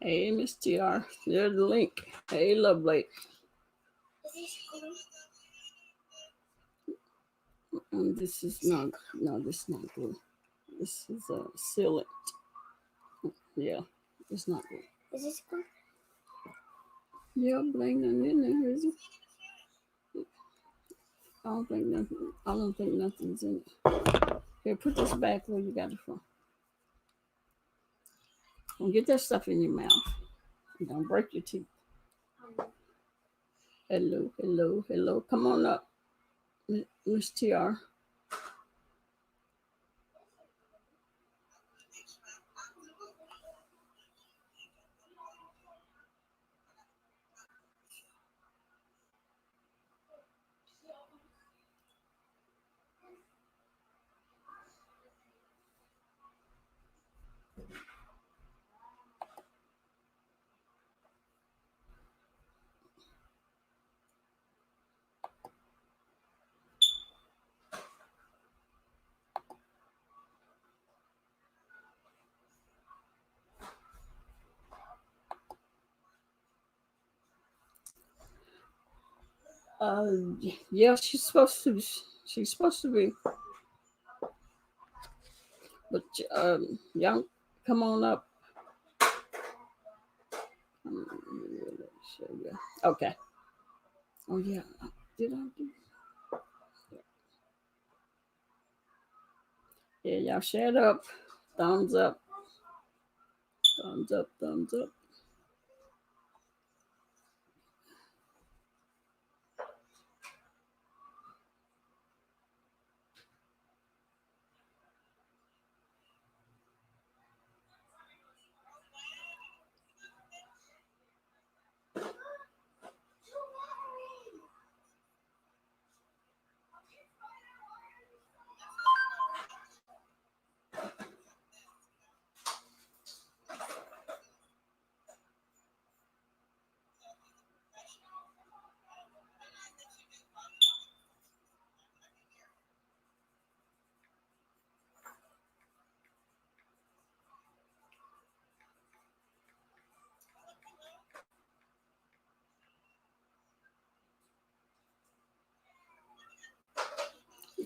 Hey, Miss TR. There's the link. Hey, lovely. This is not, no, this is not glue. This is sealant. Yeah, it's not glue. Is this glue? Yeah, bling nothing in there, is it? I don't think nothing. I don't think nothing's in it. Here, put this back where you got it from. Don't get that stuff in your mouth. Don't break your teeth. Hello, hello, hello. Come on up, Miss TR. Yeah, she's supposed to. She's supposed to be. But y'all come on up. Okay. Oh yeah. Did I do? Yeah, y'all share it up. Thumbs up. Thumbs up. Thumbs up.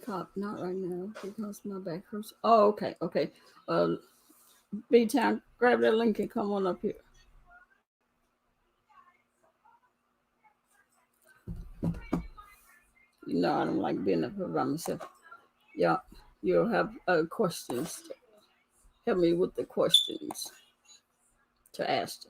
Cop, not right now because my back hurts. Oh, okay, okay. B Town, grab that link and come on up here. You know I don't like being up here by myself. Yeah, you'll have questions. Help me with the questions to ask.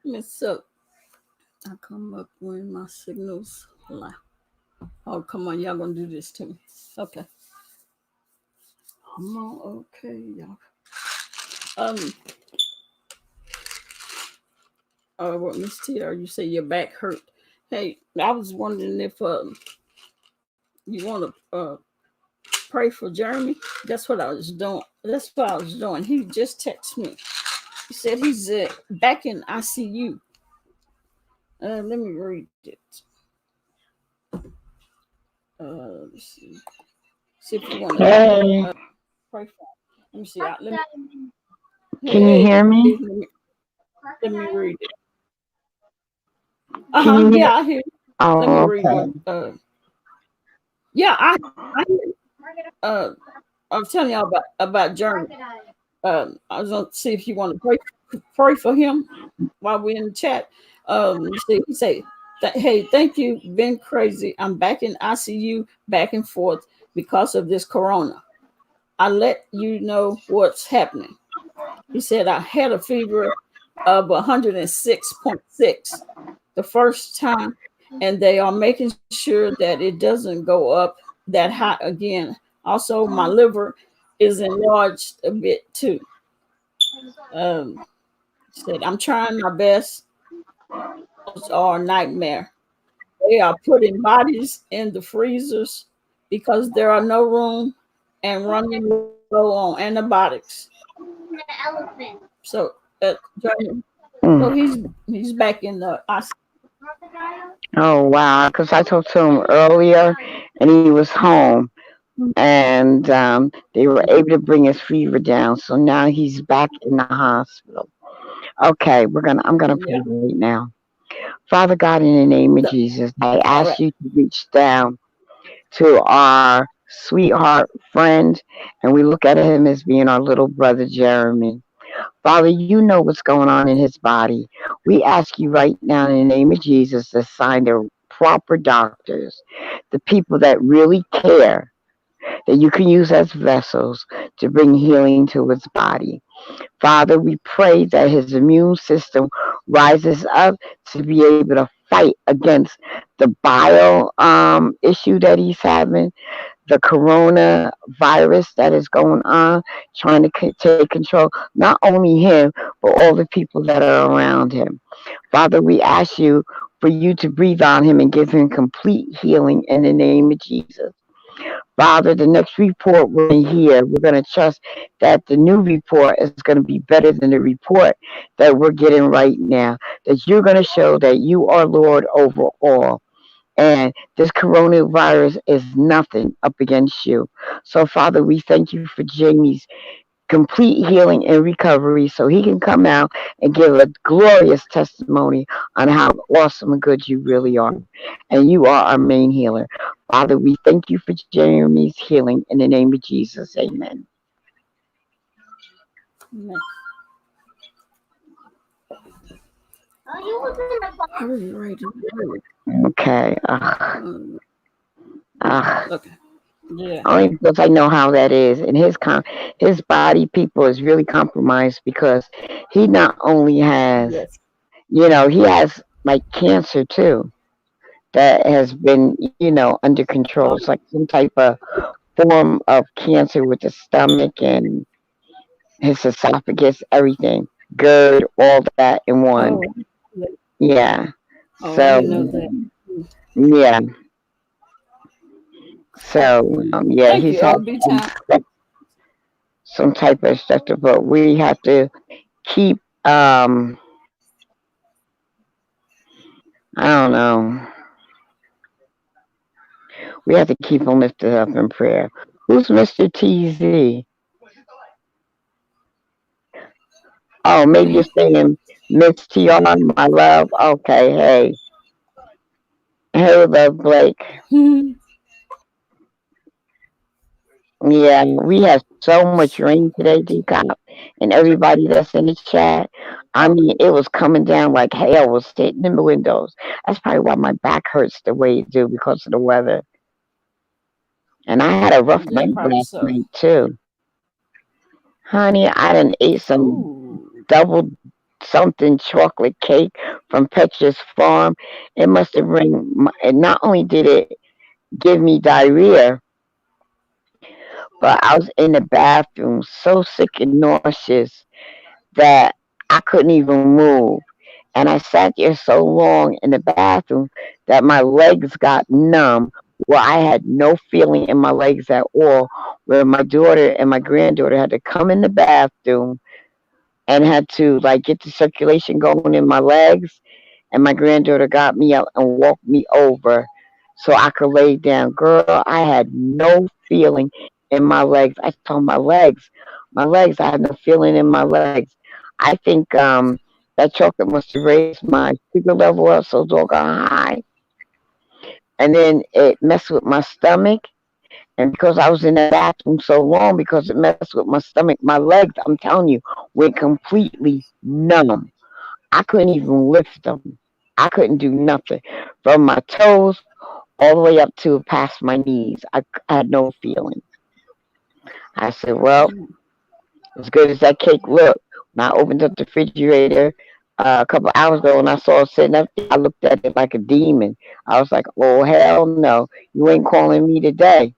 Miss up. I come up when my signals lie. Oh, come on, y'all gonna do this to me. Okay. Come on, okay, y'all. What Miss TR, you say your back hurt. Hey, I was wondering if you want to pray for Jeremy. That's what I was doing. That's what I was doing. He just texted me. He said he's back in ICU. Let me read it. Let's see. See if you want to Hey, pray for him. Let me see. Let me, can you hey, hear let me? me, let me read it. Uh Can huh. you hear? Yeah, I hear. Let me Oh, read what. okay. Yeah, I hear. Uh, I was telling y'all about Jeremy. I was gonna see if you want to pray for him while we're in the chat. You see, he say, "Hey, thank you. Been crazy. I'm back in ICU, back and forth because of this corona. I let you know what's happening." He said, "I had a fever of 106.6 the first time, and they are making sure that it doesn't go up that high again. Also, my liver is enlarged a bit too." Um, said, "I'm trying my best. Those are a nightmare. They are putting bodies in the freezers because there are no room and running low on antibiotics." So, Johnny, so Mm. he's back in the IC. Oh wow, because I talked to him earlier, and he was home, and they were able to bring his fever down. So now he's back in the hospital. Okay, I'm gonna Yeah. pray right now. Father God, in the name of The, Jesus, I all ask right. you to reach down to our sweetheart friend, and we look at him as being our little brother Jeremy. Father, you know what's going on in his body. We ask you right now in the name of Jesus to sign the proper doctors, the people that really care, that you can use as vessels to bring healing to his body. Father, we pray that his immune system rises up to be able to fight against the bile issue that he's having, the coronavirus that is going on, trying to take control, not only him, but all the people that are around him. Father, we ask you for you to breathe on him and give him complete healing in the name of Jesus. Father, the next report we're going to hear, we're going to trust that the new report is going to be better than the report that we're getting right now. That you're going to show that you are Lord over all. And this coronavirus is nothing up against you. So, Father, we thank you for Jamie's complete healing and recovery so he can come out and give a glorious testimony on how awesome and good you really are. And you are our main healer. Father, we thank you for Jeremy's healing in the name of Jesus. Amen. I really write it. Okay. Um, Ugh. okay. Yeah. Only because I know how that is. And his body, people, is really compromised because he not only has, Yes. he has like cancer too that has been, under control. Oh, It's like some type of form of cancer with the stomach and his esophagus, everything, GERD, all that in one. oh, yeah. Yeah. Oh, I So, didn't know that. yeah. Oh, So, yeah, thank he's you. had I'll be time. some type of structure, but we have to keep, I don't know, we have to keep him lifted up in prayer. Who's Mr. TZ? Oh, maybe you're saying Miss TR, my love. Okay, hey. Hey, love Blake. Yeah, we have so much rain today, Decop, and everybody that's in the chat. I Oh, mean, it was coming down like hail was hitting in the windows. That's probably why my back hurts the way it do because of the weather. And I had a rough yeah, night probably last so. night too, honey. I done ate some Oh, double something chocolate cake from Petra's farm. It must have and not only did it give me diarrhea, but I was in the bathroom so sick and nauseous that I couldn't even move. And I sat there so long in the bathroom that my legs got numb. where I had no feeling in my legs at all, where my daughter and my granddaughter had to come in the bathroom and had to like get the circulation going in my legs, and my granddaughter got me up and walked me over so I could lay down. Girl, I had no feeling in my legs. I told my legs, I had no feeling in my legs. I think that chocolate must have raised my sugar level up so doggone high. And then it messed with my stomach. And because I was in that bathroom so long, because it messed with my stomach, my legs, I'm telling you, went completely numb. I couldn't even lift them. I couldn't do nothing. From my toes all the way up to past my knees, I had no feeling. I said, well, Mm. as good as that cake looked, when I opened up the refrigerator a couple hours ago and I saw it sitting up there, I looked at it like a demon. I was like, oh, hell no. You ain't calling me today.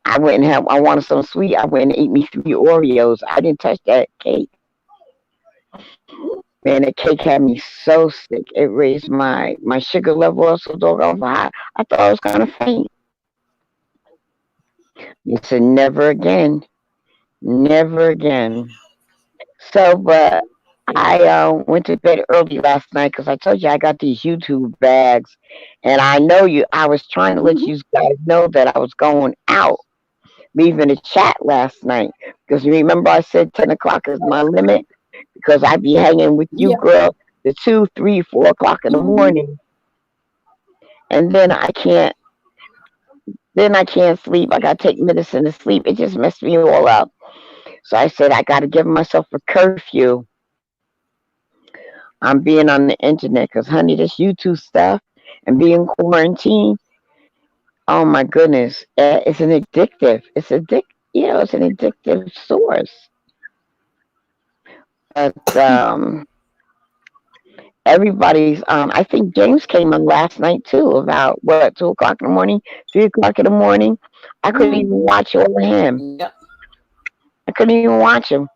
I wanted some sweet. I went and ate me 3 Oreos. I didn't touch that cake. Man, that cake had me so sick. It raised my sugar level up so doggone high. I thought I was gonna faint. He said, never again, never again. So, but I went to bed early last night because I told you I got these YouTube bags, and I know you. I was trying to let Mhm. you guys know that I was going out, leaving the chat last night because you remember I said 10 o'clock is my limit because I be hanging with you, Yeah. girl, to 2, 3, 4 o'clock in the Hmm. morning, and then I can't sleep. I gotta take medicine to sleep. It just messed me all up. So I said I gotta give myself a curfew. I'm being on the internet because, honey, this YouTube stuff and being quarantined. Oh my goodness, it's an addictive. It's an addictive source. But everybody's. I think James came on last night too. About what, 2 o'clock in the morning, 3 o'clock in the morning. I couldn't Mm. even watch all of him. Yeah. I couldn't even watch him.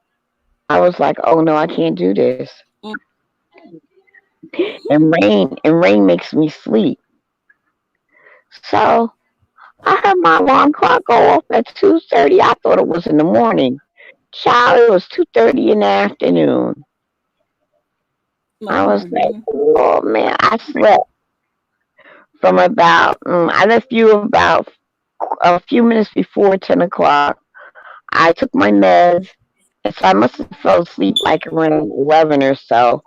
I was like, oh no, I can't do this. Mm. And rain makes me sleep. So I heard my alarm clock go off at 2:30. I thought it was in the morning. Child, it was 2:30 in the afternoon. Oh I my was like, goodness. oh man, I slept from about. I left you about a few minutes before 10 o'clock. I took my meds, and so I must have fell asleep like around 11 or so.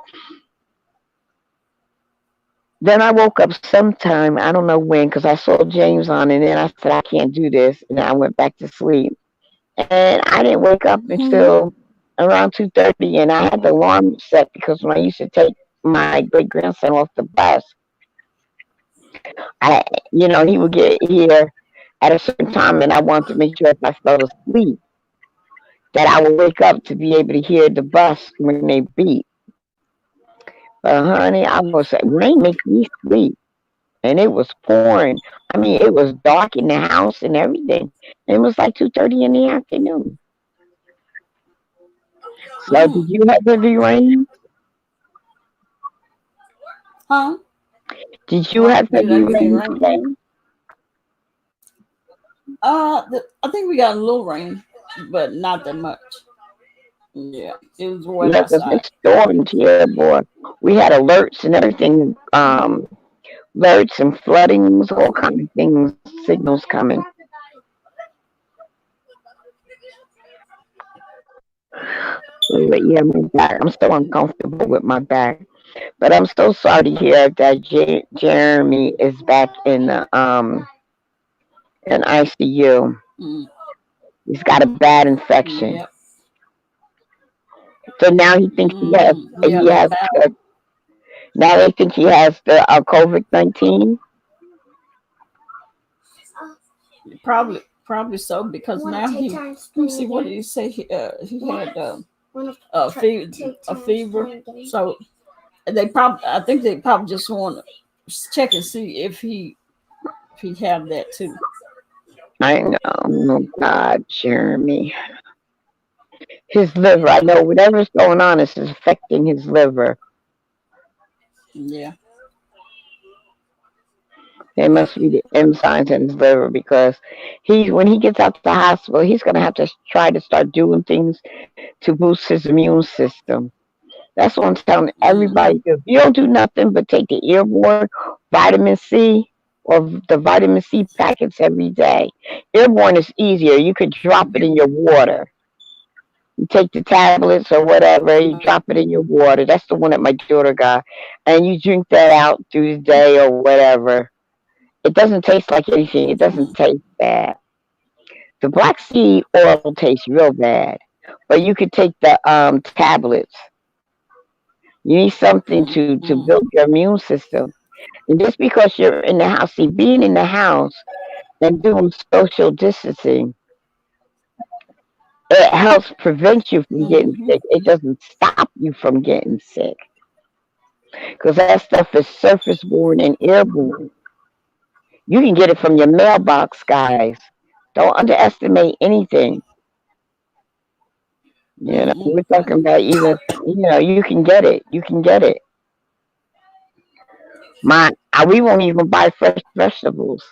Then I woke up sometime, I don't know when, because I saw James on, and then I said, I can't do this. And I went back to sleep. And I didn't wake up Hmm. until around 2:30, and I had the alarm set because when I used to take my great grandson off the bus, I, he would get here at a certain time, and I wanted to make sure if I fell asleep that I would wake up to be able to hear the bus when they beat. But honey, I was rain make me sleep, and it was pouring. I mean, it was dark in the house and everything. It was like 2:30 in the afternoon. So did Mm. you have heavy rain? Huh? Did you What? have Did heavy everything rain rain? today? I think we got a little rain, but not that much. Yeah, it was wet Yeah, 'cause outside. it stormed here, boy. We had alerts and everything, alerts and floodings, all kind of things, signals coming. But yeah, my back. I'm so uncomfortable with my back. But I'm so sorry to hear that Jeremy is back in ICU. Mm. He's got a bad infection. Yep. So now he thinks Yeah, he that has bad. now they think he has the COVID-19. Probably so because now he. Let me see what did he say. He had a fever. So I think they probably just want to check and see if he have that too. I know. Oh God, Jeremy. His liver. I know whatever's going on is affecting his liver. Yeah. It must be the enzymes in his liver because when he gets out the hospital, he's gonna have to try to start doing things to boost his immune system. That's what I'm telling Mm-hmm. everybody. If you don't do nothing but take the airborne vitamin C or the vitamin C packets every day, airborne is easier. You could drop it in your water. You take the tablets or whatever, you drop it in your water. That's the one that my daughter got. And you drink that out through the day or whatever. It doesn't taste like anything. It doesn't taste bad. The black seed oil tastes real bad. But you could take the tablets. You need something to Mm-hmm. build your immune system. And just because you're in the house, see, being in the house and doing social distancing, it helps prevent you from getting Mm-hmm. sick. It doesn't stop you from getting sick because that stuff is surface borne and airborne. You can get it from your mailbox, guys. Don't underestimate anything. You know, we're Okay. talking about even, you can get it. You can get it. We won't even buy fresh vegetables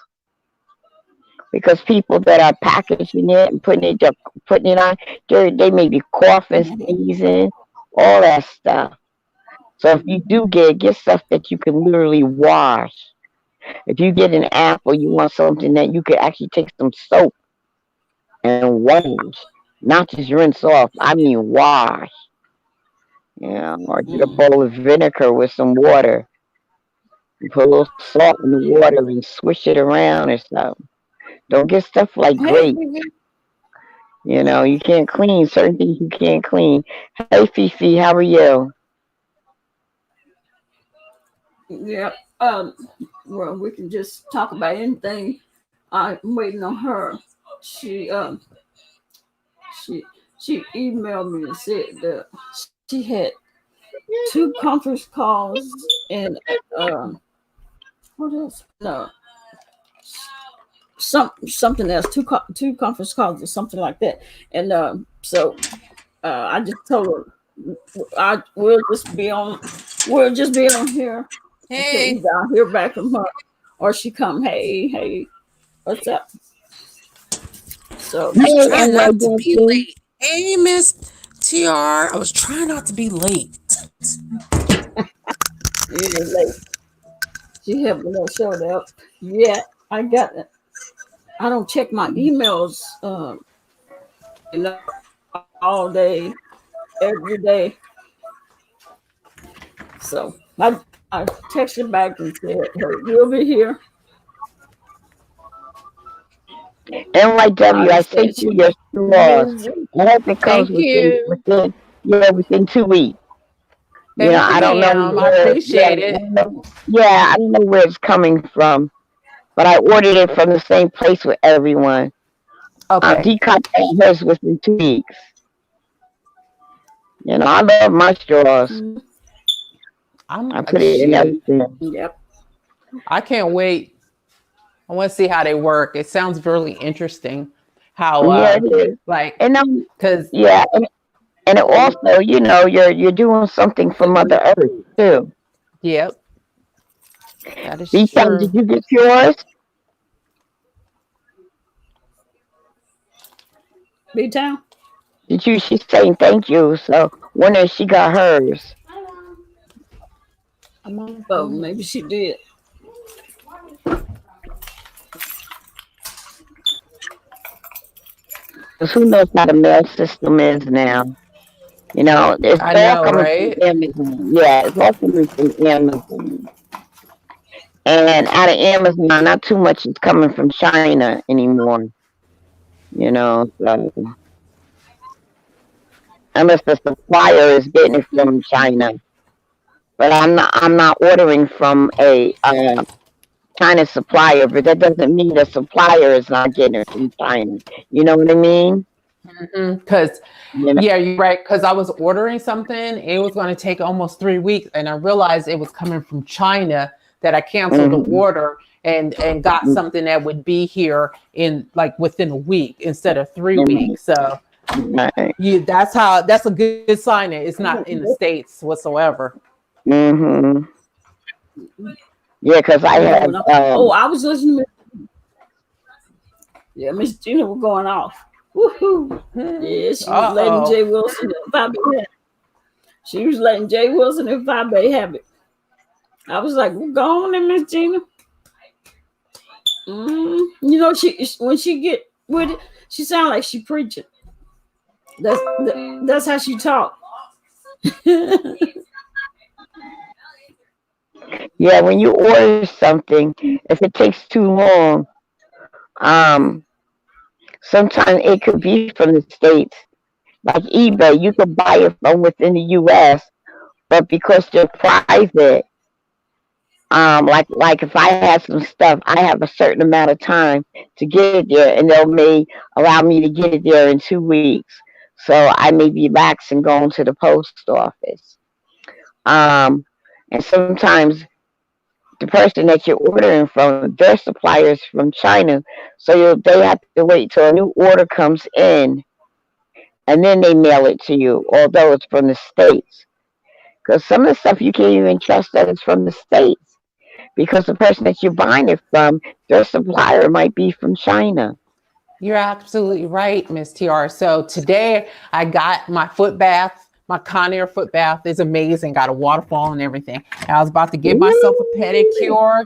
because people that are packaging it and putting it on, they may be coughing, Mm-hmm. sneezing, all that stuff. So if you do get stuff that you can literally wash. If you get an apple, you want something that you could actually take some soap and wash, not just rinse off. I mean wash. Or get a Mm. bowl of vinegar with some water and put a little salt in the water and swish it around or something. Don't get stuff like Hey, grape. Fifi. You can't clean certain things you can't clean. Hey Fifi, how are you? Yeah. Well, we can just talk about anything. I'm waiting on her. She she she emailed me and said that she had two conference calls and what else? No, something else. Two conference calls or something like that. And so I just told her I we'll just be on here until Hey, either I hear back from her or she come. Hey, what's up? So I was Hey, trying and what not to be Dorothy? late. Hey, Miss TR. I was trying not to be late. yeah, like she haven't showed up yet. I got it. I don't check my emails all day, every day. So I texted back and said, "Hey, we'll be here." I NYW, I understand sent she you your straws. busy. I hope it comes Thank you. within 2 weeks. Yes, I don't know ma'am. I where. Yeah, appreciate it. I don't know where it's coming from, but I ordered it from the same place with everyone. Okay. Decop got hers within 2 weeks. I love my straws. Mm, I I'm put it in shoot. everything. yep. I can't wait. I want to see how they work. It sounds really interesting. How Yeah, it is. like And because yeah, and it also, you're doing something for Mother Earth too. yep, that is Decom, did true. you get yours? B Town. Did you? She's saying thank you. So wonder if she got hers. I'm on the Oh, phone. maybe she did. Because who knows how the mail system is now? It's I all know, coming from right? Amazon. Yeah, it's all coming from Amazon. And out of Amazon, not too much is coming from China anymore. So unless the supplier is getting it from China. But I'm not ordering from a China supplier, but that doesn't mean the supplier is not getting it from China. You know what I mean? Because You know. yeah, you're right. Because I was ordering something, it was going to take almost 3 weeks, and I realized it was coming from China. That I canceled the Hmm. order and got something that would be here in like within a week instead of three Hmm. weeks. So Right. that's a good sign that it's not in the States whatsoever. Hmm. Yeah, because I What's have going on? Oh, I was listening. Yeah, Miss Gina was going off. Woohoo! Yeah, she was letting Uh-oh. Jay Wilson and Bobby have it. She was letting Jay Wilson and Bobby have it. I was like, well, go on then, Miss Gina. You know, she when she get with it, she sound like she preaching. That's how she talk. Yeah, when you order something, if it takes too long, um, sometimes it could be from the States. Like eBay, you could buy it from within the US, but because they're private, like if I had some stuff, I have a certain amount of time to get it there, and they'll may allow me to get it there in 2 weeks. So I may be lax and going to the post office. Um, and sometimes the person that you're ordering from, their suppliers from China, so they have to wait till a new order comes in, and then they mail it to you, although it's from the States. Because some of the stuff you can't even trust that it's from the States, because the person that you're buying it from, their supplier might be from China. You're absolutely right, Miss TR. So today I got my foot bath. My Conair foot bath is amazing. Got a waterfall and everything. And I was about to give myself a Ooh. pedicure,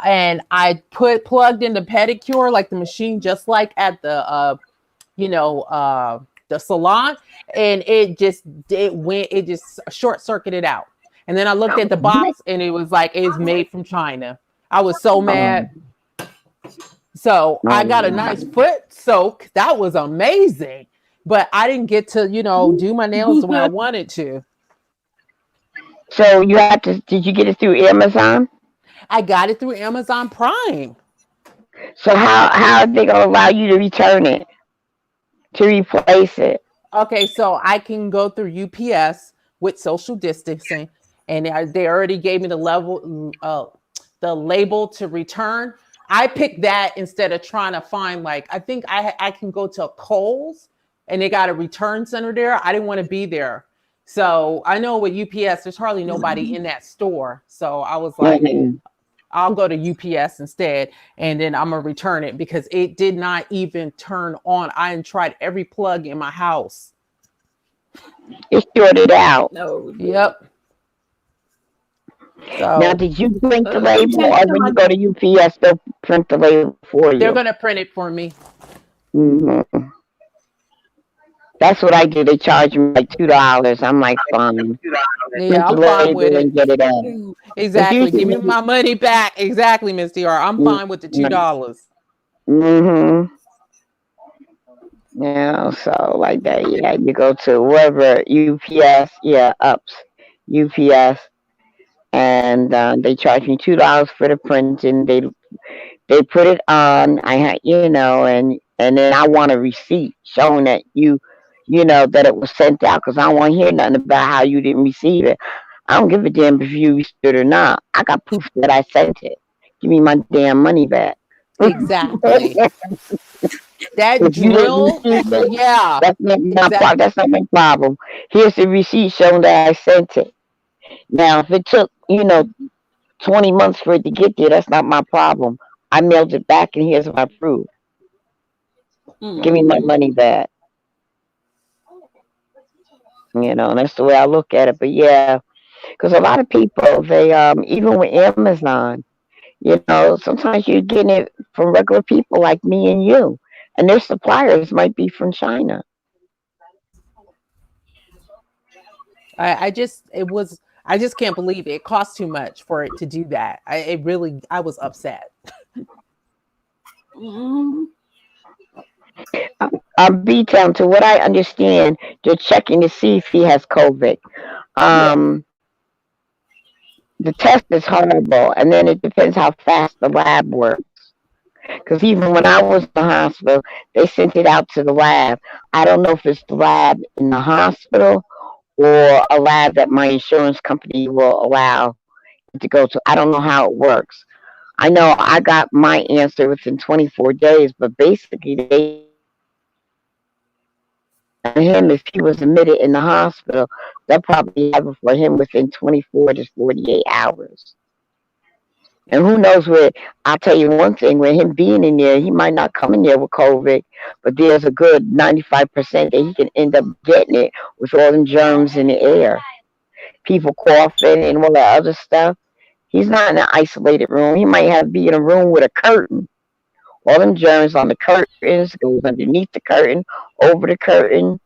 and I plugged in the pedicure, like the machine, just like at the you know, the salon, and it just short circuited out. And then I looked at the box, and it was like it's made from China. I was so mad. Um, So I got a nice um, foot soak. That was amazing. But I didn't get to, do my nails the way I wanted to. so you have to. Did you get it through Amazon? I got it through Amazon Prime. So how are they gonna allow you to return it, to replace it? Okay, so I can go through UPS with social distancing, and they already gave me the label to return. I picked that instead of trying to find, like, I think I can go to Kohl's, and they got a return center there. I didn't want to be there, so I know with UPS, there's hardly nobody in that store. So I was like, Mhm. I'll go to UPS instead, and then I'm gonna return it because it did not even turn on. I tried every plug in my house. It shorted out. No, Yep. Now, So did you print the let me label, tell you or when you something. go to UPS, they'll print the label for they're you? gonna print it for me. Hmm. That's what I do. They charge me like $2. I'm like, fine. Yeah, Print the I'm fine with label it. and get it out. It's Exactly. Give me usually, my money back. Exactly, Miss DR. I'm fine with the $2. mm-hmm. Yeah, so like that, yeah, you go to wherever UPS, yeah, ups UPS, and they charge me $2 for the printing. They put it on. I had, and then I want a receipt showing that that it was sent out, because I don't want to hear nothing about how you didn't receive it. I don't give a damn if you received it or not. I got proof that I sent it. Give me my damn money back. Exactly. That If you didn't drill. receive it, Yeah. That's Exactly. not my problem. Here's the receipt showing that I sent it. Now, if it took 20 months for it to get there, that's not my problem. I mailed it back, and here's my proof. Give me my Mm-hmm. money back. That's the way I look at it. But yeah, because a lot of people, they even with Amazon, sometimes you're getting it from regular people like me and you, and their suppliers might be from China. I just can't believe it. It cost too much for it to do that. I was upset. Mm-hmm. B Town, to what I understand, they're checking to see if he has COVID. Yeah. Um, the test is horrible, and then it depends how fast the lab works. Because even when I was in the hospital, they sent it out to the lab. I don't know if it's the lab in the hospital or a lab that my insurance company will allow to go to. I don't know how it works. I know I got my answer within 24 days, but basically they him, if he was admitted in the hospital, they'll probably have it for him within 24 to 48 hours. And who knows what, I'll tell you one thing, with him being in there, he might not come in there with COVID, but there's a good 95% that he can end up getting it with all them germs in the air. People coughing and all that other stuff. He's not in an isolated room. He might have be in a room with a curtain. All them germs on the curtains, goes underneath the curtain, over the curtain,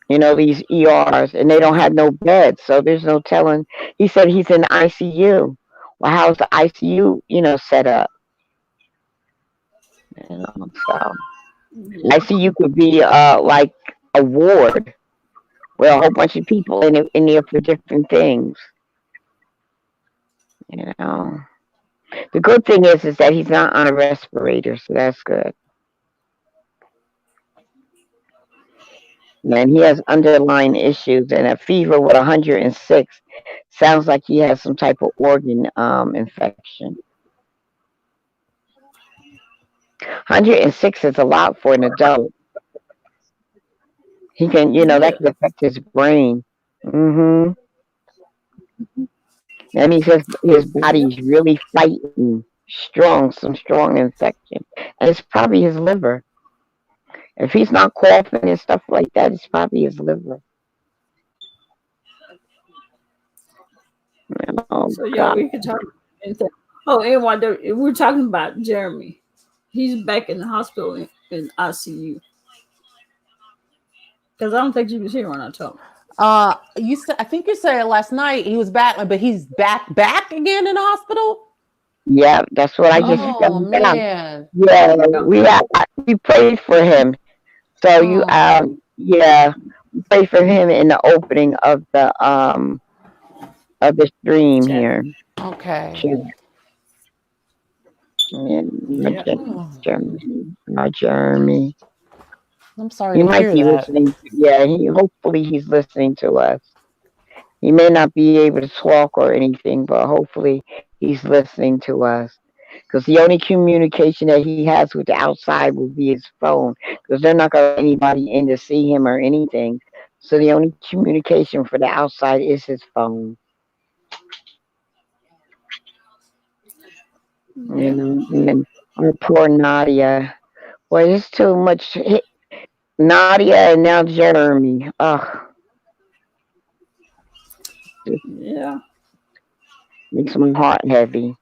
these ERs, and they don't have no beds, so there's no telling. He said he's in ICU. Well, how's the ICU, set up? So Yeah. ICU could be like a ward with a whole bunch of people in there for different things. You know. The good thing is that he's not on a respirator, so that's good. And he has underlying issues, and a fever with 106 sounds like he has some type of organ infection. 106 is a lot for an adult. He can, that Yeah. can affect his brain. hmm That means his Yep. body's really fighting some strong infection. And it's probably his liver. If he's not coughing and stuff like that, it's probably his liver. Oh, So yeah, God. we could talk. Anything. Oh, and while we're talking about Jeremy, he's back in the hospital in ICU because I don't think he was here when I told him. You said, I think you said last night he was back, but he's back again in the hospital. Yeah, that's what I just Mm-hmm. Oh found out. man. Yeah, Yeah. we prayed for him. So Oh yeah, we prayed for him in the opening of the stream Chat. here. okay. Sure. Yeah, Yeah. Oh, Not Jeremy. I'm sorry He to might hear be that. listening. Yeah, hopefully he's listening to us. He may not be able to talk or anything, but hopefully he's listening to us. Because the only communication that he has with the outside will be his phone. Because they're not going to let anybody in to see him or anything. So the only communication for the outside is his phone. Yeah. And then our poor Nadia. Well, it's too much. Nadia and now Jeremy. Ugh, it Yeah. makes my heart heavy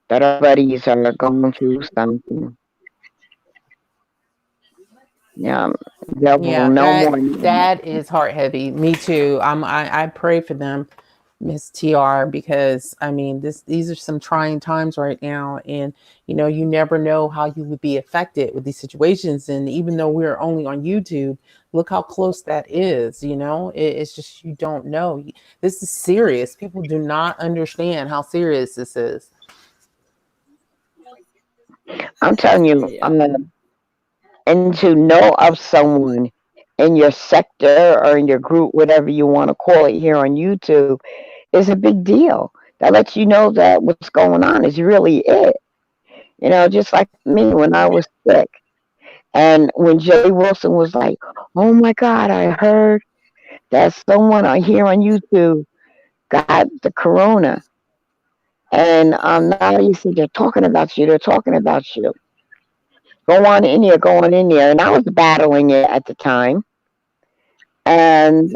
that our buddies are going through something. Yeah, devil Yeah, no that more. that is heart heavy. Me too. I pray for them, Miss TR, because I mean these are some trying times right now, and you never know how you would be affected with these situations. And even though we're only on YouTube, look how close that is. It's just you don't know. This is serious. People do not understand how serious this is. I'm telling you, Yeah. and to know of someone in your sector or in your group, whatever you want to call it here on YouTube, is a big deal. That lets you know that what's going on is really it. Just like me when I was sick. And when Jay Wilson was like, oh my God, I heard that someone here on YouTube got the corona. And now you see they're talking about you. They're talking about you. Go on in there, go on in there. And I was battling it at the time. And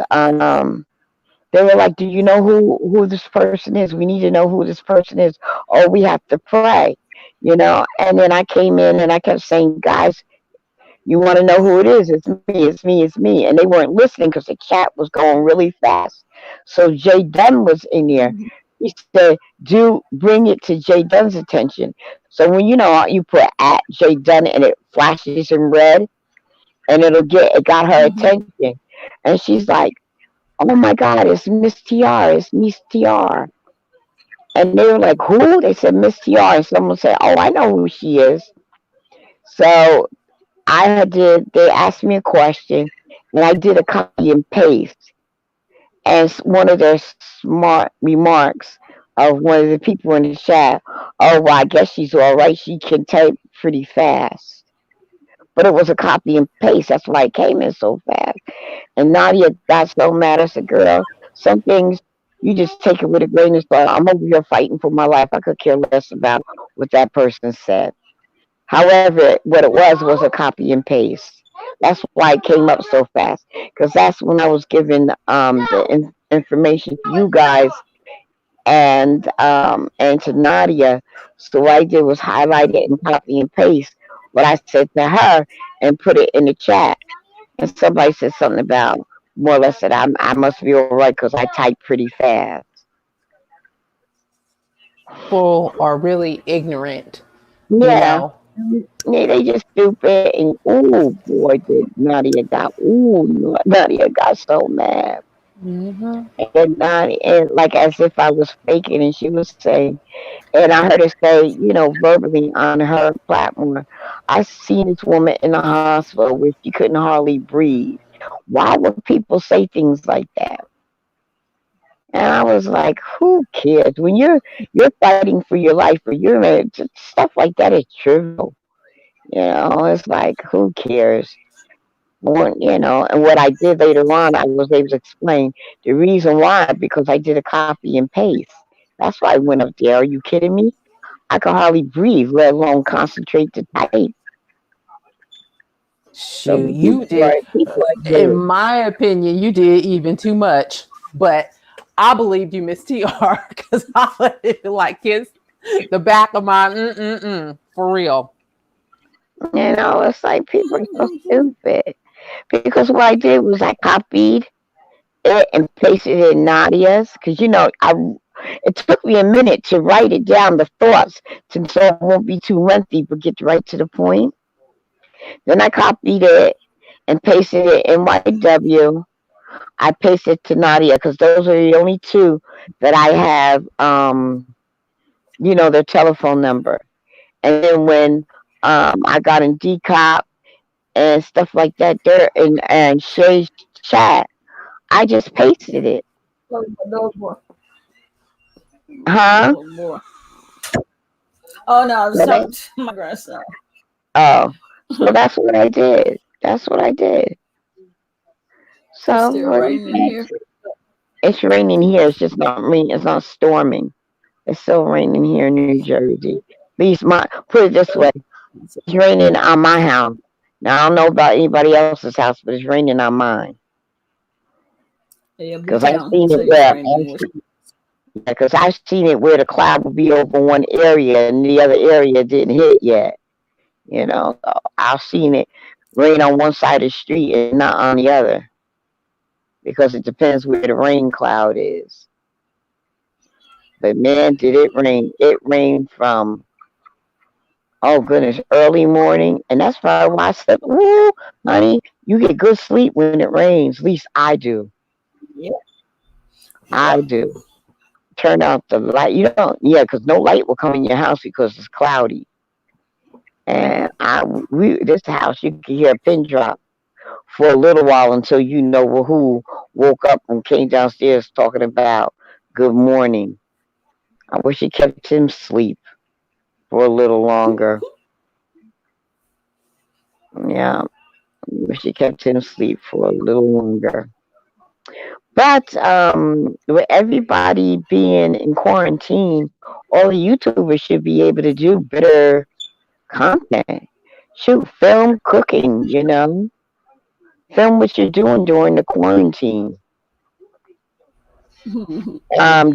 they were like, "Do you know who this person is? We need to know who this person is, or we have to pray." And then I came in and I kept saying, "Guys, you want to know who it is? It's me, it's me, it's me." And they weren't listening because the chat was going really fast. So Jay Dunn was in there. Mm-hmm. He said, "Do bring it to Jay Dunn's attention." So when you put at Jay Dunn and it flashes in red, and it got her Mm-hmm. attention, and she's like, "Oh my God, it's Miss TR, it's Miss TR." And they were like, "Who?" They said Miss TR. And someone said, "Oh, I know who she is." So they asked me a question, and I did a copy and paste. And one of their smart remarks of one of the people in the chat, "Oh, well, I guess she's all right. She can type pretty fast." But it was a copy and paste. That's why it came in so fast. And Nadia got so mad. I said, "Girl, some things you just take it with a grain of salt. I'm over here fighting for my life. I could care less about what that person said. However, what it was a copy and paste. That's why it came up so fast. Because that's when I was given the information to you guys and to Nadia. So what I did was highlight it and copy and paste what I said to her and put it in the chat. And somebody said something about more or less that I must be all right because I type pretty fast. People are really ignorant, you Yeah, know. yeah, they just stupid. And oh boy, did Nadia got so mad. Hmm. And Nadia, and like as if I was faking, and she was saying, and I heard her say, verbally on her platform, I seen this woman in the hospital where she couldn't hardly breathe. Why would people say things like that? And I was like, who cares? When you're fighting for your life or stuff like that is trivial. It's like who cares? And what I did later on, I was able to explain the reason why because I did a copy and paste. That's why I went up there. Are you kidding me? I could hardly breathe, let alone concentrate to type. So Shoot, you did. people are In good. my opinion, you did even too much. But I believed you, Miss TR, because I would like kiss the back of my for real. It's like people are so stupid. Because what I did was I copied it and pasted it in Nadia's. Because it took me a minute to write it down, the thoughts, so it won't be too lengthy, but get right to the point. Then I copied it and pasted it in YW. I pasted it to Nadia because those are the only two that I have, their telephone number. And then when I got in decop and stuff like that, there and Shay's chat, I just pasted it. No more. Huh? No more. Oh no, I was So talking to my grandson. oh, so that's what I did. That's what I did. It's So still raining here. it's raining here. It's just not rain. It's not storming. It's still raining here in New Jersey. At least put it this way. It's raining on my house. Now I don't know about anybody else's house, but it's raining on mine. Yeah, be Because I've counting. seen it Say it's where raining. because I've seen it where the cloud will be over one area and the other area didn't hit yet. So I've seen it rain on one side of the street and not on the other because it depends where the rain cloud is. But man, did it rain! It rained from oh goodness, early morning, and that's probably why I slept. Woo, honey, you get good sleep when it rains. At least I do. Yeah. I Yep. do. Turn out the light. You don't, yeah, because no light will come in your house because it's cloudy. And this house, you can hear a pin drop for a little while until you know who woke up and came downstairs talking about good morning. I wish he kept him asleep for a little longer. Yeah, I wish he kept him asleep for a little longer. But with everybody being in quarantine, all the YouTubers should be able to do better content. Shoot, film cooking, film what you're doing during the quarantine.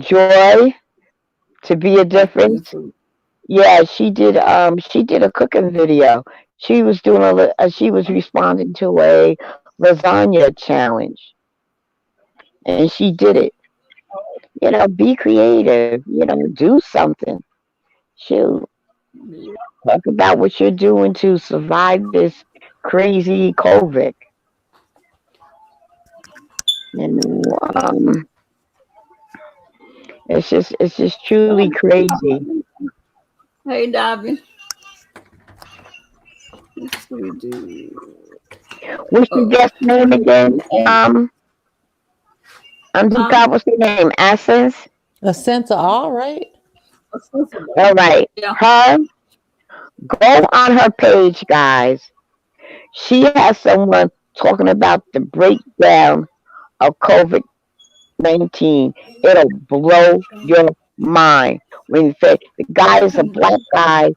Joy to be a Cooking difference. food. Yeah, she did a cooking video. She was responding to a lasagna challenge, and she did it. Be creative. Do something. Shoot, Yeah. talk about what you're doing to survive this crazy COVID. You know, it's just truly crazy. Hey, Dobby. Let's see, do. What's your Oh, guest name again? huh? What's your name? Essence. A sense of all right. All right, Yeah. her. Go on her page, guys. She has someone talking about the breakdown of COVID COVID-19. It'll blow your mind. When the guy is a black guy,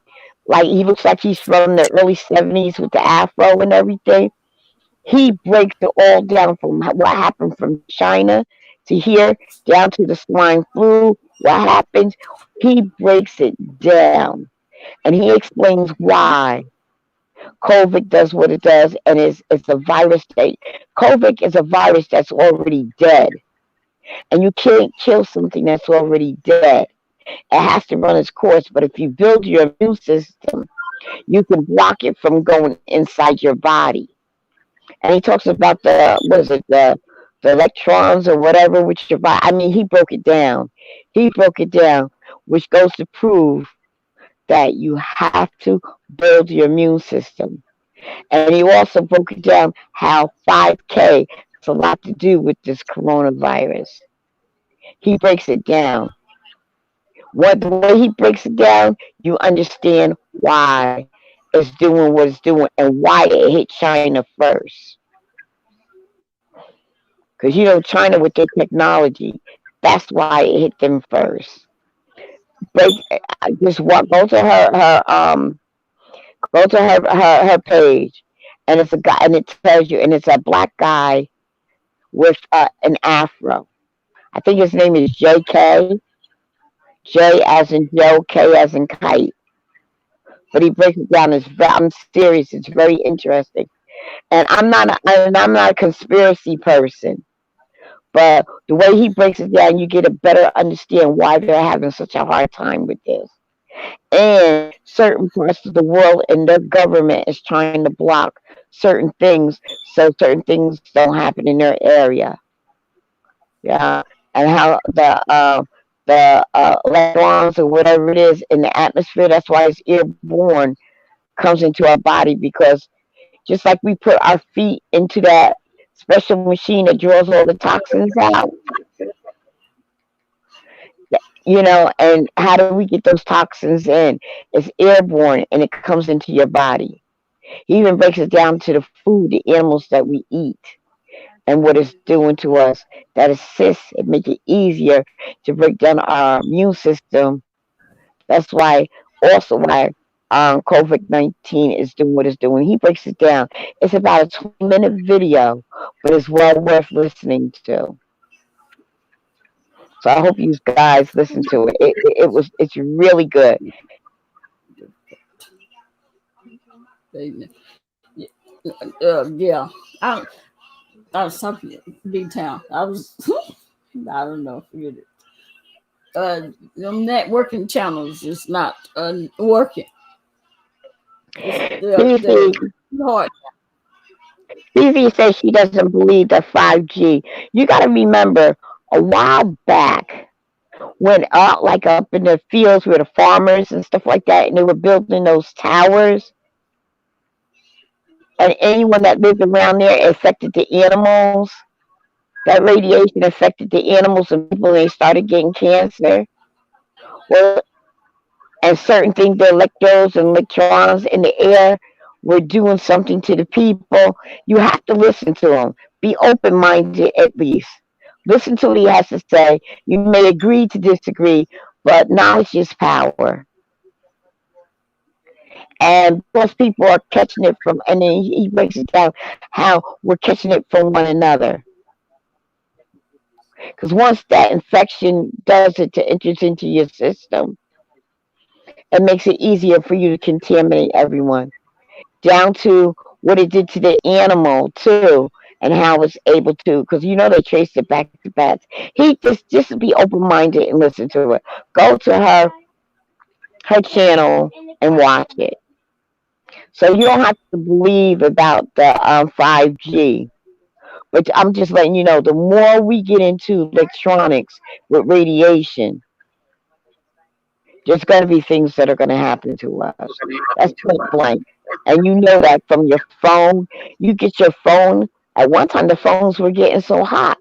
like he looks like he's from the early 70s with the afro and everything. He breaks it all down from what happened from China to here, down to the swine flu, what happens. He breaks it down and he explains why COVID does what it does, and it's a virus that COVID is a virus that's already dead, and you can't kill something that's already dead. It has to run its course. But if you build your immune system, you can block it from going inside your body. And he talks about the what is it the electrons or whatever which your body. I mean, he broke it down. He broke it down, which goes to prove that you have to build your immune system. And he also broke it down how 5K has a lot to do with this coronavirus. He breaks it down. What the way he breaks it down, you understand why it's doing what it's doing and why it hit China first. Because you know China with their technology, that's why it hit them first. Break, just walk, go to her page, and it's a guy, and it tells you, and it's a black guy with an afro. I think his name is JK, J as in Joe, K as in kite. But he breaks it down. I'm serious. It's very interesting. And I'm not a conspiracy person. But the way he breaks it down, you get a better understand why they're having such a hard time with this. And certain parts of the world and their government is trying to block certain things so certain things don't happen in their area. Yeah, and how the electrons or whatever it is in the atmosphere. That's why it's airborne, comes into our body because just like we put our feet into that special machine that draws all the toxins out, and how do we get those toxins in? It's airborne and it comes into your body. He even breaks it down to the food, the animals that we eat, and what it's doing to us. That assists and make it easier to break down our immune system. That's why, also why COVID-19 is doing what it's doing. He breaks it down. It's about a 20-minute video, but it's well worth listening to. So I hope you guys listen to it. It's really good. Yeah. I was talking big town. I was I don't know, forget it. Them networking channels is not working. They're Fifi, hard. Fifi says she doesn't believe that 5G. You got to remember a while back when like up in the fields where the farmers and stuff like that, and they were building those towers, and anyone that lived around there affected the animals. That radiation affected the animals and people, and they started getting cancer. Well, and certain things, the electrodes and electrons in the air were doing something to the people. You have to listen to him. Be open minded at least. Listen to what he has to say. You may agree to disagree, but knowledge is power. And because people are catching it from, and then he breaks it down how we're catching it from one another. Because once that infection does it to enters into your system, it makes it easier for you to contaminate everyone. Down to what it did to the animal too, and how it's able to, because they traced it back to bats. He just be open minded and listen to it. Go to her channel and watch it. So you don't have to believe about the 5G. But I'm just letting you know, the more we get into electronics with radiation, there's going to be things that are going to happen to us. That's point blank. And you know that from your phone. You get your phone. At one time, the phones were getting so hot.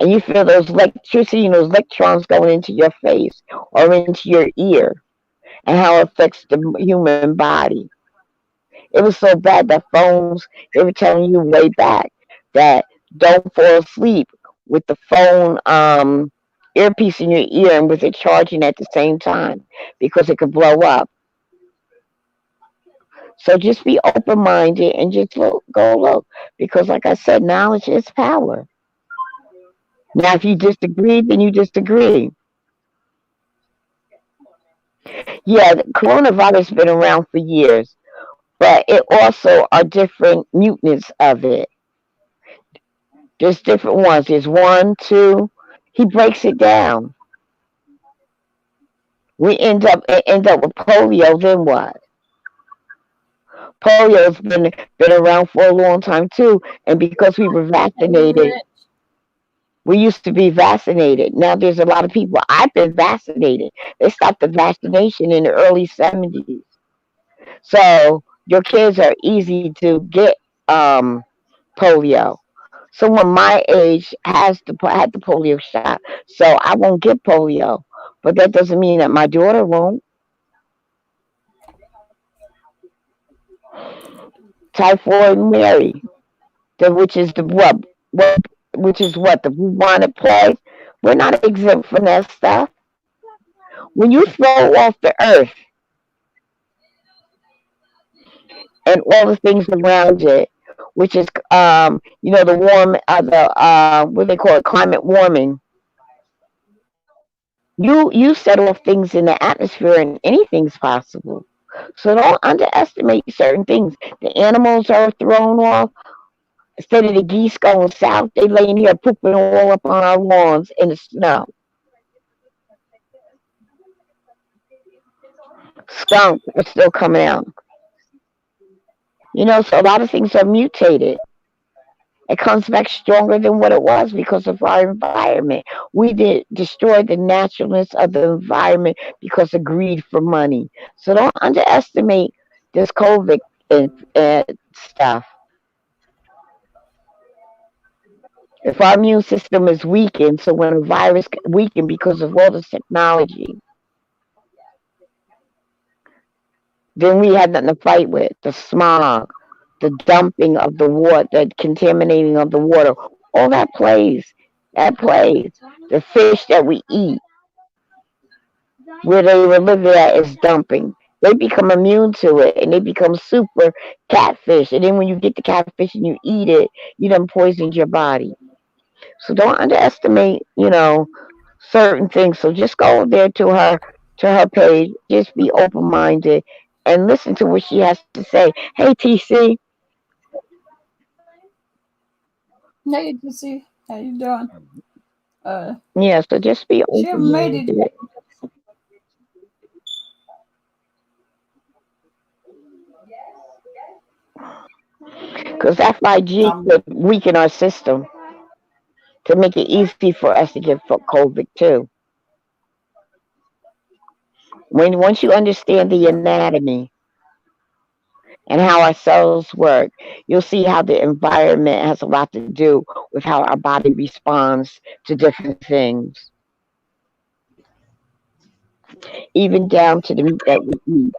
And you feel those electricity and those electrons going into your face or into your ear and how it affects the human body. It was so bad that phones, they were telling you way back that don't fall asleep with the phone earpiece in your ear and with it charging at the same time because it could blow up. So just be open minded and just go look because, like I said, knowledge is power. Now, if you disagree, then you disagree. Yeah, the coronavirus been around for years, but it also are different mutants of it. There's different ones. There's one, two. He breaks it down. We end up with polio. Then what? Polio's been around for a long time too, and because we were vaccinated, we used to be vaccinated. Now there's a lot of people. I've been vaccinated. They stopped the vaccination in the early 70s. So your kids are easy to get polio. Someone my age has had the polio shot, so I won't get polio. But that doesn't mean that my daughter won't. Typhoid Mary, which is the what which is what the bubonic plague. We're not exempt from that stuff. When you throw off the earth and all the things around it, which is the warm the what they call it, climate warming, you set off things in the atmosphere and anything's possible. So don't underestimate certain things. The animals are thrown off. Instead of the geese going south, they laying here pooping all up on our lawns in the snow. Skunks are still coming out. So a lot of things are mutated. It comes back stronger than what it was because of our environment. We did destroy the naturalness of the environment because of greed for money. So don't underestimate this COVID stuff. If our immune system is weakened, so when a virus weakened because of all this technology, then we had nothing to fight with. The smog, the dumping of the water, the contaminating of the water, all that plays. That plays. The fish that we eat, where they were living at, is dumping. They become immune to it and they become super catfish. And then when you get the catfish and you eat it, you done poisoned your body. So don't underestimate, certain things. So just go there to her page. Just be open minded and listen to what she has to say. Hey TC. Hey, to see how you doing? Yeah, so just be She open haven't made it minded. yet. Because that 5G Um, could weaken our system to make it easy for us to get COVID too. Once you understand the anatomy and how our cells work, you'll see how the environment has a lot to do with how our body responds to different things, even down to the meat that we eat.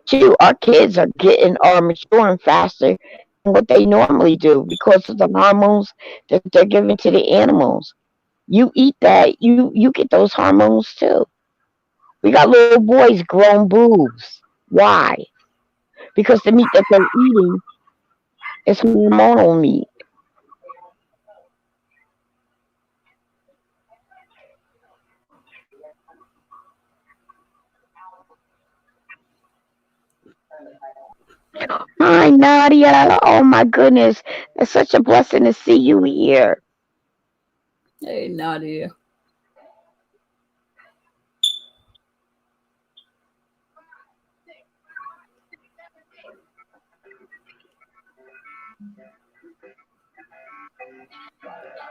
Too, our kids are maturing faster than what they normally do because of the hormones that they're giving to the animals. You eat that, you get those hormones too. We got little boys grown boobs. Why? Because the meat that they're eating is hormonal meat. Hi, Nadia. Oh my goodness. It's such a blessing to see you here. hey, Nadia.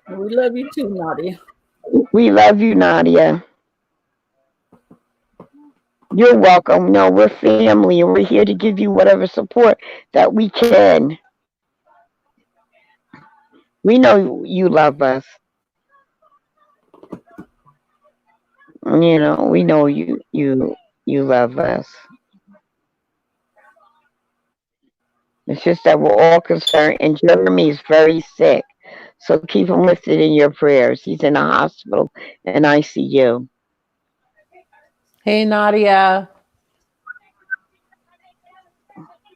We love you too, Nadia. We love you, Nadia. You're welcome. No, we're family and we're here to give you whatever support that we can. We know you love us. We know you love us. It's just that we're all concerned, and Jeremy is very sick. So keep him lifted in your prayers. He's in the hospital and ICU. Hey, Nadia.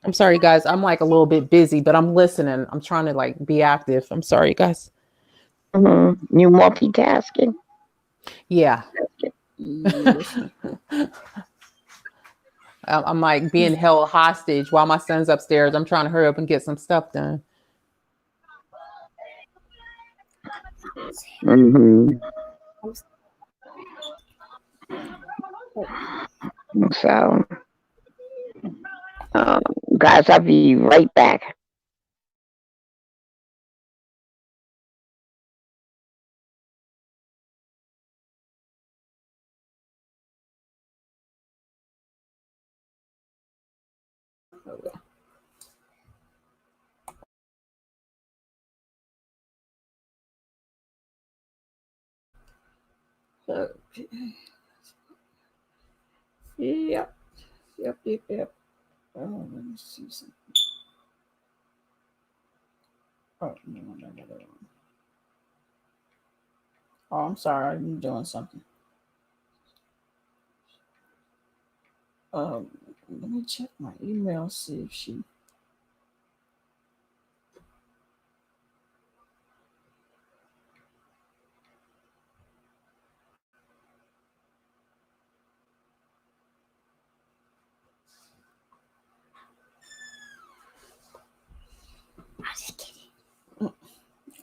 I'm sorry, guys. I'm like a little bit busy, but I'm listening. I'm trying to like be active. I'm sorry, guys. You multitasking? Yeah. Listen. I'm like being held hostage while my son's upstairs. I'm trying to hurry up and get some stuff done. Mm-hmm. So, um, guys, I'll be right back. So, yep, yep. Oh, let me see something. Oh, no. Oh, I'm sorry. I'm doing something. Um, Let me check my email, see if she.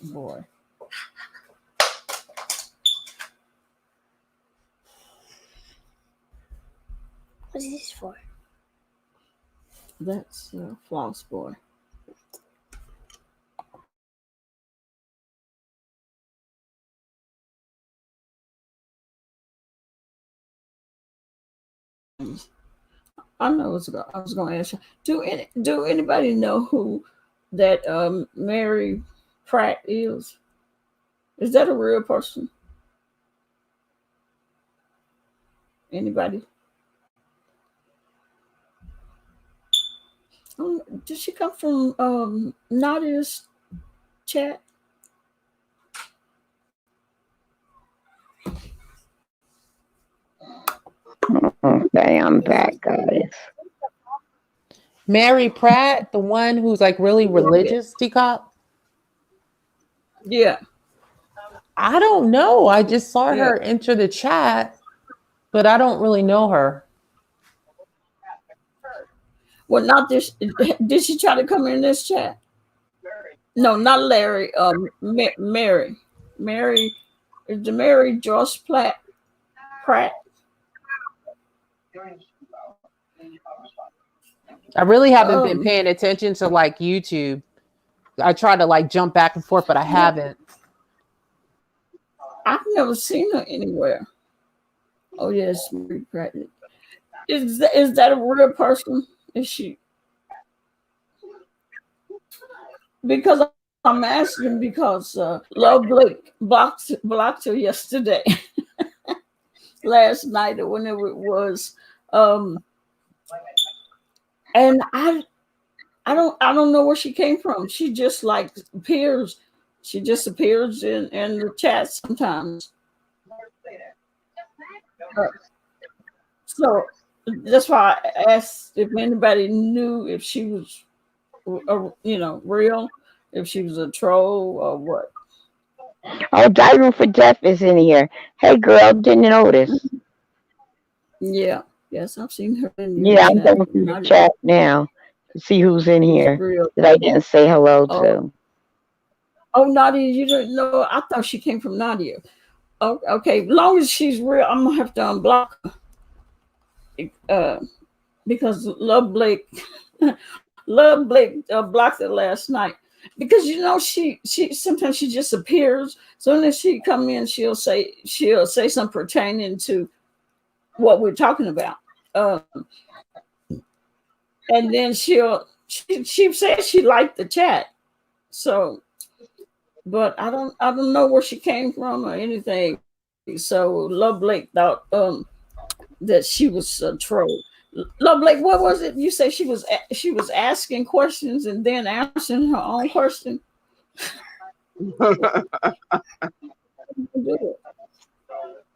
Boy, What is this for? that's Floss Boy. I know I was going to ask you. Do anybody know who that Mary Pratt is? Is that a real person? Anybody? Did she come from Nadia's chat? Okay, I'm back, guys. Mary Pratt, the one who's like really religious, Teacup? Yeah. I don't know. I just saw Yeah. her enter the chat, but I don't really know her. Well, not this. Did she try to come in this chat? No, not Larry. Mary. Mary. Is the Mary Joyce Pratt? I really haven't been paying attention to like YouTube. I try to like jump back and forth, but I haven't. I've never seen her anywhere. Oh yes, Mary Pratt. Is that a real person? Is she? Because I'm asking because Love Blake blocked her yesterday, last night or whenever it was, um, and I don't know where she came from. She just like appears. She just appears in the chat sometimes. Uh, so that's why I asked if anybody knew if she was, real, if she was a troll or what. Oh, Diving for Death is in here. Hey, girl, didn't notice. Yeah, yes, I've seen her in your Yeah, I'm chat. going through the Not chat now to see who's in here real. that I didn't say hello Oh, to. oh, Nadia, you didn't know? I thought she came from Nadia. Oh, okay, long as she's real, I'm gonna have to unblock her because Love Blake, Love Blake blocked her last night because she sometimes she just appears. Soon as she come in, she'll say something pertaining to what we're talking about, and then she said she liked the chat. So, but I don't know where she came from or anything. So Love Blake thought that she was a troll. Love Blake, what was it? You say she was asking questions and then answering her own question.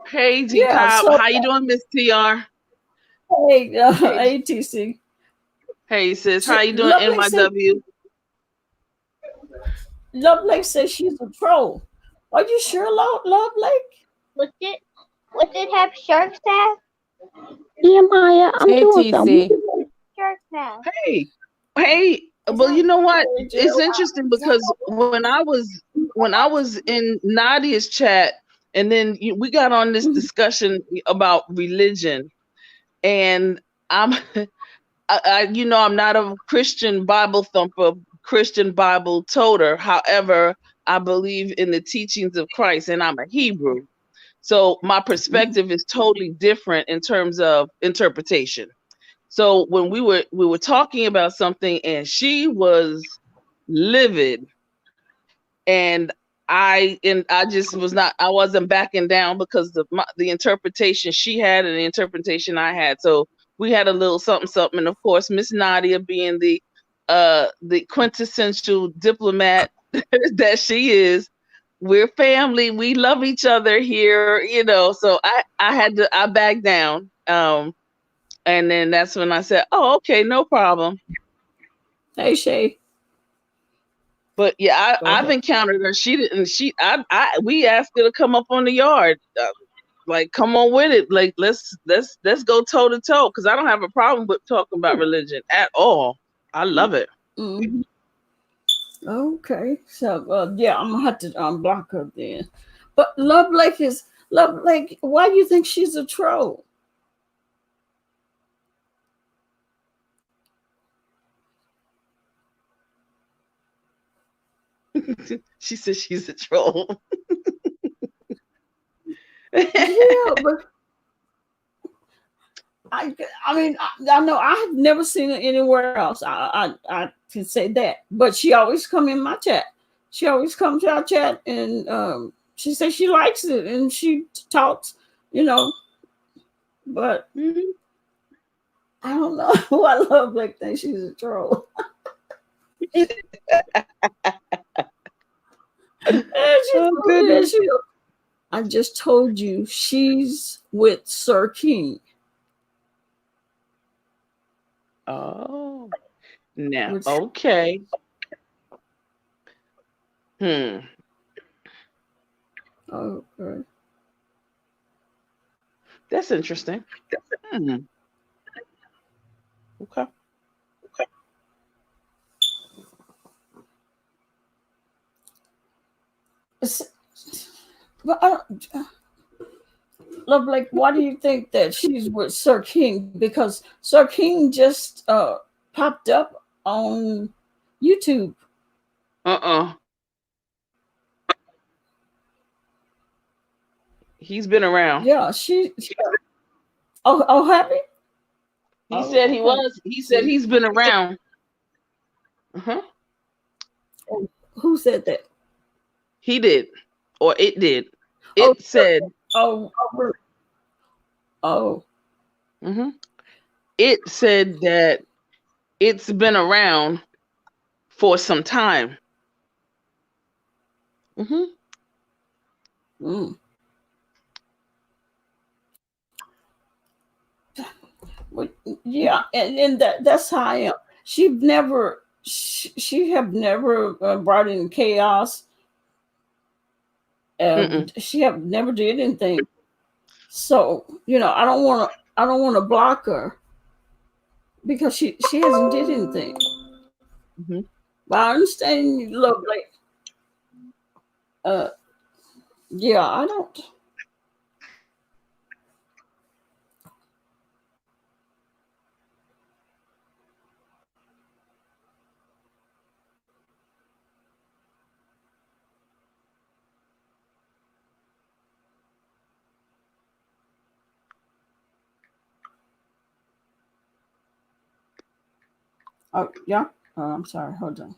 Hey, T Yeah. Cobb. So How you doing, Miss TR? hey, Hey, ATC. hey, sis. How you doing, Lovely said NYW? Lovely says she's a troll. Are you sure, Lovely? What did have sharks have? Yeah, Maya, I'm Hey, doing something. TC. Sharks have. Hey, hey. Is Well, that you know what? Hey, It's Jill. interesting because when I was in Nadia's chat, and then we got on this discussion about religion, and I'm I'm not a Christian Bible thumper, Christian Bible toter. However, I believe in the teachings of Christ, and I'm a Hebrew. So my perspective is totally different in terms of interpretation. So when we were talking about something, and she was livid, and I just was not, I wasn't backing down because the interpretation she had and the interpretation I had. So we had a little something something, and of course Miss Nadia, being the quintessential diplomat that she is, we're family, we love each other here, so I backed down, and then that's when I said, oh, okay, no problem. Hey, Shay. But yeah, Go I've ahead. encountered her. She didn't. We asked her to come up on the yard. Like, come on with it. Like, let's go toe to toe. Because I don't have a problem with talking about religion at all. I love it. Mhm. Okay. So, yeah, I'm gonna have to block her then. But Love Lake. Why do you think she's a troll? She says she's a troll. Yeah, but I mean, I know I have never seen her anywhere else. I can say that. But she always come in my chat. She always comes to our chat, and she says she likes it, and she talks, you know. But Mhm. I don't know why Love Blake thinks she's a troll. And Oh and goodness. I just told you she's with Sir King. Oh, now Which okay. Hmm. okay. That's interesting. Hmm. Okay. But Love Blake, why do you think that she's with Sir King? Because Sir King just popped up on YouTube. Uh-uh. He's been around. Yeah, oh, happy. He Oh, said he okay. was. He said See, he's been around. Uh-huh. who said that? He did, or it did. Oh, It said, really? Oh, hmm it said that it's been around for some time. Hmm mm. Well, yeah, and that's how I am. She have never brought in chaos. Mm-mm. She have never did anything. So I don't want to block her because she hasn't did anything. Hmm But I understand you love like uh yeah, I don't. Oh yeah. I'm sorry. Hold on.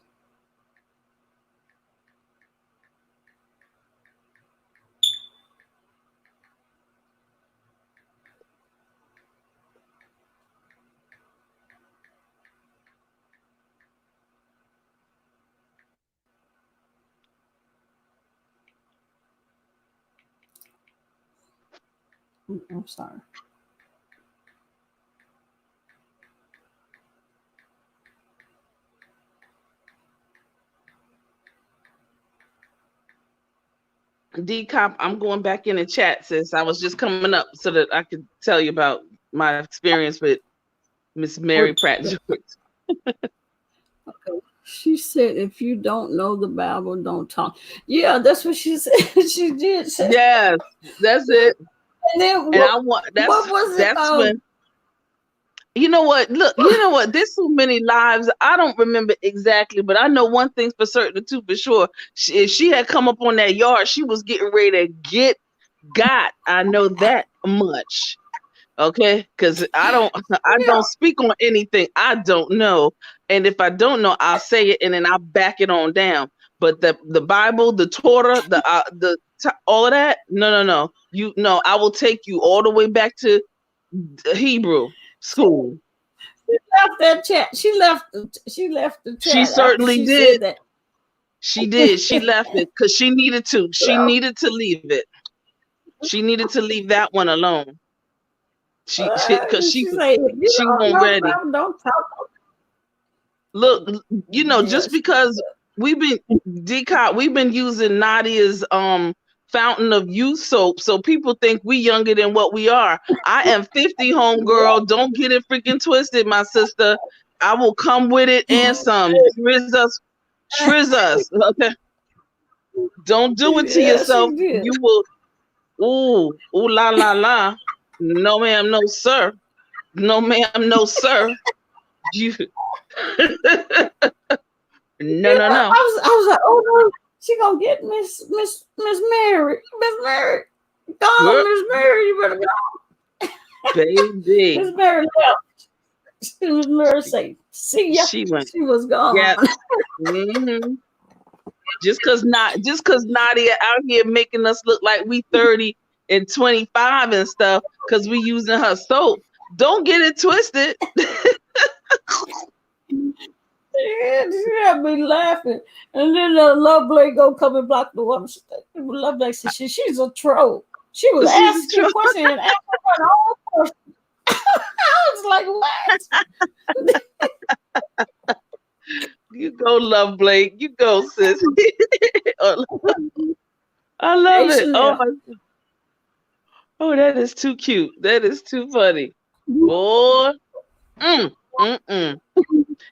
I'm sorry. Decop, I'm going back in the chat, sis. I was just coming up so that I could tell you about my experience with Miss Mary Pratt George. Okay. She said, if you don't know the Bible, don't talk. Yeah, that's what she said. She did say. Yes, that's it. And then And I want what was it? that's when you know what? Look, you know what? There's so many lives. I don't remember exactly, but I know one thing's for certain, two for sure. If she had come up on that yard, she was getting ready to get got. I know that much. Okay, because I Yeah. don't speak on anything I don't know, and if I don't know, I'll say it and then I'll back it on down. But the Bible, the Torah, all of that, no. You know, I will take you all the way back to Hebrew school. She left that chat. She left the She chat after certainly she did. said that. She did. She left it because she needed to. She needed to leave it. She needed to leave that one alone. Because She said, if you she don't wasn't know the ready. Bible, don't talk. Look, you know, just Yes. because we've been using Nadia's fountain of youth soap, so people think we younger than what we are. I am 50, homegirl. Don't get it freaking twisted, my sister. I will come with it and some. Shriz us. Okay. Don't do it to Yeah, yourself. she did. You will. Ooh, la la la. No, ma'am, no, sir. No, ma'am, no, sir. You. No, Yeah, no, no. I was like, oh no, she gonna get Miss Mary. Miss Mary. Go on, Girl, Miss Mary, you better go. baby. Miss Mary left. Miss Mary say, see ya. She went. She was gone. Yeah. hmm just cause Nadia out here making us look like we 30 and 25 and stuff, cause we using her soap. Don't get it twisted. She had me laughing. And then Love Blake go come and block the woman. Love Blake said, she's a troll. She was She's a asking questions and asking her own questions. I was like, what? You go, Love Blake. You go, sis. I love it. Oh my. Oh, that is too cute. That is too funny. Boy. Mm.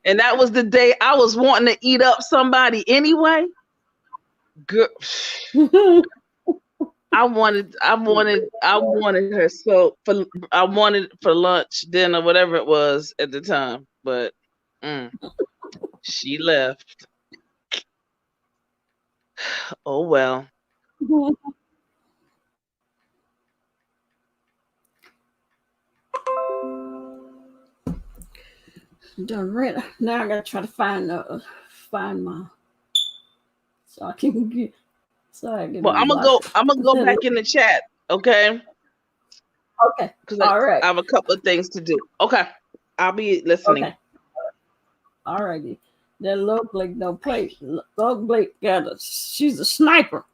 And that was the day I was wanting to eat up somebody anyway. Girl, I wanted her so I wanted for lunch, dinner, whatever it was at the time. But she left. Oh well. Done rent. Now I gotta try to find my so I can get Well, I'm gonna go back in the chat, okay? Okay. Because All right. I have a couple of things to do. Okay. I'll be listening. Okay. All righty. That Love Blake don't play. Love Blake she's a sniper.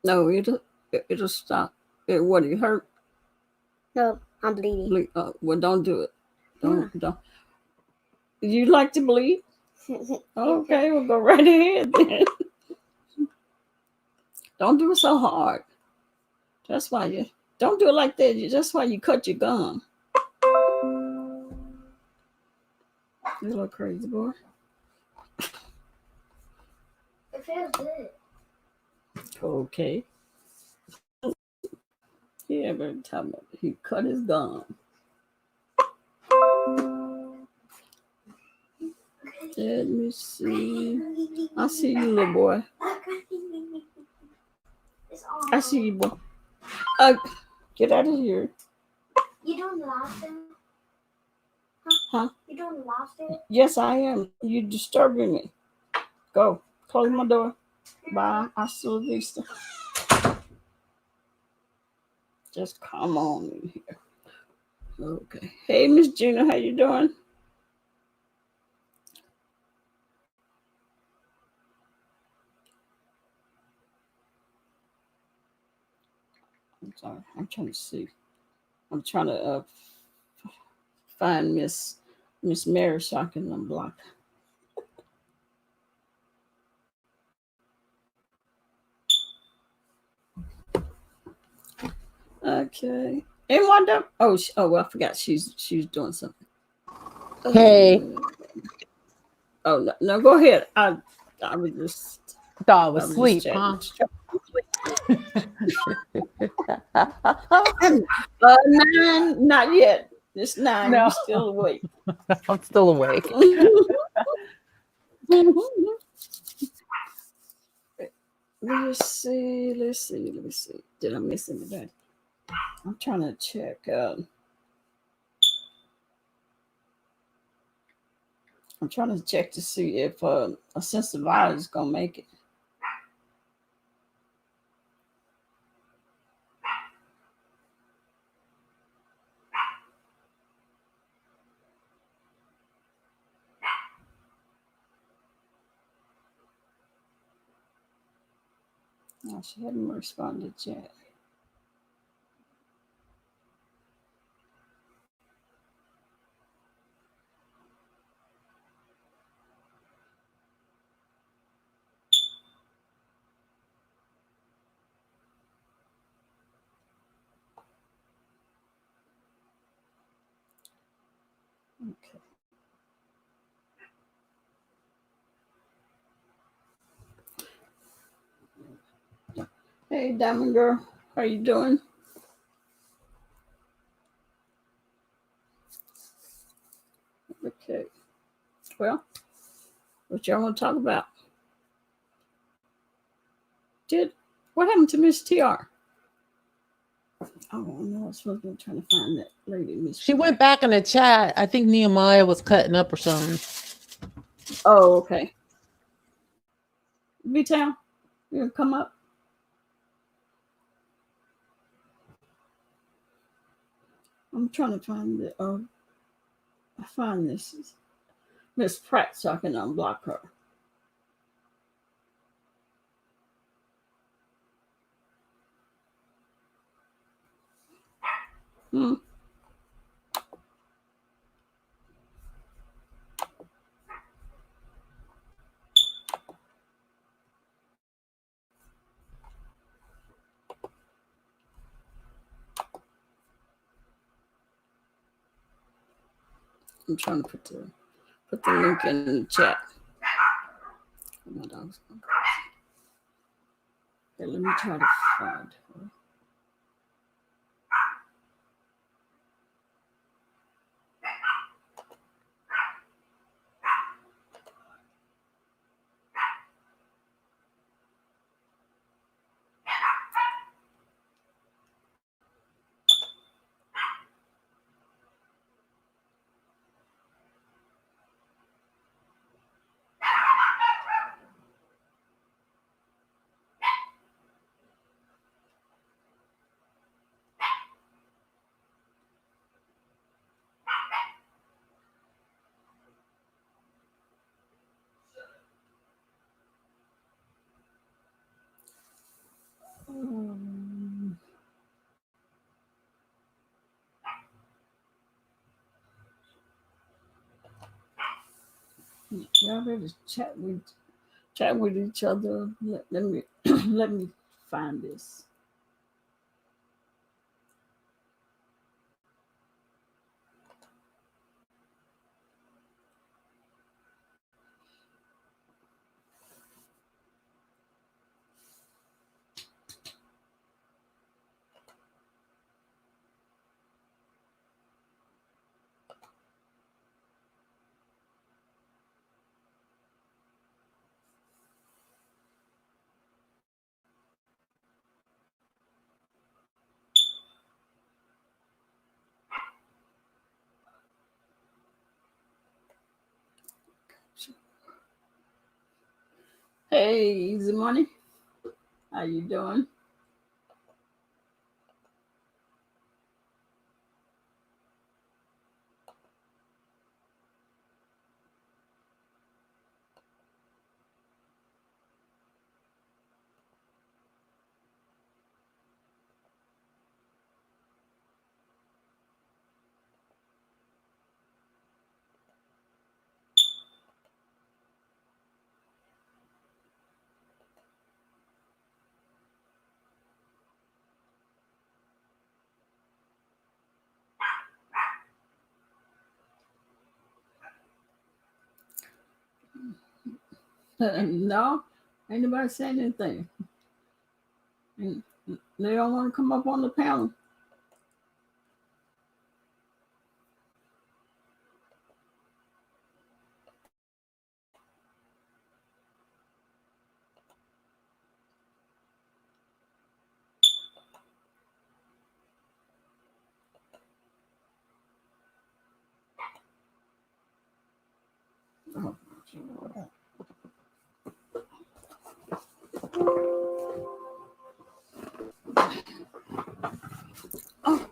No, it'll stop. What, you hurt? No, I'm bleeding. Well, don't do it. Don't. You like to bleed? Okay, we'll go right ahead then. Don't do it so hard. That's why you don't do it like that. That's why you cut your gum. You little crazy boy. It feels good. Okay. Yeah, but tell me he cut his gum. Let me see. I see you, little boy. I see you, boy. Get out of here. You doing lobster? Huh? You doing lobster? Yes, I am. You disturbing me. Go. Close my door. Bye. Hasta la vista. Just come on in here. Okay. Hey, Miss Gina, how you doing? I'm sorry. I'm trying to see. I'm trying to find Miss Mary so I can unblock. Okay. And Wanda. Oh, oh well, I forgot she's doing something. Hey, Oh no, no, go ahead. I was just thought I I was was just asleep, chatting. huh? Nine, not yet. It's nine. You No, still awake. I'm still awake. Let's see. Let's see. Let me see. Did I miss anything? I'm trying to check. I'm trying to check to see if a sense of violence is gonna make it. No, she hadn't responded yet. Okay. Hey, Diamond Girl, how you doing? Okay. Well, what y'all want to talk about? Did what happened to Miss TR? Oh no, I was supposed to be trying to find that lady, Miss. She went back in the chat. I think Nehemiah was cutting up or something. Oh, okay. B Town, you gonna come up? I'm trying to find the I find this Miss Pratt so I can unblock her. Hmm. I'm trying to put the link in the chat. Oh, my dog's going crazy. Okay, let me try to find her. Y'all ready to chat with each other? Let me let me find this. Hey, Easy Money, how you doing? No, ain't nobody saying anything. And they don't want to come up on the panel. Oh. Oh.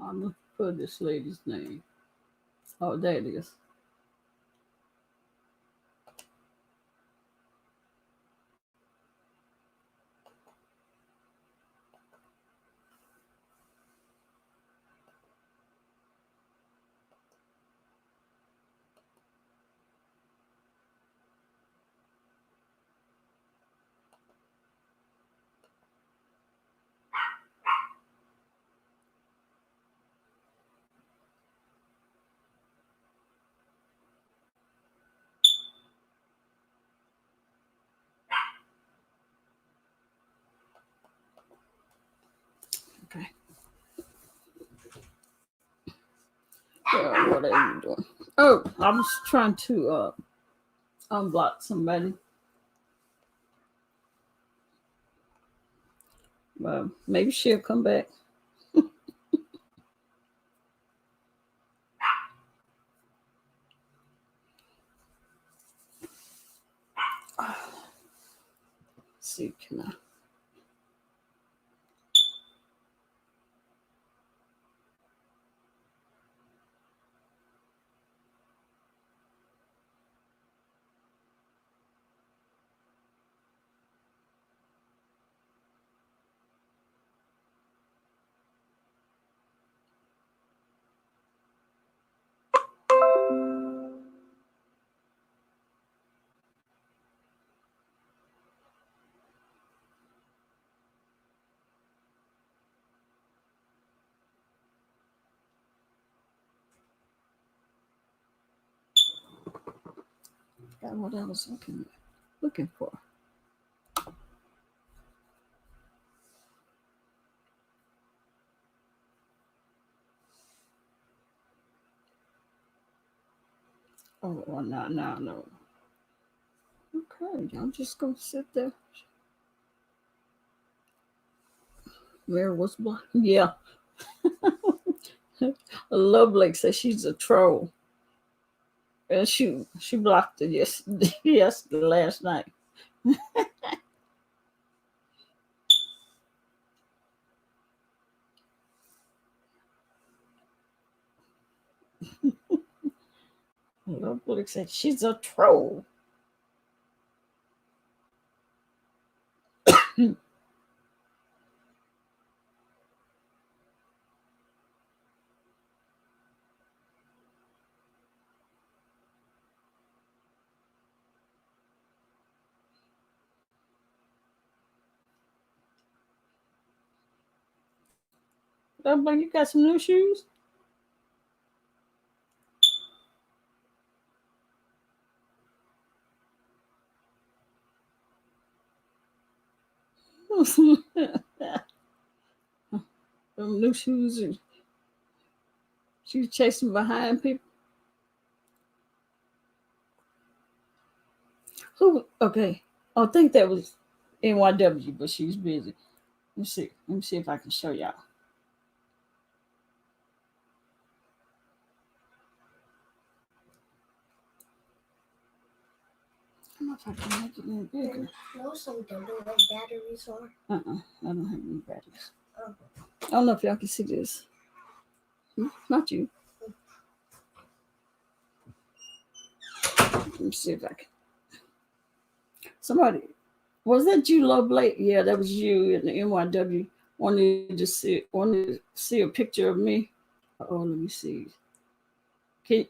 I'm looking for this lady's name. Oh, there it is. Okay. What are you doing? Oh, I was trying to unblock somebody. Maybe she'll come back. Let's see, can I? God, what I was looking for. Oh, no. Okay, I'm just gonna sit there. Mary was blind. Yeah. Love Blake says she's a troll. And she blocked it yesterday last night. Love Blake said she's a troll. Love Blake, you got some new shoes? Them new shoes. She was chasing behind people. Who? Okay. I think that was NYW, but she's busy. Let me see. Let me see if I can show y'all. I don't know if I can make it any bigger. No, some don't know what batteries are. I don't have any batteries. I don't know if y'all can see this. Not you. Let me see if I can. Somebody, was that you, Love Blake? Yeah, that was you in the NYW. Wanted to see a picture of me. Oh, let me see. Can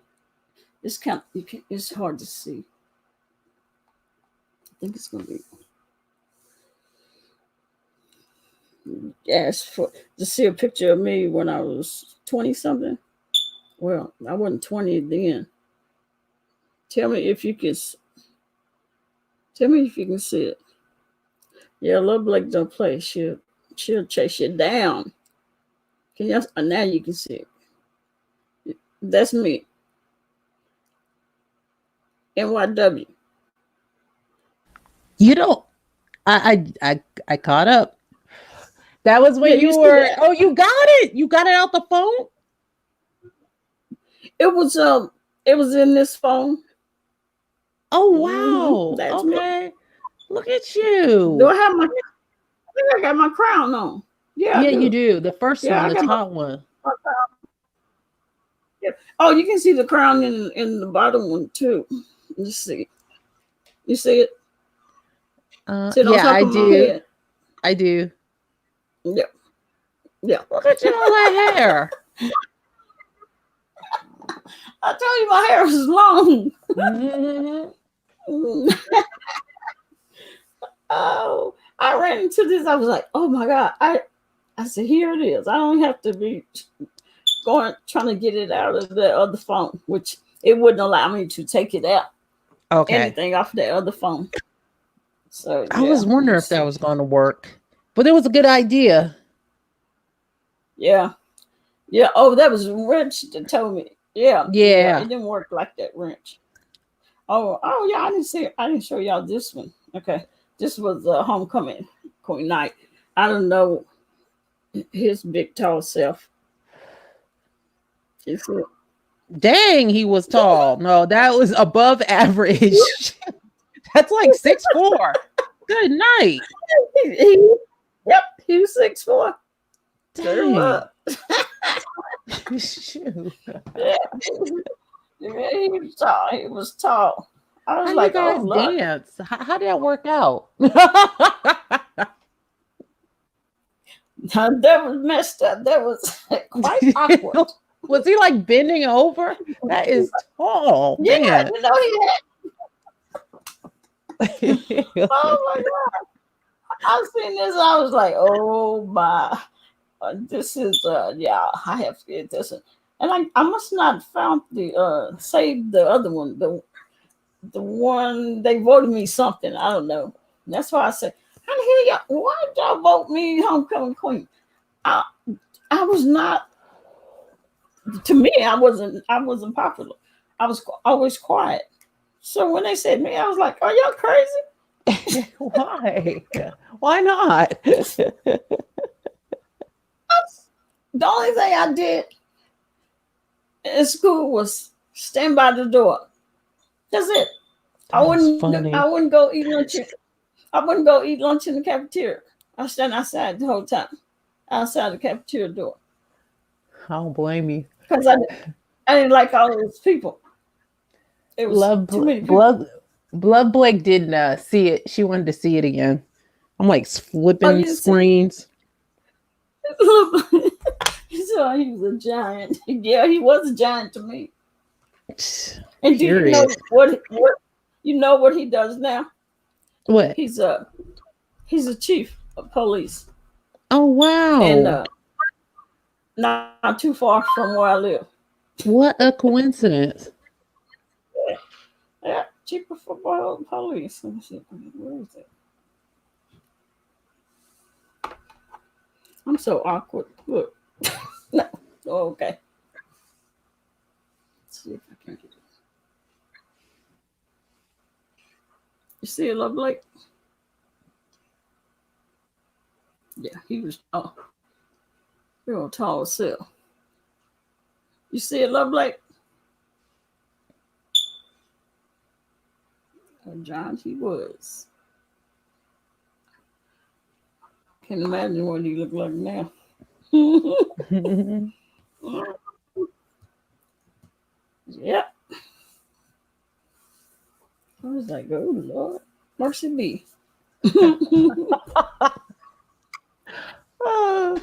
it's kind of, it's hard to see. I think it's gonna be asked for to see a picture of me when I was 20 something. Well, I wasn't 20 then. Tell me if you can see it. Yeah, Love Blake don't play. She'll chase you down. Can you now you can see it. That's me. NYW. You don't. I caught up. That was when Yeah, you see were. that? Oh, you got it. You got it out the phone. It was in this phone. Oh wow. That's me. Okay. Look at Do you. I have my? I think I got my crown on. Yeah, I Yeah, you do. do. The first Yeah, one, I the got top one. my crown. Yeah. Oh, you can see the crown in the bottom one too. You see. You see it? Sit on Yeah, top I of my do. head. I do. Yeah. Yeah. Look at you all that hair. I told you my hair was long. Mm-hmm. Oh, I ran into this. I was like, oh my God. I said, here it is. I don't have to be trying to get it out of the other phone, which it wouldn't allow me to take it out. Okay. Anything off the other phone. So I yeah. was wondering if that was going to work, but it was a good idea. Yeah. Yeah. Oh, that was Wrench that told me. Yeah. Yeah. Yeah. It didn't work like that, Wrench. Oh yeah, I didn't see it. I didn't show y'all this one. Okay. This was homecoming queen night. I don't know his big tall self. You see it? Dang, he was tall. No, that was above average. That's like 6'4". Good night. Yep, he was 6'4". Dang. Shoot. Yeah. He was tall. He was tall. I was How you like, guys oh Lord. dance? How did that work out? That was messed up. That was quite awkward. Was he like bending over? That is tall, Yeah, man. you know he had. Oh my God! I seen this. I was like, oh my, this is yeah. I have to get this one. And I must not found the saved the other one. The one they voted me something. I don't know. And that's why I said, how the hell y'all? Why did y'all vote me homecoming queen? I was not. To me, I wasn't popular. I was always quiet. So when they said me, I was like, are y'all crazy? Why? Why not? The only thing I did in school was stand by the door. That's it. I wouldn't go eat lunch. I wouldn't go eat lunch in the cafeteria. I stand outside the whole time, outside the cafeteria door. I don't blame you. Because I didn't like all those people. It was too many people. Blood Blake didn't see it. She wanted to see it again. I'm like flipping screens. He said he was a giant. Yeah, he was a giant to me. And do you know what you know what he does now? What? He's a chief of police. Oh wow. And not too far from where I live. What a coincidence. Yeah, chief of police. Let me see. Where is it? I'm so awkward. Look. No. Oh, okay. Let's see if I can get it. You see it, Love Blake? Yeah, he was real tall self. You see it, Love Blake? John, he was. Can't imagine what he looked like now. Yep. I was like, oh Lord, mercy me. Oh,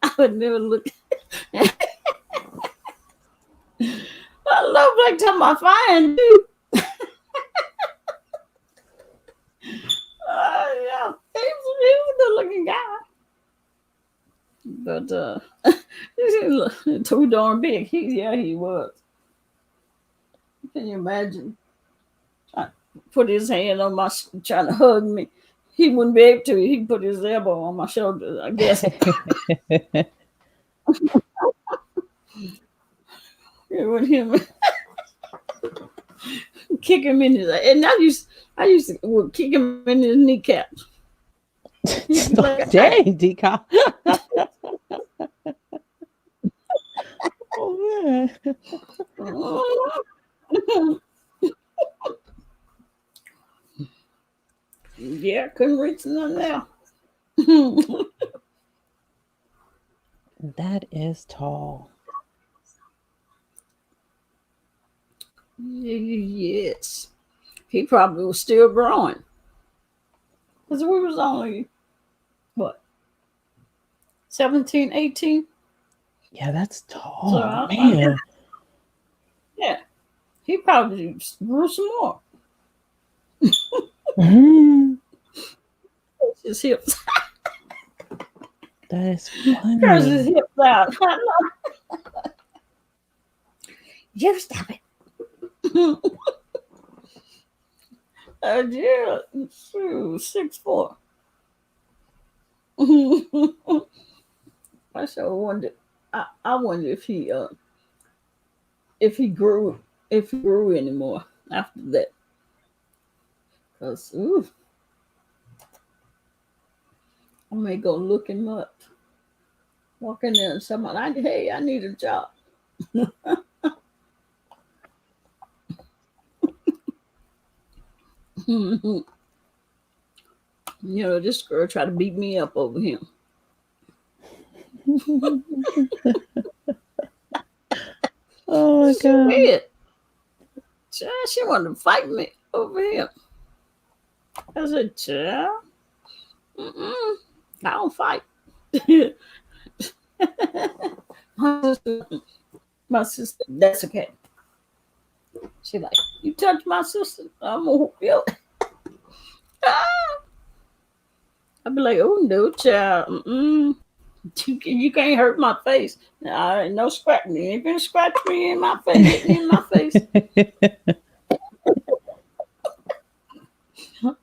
I would never look. I love like talking about fine too. Yeah, he was a good looking guy, but he's too darn big. He was. Can you imagine? I put his hand on my trying to hug me. He wouldn't be able to. He put his elbow on my shoulder. I guess. With him kick him in his, and I used to would kick him in his kneecaps. Like, dang, Deacon. Oh man. Yeah, couldn't reach none now. That is tall. Yes, he probably was still growing because we was only what 17, 18. Yeah, that's So tall, man. yeah, he probably grew some more. Mhm. His hips, That is curls his funny. hips out. You stop it. Yeah, 6'4". I sure wonder. I wonder if he grew anymore after that. Cause I may go look him up. Walk in there and somebody, hey, I need a job. This girl tried to beat me up over him. Oh my She god. did. She wanted to fight me over him. I said, child, I don't fight. my sister, that's okay. She like, you touch my sister, I'm gonna whoop you. I'd be like, oh no, child. You can't hurt my face. Nah, ain't no scratching. You ain't gonna scratch me in my face, hit me in my face.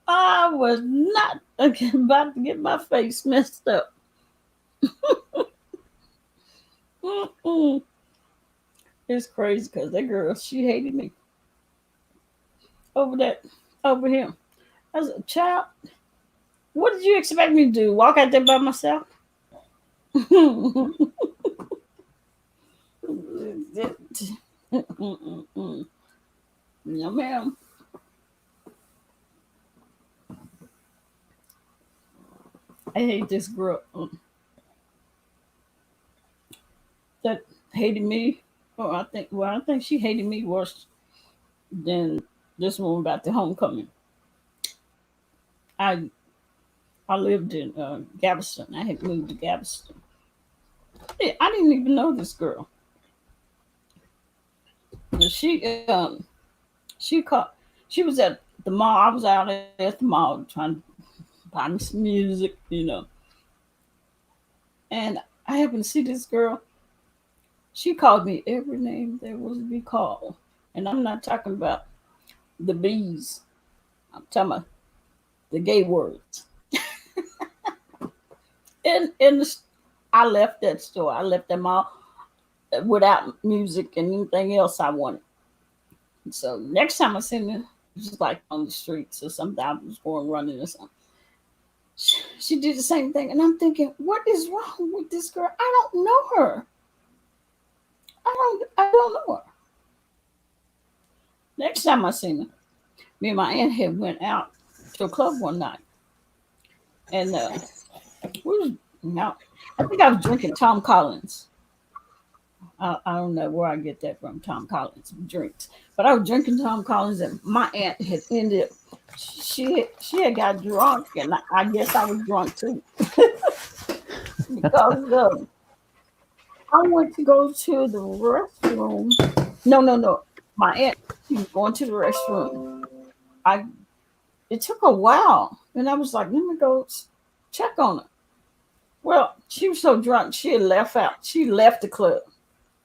I was not about to get my face messed up. It's crazy because that girl, she hated me over him. I was a child. What did you expect me to do? Walk out there by myself? No, ma'am. I hate this girl that hated me. Oh, I think she hated me worse than this one about the homecoming. I I lived in Galveston. I had moved to Galveston. Yeah, I didn't even know this girl. But she called. She was at the mall. I was out at the mall trying to buy me some music. And I happened to see this girl. She called me every name there was to be called. And I'm not talking about the bees. I'm talking about the gay words. And I left that store. I left them all without music and anything else I wanted. So next time I seen her, it was like on the streets or something. I was going running or something. she did the same thing. And I'm thinking, what is wrong with this girl? I don't know her. I don't know her. Next time I seen her, me and my aunt had went out to a club one night. And we was out. I think I was drinking Tom Collins. I don't know where I get that from, Tom Collins drinks. But I was drinking Tom Collins, and my aunt had ended. She had got drunk, and I guess I was drunk too, because I went to go to the restroom. No. My aunt, she was going to the restroom. I It took a while, and I was like, let me go check on her. Well, she was so drunk, she had left out. She left the club.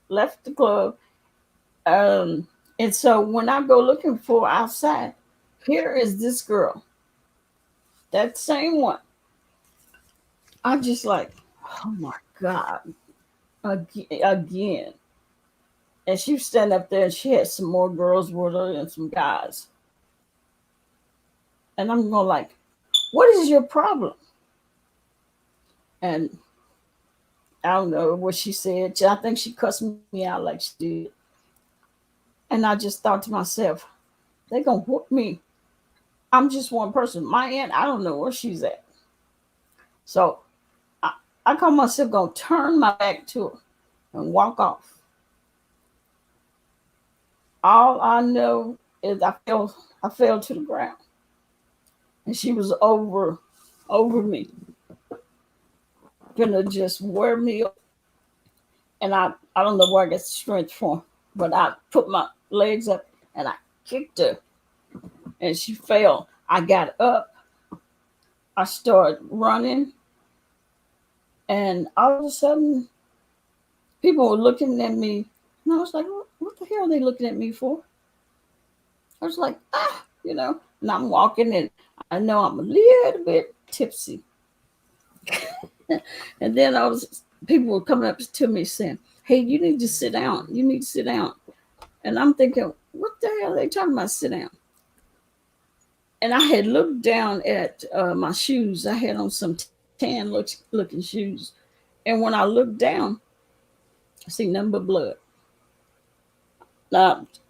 Left the club. And so when I go looking for her outside, here is this girl. That same one. I just like, oh my God. Again. And she was standing up there and she had some more girls with her and some guys. And I'm going like, what is your problem? And I don't know what she said. I think she cussed me out like she did. And I just thought to myself, they gonna whoop me. I'm just one person. My aunt, I don't know where she's at. So I call myself gonna turn my back to her and walk off. All I know is I fell to the ground. And she was over me. Gonna just wear me up. And I don't know where I got the strength from, but I put my legs up and I kicked her. And she fell. I got up. I started running. And all of a sudden, people were looking at me. And I was like, what the hell are they looking at me for? I was like, and I'm walking and I know I'm a little bit tipsy. And then people were coming up to me saying, hey, you need to sit down. You need to sit down. And I'm thinking, what the hell are they talking about, sit down? And I had looked down at my shoes. I had on some tan looking shoes. And when I looked down, I see nothing but blood.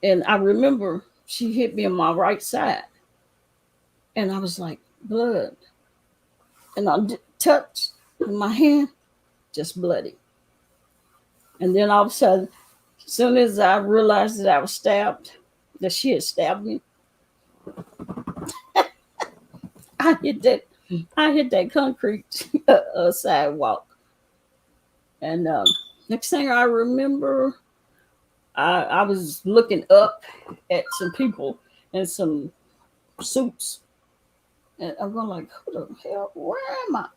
And I remember she hit me on my right side. And I was like, blood. And I touched my hand, just bloody. And then all of a sudden, as soon as I realized that I was stabbed, that she had stabbed me, I hit that concrete sidewalk. And next thing I remember, I was looking up at some people in some suits. And I'm going like, who the hell, where am I?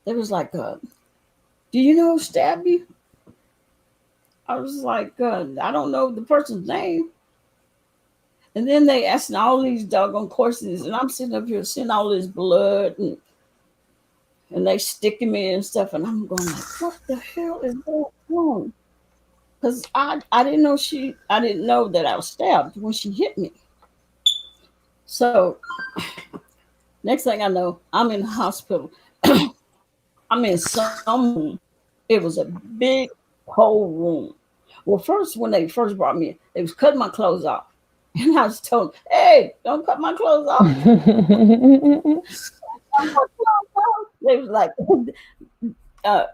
They was like, do you know who stabbed you? I was like, I don't know the person's name. And then they asked all these doggone questions, and I'm sitting up here seeing all this blood, and they sticking me and stuff, and I'm going like, what the hell is going on? Because I didn't know that I was stabbed when she hit me. So next thing I know, I'm in the hospital. I'm in some room. It was a big whole room. Well, first, when they first brought me in, they was cutting my clothes off. And I was told, hey, don't cut my clothes off. They was like,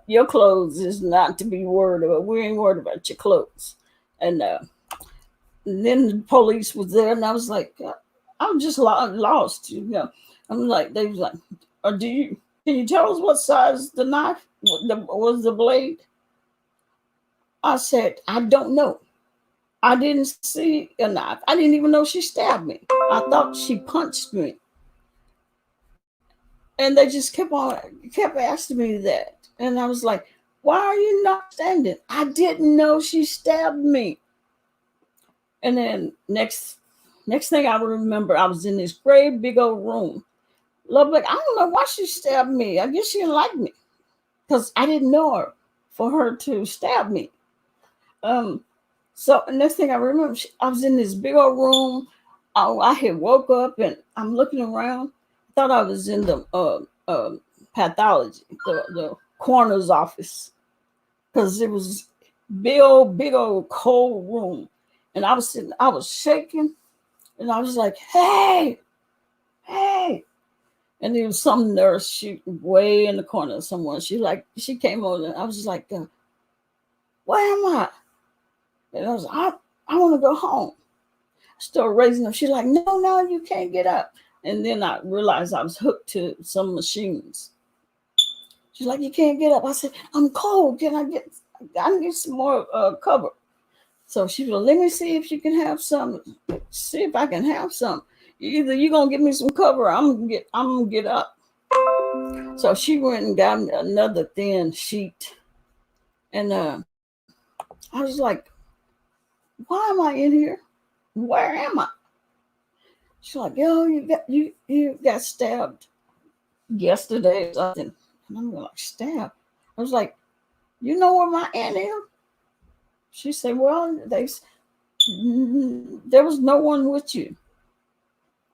your clothes is not to be worried about. We ain't worried about your clothes. And then the police was there, and I was like, I'm just lost. I'm like, they was like, can you tell us what size the knife was, the blade? I said, I don't know. I didn't see a knife. I didn't even know she stabbed me. I thought she punched me. And they just kept asking me that. And I was like, why are you not standing? I didn't know she stabbed me. And then next thing I remember, I was in this great big old room. Like, I don't know why she stabbed me. I guess she didn't like me because I didn't know her for her to stab me. So next thing I remember, I was in this big old room. I had woke up and I'm looking around. I thought I was in the pathology, the coroner's office, because it was big old cold room, and I was sitting, I was shaking, and I was like, "Hey, hey!" And there was some nurse shooting way in the corner of someone. She came over, and I was like, "Where am I?" And I was like, I want to go home. I started raising up. She's like, no, you can't get up. And then I realized I was hooked to some machines. She's like, you can't get up. I said, I'm cold. I need some more cover. So she was like, let me see if you can have some. See if I can have some. Either you're going to give me some cover or I'm gonna get up. So she went and got me another thin sheet. And I was like, why am I in here? Where am I? She's like, yo, you got stabbed yesterday or something. And I'm like, stabbed? I was like, you know where my aunt is? She said, well, there was no one with you.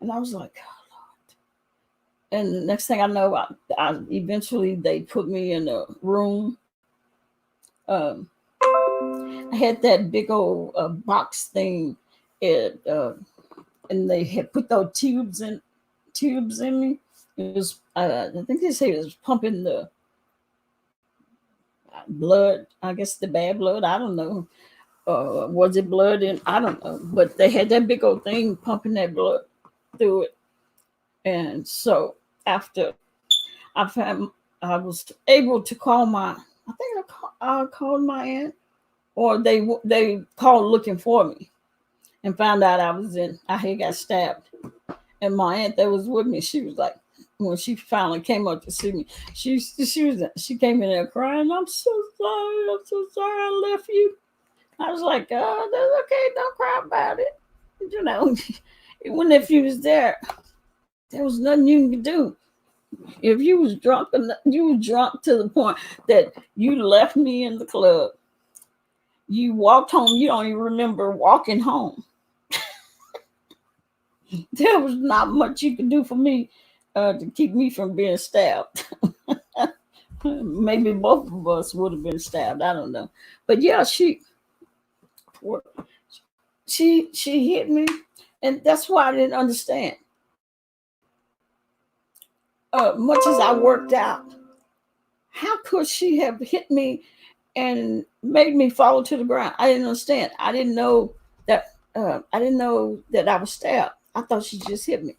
And I was like, oh, Lord. And the next thing I know, I eventually they put me in a room. I had that big old box thing, and they had put those tubes in me. It was, I think they say it was pumping the blood. I guess the bad blood. I don't know. Was it blood? And I don't know. But they had that big old thing pumping that blood through it. And so after I was able to call my, I think I called my aunt, or they called looking for me, and found out I had got stabbed. And my aunt that was with me, she was like, when she finally came up to see me, she came in there crying. I'm so sorry I left you. I was like, oh, that's okay, don't cry about it. You know, even if you was there was nothing you could do. If you was drunk, you were drunk to the point that you left me in the club. You walked home. You don't even remember walking home. There was not much you could do for me to keep me from being stabbed. Maybe both of us would have been stabbed. I don't know. But yeah, she hit me, and that's why I didn't understand. Much as I worked out, how could she have hit me and made me fall to the ground? I didn't understand. I didn't know that. I didn't know that I was stabbed. I thought she just hit me.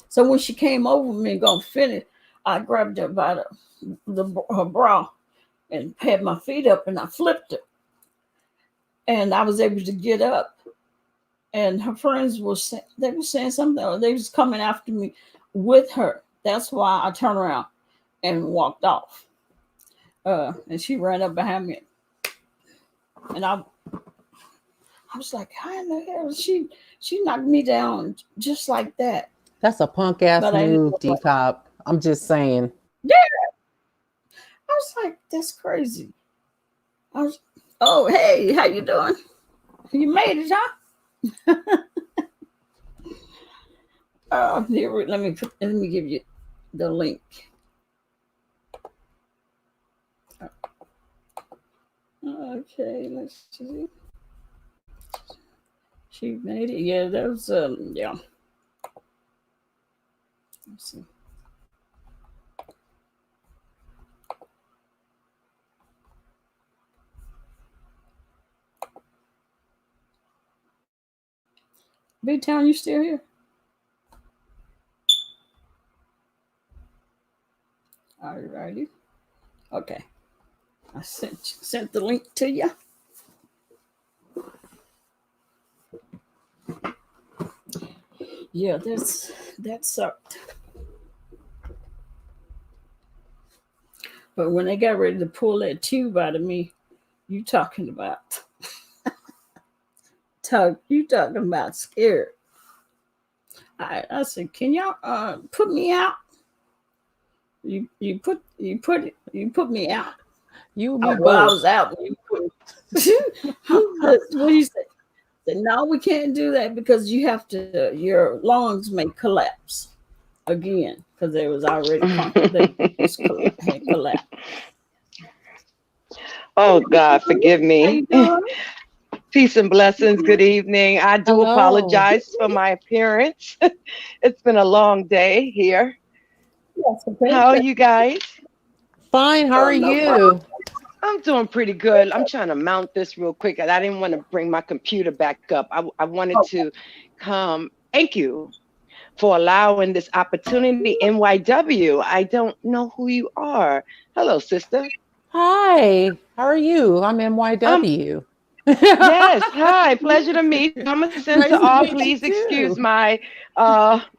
So when she came over me and gonna finish, I grabbed her by her bra and had my feet up, and I flipped her, and I was able to get up. And her friends were saying something, or they was coming after me with her. That's why I turned around and walked off. And she ran up behind me, and I was like, how in the hell she knocked me down just like that? That's a punk ass But move, D-Cop. I'm just saying. Yeah. I was like, that's crazy. Oh, hey, how you doing? You made it, huh? Here, let me give you the link. Okay, let's see. She made it. Yeah, that was yeah. Let's see. Big Town, you still here? Alrighty. Okay. I sent the link to you. Yeah, that sucked. But when they got ready to pull that tube out of me, you talking about scared. I said, can y'all put me out? You put me out. You me Well, I both. was out. What do you say? Said, no, we can't do that because your lungs may collapse. again because they was already they just had collapsed. Oh God, forgive How me. you doing? Peace and blessings. Good evening. I do Hello. apologize for my appearance. It's been a long day here. Yes, okay. How are you guys? Fine. How Oh, are no problem. you? I'm doing pretty good. I'm trying to mount this real quick. I didn't want to bring my computer back up. I wanted Okay. to come. Thank you for allowing this opportunity. NYW. I don't know who you are. Hello, sister. Hi. How are you? I'm Um, MYW. yes. Hi. Pleasure to meet you. I'm a send to Nice to all. meet you Please excuse too. my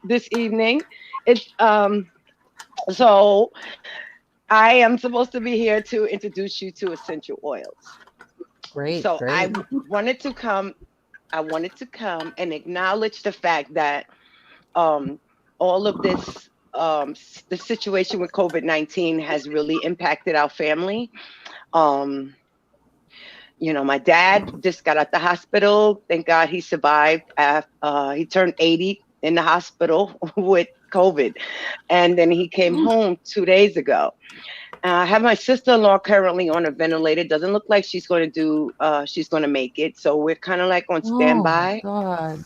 this evening. It's so I am supposed to be here to introduce you to essential oils. Great, So great. wanted to come. I wanted to come and acknowledge the fact that um, all of this, the situation with COVID-19 has really impacted our family. Um, my dad just got out the hospital. Thank God he survived. He turned 80 in the hospital with COVID, and then he came home 2 days ago. I have my sister-in-law currently on a ventilator. Doesn't look like she's going to make it. So we're kind of like on Oh my standby. God.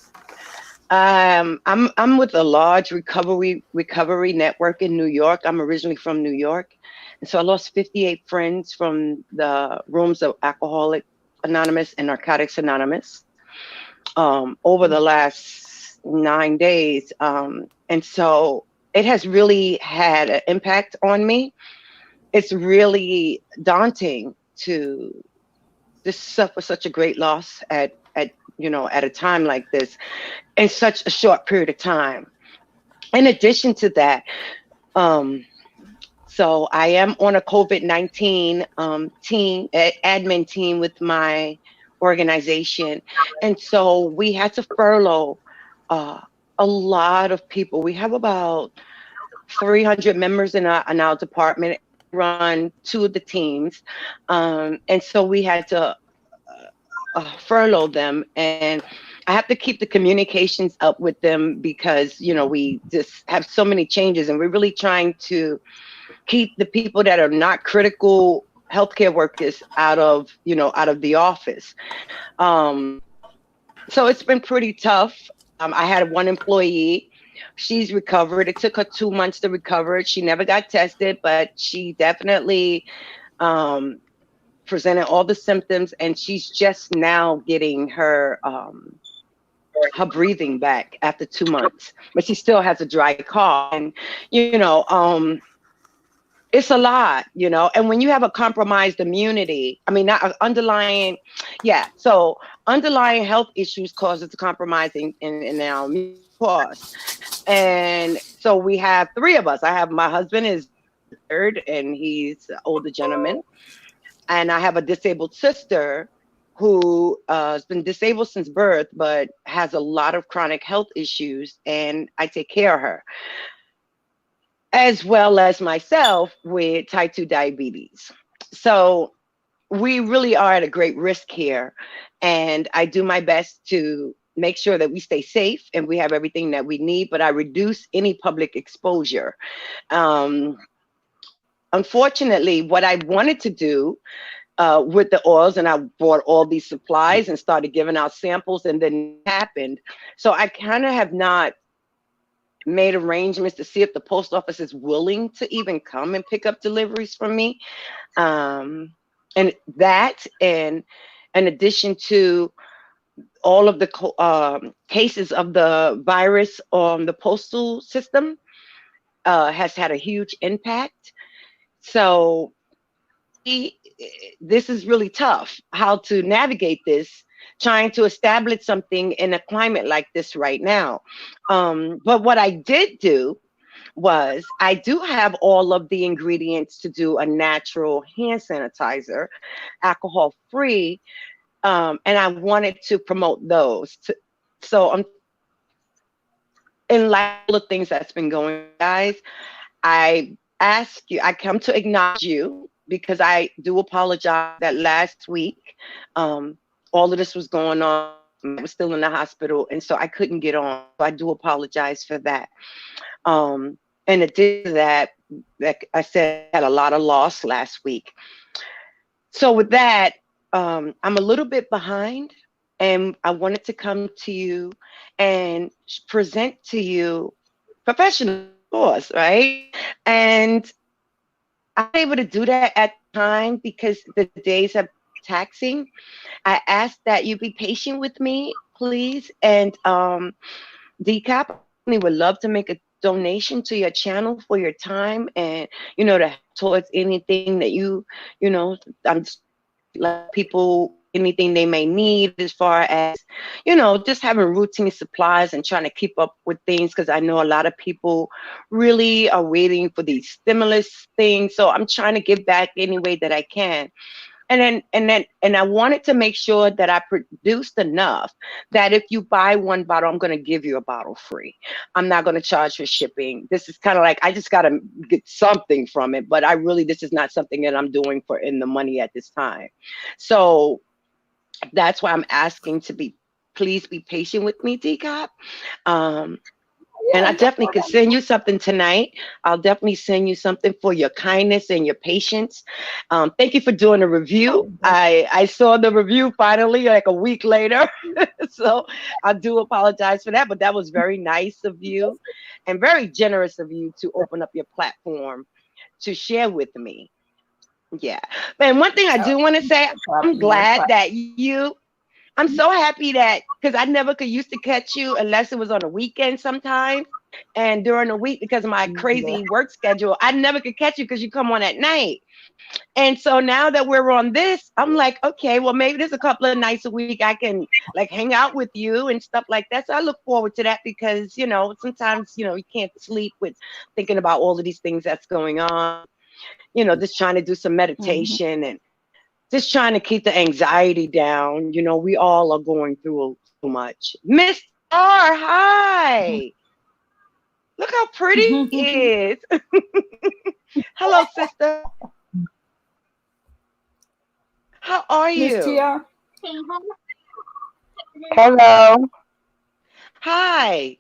I'm with a large recovery network in New York. I'm originally from New York, and so I lost 58 friends from the rooms of Alcoholic Anonymous and Narcotics Anonymous over the last 9 days, and so it has really had an impact on me. It's really daunting to just suffer such a great loss at a time like this in such a short period of time. In addition to that, um, so I am on a COVID-19 team, admin team with my organization. And so we had to furlough uh, a lot of people. We have about 300 members in our department, run two of the teams. And so we had to furlough them, and I have to keep the communications up with them because we just have so many changes, and we're really trying to keep the people that are not critical healthcare workers out of the office. um, so it's been pretty tough. I had one employee. She's recovered. It took her 2 months to recover. She never got tested, but she definitely um, presented all the symptoms, and she's just now getting her breathing back after 2 months, but she still has a dry cough. And it's a lot, and when you have a compromised immunity, I mean, not underlying, yeah, so underlying health issues causes the compromising in our immune cause. And so we have three of us. I have my husband is third, and he's an older gentleman, and I have a disabled sister who has been disabled since birth, but has a lot of chronic health issues, and I take care of her, as well as myself with type 2 diabetes. So we really are at a great risk here, and I do my best to make sure that we stay safe and we have everything that we need, but I reduce any public exposure. Um, Unfortunately, what I wanted to do with the oils, and I bought all these supplies and started giving out samples, and then it happened. So I kind of have not made arrangements to see if the post office is willing to even come and pick up deliveries from me. Um, and that, and in addition to all of the cases of the virus on the postal system, has had a huge impact. So this is really tough, how to navigate this, trying to establish something in a climate like this right now. But what I did do was I do have all of the ingredients to do a natural hand sanitizer, alcohol free, and I wanted to promote those. So I'm in light of the things that's been going on, guys. I come to acknowledge you because I do apologize that last week, um, all of this was going on. I was still in the hospital, and so I couldn't get on. So I do apologize for that. In addition to that, like I said, I had a lot of loss last week. So with that, I'm a little bit behind, and I wanted to come to you and present to you professional, of course, right? And I'm able to do that at the time because the days have been taxing. I ask that you be patient with me, please. And Decap, I definitely would love to make a donation to your channel for your time and to help towards anything that I'm just like people anything they may need as far as just having routine supplies and trying to keep up with things because I know a lot of people really are waiting for these stimulus things, so I'm trying to give back any way that I can. And I wanted to make sure that I produced enough that if you buy one bottle, I'm going to give you a bottle free. I'm not going to charge for shipping. This is kind of like, I just got to get something from it, but this is not something that I'm doing for in the money at this time. So that's why I'm asking please be patient with me, Decop. And Yeah, I definitely could send you something tonight. I'll definitely send you something for your kindness and your patience. Thank you for doing the review. I saw the review finally like a week later. So I do apologize for that, but that was very nice of you and very generous of you to open up your platform to share with me. Yeah. And one thing I do want to say, I'm glad that I'm so happy that because I never could used to catch you unless it was on a weekend sometimes. And during the week, because of my crazy work schedule, I never could catch you because you come on at night. And so now that we're on this, I'm like, okay, well, maybe there's a couple of nights a week I can like hang out with you and stuff like that. So I look forward to that because, sometimes, you can't sleep with thinking about all of these things that's going on, just trying to do some meditation and just trying to keep the anxiety down. We all are going through so much. Miss R, hi. Look how pretty he is. Hello, sister. How are Miss you? TR. Hello. Hi.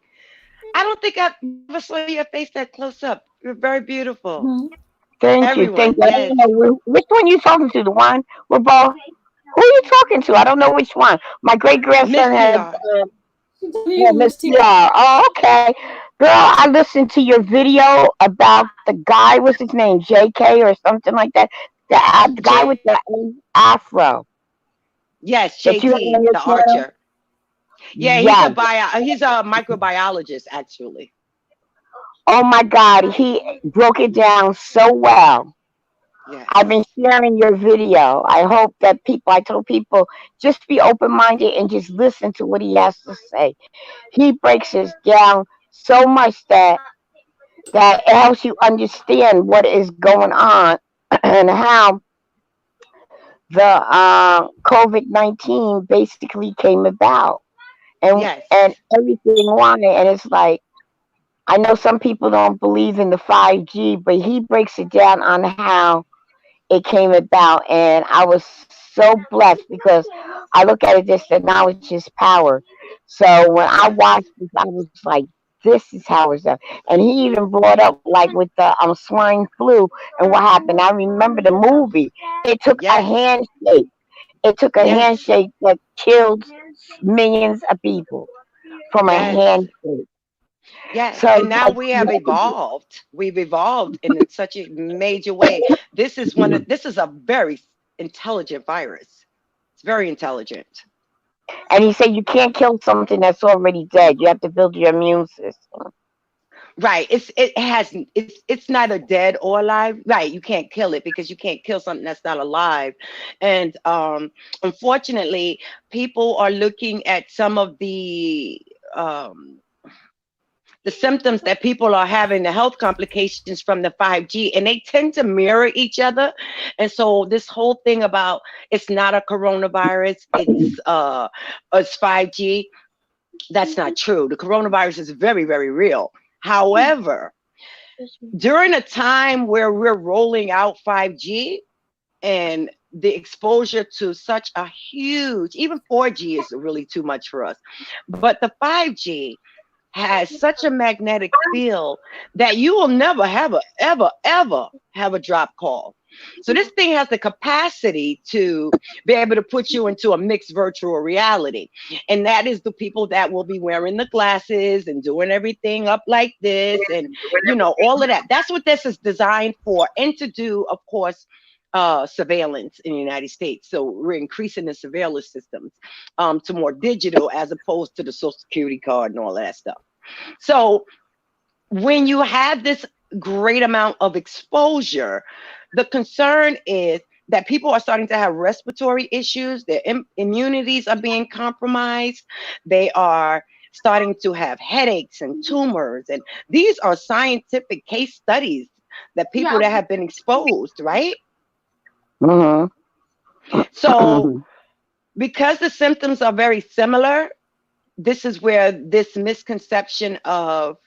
I don't think I've ever saw your face that close up. You're very beautiful. Thank you, thank Everyone, you. I don't yes. know which one you talking to. The one we're both. Who are you talking to? I don't know which one. My great Miss grandson had TR. Miss You, Miss TR. PR. Oh, okay, girl. I listened to your video about the guy. What's his name? JK or something like that. The guy J with the afro yes, that you have on JT, your the channel. archer. Yeah, Yes. he's a microbiologist actually. Oh my God, he broke it down so well. I've been Yes. sharing your video. I hope that I told people, just be open minded and just listen to what he has to say. He breaks it down so much that it helps you understand what is going on and how the COVID-19 basically came about and Yes. everything why. And it's like, I know some people don't believe in the 5G, but he breaks it down on how it came about. And I was so blessed because I look at it just that knowledge is power. So when I Yes. watched this, I was like, this is how it's done. And he even brought up like with the swine flu and what happened. I remember the movie. It took a Yes. handshake. It took a Yes. handshake that killed millions of people from a Yes. handshake. Yes, So and it's now like we have evolved. We've evolved in such a major way. This is a very intelligent virus. It's very intelligent. and he said you can't kill something that's already dead. You have to build your immune system. Right. It's neither dead or alive. Right. You can't kill it because you can't kill something that's not alive. And unfortunately, people are looking at some of um the symptoms that people are having, the health complications from the 5G, and they tend to mirror each other. And so this whole thing about it's not a coronavirus, it's 5G, that's not true. The coronavirus is very, very real. However, during a time where we're rolling out 5G and the exposure to such a huge, even 4G is really too much for us, but the 5G has such a magnetic field that you will never have a ever ever have a drop call. So this thing has the capacity to be able to put you into a mixed virtual reality. And that is the people that will be wearing the glasses and doing everything up like this and all of that. That's what this is designed for. And to do, of course, surveillance in the United States. So we're increasing the surveillance systems to more digital as opposed to the Social Security card and all that stuff. So when you have this great amount of exposure, the concern is that people are starting to have respiratory issues, their immunities are being compromised, they are starting to have headaches and tumors. And these are scientific case studies that people that have been exposed, right? Mhm. So because the symptoms are very similar, this is where this misconception of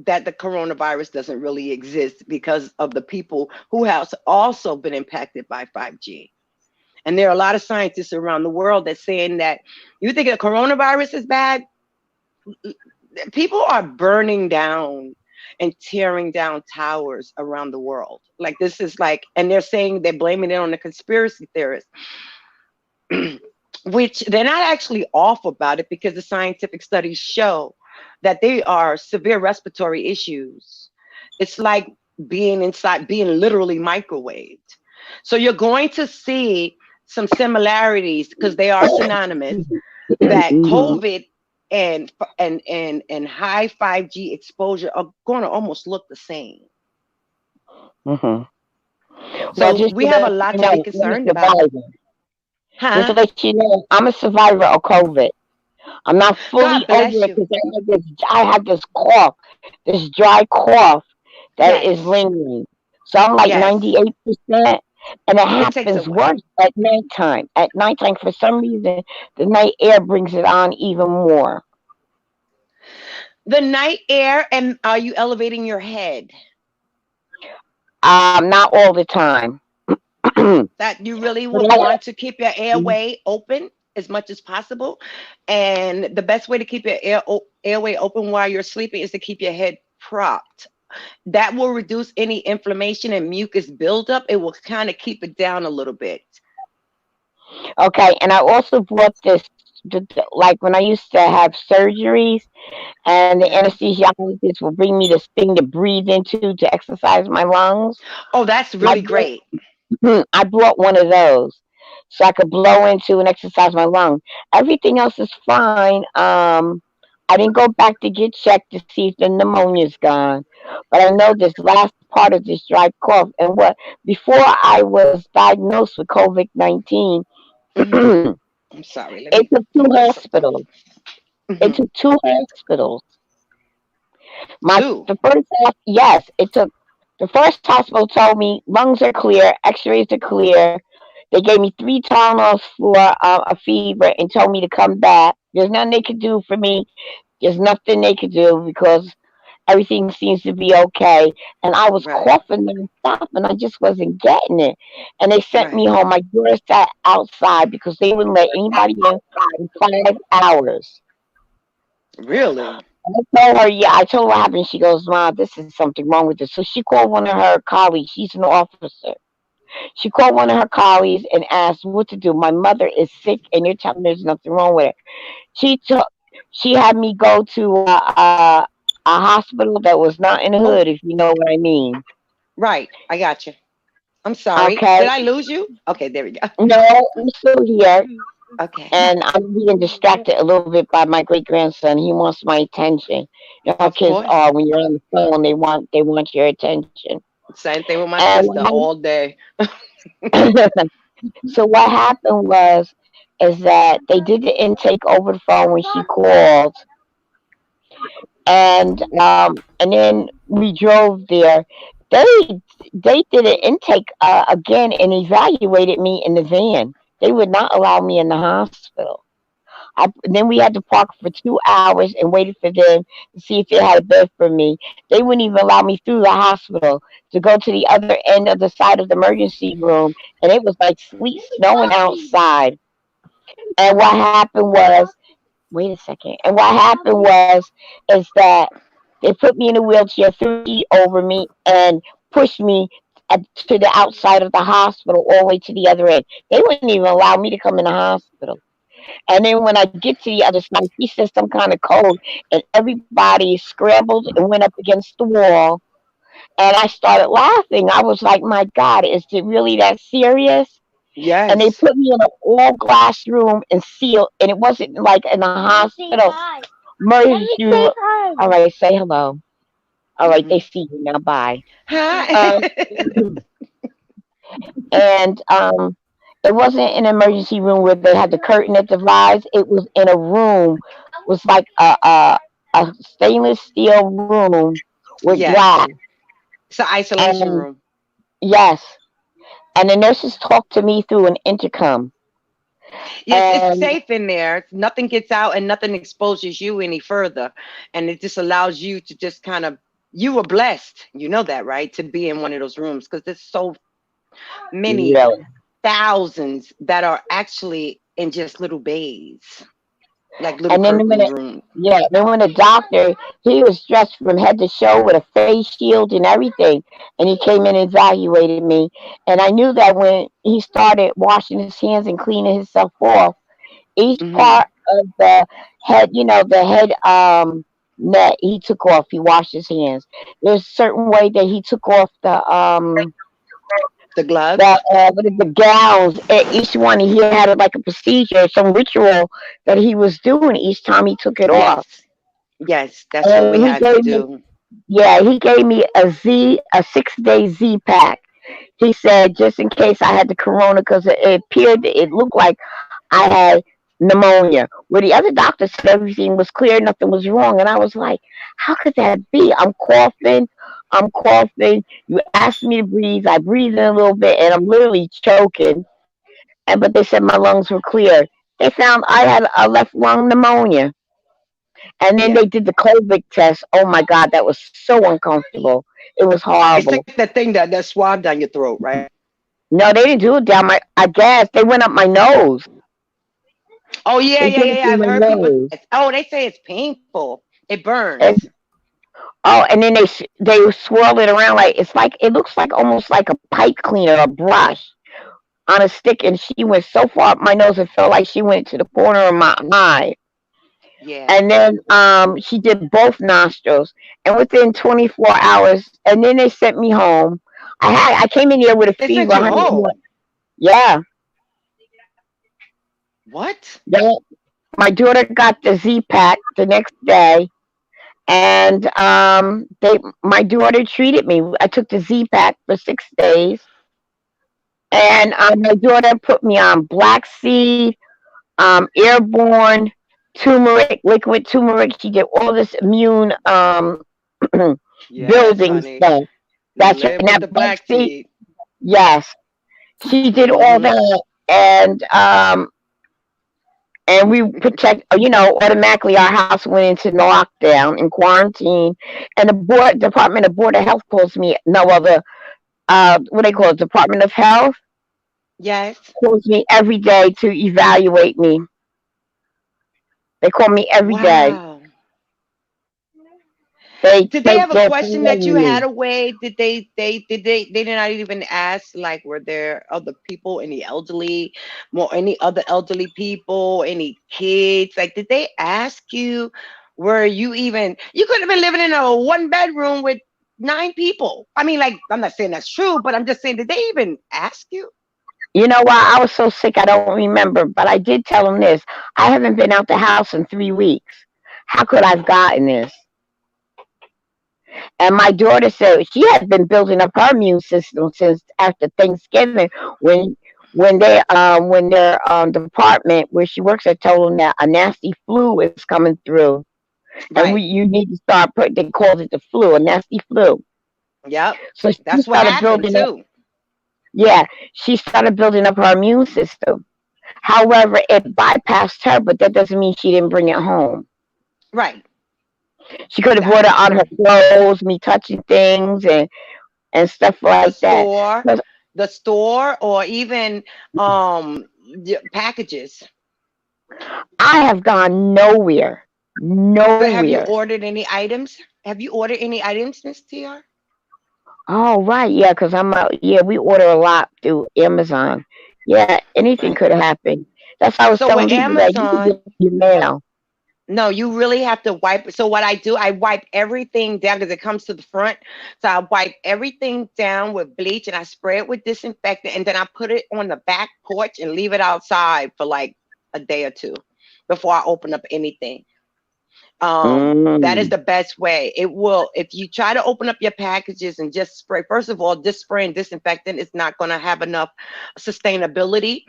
that the coronavirus doesn't really exist because of the people who have also been impacted by 5G. And there are a lot of scientists around the world that's saying that you think the coronavirus is bad? People are burning down and tearing down towers around the world. Like this is like, and they're saying they're blaming it on the conspiracy theorists, which they're not actually off about it because the scientific studies show that they are severe respiratory issues. It's like being inside, being literally microwaved. So you're going to see some similarities because they are synonymous that Mhm. COVID and high 5G exposure are going to almost look the same. Mhm. Well, So just we to have a let lot you to be know, I'm a concerned about. survivor. Just to Huh? let you know, I'm a survivor of COVID. I'm not fully God over bless it you. because I have this cough, this dry cough that is Yes. lingering. So I'm like Yes. 98%, and it It takes happens away. worse at nighttime. At nighttime, for some reason, the night air brings it on even more. The night air, and are you elevating your head? Not all the time. But That you really would I, want to keep your airway open as much as possible. And the best way to keep your airway open while you're sleeping is to keep your head propped. That will reduce any inflammation and mucus buildup. It will kind of keep it down a little bit. okay, and I also bought this. Like when I used to have surgeries, and the Yeah. anesthesiologist will bring me this thing to breathe into to exercise my lungs. Oh, that's I really great. I bought one of those so I could blow into and exercise my lung. Everything else is fine. I didn't go back to get checked to see if the pneumonia's gone, but I know this last part of this dry cough. And what before I was diagnosed with COVID-19, Hmm. it I'm sorry. took two Let me get something. hospitals. It Hmm. took two hospitals. Two. The first yes, it took the first hospital told me lungs are clear, X-rays are clear. They gave me 3 Tylenols for a fever and told me to come back. There's nothing they could do for me. There's nothing they could do because everything seems to be okay. And I was Right. coughing nonstop and I just wasn't getting it. And they sent me Right. home. My door sat outside because they wouldn't let anybody in for 5 hours. Really? I told her, yeah, I told her what happened. She goes, Mom, this is something wrong with this. So she called one of her colleagues. She's an officer. She called one of her colleagues and asked what to do. My mother is sick, and you're telling me there's nothing wrong with her. She took, she had me go to a hospital that was not in the Oh, hood, if you know what I mean. right. I got you. I'm sorry. Okay, Did I lose you? Okay, there we go. no, I'm still here, Okay. and I'm being distracted a little bit by my great grandson. He wants my attention. You know how Of kids course. are when you're on the phone. They want your attention. Same thing with my And sister all day. so what happened was is that they did the intake over the phone when she called, and then we drove there. They they did an intake again and evaluated me in the van. They would not allow me in the hospital. Then we had to park for 2 hours and waited for them to see if they had a bed for me. They wouldn't even allow me through the hospital to go to the other end of the side of the emergency room, and it was like sleet snowing outside. And what happened was wait a second. And what happened is that they put me in a wheelchair, threw a sheet over me, and pushed me to the outside of the hospital, all the way to the other end. They wouldn't even allow me to come in the hospital. And then when I get to the other side, he said some kind of code, and everybody scrambled and went up against the wall. And I started laughing. I was like, "My God, is it really that serious?" And they Yes. put me in an all glass room and sealed, and it wasn't like in a hospital emergency room. All right, say hello. All right, they Hmm. see you now. Bye. Um, Hi. and it wasn't an emergency room where they had the curtain that divides. It was in a room, was like a stainless steel room with Yes. glass. It's an isolation And room. yes, and the nurses talked to me through an intercom. Yes, it's And safe in there. Nothing gets out and nothing exposes you any further. And it just allows you to just kind of, you were blessed. You know that, right? To be in one of those rooms because there's so many really, thousands that are actually in just little bays, like little and then when curtained it, rooms. yeah, then when the doctor, he was dressed from head to toe with a face shield and everything, and he came in and evaluated me, and I knew that when he started washing his hands and cleaning himself off, each Hmm. part of the head, the head net he took off. He washed his hands. There's a certain way that he took off The the gloves. what is the gowns. Each one he had like a procedure, some ritual that he was doing each time he took it off. Yes. Yes, that's what we And he had to gave me, do. yeah, he gave me a 6 day Z pack. He said just in case I had the corona because it appeared, it looked like I had pneumonia. Where the other doctor said everything was clear, nothing was wrong. And I was like, how could that be? I'm coughing. You asked me to breathe. I breathed in a little bit and I'm literally choking. And but they said my lungs were clear. They found I had a left lung pneumonia. And then Yeah. they did the COVID test. Oh my God, that was so uncomfortable. It was It's horrible. like that thing that swab down your throat, right? No, they didn't do it down my. I guess they went up my nose. Oh yeah, They yeah, did yeah, it yeah. through I've my heard people. nose. Oh, they say it's painful. It burns. And and then they swirl it around like it looks like almost like a pipe cleaner, a brush on a stick. And she went so far up my nose, it felt like she went to the corner of my eye. Yeah. And then she did both nostrils, and within 24 hours, and then they sent me home. I came in here with a They fever, sent you 100. home. Yeah, What? yeah. My daughter got the Z pack the next day, and my daughter treated me. I took the Z pack for 6 days, and my daughter put me on black seed, airborne, turmeric, liquid turmeric. She did all this immune Yes, building honey. stuff. You That's right. live And with that the black black seed, seed. yes, she did all Hmm. that, and we protect. Automatically our house went into lockdown and quarantine, and the Department of Board of Health calls me. No other, what they call it, Department of Health Yes. calls me every day to evaluate me. They call me every day. Wow. They Did they take have a their question time that you on had me. away? They did not even ask like were there other people, any elderly, more any other elderly people, any kids? Like did they ask you were you even you could have been living in a one bedroom with nine people? I mean, like I'm not saying that's true, but I'm just saying did they even ask you? You know why? I was so sick I don't remember, but I did tell them this. I haven't been out the house in 3 weeks. How could I've gotten this? And my daughter said she had been building up her immune system since after Thanksgiving when when their department where she works at told them that a nasty flu is coming through, and Right. you need to start putting. They called it the flu, a nasty flu. Yep. So she That's what started happened building up. too. Yeah, she started building up her immune system. However, it bypassed her, but that doesn't mean she didn't bring it home. Right. She could have brought it on Exactly. her clothes, me touching things, and stuff The like that. store, 'Cause, the store, or even packages. I have gone nowhere. But have you Nowhere. ordered any items? Have you ordered any items, Miss TR? Oh, right. Yeah, because yeah, we order a lot through Amazon. Yeah, anything Right. could have happened. That's why I was So with telling people that you could Amazon, get your mail. no, you really have to wipe. So what I do, I wipe everything down because it comes to the front. So I wipe everything down with bleach and I spray it with disinfectant and then I put it on the back porch and leave it outside for like a day or two before I open up anything. That is Mm. the best way. It will, if you try to open up your packages and just spray, first of all, this spray and disinfectant is not going to have enough sustainability.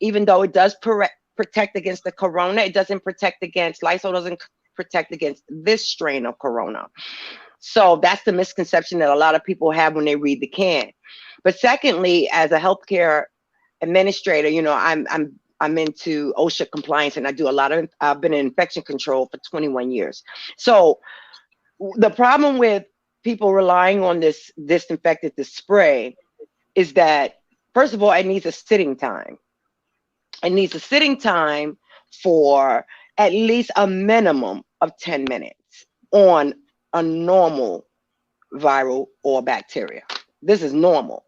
Even though it does protect against the corona, it doesn't protect against, Lysol doesn't protect against this strain of corona. So that's the misconception that a lot of people have when they read the can. But secondly, as a healthcare administrator, I'm into OSHA compliance and I do a lot of, I've been in infection control for 21 years. So the problem with people relying on this disinfectant, the spray, is that first of all, it needs a sitting time. It needs a sitting time for at least a minimum of 10 minutes on a normal viral or bacteria. This is normal.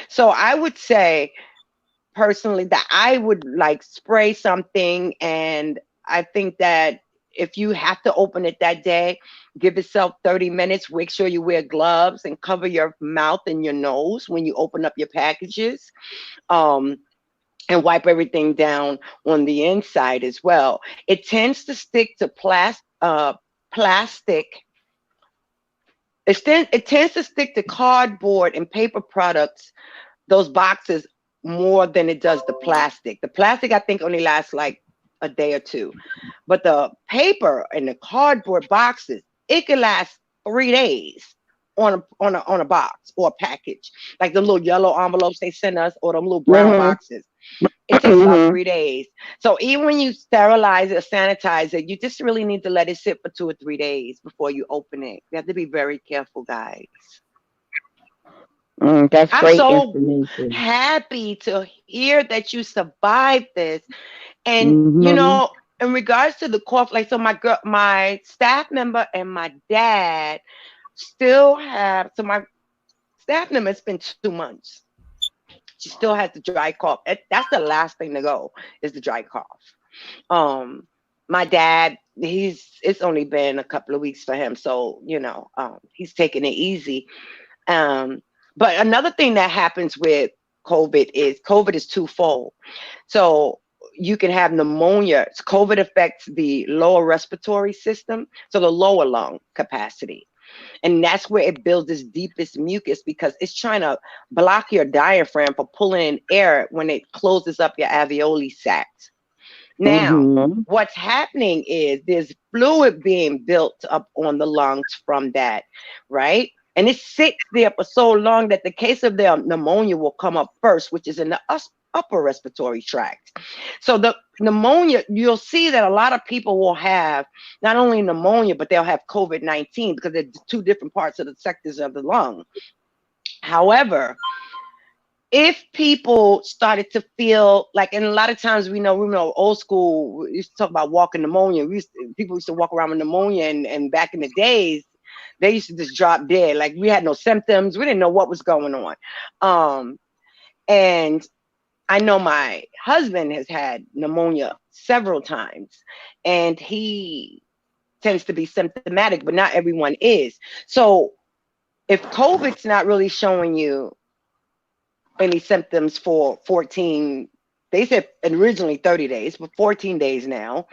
So I would say personally that I would like spray something, and I think that if you have to open it that day, give yourself 30 minutes. Make sure you wear gloves and cover your mouth and your nose when you open up your packages. Um, and wipe everything down on the inside as well. It tends to stick to plastic. It tends to stick to cardboard and paper products, those boxes, more than it does the plastic. The plastic, I think, only lasts like a day or two. But the paper and the cardboard boxes, it could last 3 days on a box or a package. Like the little yellow envelopes they send us or them little brown Mm-hmm. boxes. It takes about 3 days. So even when you sterilize it or sanitize it, you just really need to let it sit for 2 or 3 days before you open it. You have to be very careful, guys. That's I'm great so information. happy to hear that you survived this. And Mm-hmm. in regards to the cough, like so my staff member and my dad still have, so my staff member, it's been 2 months. She still has the dry cough. That's the last thing to go, is the dry cough. My dad, it's only been a couple of weeks for him. So, he's taking it easy. Um, but another thing that happens with COVID is twofold. So you can have pneumonia. COVID affects the lower respiratory system, so the lower lung capacity. And that's where it builds its deepest mucus because it's trying to block your diaphragm for pulling in air when it closes up your alveoli sacs. Now, Mm-hmm. what's happening is there's fluid being built up on the lungs from that, right? And it sits there for so long that the case of the pneumonia will come up first, which is in the upper respiratory tract. So the pneumonia, you'll see that a lot of people will have not only pneumonia, but they'll have COVID-19 because they're two different parts of the sectors of the lung. However, if people started to feel like, and a lot of times we know old school, we used to talk about walking pneumonia. People used to walk around with pneumonia, and back in the days, they used to just drop dead. Like we had no symptoms, we didn't know what was going on. And I know my husband has had pneumonia several times, and he tends to be symptomatic, but not everyone is. So if COVID's not really showing you any symptoms for 14, they said originally 30 days, but 14 days now.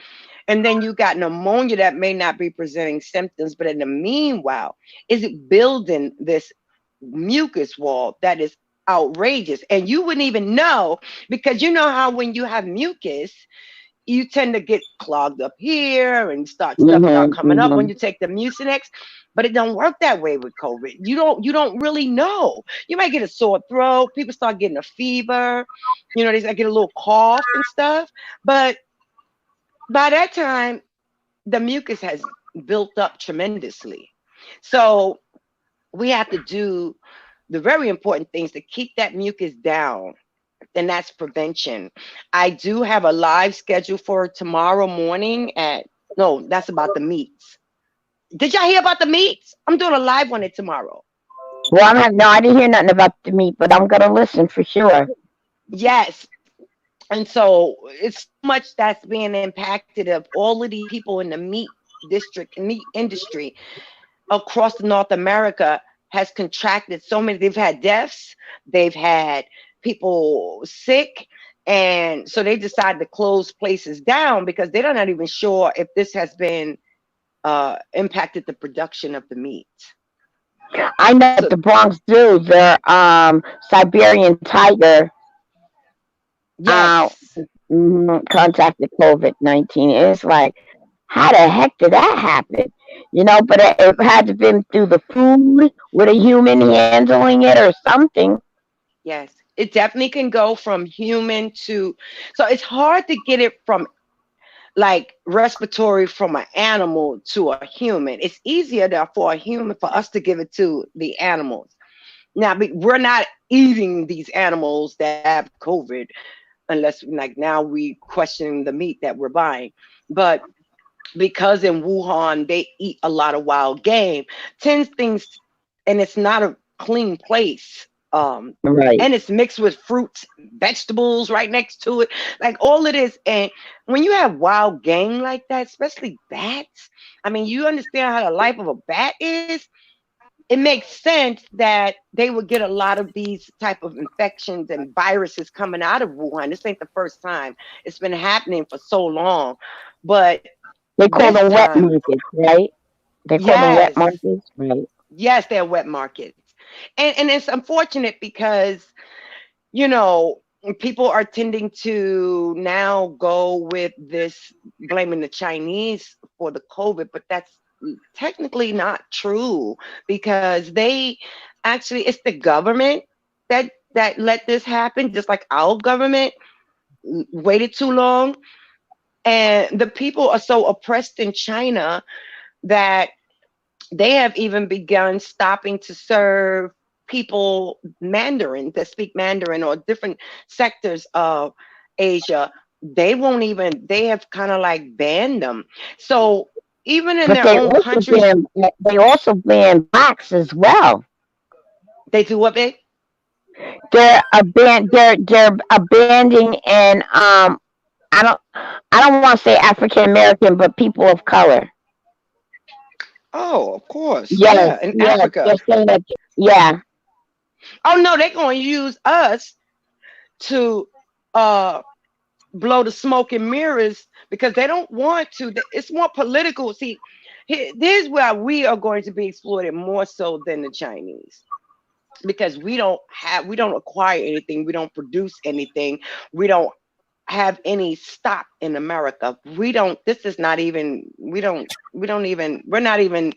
And then you got pneumonia that may not be presenting symptoms, but in the meanwhile, is it building this mucus wall that is outrageous? And you wouldn't even know, because you know how when you have mucus, you tend to get clogged up here and stuff start Mm-hmm. coming up when Mm-hmm. you take the Mucinex, but it don't work that way with COVID. You don't really know. You might get a sore throat. People start getting a fever. They start get a little cough and stuff. But by that time, the mucus has built up tremendously. So we have to do the very important things to keep that mucus down and that's prevention. I do have a live schedule for tomorrow morning at, no, that's about the meats. Did y'all hear about the meats? I'm doing a live on it tomorrow. Well, no, I didn't hear nothing about the meat, but I'm gonna listen for sure. Yes. And so it's so much that's being impacted of all of these people in the meat district, meat industry across North America has contracted so many. They've had deaths, they've had people sick, and so they decided to close places down because they're not even sure if this has been impacted the production of the meat. I know at So the Bronx Zoo, their Siberian tiger uh, yes, contacted COVID-19. It's like, how the heck did that happen? But it had to been through the food with a human handling it or something. yes, it definitely can go from human to. So it's hard to get it from like respiratory from an animal to a human. It's easier for a human for us to give it to the animals. Now we're not eating these animals that have COVID unless like now we question the meat that we're buying. But because in Wuhan they eat a lot of wild game, tends things, and it's not a clean place. Right. And it's mixed with fruits, vegetables right next to it, like all it is. And when you have wild game like that, especially bats, I mean, you understand how the life of a bat is. It makes sense that they would get a lot of these type of infections and viruses coming out of Wuhan. This ain't the first time. It's been happening for so long. But They call this them wet time, markets, right? They call them wet yes, markets, right? yes, they're wet markets. And it's unfortunate because, you know, people are tending to now go with this blaming the Chinese for the COVID, but that's technically not true because they actually, it's the government that let this happen, just like our government waited too long. And the people are so oppressed in China that they have even begun stopping to serve people Mandarin that speak Mandarin or different sectors of Asia. They won't even, they have kind of like banned them. So even in But their own countries, they also ban blacks as well. they do what they. They're abandoning and I don't I don't want to say African American, but people of color. Oh, of course. Yes, Yeah, in yes. They're Africa. saying that. Yeah, Oh no, they're going to use us to uh blow the smoke and mirrors because they don't want to. It's more political. See, here's where we are going to be exploited more so than the Chinese because we don't acquire anything, we don't produce anything, we don't have any stock in America. We don't. This is not even. We don't even. We're not even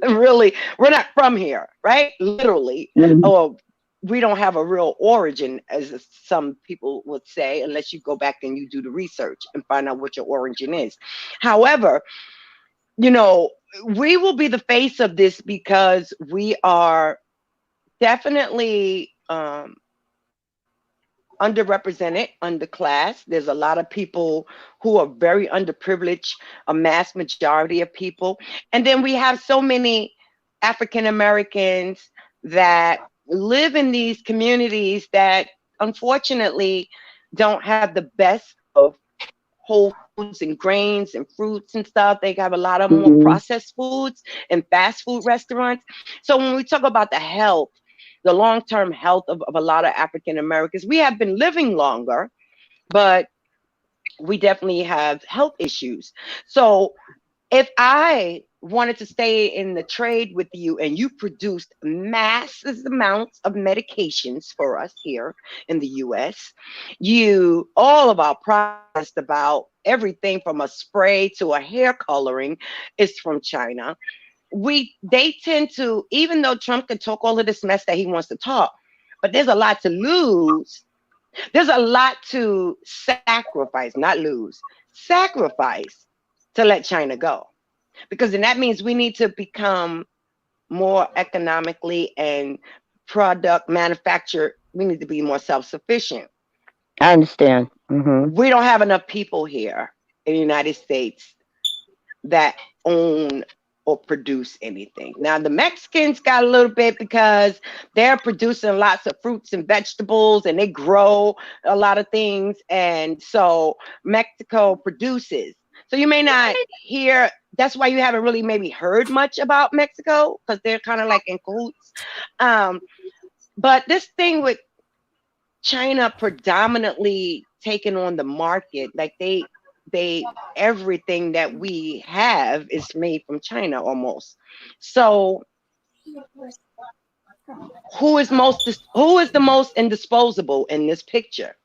really. We're not from here, right? Literally, mhm. or we don't have a real origin, as some people would say, unless you go back and you do the research and find out what your origin is. However, you know, we will be the face of this because we are definitely underrepresented, underclass. There's a lot of people who are very underprivileged, a mass majority of people. And then we have so many African Americans that live in these communities that unfortunately don't have the best of whole foods and grains and fruits and stuff. They have a lot of more Mhm. processed foods and fast food restaurants. So when we talk about the health, the long-term health of a lot of African Americans, we have been living longer, but we definitely have health issues. So if I wanted to stay in the trade with you and you produced massive amounts of medications for us here in the US, you all of our products, about everything from a spray to a hair coloring is from China. They tend to, even though Trump can talk all of this mess that he wants to talk, but there's a lot to lose. There's a lot to sacrifice, not lose, sacrifice to let China go, because then that means we need to become more economically and product manufacture we need to be more self-sufficient. I understand. Mm-hmm. We don't have enough people here in the United States that own or produce anything. Now the Mexicans got a little bit because they're producing lots of fruits and vegetables and they grow a lot of things, and so Mexico produces. So you may not hear, that's why you haven't really maybe heard much about Mexico, because they're kind of like in cahoots. Um, but this thing with China predominantly taking on the market, like they everything that we have is made from China almost. So who is the most indisposable in this picture?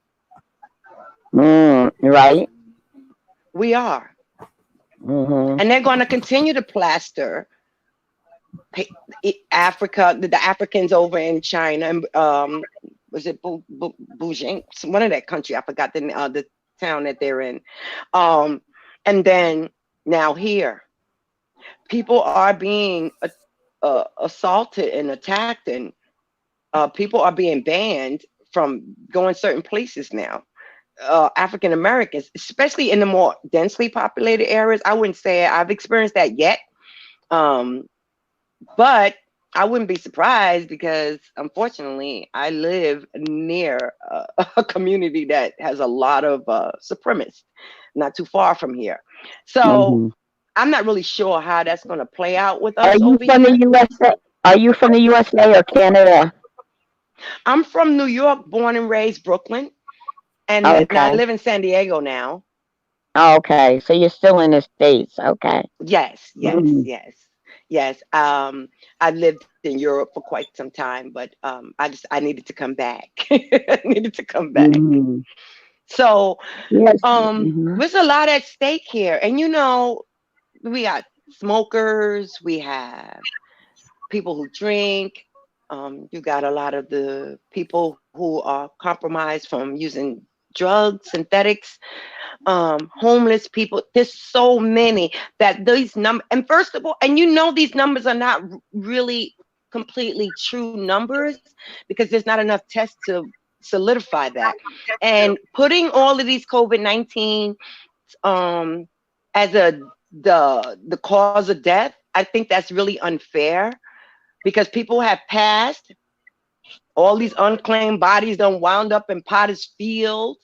Right. We are. Mm-hmm. And they're going to continue to plaster Africa, the Africans over in China, was it Beijing, one of that country? I forgot the town that they're in. Um, and then now here, people are being assaulted and attacked, and people are being banned from going certain places now. African Americans, especially in the more densely populated areas. I wouldn't say I've experienced that yet. Um, But I wouldn't be surprised because, unfortunately, I live near a community that has a lot of supremacists, not too far from here. So Mm-hmm. I'm not really sure how that's going to play out with Are us you over from the here. USA? Are you from the USA or Canada? I'm from New York, born and raised Brooklyn, and I Okay. live in San Diego now. Okay. So you're still in the States. Okay. Yes, yes, Mm-hmm. yes, yes. I lived in Europe for quite some time, but I needed to come back. I needed to come back. Mm-hmm. So Yes. Mm-hmm. there's a lot at stake here, and we got smokers, we have people who drink. You got a lot of the people who are compromised from using drugs, synthetics, homeless people. There's so many that these numbers, and first of all, and these numbers are not really completely true numbers because there's not enough tests to solidify that. And putting all of these COVID-19 um, as the cause of death, I think that's really unfair because people have passed. All these unclaimed bodies done wound up in Potter's Field,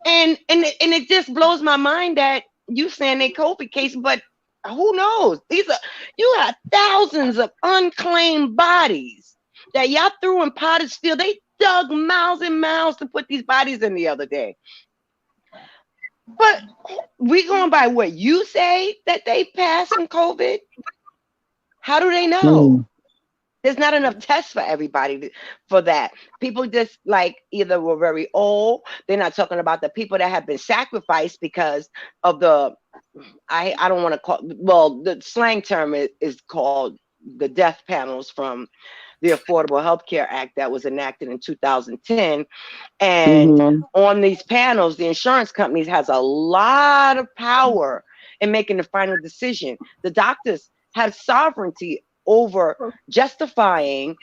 and it just blows my mind that you saying they COVID cases, but who knows? You have thousands of unclaimed bodies that y'all threw in Potter's Field. They dug miles and miles to put these bodies in the other day. But we going by what you say that they passed from COVID. How do they know? Mm-hmm. There's not enough tests for everybody for that. People just like either were very old. They're not talking about the people that have been sacrificed because of I don't want to call, well, the slang term is called the death panels from the Affordable Health Care Act that was enacted in 2010. And Mm-hmm. on these panels, the insurance companies has a lot of power in making the final decision. The doctors have sovereignty over justifying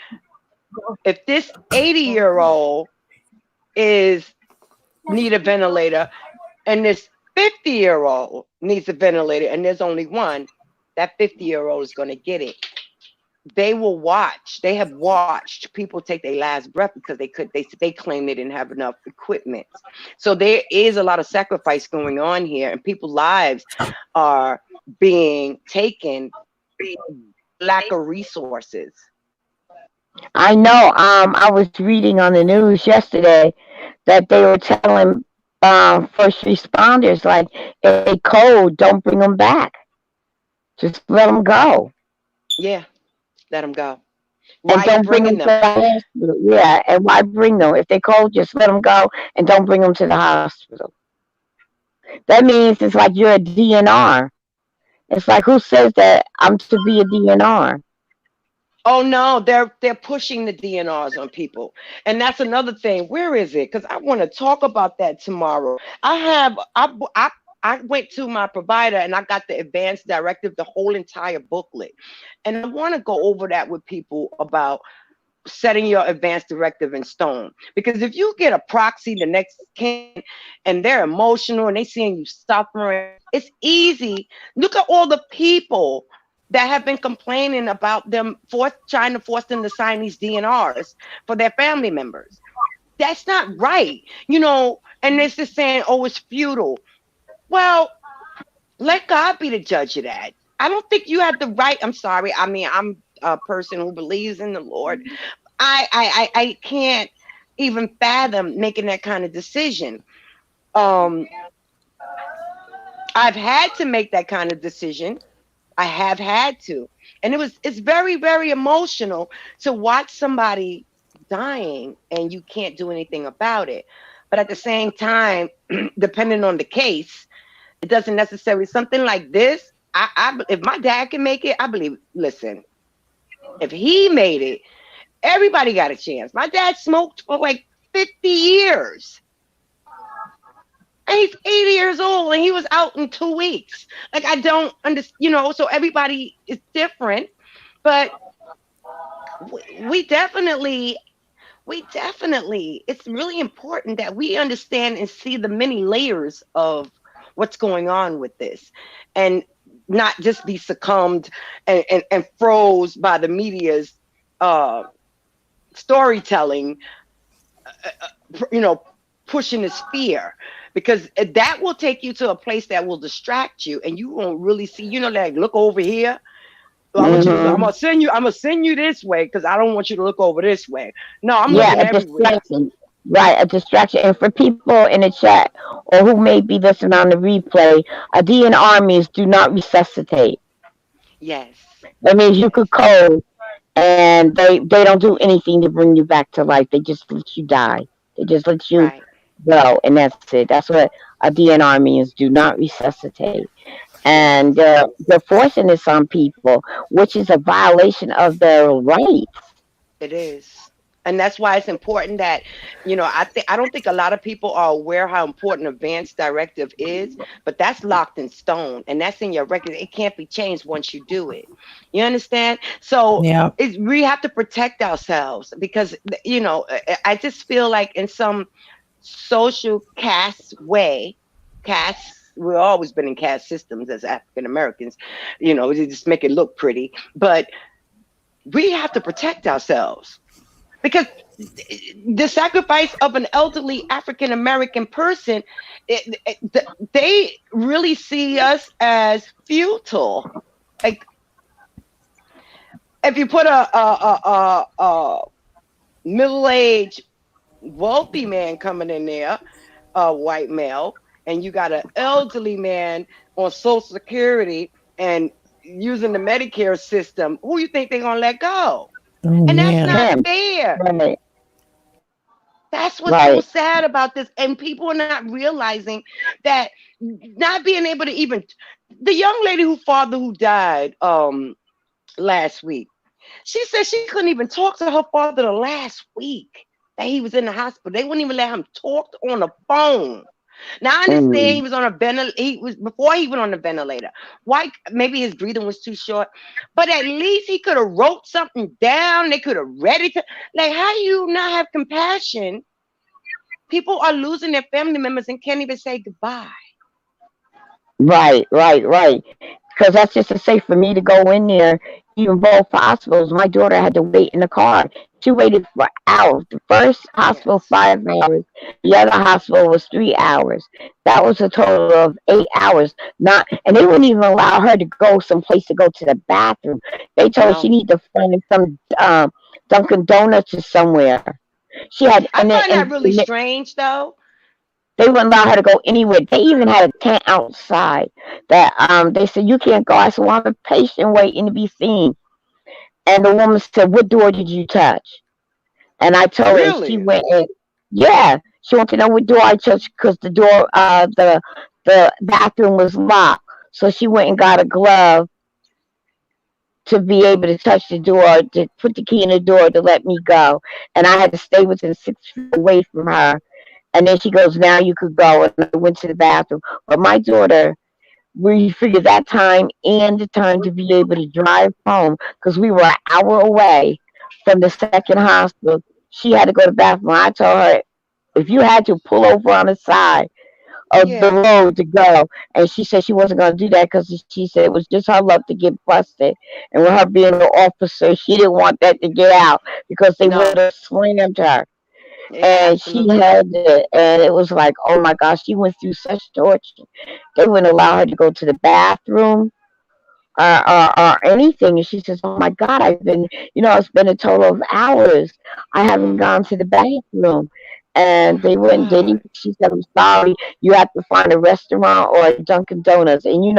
if this 80-year-old is need a ventilator and this 50-year-old needs a ventilator and there's only one, that 50-year-old is going to get it. They have watched people take their last breath because they claim they didn't have enough equipment. So there is a lot of sacrifice going on here, and people's lives are being taken, lack of resources. I know. I was reading on the news yesterday that they were telling first responders, like, if they cold, don't bring them back. Just let them go, Yeah, let them go. and Why you don't bring them bringing to them? the hospital. Yeah, and why bring them? If they cold, just let them go, and don't bring them to the hospital. That means it's like you're a DNR. It's like, who says that I'm to be a DNR? Oh no, they're pushing the DNRs on people, and that's another thing. Where is it? Because I want to talk about that tomorrow. I went to my provider and I got the advanced directive, the whole entire booklet, and I want to go over that with people about setting your advance directive in stone. Because if you get a proxy the next can and they're emotional and they seeing you suffering, it's easy. Look at all the people that have been complaining about them trying to force them to sign these DNRs for their family members. That's not right, and it's just saying, oh, it's futile. Well, let God be the judge of that. I don't think you have the right. I'm sorry. I mean, I'm a person who believes in the Lord. I can't even fathom making that kind of decision. Um, I've had to make that kind of decision. I have had to, and it's very, very emotional to watch somebody dying and you can't do anything about it. But at the same time, depending on the case, it doesn't necessarily something like this. If my dad can make it, I believe. Listen, if he made it, everybody got a chance. My dad smoked for like 50 years. And he's 80 years old and he was out in 2 weeks. Like, I don't understand, so everybody is different. But we definitely, it's really important that we understand and see the many layers of what's going on with this and not just be succumbed and froze by the media's storytelling, pushing this fear, because that will take you to a place that will distract you and you won't really see, like, look over here. I want you to, I'm gonna send you this way because I don't want you to look over this way. No, I'm Yeah, looking a everywhere. distraction. Right, a distraction. And for people in the chat or who may be listening on the replay, a DNR means do not resuscitate. Yes. That means you could code and they don't do anything to bring you back to life. They just let you die. They just let you Right. go, and that's it. That's what a DNR means. Do not resuscitate. Yes. And they're forcing this on people, which is a violation of their rights. It is. And that's why it's important that, I don't think a lot of people are aware how important advance directive is, but that's locked in stone and that's in your record. It can't be changed once you do it. You understand? So Yeah. we have to protect ourselves because, I just feel like in some social caste, we've always been in caste systems as African Americans, they just make it look pretty, but we have to protect ourselves because the sacrifice of an elderly African American person, they really see us as futile. Like, if you put a middle-aged wealthy man coming in there, a white male, and you got an elderly man on Social Security and using the Medicare system, who you think they're gonna let go? Oh And that's man. not Him. fair. Right. That's what's so Right. sad about this. And people are not realizing that not being able to even the young lady who died last week, she said she couldn't even talk to her father the last week that he was in the hospital. They wouldn't even let him talk on the phone. Now I understand he Mm. was on a ventilator. He was before he went on the ventilator. Why? Maybe his breathing was too short, but at least he could have wrote something down. They could have read it. Like, how do you not have compassion? People are losing their family members and can't even say goodbye. Right. Because that's just to say for me to go in there, even both hospitals, my daughter had to wait in the car. She waited for hours. The first hospital, Yes. 5 hours. The other hospital was 3 hours. That was a total of 8 hours. Not, and they wouldn't even allow her to go someplace to go to the bathroom. They told her she No. need to find some Dunkin' Donuts or somewhere. She had, I find that really strange, though. they wouldn't allow her to go anywhere. They even had a tent outside that they said you can't go. I said, well, I'm a patient waiting to be seen. And the woman said, what door did you touch? And I told her, and she Really? went in. Yeah, she wanted to know what door I touched because the door, the bathroom was locked. So she went and got a glove to be able to touch the door, to put the key in the door to let me go. And I had to stay within 6 feet away from her. And then she goes, now you could go. And I went to the bathroom. But my daughter, we figured that time and the time to be able to drive home because we were an hour away from the second hospital. She had to go to the bathroom. I told her, if you had to pull over on the side of the Yeah. road to go. And she said she wasn't going to do that because she said it was just her luck to get busted. And with her being an officer, she didn't want that to get out because they would No. have slammed her. And she Absolutely. held it, and it was like, oh my gosh, she went through such torture. They wouldn't allow her to go to the bathroom or anything. And she says, oh my God, it's been a total of hours. I haven't Oh gone to the bathroom. And my they God. didn't, she said, I'm sorry, you have to find a restaurant or a Dunkin' Donuts. And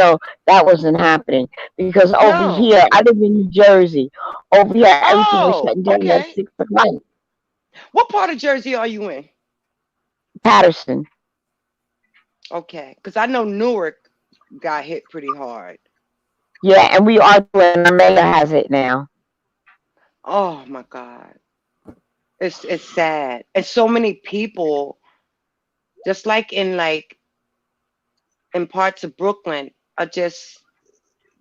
that wasn't happening because over No. here, I live in New Jersey. Over here, everything was Oh, shutting down at okay. 6 o'clock. What part of Jersey are you in? Patterson. Okay, because I know Newark got hit pretty hard. Yeah, and we are doing, our mayor has it now. Oh my God. It's sad. And so many people, just in parts of Brooklyn, are just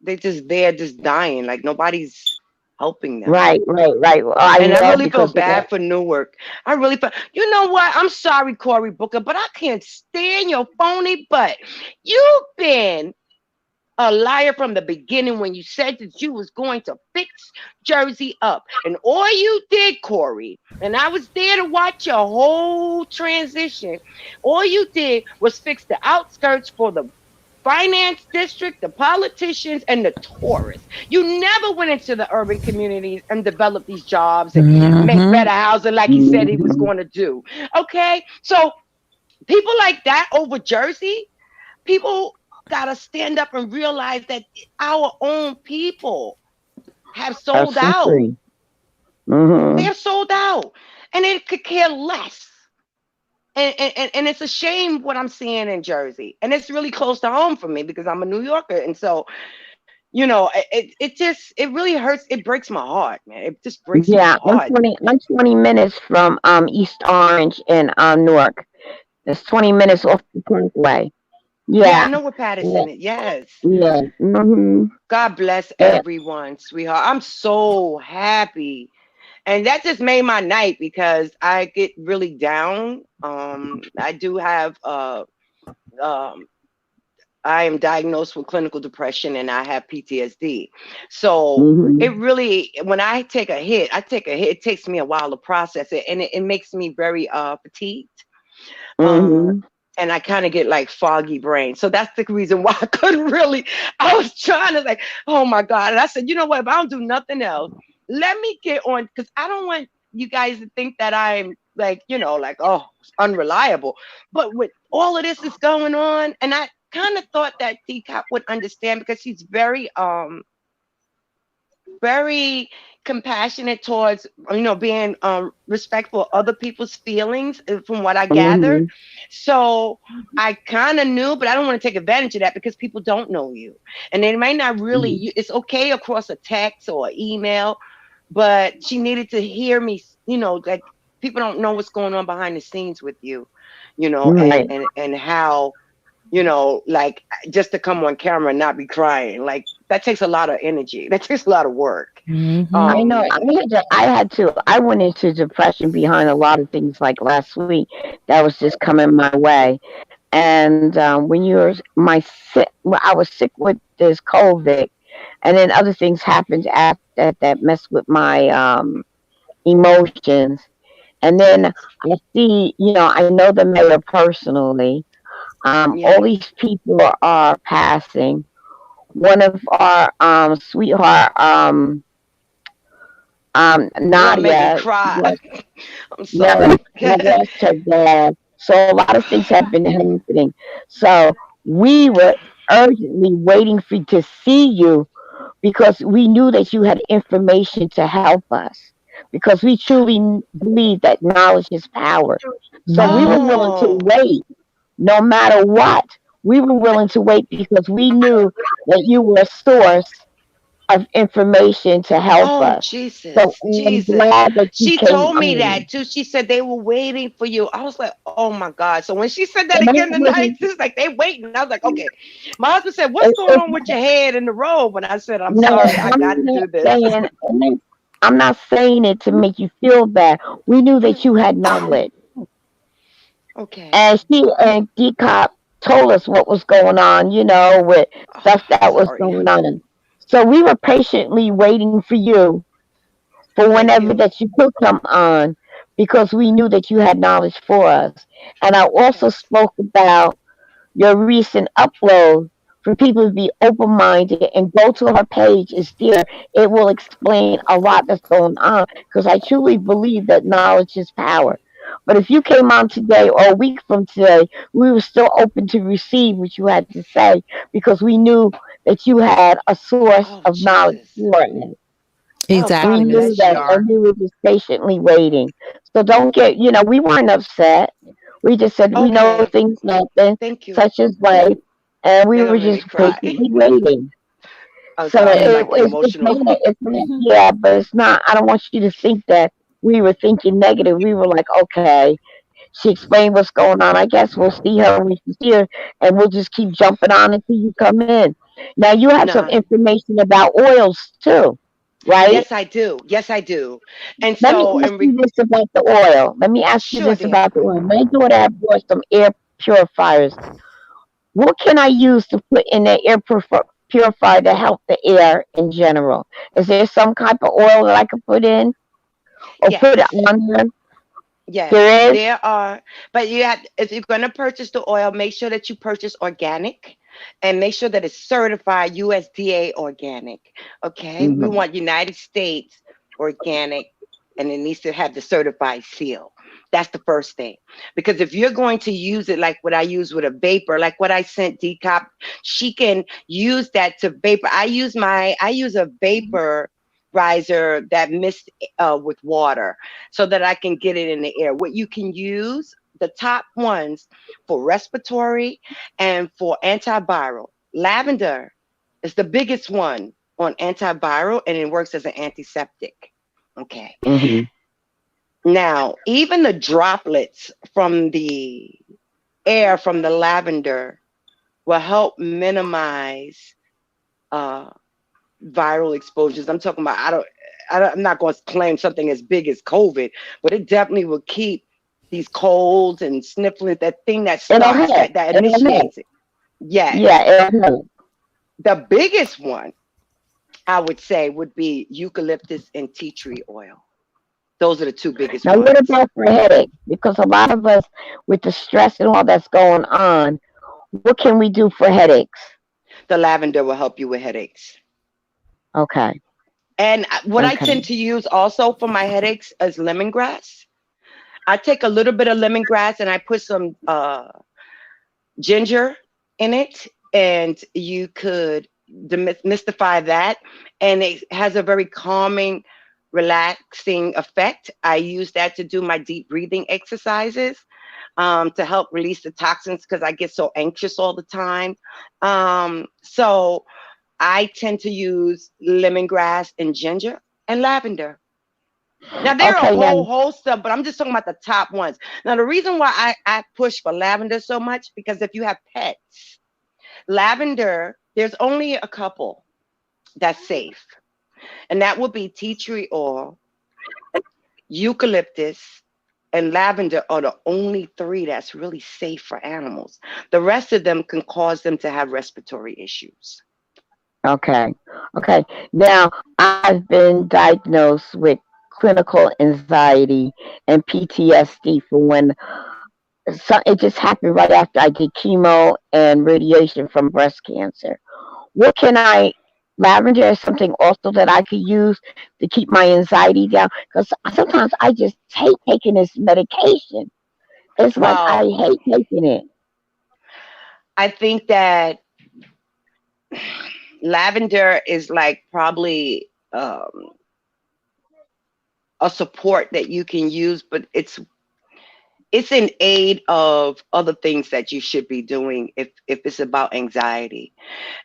there just dying. Like nobody's helping them. Right. Well, I And I know really feel because bad for Newark. I really feel, you know what? I'm sorry, Cory Booker, but I can't stand your phony butt. You've been a liar from the beginning when you said that you was going to fix Jersey up. And all you did, Corey, and I was there to watch your whole transition, all you did was fix the outskirts for the finance district, the politicians, and the tourists. You never went into the urban communities and developed these jobs and make Mm-hmm. better housing like he said he was Mhm. going to do. Okay? So people like that over Jersey, people gotta stand up and realize that our own people have Are sold some out. free. They Hmm. have sold out, and they could care less. And it's a shame what I'm seeing in Jersey, and it's really close to home for me because I'm a New Yorker, and so it really hurts. It breaks my heart, man. It just breaks my Yeah, heart. I'm 20 minutes from East Orange in Newark. It's 20 minutes off the Parkway. Yeah, I Yeah, know where yeah, Patterson is. Yes. yeah. Hmm. God bless Yeah. everyone, sweetheart. I'm so happy. And that just made my night because I get really down. I do have um I am diagnosed with clinical depression and I have PTSD. So it Hmm. really, when I take a hit, it takes me a while to process it and it makes me very fatigued. Um Hmm. and I kind of get like foggy brain. So that's the reason why I couldn't really, I was trying to like, oh my God. And I said, you know what, if I don't do nothing else, let me get on because I don't want you guys to think that I'm like, like unreliable. But with all of this is going on, and I kind of thought that Teacup would understand because she's very compassionate towards being respectful of other people's feelings from what I gathered. Hmm. So I kind of knew, but I don't want to take advantage of that because people don't know you and they might not really it's okay across a text or email, but she needed to hear me, like people don't know what's going on behind the scenes with you, and Right. and how like just to come on camera and not be crying, like that takes a lot of energy. That takes a lot of work. Mm-hmm. I know. Um, I went into depression behind a lot of things like last week that was just coming my way. And when you're my sick, well, I was sick with this COVID, and then other things happened after that messed with my emotions. And then I see, I know the mayor personally. All yeah, these people are passing. One of our sweetheart, girl, make me Nadia, cry. I'm yeah, sorry. have lost her dad. So a lot of things have been happening. So we were urgently waiting for to see you because we knew that you had information to help us. Because we truly believe that knowledge is power. So we were willing to Oh, wait no matter what. We were willing to wait because we knew that you were a source of information to help oh, us. So Jesus, I'm Jesus. glad that you She came told me on. that too. She said they were waiting for you. I was like, oh my God. So when she said that And I again tonight, wasn't, she was like, they waiting. I was like, okay. My husband said, what's it, going it's on with your head in the robe? And I said, I'm no, sorry. I got I'm to not do this. saying. I'm not saying it to make you feel bad. We knew that you had knowledge. Okay. And she and Decop told us what was going on, with Oh, stuff that was sorry. going on. So we were patiently waiting for you for Thank whenever you. that you could come on because we knew that you had knowledge for us. And I also Yes. spoke about your recent upload for people to be open minded and go to her page. It's there. It will explain a lot that's going on because I truly believe that knowledge is power. But if you came on today or a week from today, we were still open to receive what you had to say because we knew that you had a source Oh, of knowledge Jesus. for it. Oh, We God Exactly. knew bless that, you. and we were just patiently waiting. So don't get, we weren't upset. We just said we know Okay. things happen, Thank you. such as life, and we You're were gonna make just me cry. patiently waiting. I'm So sorry. I it, might get emotional. it's not, yeah, but it's not. I don't want you to think that we were thinking negative. We were like, okay, she explained what's going on. I guess we'll see her when we see her, and we'll just keep jumping on until you come in. Now you have some Nah. information about oils too, right? Yes, I do. Yes, I do. And Let me so, ask you this about the oil. Let me ask you sure, this dear. about the oil. My daughter had bought some air purifiers. What can I use to put in the purifier to help the air in general? Is there some type of oil that I could put in or put it Yes. on there? Yes, There is? there are, but you have, if you're going to purchase the oil, make sure that you purchase organic and make sure that it's certified USDA organic. Okay. We Hmm. want United States organic and it needs to have the certified seal. That's the first thing. Because if you're going to use it like what I use with a vapor, like what I sent Decop, she can use that to vapor. I use a vapor riser that mist with water so that I can get it in the air. What you can use, the top ones for respiratory and for antiviral. Lavender is the biggest one on antiviral and it works as an antiseptic. Okay. Hmm. Now, even the droplets from the air from the lavender will help minimize uh, viral exposures. I'm talking about, I'm not going to claim something as big as COVID, but it definitely will keep these colds and sniffling, that thing that It'll starts, help. that It'll help. initiates it. Yes. Yeah, it'll help. The biggest one, I would say, would be eucalyptus and tea tree oil. Those are the two biggest Now, what ones. about for headaches? Because a lot of us, with the stress and all that's going on, what can we do for headaches? The lavender will help you with headaches. Okay. And what I Okay. tend to use also for my headaches is lemongrass. I take a little bit of lemongrass and I put some ginger in it, and you could demystify that, and it has a very calming, relaxing effect. I use that to do my deep breathing exercises, to help release the toxins because I get so anxious all the time. So I tend to use lemongrass and ginger and lavender. Now there are a Okay. Now, whole host of, but I'm just talking about the top ones. Now the reason why I push for lavender so much, because if you have pets, lavender, there's only a couple that's safe. And that would be tea tree oil, eucalyptus, and lavender are the only three that's really safe for animals. The rest of them can cause them to have respiratory issues. okay. Okay. Now, I've been diagnosed with clinical anxiety and PTSD for when it just happened right after I did chemo and radiation from breast cancer. What can lavender is something also that I could use to keep my anxiety down because sometimes I just hate taking this medication. It's like I Well, hate taking it. I think that lavender is like probably a support that you can use, but it's in aid of other things that you should be doing if it's about anxiety.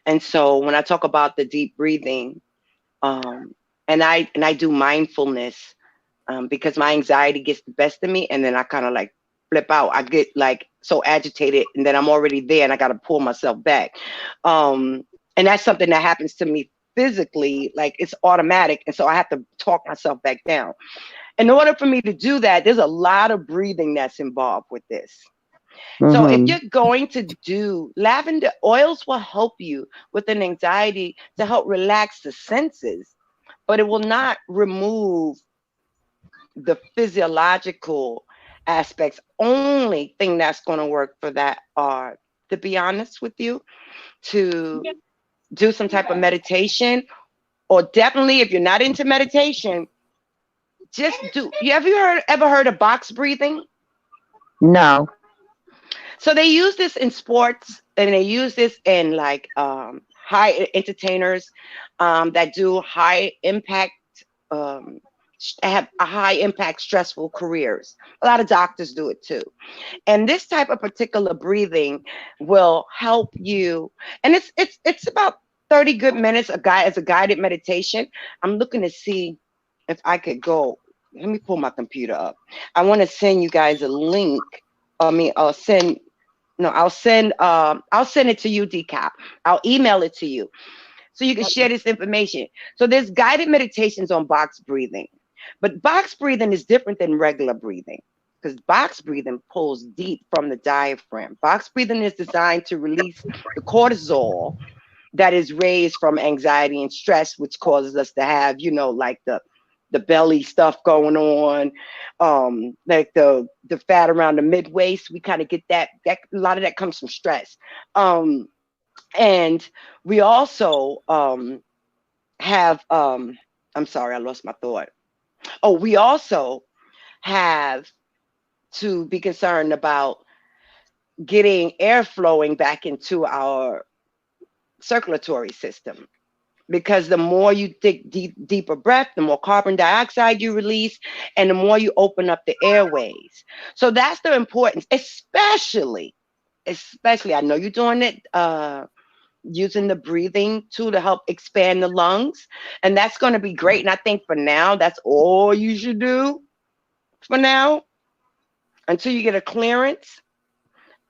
And so when I talk about the deep breathing, um, and I do mindfulness, because my anxiety gets the best of me, and then I kind of like flip out. I get like so agitated, and then I'm already there, and I got to pull myself back. And that's something that happens to me physically, like it's automatic. And so I have to talk myself back down. In order for me to do that, there's a lot of breathing that's involved with this. So if Mhm. you're going to do lavender oils will help you with an anxiety to help relax the senses, but it will not remove the physiological aspects. Only thing that's going to work for that are, to be honest with you, to do some type of meditation, or definitely if you're not into meditation, just do. You ever heard of box breathing? No. So they use this in sports, and they use this in like high entertainers that do high impact, um, have a high impact stressful careers. A lot of doctors do it too. And this type of particular breathing will help you. And it's about 30 good minutes a guy as a guided meditation. I'm looking to see if I could go. Let me pull my computer up. I want to send you guys a link. I mean, I'll send it to you, Decap. I'll email it to you so you can share this information. So there's guided meditations on box breathing. But box breathing is different than regular breathing, because box breathing pulls deep from the diaphragm. Box breathing is designed to release the cortisol that is raised from anxiety and stress, which causes us to have, like the belly stuff going on, like the fat around the mid waist. We kind of get that a lot of that comes from stress. And we also have I'm sorry, I lost my thought. Oh, we also have to be concerned about getting air flowing back into our circulatory system, because the more you take deeper breath, the more carbon dioxide you release, and the more you open up the airways. So that's the importance, especially I know you're doing it, using the breathing too to help expand the lungs, and that's going to be great. And I think for now, that's all you should do for now until you get a clearance.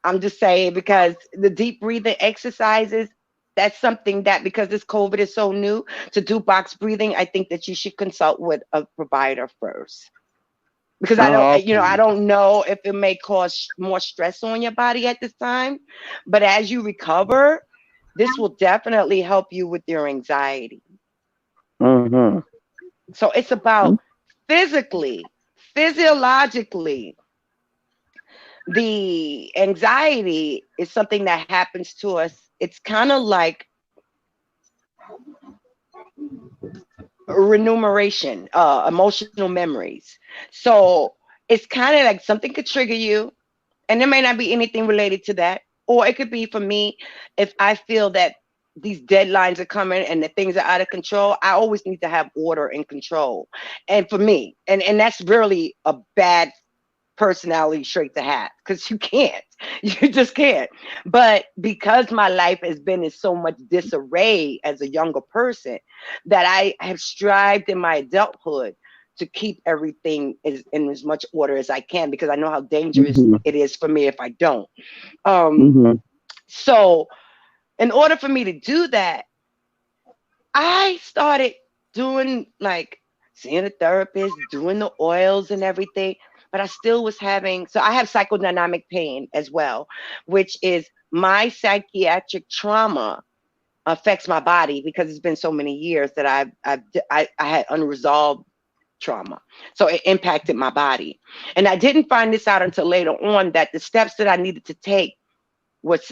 I'm just saying, because the deep breathing exercises, that's something that, because this COVID is so new, to do box breathing, I think that you should consult with a provider first. Because Oh, I okay. don't know if it may cause more stress on your body at this time. But as you recover, this will definitely help you with your anxiety. Mhm. So it's about physically, physiologically, the anxiety is something that happens to us. It's kind of like remuneration, emotional memories. So it's kind of like something could trigger you, and there may not be anything related to that. Or it could be for me, if I feel that these deadlines are coming and the things are out of control, I always need to have order and control. And for me, and that's really a bad personality trait to have, because you can't, you just can't. But because my life has been in so much disarray as a younger person, that I have strived in my adulthood to keep everything in as much order as I can, because I know how dangerous Mhm. it is for me if I don't. um Mhm. so in order for me to do that, I started doing, like, seeing a therapist, doing the oils and everything, but I still was having, so I have psychodynamic pain as well, which is my psychiatric trauma affects my body, because it's been so many years that I had unresolved trauma. So it impacted my body. And I didn't find this out until later on, that the steps that I needed to take was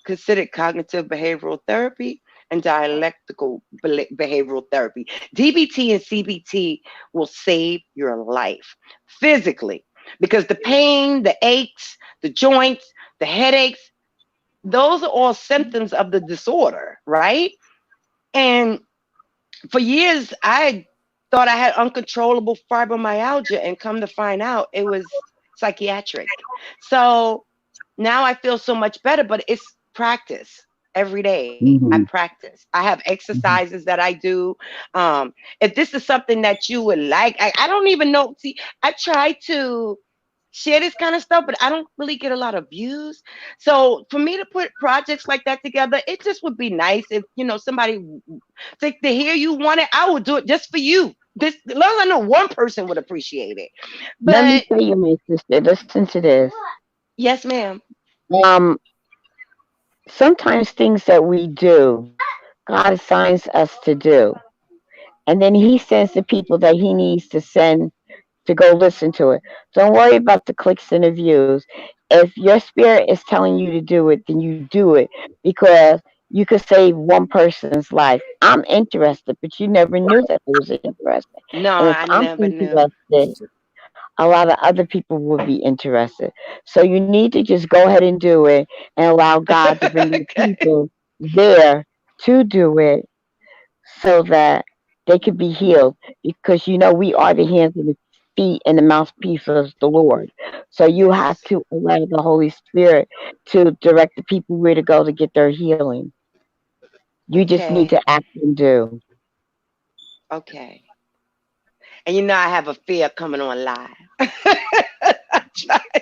considered cognitive behavioral therapy and dialectical behavioral therapy. DBT and CBT will save your life physically, because the pain, the aches, the joints, the headaches, those are all symptoms of the disorder, right? And for years, I thought I had uncontrollable fibromyalgia, and come to find out it was psychiatric. So now I feel so much better, but it's practice every day. I Mhm. practice. I have exercises that I do. If this is something that you would like, I don't even know. See, I try to share this kind of stuff, but I don't really get a lot of views. So for me to put projects like that together, it just would be nice if somebody to hear you want it. I would do it just for you. This, as long as I know one person would appreciate it. Let me But tell you, my sister, listen to this. yes, ma'am. Um, Sometimes things that we do, God assigns us to do. And then he sends the people that he needs to send to go listen to it. Don't worry about the clicks and the views. If your spirit is telling you to do it, then you do it because you could save one person's life. I'm interested, but you never knew that I was interested. No, And if I I'm never knew. interested, a lot of other people will be interested. So you need to just go ahead and do it and allow God to bring the Okay. people there to do it so that they could be healed because we are the hands and the feet and the mouthpiece of the Lord. So you have to allow the Holy Spirit to direct the people where to go to get their healing. You just need Okay. to act and do. Okay. And I have a fear coming on live.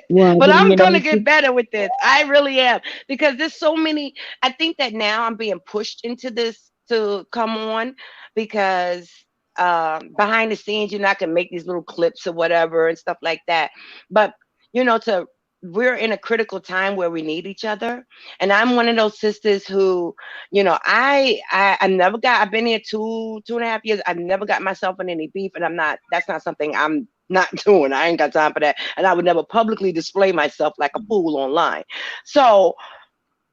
Well, But then I'm you know gonna what get better with this. I really am. Because there's so many. I think that now I'm being pushed into this to come on because behind the scenes, I can make these little clips or whatever and stuff like that. But to we're in a critical time where we need each other. And I'm one of those sisters who, I never got, I've been here 2.5 years. I've never got myself in any beef, and that's not something I'm not doing. I ain't got time for that. And I would never publicly display myself like a fool online. So,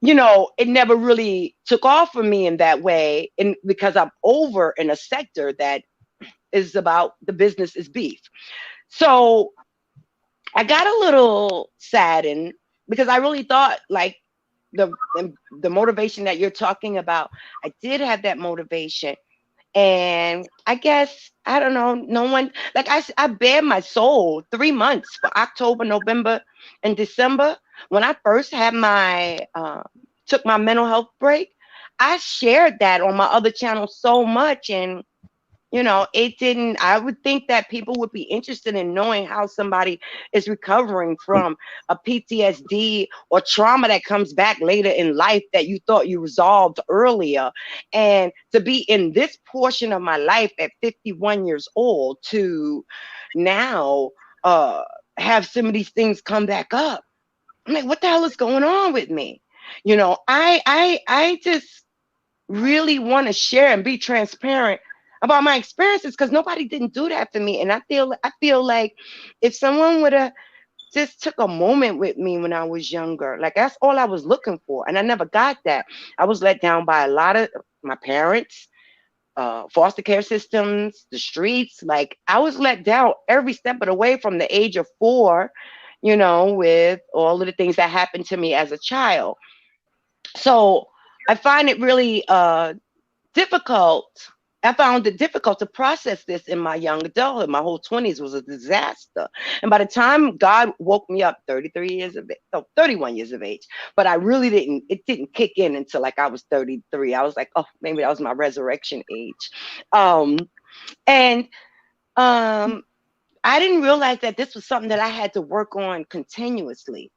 it never really took off for me in that way. And because I'm over in a sector that is about the business is beef. So I got a little saddened because I really thought like the motivation that you're talking about, I did have that motivation. And I guess I don't know. No one like I bared my soul 3 months for October, November, and December. When I first had my took my mental health break, I shared that on my other channel so much, and it didn't. I would think that people would be interested in knowing how somebody is recovering from a PTSD or trauma that comes back later in life that you thought you resolved earlier. And to be in this portion of my life at 51 years old to now uh, have some of these things come back up. I'm like, what the hell is going on with me? I just really want to share and be transparent about my experiences because nobody didn't do that for me. And I feel like if someone would have just took a moment with me when I was younger, like that's all I was looking for. And I never got that. I was let down by a lot of my parents, foster care systems, the streets. Like I was let down every step of the way from the age of 4, with all of the things that happened to me as a child. So I find it really difficult. I found it difficult to process this in my young adulthood. My whole 20s was a disaster. And by the time God woke me up, 33 years of age, no, 31 years of age, but it didn't kick in until like I was 33. I was like, oh, maybe that was my resurrection age. Um, and um, I didn't realize that this was something that I had to work on continuously.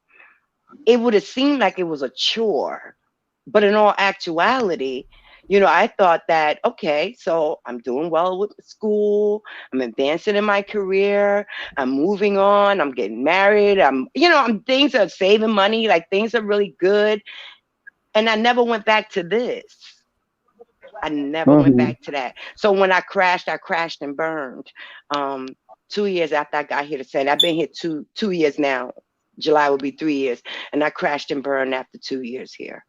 It would have seemed like it was a chore, but in all actuality, I thought that, okay, so I'm doing well with school, I'm advancing in my career, I'm moving on, I'm getting married, things are saving money, like things are really good. And I never went back to this. I never went Hmm. back to that. So when I crashed and burned. 2 years after I got here to say, I've been here two years now. July will be 3 years. And I crashed and burned after 2 years here.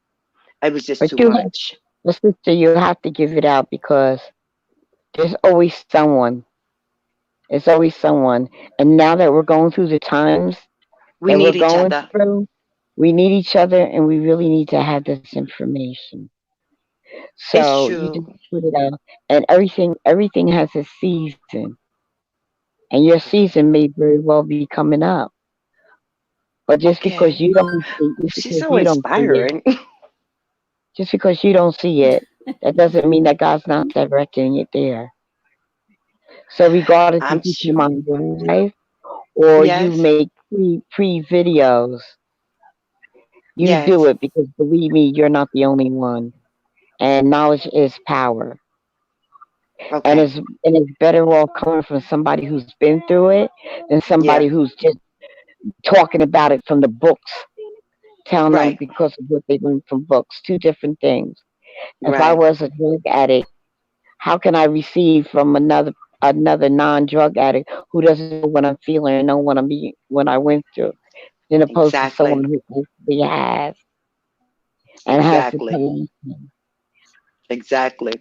It was just But too you have, much. but sister, you have to give it out because there's always someone. There's always someone. And now that we're going through the times We that we're need each going other. through, we need each other and we really need to have this information. It's So you just true. put it out, and everything has a season, and your Okay. season may very well be coming up. But Okay. She's so inspiring. just because you don't see it, that doesn't mean that God's not directing it there. So regardless if I'm you come sure. on your life or you Yes. make free videos, you do Yes. it because believe me, you're not the only one. And knowledge is power. And Okay. it's better off coming from somebody who's been through it than somebody Yeah. who's just talking about it from the books, telling them Right. because of what they learned from books. Two different things. If I Right. was a drug addict, how can I receive from another non-drug addict who doesn't know what I'm feeling and know what I went through, than opposed to Exactly. someone who actually has and has to Exactly. tell me. Exactly.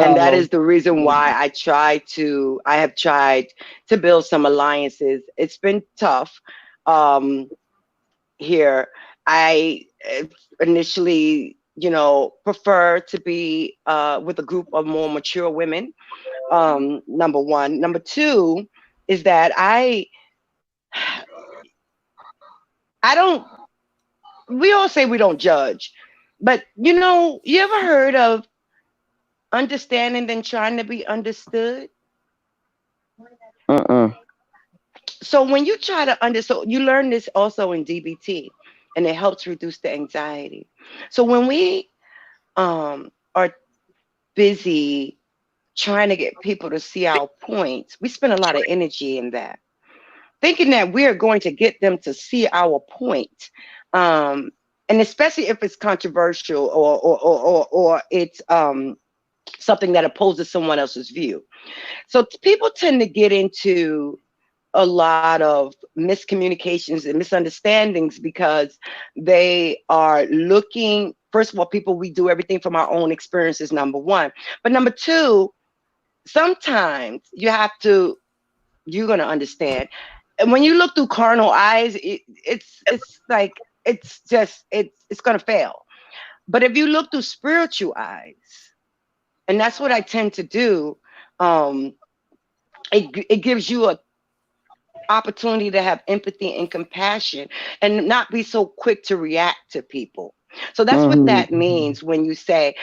And that So is the reason why I have tried to build some alliances. It's been tough. Um, here. I initially, prefer to be with a group of more mature women. Number one. Number two is that I don't. We all say we don't judge, but you ever heard of understanding than trying to be understood? mm-mm, So when you try to so you learn this also in DBT, and it helps reduce the anxiety. So when we are busy trying to get people to see our points, we spend a lot of energy in that, thinking that we are going to get them to see our point. Um, and especially if it's controversial or it's something that opposes someone else's view. So people tend to get into a lot of miscommunications and misunderstandings because they are looking. First of all, people, we do everything from our own experiences, number one. But number two, sometimes you're going to understand. And when you look through carnal eyes, it's like it's going to fail. But if you look through spiritual eyes, and that's what I tend to do, um, it gives you a opportunity to have empathy and compassion and not be so quick to react to people. So that's what that mm-hmm, means when you say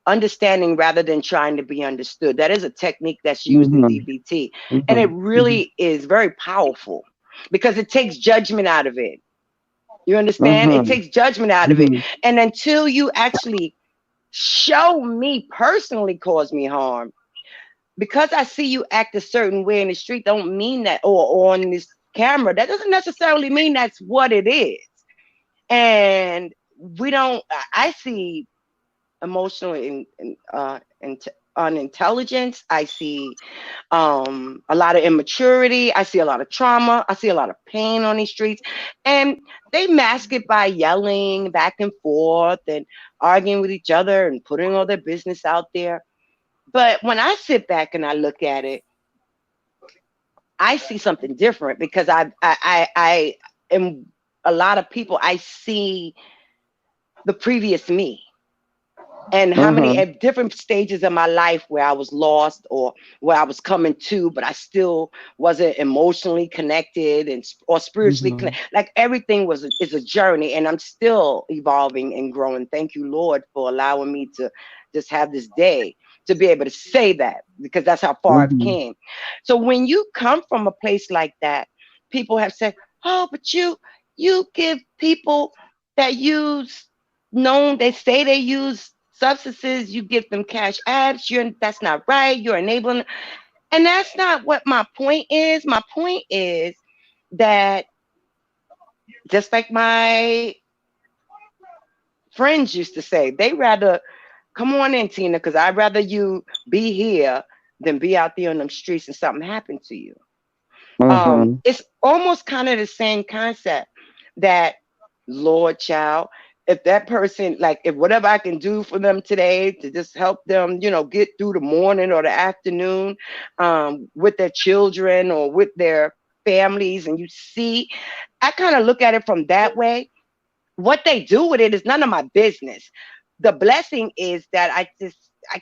understanding rather than trying to be understood. That is a technique that's used in mm-hmm, DBT. And it mm-hmm, really is very powerful because it takes judgment out of it. You understand? It mm-hmm, takes judgment out of it. mm-hmm, And until you actually show me personally cause me harm, because I see you act a certain way in the street, don't mean that, or on this camera, that doesn't necessarily mean that's what it is. And we don't. I see emotional unintelligence. I see a lot of immaturity. I see a lot of trauma. I see a lot of pain on these streets, and they mask it by yelling back and forth and arguing with each other and putting all their business out there. But when I sit back and I look at it, I see something different because I am a lot of people. I see the previous me and how many mm-hmm, at different stages of my life where I was lost or where I was coming to, but I still wasn't emotionally connected and or spiritually mm-hmm, connected. Like everything is a journey, and I'm still evolving and growing. Thank you, Lord, for allowing me to just have this day to be able to say that because that's how far I've mm-hmm, came. So when you come from a place like that, people have said, "Oh, but you give people that use known they say they use substances, you give them cash apps, that's not right, you're enabling." And that's not what my point is. My point is that just like my friends used to say, they rather come on in, Tina, because I'd rather you be here than be out there on them streets and something happened to you. mm-hmm, It's almost kind of the same concept that, Lord, child, if that person, like, if whatever I can do for them today to just help them, get through the morning or the afternoon with their children or with their families, and you see, I kind of look at it from that way. What they do with it is none of my business. The blessing is that I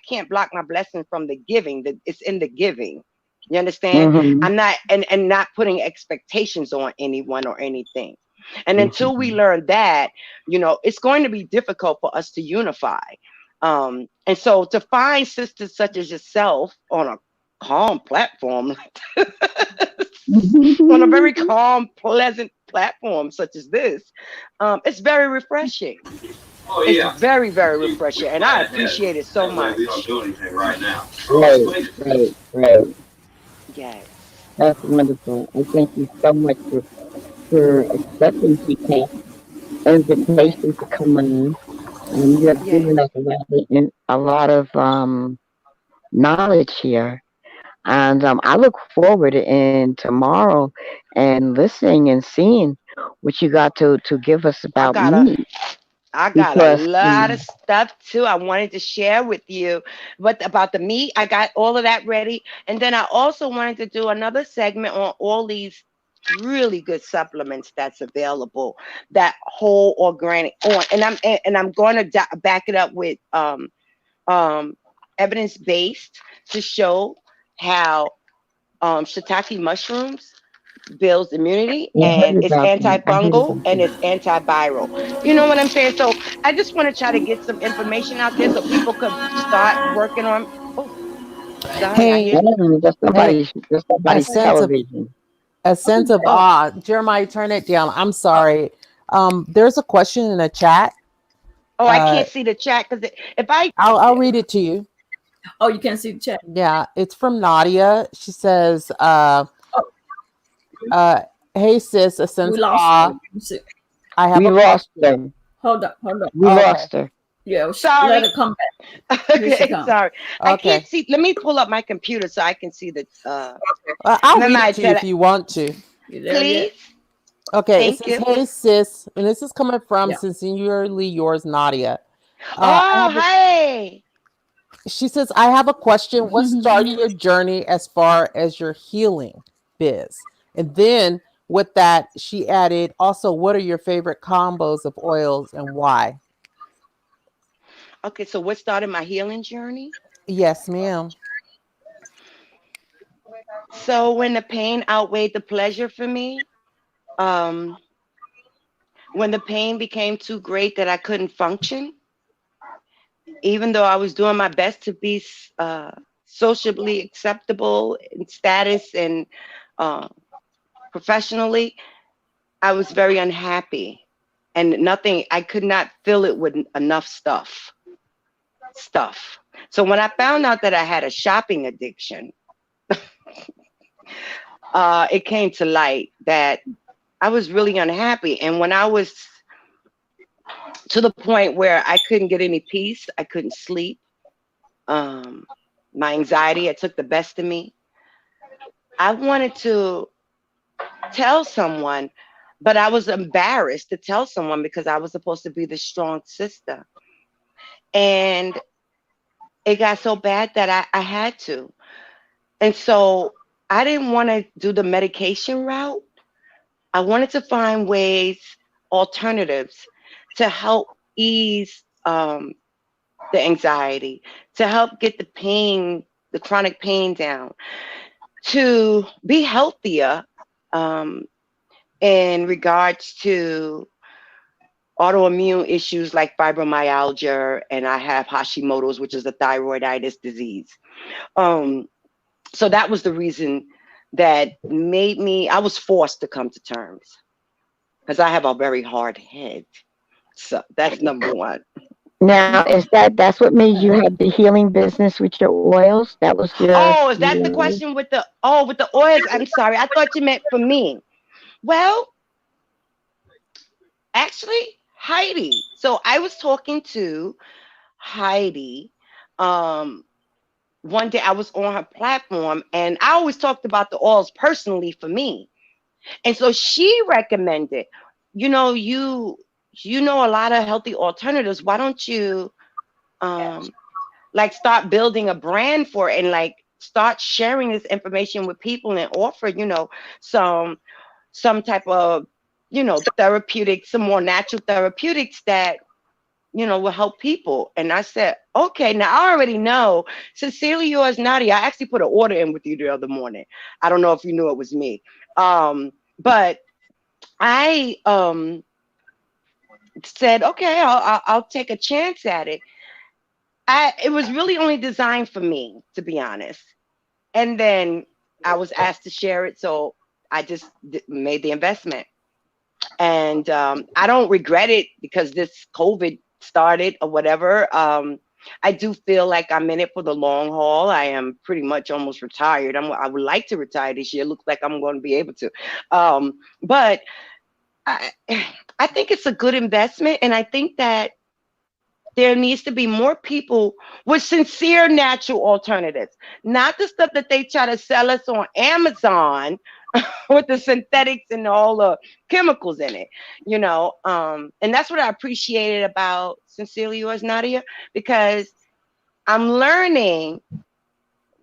can't block my blessing from the giving. That it's in the giving. You understand? mm-hmm, I'm not and not putting expectations on anyone or anything. And until we mm-hmm. learn that, it's going to be difficult for us to unify. And so to find sisters such as yourself on a calm platform, on a very calm, pleasant platform such as this, it's very refreshing. It's very, very refreshing, and I appreciate it so much. Great, great, great. Yes. That's wonderful. I thank you so much for accepting TK's invitation to come on. You have Yeah. given us a lot of knowledge here. And I look forward in tomorrow and listening and seeing what you got to give us I about got a meat I got a because lot of stuff too I wanted to share with you. But about the meat, I got all of that ready. And then I also wanted to do another segment on all these really good supplements that's available, that whole organic on. And I'm going to back it up with um evidence based, to show how shiitake mushrooms builds immunity, I and heard it's about that. I heard antifungal about and that. it's antiviral. You know what I'm saying? So I just want to try to get some information out there so people could start working on. Oh, sorry, I Hey, hear. Oh, hey, that's a somebody's sense of television. a sense of Oh, awe. Jeremiah, turn it down. I'm sorry. There's a question in the chat. oh, I Uh, can't see the chat because if I, I'll read it to you. Oh, you can't see the chat. Yeah, it's from Nadia. She says, Oh, uh, "Hey sis, a we sense of lost her. awe. I have We a lost question." her. Hold on, hold on. We Okay, lost her. Yeah, let sorry, her come back. Here she okay, comes. sorry, I can't okay. see. Let me pull up my computer so I can see the. I'll Remember read it I to you said, if you want to. You there please, yet? Okay, it thank says, you. "Hey sis," and this is coming from Yeah. sincerely yours, Nadia. I Oh, have a hey. She says, I have a question. What started your journey as far as your healing biz? And then with that, she added, also, what are your favorite combos of oils and why? Okay, so what started my healing journey? Yes, ma'am. So when the pain outweighed the pleasure for me, um, when the pain became too great that I couldn't function, even though I was doing my best to be sociably acceptable in status and uh, professionally, I was very unhappy, and nothing. I could not fill it with enough stuff. So when I found out that I had a shopping addiction, it came to light that I was really unhappy. And when I was to the point where I couldn't get any peace, I couldn't sleep. Um, my anxiety, it took the best of me. I wanted to tell someone, but I was embarrassed to tell someone because I was supposed to be the strong sister. And it got so bad that I had to. And so I didn't want to do the medication route. I wanted to find ways, alternatives to help ease the anxiety, to help get the pain, the chronic pain down, to be healthier um, in regards to autoimmune issues like fibromyalgia, and I have Hashimoto's, which is a thyroiditis disease. Um, so that was the reason that made me, I was forced to come to terms because I have a very hard head. So that's number one. Now, that's what made you have the healing business with your oils? That was Oh, is that the question with the, oh, with the oils? I'm sorry. I thought you meant for me. Well, actually, Heidi. So I was talking to Heidi. Um, One day I was on her platform, and I always talked about the oils personally for me. And so she recommended, you know, you know a lot of healthy alternatives. Why don't you um like start building a brand for it, and like start sharing this information with people and offer, some some type of, therapeutic, some more natural therapeutics that will help people. And I said, okay, now I already know. Sincerely yours, Nadia. I actually put an order in with you the other morning. I don't know if you knew it was me. But I said, okay, I'll take a chance at it. It was really only designed for me, to be honest. And then I was asked to share it, so I just made the investment. And I don't regret it because this COVID started or whatever. I do feel like I'm in it for the long haul. I am pretty much almost retired. I would like to retire this year. Looks like I'm going to be able to. But I, I think it's a good investment, and I think that there needs to be more people with sincere natural alternatives, not the stuff that they try to sell us on Amazon with the synthetics and all the chemicals in it, and that's what I appreciated about Sincerely Yours, Nadia, because I'm learning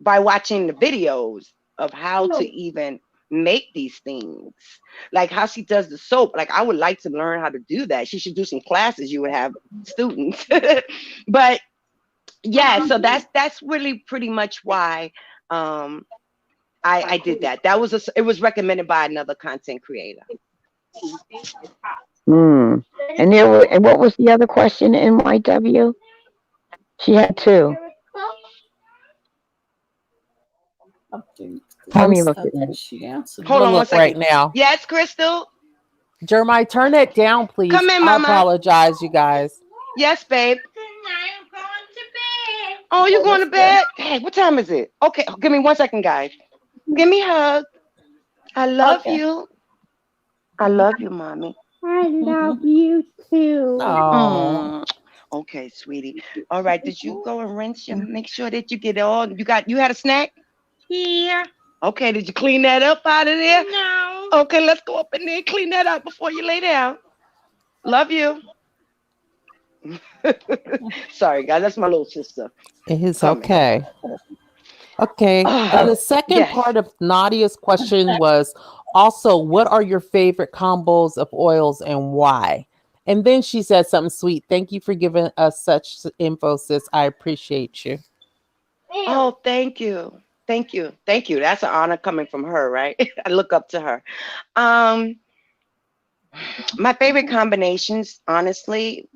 by watching the videos of how to even make these things, like how she does the soap. Like, I would like to learn how to do that. She should do some classes. You would have students. But yeah, so that's really pretty much why I did that. It was recommended by another content creator. Hmm. And what was the other question, NYW? She had two. I think, Let me look I at think it. she answered Hold I'm it. gonna on one look right second. now. Yes, Crystal. Jeremiah, turn that down, please. Come in, I Mama. apologize, you guys. Yes, babe. Oh, you Oh, going to that's good. bed? Hey, what time is it? Okay, give me 1 second, guys. Give me a hug. I love Okay. you. I love you, mommy. I love you too. Oh, Mm. Okay, sweetie. All right. Did you go and rinse your? Make sure that you get all. You had a snack? Here. Okay. Did you clean that up out of there? No. Okay. Let's go up in there and clean that up before you lay down. Love you. Sorry, guys. That's my little sister it is coming. okay. Okay. And the second Yes. part of Nadia's question was also, what are your favorite combos of oils and why? And then she said something sweet. Thank you for giving us such info, sis. I appreciate you. Oh, thank you. Thank you. Thank you. That's an honor coming from her, right? I look up to her. Um, my favorite combinations, honestly,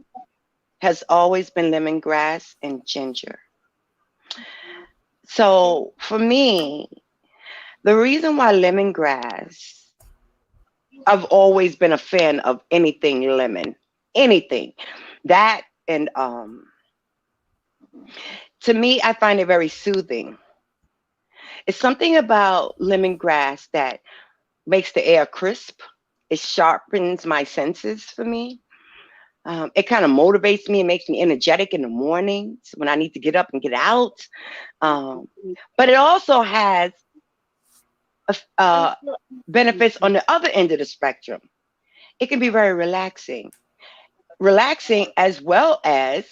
has always been lemongrass and ginger. So for me, the reason why lemongrass, I've always been a fan of anything lemon, anything. That and to me, I find it very soothing. It's something about lemongrass that makes the air crisp. It sharpens my senses for me. It kind of motivates me and makes me energetic in the mornings when I need to get up and get out. Um, but it also has uh, benefits on the other end of the spectrum. It can be very relaxing as well as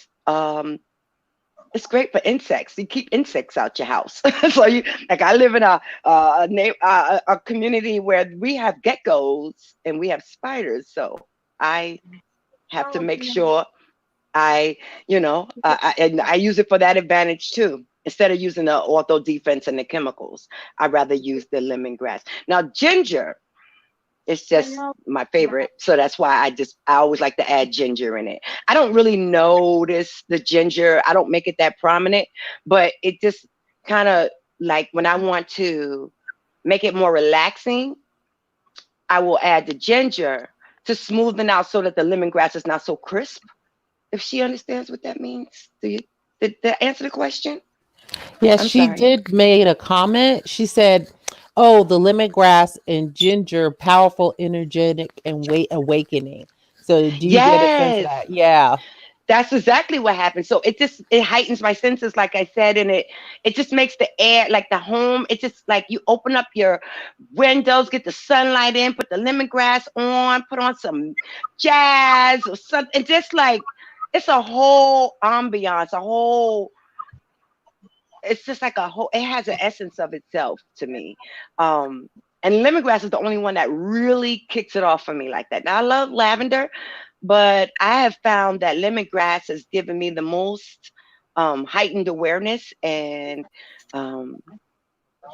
it's great for insects. You keep insects out your house. So I live in a community where we have geckos and we have spiders. So I have to make sure and I use it for that advantage too. Instead of using the ortho defense and the chemicals, I'd rather use the lemongrass. Now, ginger is just my favorite. So that's why I always like to add ginger in it. I don't really notice the ginger. I don't make it that prominent, but it just kind of like when I want to make it more relaxing, I will add the ginger to smoothen out so that the lemongrass is not so crisp. If she understands what that means, did that answer the question? Yes, I'm she sorry. did made a comment. She said, "Oh, the lemongrass and ginger, powerful, energetic, and weight awakening." So, do you get a sense of Yes, that? Yeah. that's exactly what happens. So it heightens my senses, like I said, and it just makes the air, like the home. It's just like you open up your windows, get the sunlight in, put the lemongrass on, put on some jazz or something, and just like it's a whole ambiance, a whole. It's just like a whole. It has an essence of itself to me. Um, and lemongrass is the only one that really kicks it off for me like that. Now I love lavender, but I have found that lemongrass has given me the most heightened awareness, and um,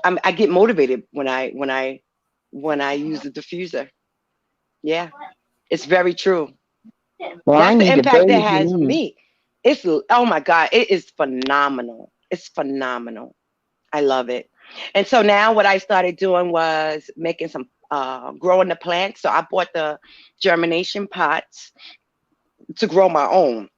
I get motivated when I use the diffuser. Yeah, it's very true. Well, I That's the need to impact it bathe has on me. me. Oh my God, it is phenomenal. It's phenomenal. I love it. And so now what I started doing was making some growing the plants. So I bought the germination pots to grow my own.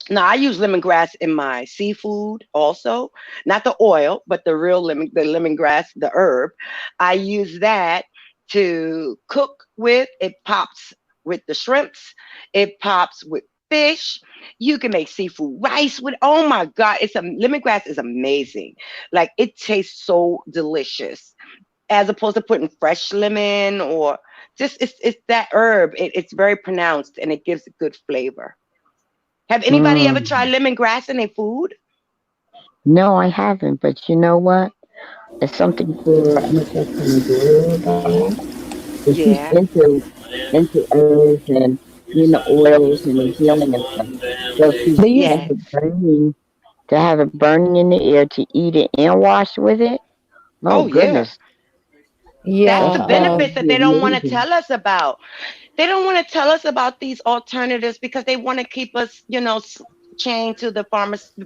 Now I use lemongrass in my seafood also, not the oil, but the real the lemongrass, the herb. I use that to cook with. It pops with the shrimps. It pops with fish. You can make seafood rice with. Oh my God, it's a lemongrass is amazing. Like it tastes so delicious as opposed to putting fresh lemon or just it's that herb. It's very pronounced and it gives a good flavor. Have anybody ever Mm. tried lemongrass in their food? No, I haven't. But you know what? It's something for I'm gonna talk to my daughter about. But she's Yeah. into herbs and the oils and the healing and stuff. So she's They to use have Yes. it burning, in the air to eat it and wash with it. Oh Oh yeah. goodness, That's the yeah. that benefits would that be they don't want to amazing. tell us about. They don't want to tell us about these alternatives because they want to keep us, chained to the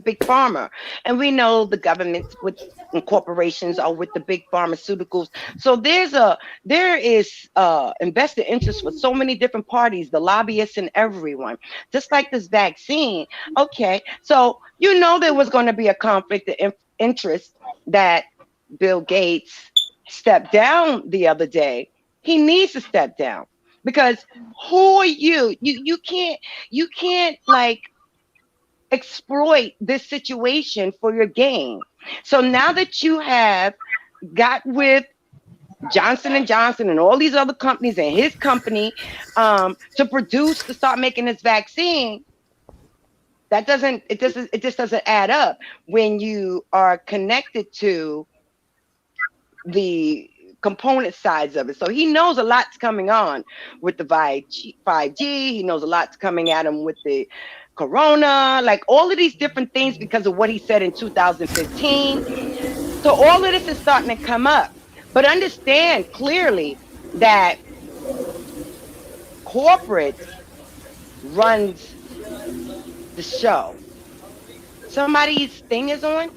big pharma. And we know the governments with and corporations are with the big pharmaceuticals. So there is invested interest for so many different parties, the lobbyists and everyone. Just like this vaccine. Okay, so there was going to be a conflict of interest that Bill Gates stepped down the other day. He needs to step down because who are you? You can't like exploit this situation for your gain. So now that you have got with Johnson and Johnson and all these other companies and his company to start making this vaccine, it just doesn't add up when you are connected to the component sides of it. So he knows a lot's coming on with the 5G. He knows a lot's coming at him with the corona, like all of these different things because of what he said in 2015. So all of this is starting to come up. But understand clearly that corporate runs the show. Somebody's thing is on.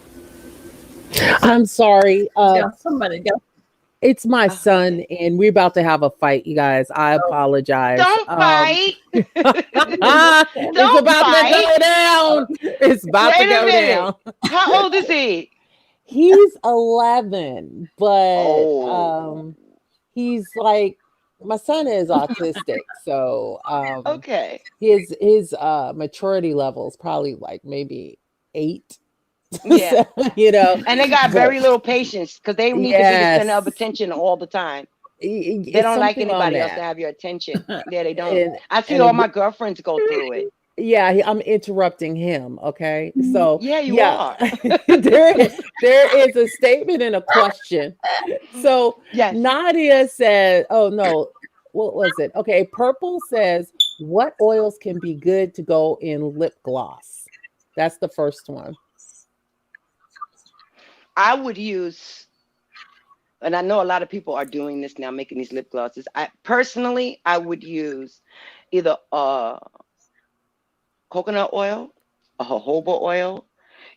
I'm sorry. Yeah, somebody got. It's my Uh, son, and we're about to have a fight, you guys. I apologize. don't fight. It's Don't about to fight. go down. It's about to Wait a go minute. down. How old is he? He's 11, but Oh, he's like my son is autistic, so okay. his maturity level is probably like maybe 8. Yeah. So, you know, And they got but very little patience because they need to be the center of yes, attention all the time. They it's don't like something on anybody else to that. have your attention. Yeah, they don't. And I see and all it, my girlfriends go through it. yeah, I'm interrupting him. Okay, so Yeah, you yeah, are. there is a statement and a question. So Yes. Nadia said, "Oh no, what was it? Okay, Purple says what oils can be good to go in lip gloss. That's the first one. I would use, and I know a lot of people are doing this now, making these lip glosses. I would use either coconut oil, a jojoba oil.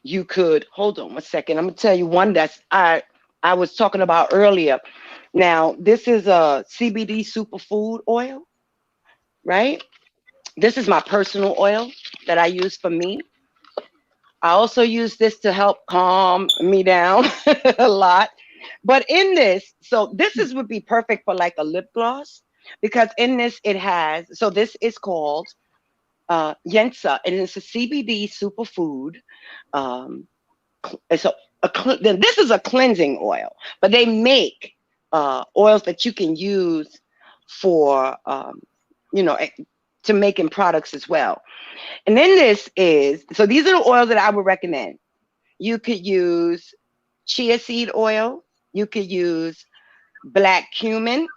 You could hold on one second. I'm gonna tell you one I was talking about earlier. Now this is a CBD superfood oil, right? This is my personal oil that I use for me. I also use this to help calm me down a lot. But in this, so this is would be perfect for like a lip gloss because in this it has. So this is called Yensa, and it's a CBD superfood. Um, it's then this is a cleansing oil, but they make oils that you can use for you know eh, to making products as well. And then these are the oils that I would recommend. You could use chia seed oil. You could use black cumin.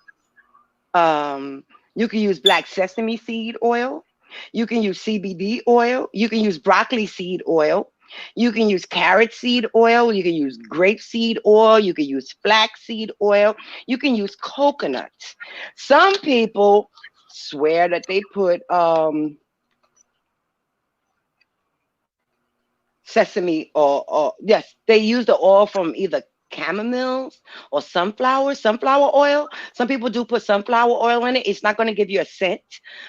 Um, you can use black sesame seed oil. You can use CBD oil. You can use broccoli seed oil. You can use carrot seed oil. You can use grape seed oil. You can use flax seed oil. You can use coconuts. Some people swear that they put sesame or yes, they use the oil from either chamomile or sunflower oil. Some people do put sunflower oil in it. It's not going to give you a scent,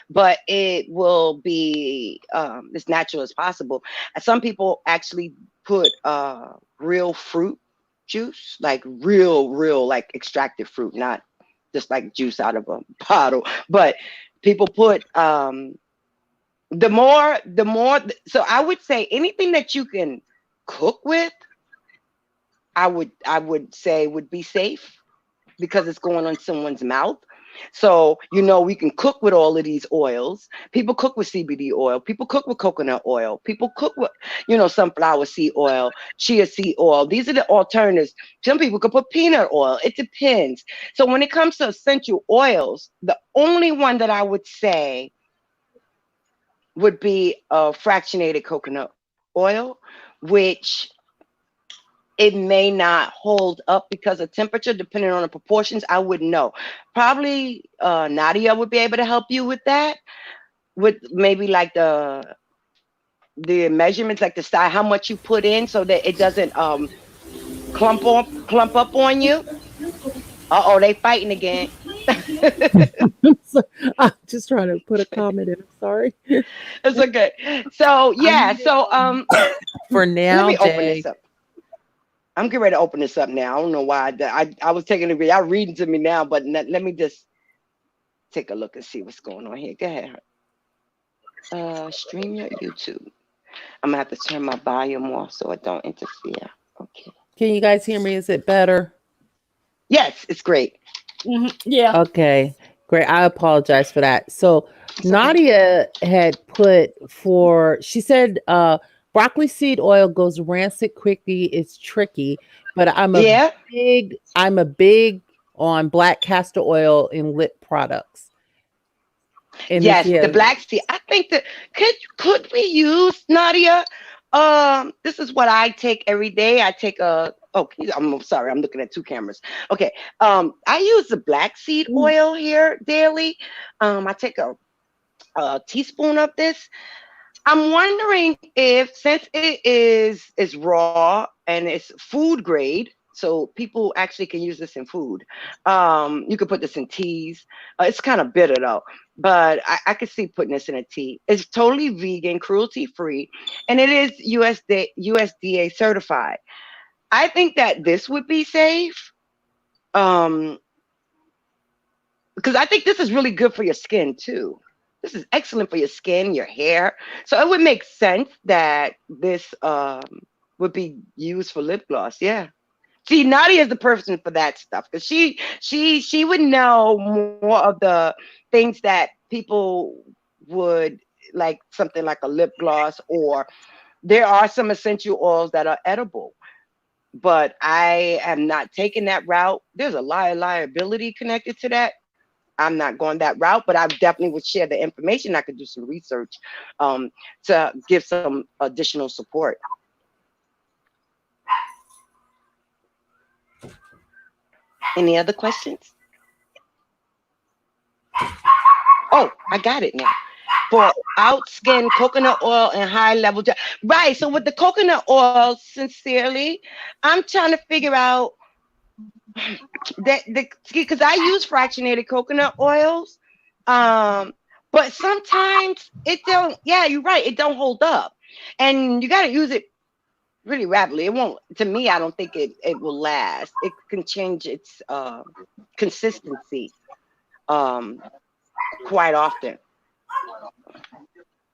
but it will be as natural as possible. And some people actually put real fruit juice, like real, like extracted fruit, not just like juice out of a bottle. But people put the more. So I would say anything that you can cook with, I would say would be safe because it's going on someone's mouth. So, we can cook with all of these oils. People cook with CBD oil. People cook with coconut oil. People cook with, sunflower seed oil, chia seed oil. These are the alternatives. Some people could put peanut oil. It depends. So when it comes to essential oils, the only one that I would say would be fractionated coconut oil, which it may not hold up because of temperature, depending on the proportions. I wouldn't know. Probably Nadia would be able to help you with that, with maybe like the measurements, like the style, how much you put in so that it doesn't clump up on you. Uh-oh, they fighting again. So, I'm just trying to put a comment in. I'm sorry. It's okay. So yeah, so For let now, me open this Jay. up. I'm getting ready to open this up now. I don't know why I was taking a read. Y'all reading to me now, but let me just take a look and see what's going on here. Go ahead. Stream your YouTube. I'm gonna have to turn my volume off so it don't interfere. Okay. Can you guys hear me? Is it better? Yes, it's great. Yeah. Okay, great. I apologize for that. So It's okay. Nadia had she said broccoli seed oil goes rancid quickly. It's tricky, but Yeah. I'm a big on black castor oil in lip products. And if Yes, you the have, black seed. I think that could we use Nadia? This is what I take every day. I take a. Oh, I'm sorry. I'm looking at two cameras. Okay. I use the black seed oil here daily. I take a teaspoon of this. I'm wondering if, since it is raw and it's food grade, so people actually can use this in food. You could put this in teas. It's kind of bitter though, but I could see putting this in a tea. It's totally vegan, cruelty free, and it is USDA certified. I think that this would be safe. Um, because I think this is really good for your skin too. This is excellent for your skin, your hair. So it would make sense that this would be used for lip gloss. Yeah. See, Nadia is the person for that stuff because she would know more of the things that people would like, something like a lip gloss, or there are some essential oils that are edible. But I am not taking that route. There's a lot of liability connected to that. I'm not going that route, but I definitely would share the information. I could do some research to give some additional support. Any other questions? Oh, I got it now. For out skin, coconut oil and high level. Right. So with the coconut oil, sincerely, I'm trying to figure out that because I use fractionated coconut oils. But sometimes it don't, yeah, you're right, it don't hold up. And you gotta use it really rapidly. It won't, to me, I don't think it will last. It can change its consistency quite often.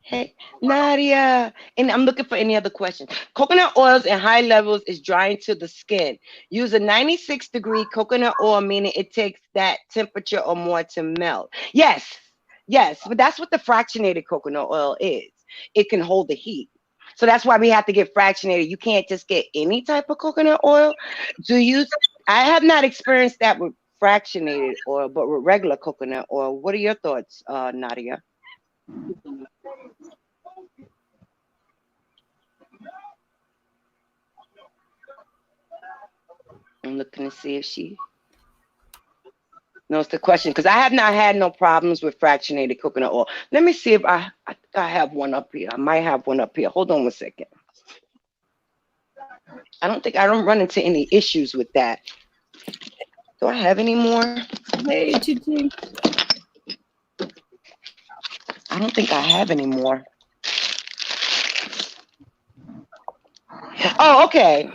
Hey, Nadia. And I'm looking for any other questions. Coconut oils in high levels is drying to the skin. Use a 96-degree coconut oil, meaning it takes that temperature or more to melt. Yes, yes. But that's what the fractionated coconut oil is. It can hold the heat. So that's why we have to get fractionated. You can't just get any type of coconut oil. I have not experienced that with fractionated oil, but with regular coconut oil. What are your thoughts, Nadia? I'm looking to see if she knows the question, because I have not had no problems with fractionated coconut oil. Let me see if I have one up here. I might have one up here. Hold on one second. I don't run into any issues with that. Do I have any more? Hey, TT. I don't think I have any more. Oh, okay.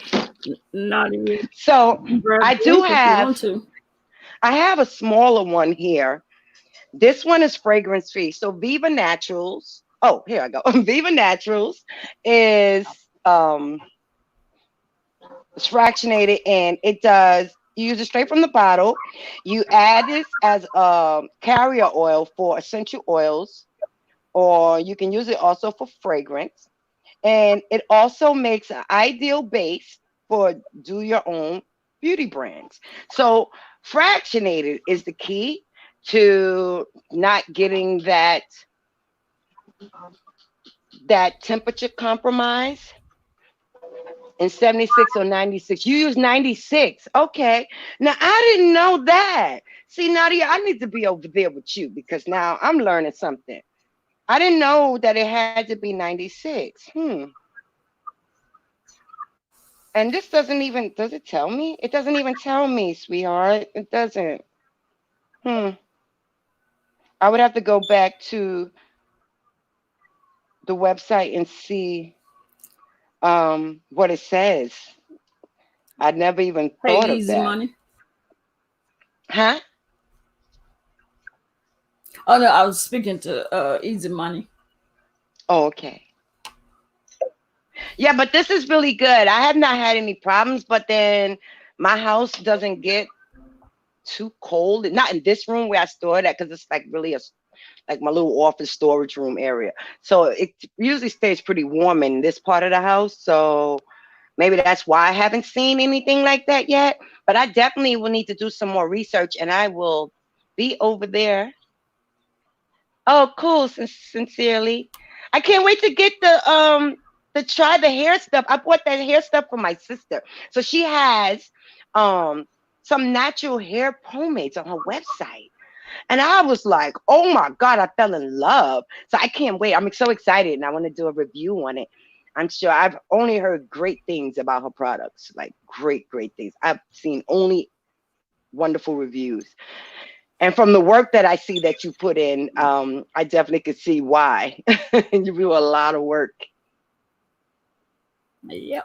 Not even. So Grab I the do link if you have want to. I have a smaller one here. This one is fragrance free. So Viva Naturals. Oh, here I go. Viva Naturals is it's fractionated and it does you use it straight from the bottle. You add this as carrier oil for essential oils, or you can use it also for fragrance. And it also makes an ideal base for do your own beauty brands. So fractionated is the key to not getting that temperature compromise. In 76 or 96, you use 96. Okay, now I didn't know that. See, Nadia, I need to be over there with you because now I'm learning something. I didn't know that it had to be 96. And this doesn't even, does it tell me? It doesn't even tell me, sweetheart. It doesn't. Hmm. I would have to go back to the website and see what it says. I never even Hey, thought of Easy that. Money. Huh? Oh no, I was speaking to Easy Money. Oh, okay. Yeah, but this is really good. I have not had any problems, but then my house doesn't get too cold. Not in this room where I store that because it's like really like my little office storage room area. So it usually stays pretty warm in this part of the house. So maybe that's why I haven't seen anything like that yet. But I definitely will need to do some more research and I will be over there. Oh, cool. Sincerely. I can't wait to get to try the hair stuff. I bought that hair stuff for my sister. So she has um some natural hair pomades on her website. And I was like, oh my God, I fell in love. So I can't wait. I'm so excited and I want to do a review on it. I'm sure I've only heard great things about her products, like great, great things. I've seen only wonderful reviews. And from the work that I see that you put in, I definitely could see why. You do a lot of work. Yep.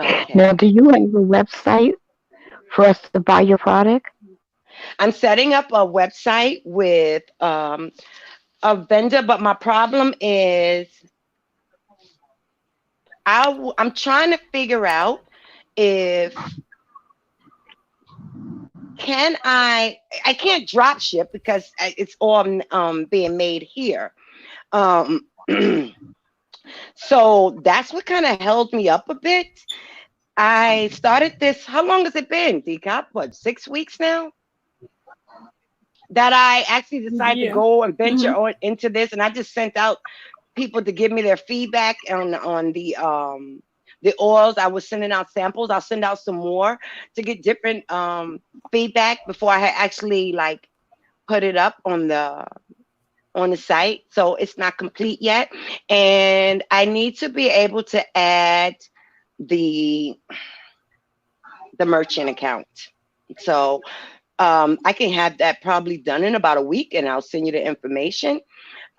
Okay. Now, do you have a website for us to buy your product? I'm setting up a website with a vendor, but my problem is I'm trying to figure out if can I can't drop ship because it's all being made here. Um, so that's what kind of held me up a bit. I started this. How long has it been, Decop? What, 6 weeks now? That I actually decided to Yeah. go and venture Mm-hmm. on into this, and I just sent out people to give me their feedback on the oils. I was sending out samples. I'll send out some more to get different feedback before I had actually like put it up on the site. So it's not complete yet, and I need to be able to add the merchant account. So I can have that probably done in about a week, and I'll send you the information.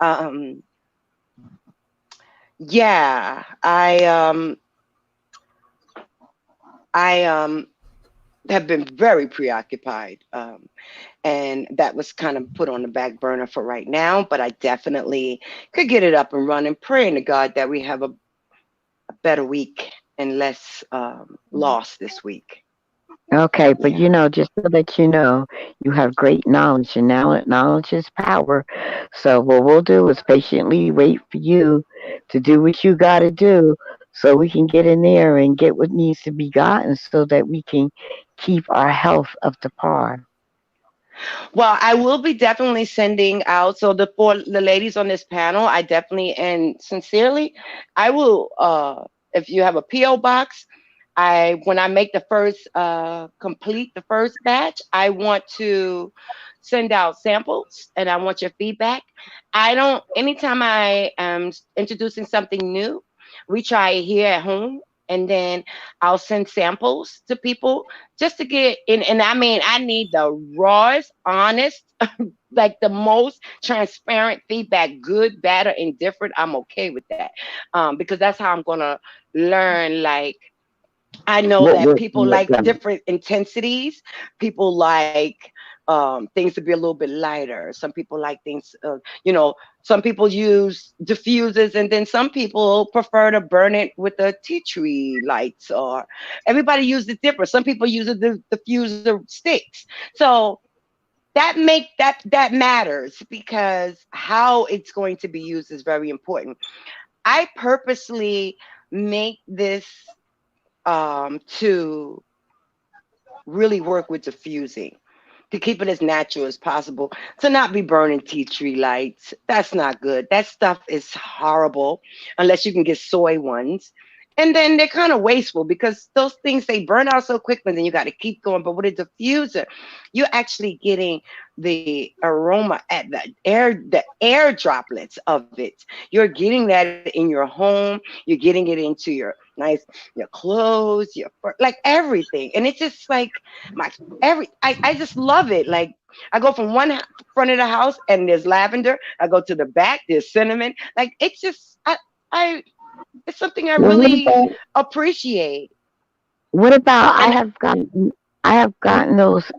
Um, yeah, I have been very preoccupied, and that was kind of put on the back burner for right now. But I definitely could get it up and running. Praying to God that we have a better week and less loss this week. Okay, but Yeah. just so that you have great knowledge, and now knowledge is power. So what we'll do is patiently wait for you to do what you got to do, so we can get in there and get what needs to be gotten, so that we can keep our health up to par. Well, I will be definitely sending out. So for the ladies on this panel, I definitely and sincerely, I will. If you have a PO box, when I make the first complete the first batch, I want to send out samples and I want your feedback. I don't. Anytime I am introducing something new, we try it here at home and then I'll send samples to people just to get in. And I mean, I need the rawest, honest, like the most transparent feedback, good, bad, or indifferent. I'm okay with that, because that's how I'm gonna learn. Like, I know What that works people and what like doesn't. different intensities. People like things to be a little bit lighter. Some people like things, some people use diffusers, and then some people prefer to burn it with the tea tree lights. Or everybody uses it different. Some people use the diffuser sticks. So that matters, because how it's going to be used is very important. I purposely make this to really work with diffusing, to keep it as natural as possible, to not be burning tea tree lights. That's not good. That stuff is horrible unless you can get soy ones. And then they're kind of wasteful because those things, they burn out so quickly, then you got to keep going. But with a diffuser, you're actually getting the aroma at the air droplets of it. You're getting that in your home. You're getting it into your clothes, like everything. And it's just like my I just love it. Like, I go from front of the house and there's lavender. I go to the back, there's cinnamon. Like, it's just I it's something I Well, really appreciate. what about And I have gotten those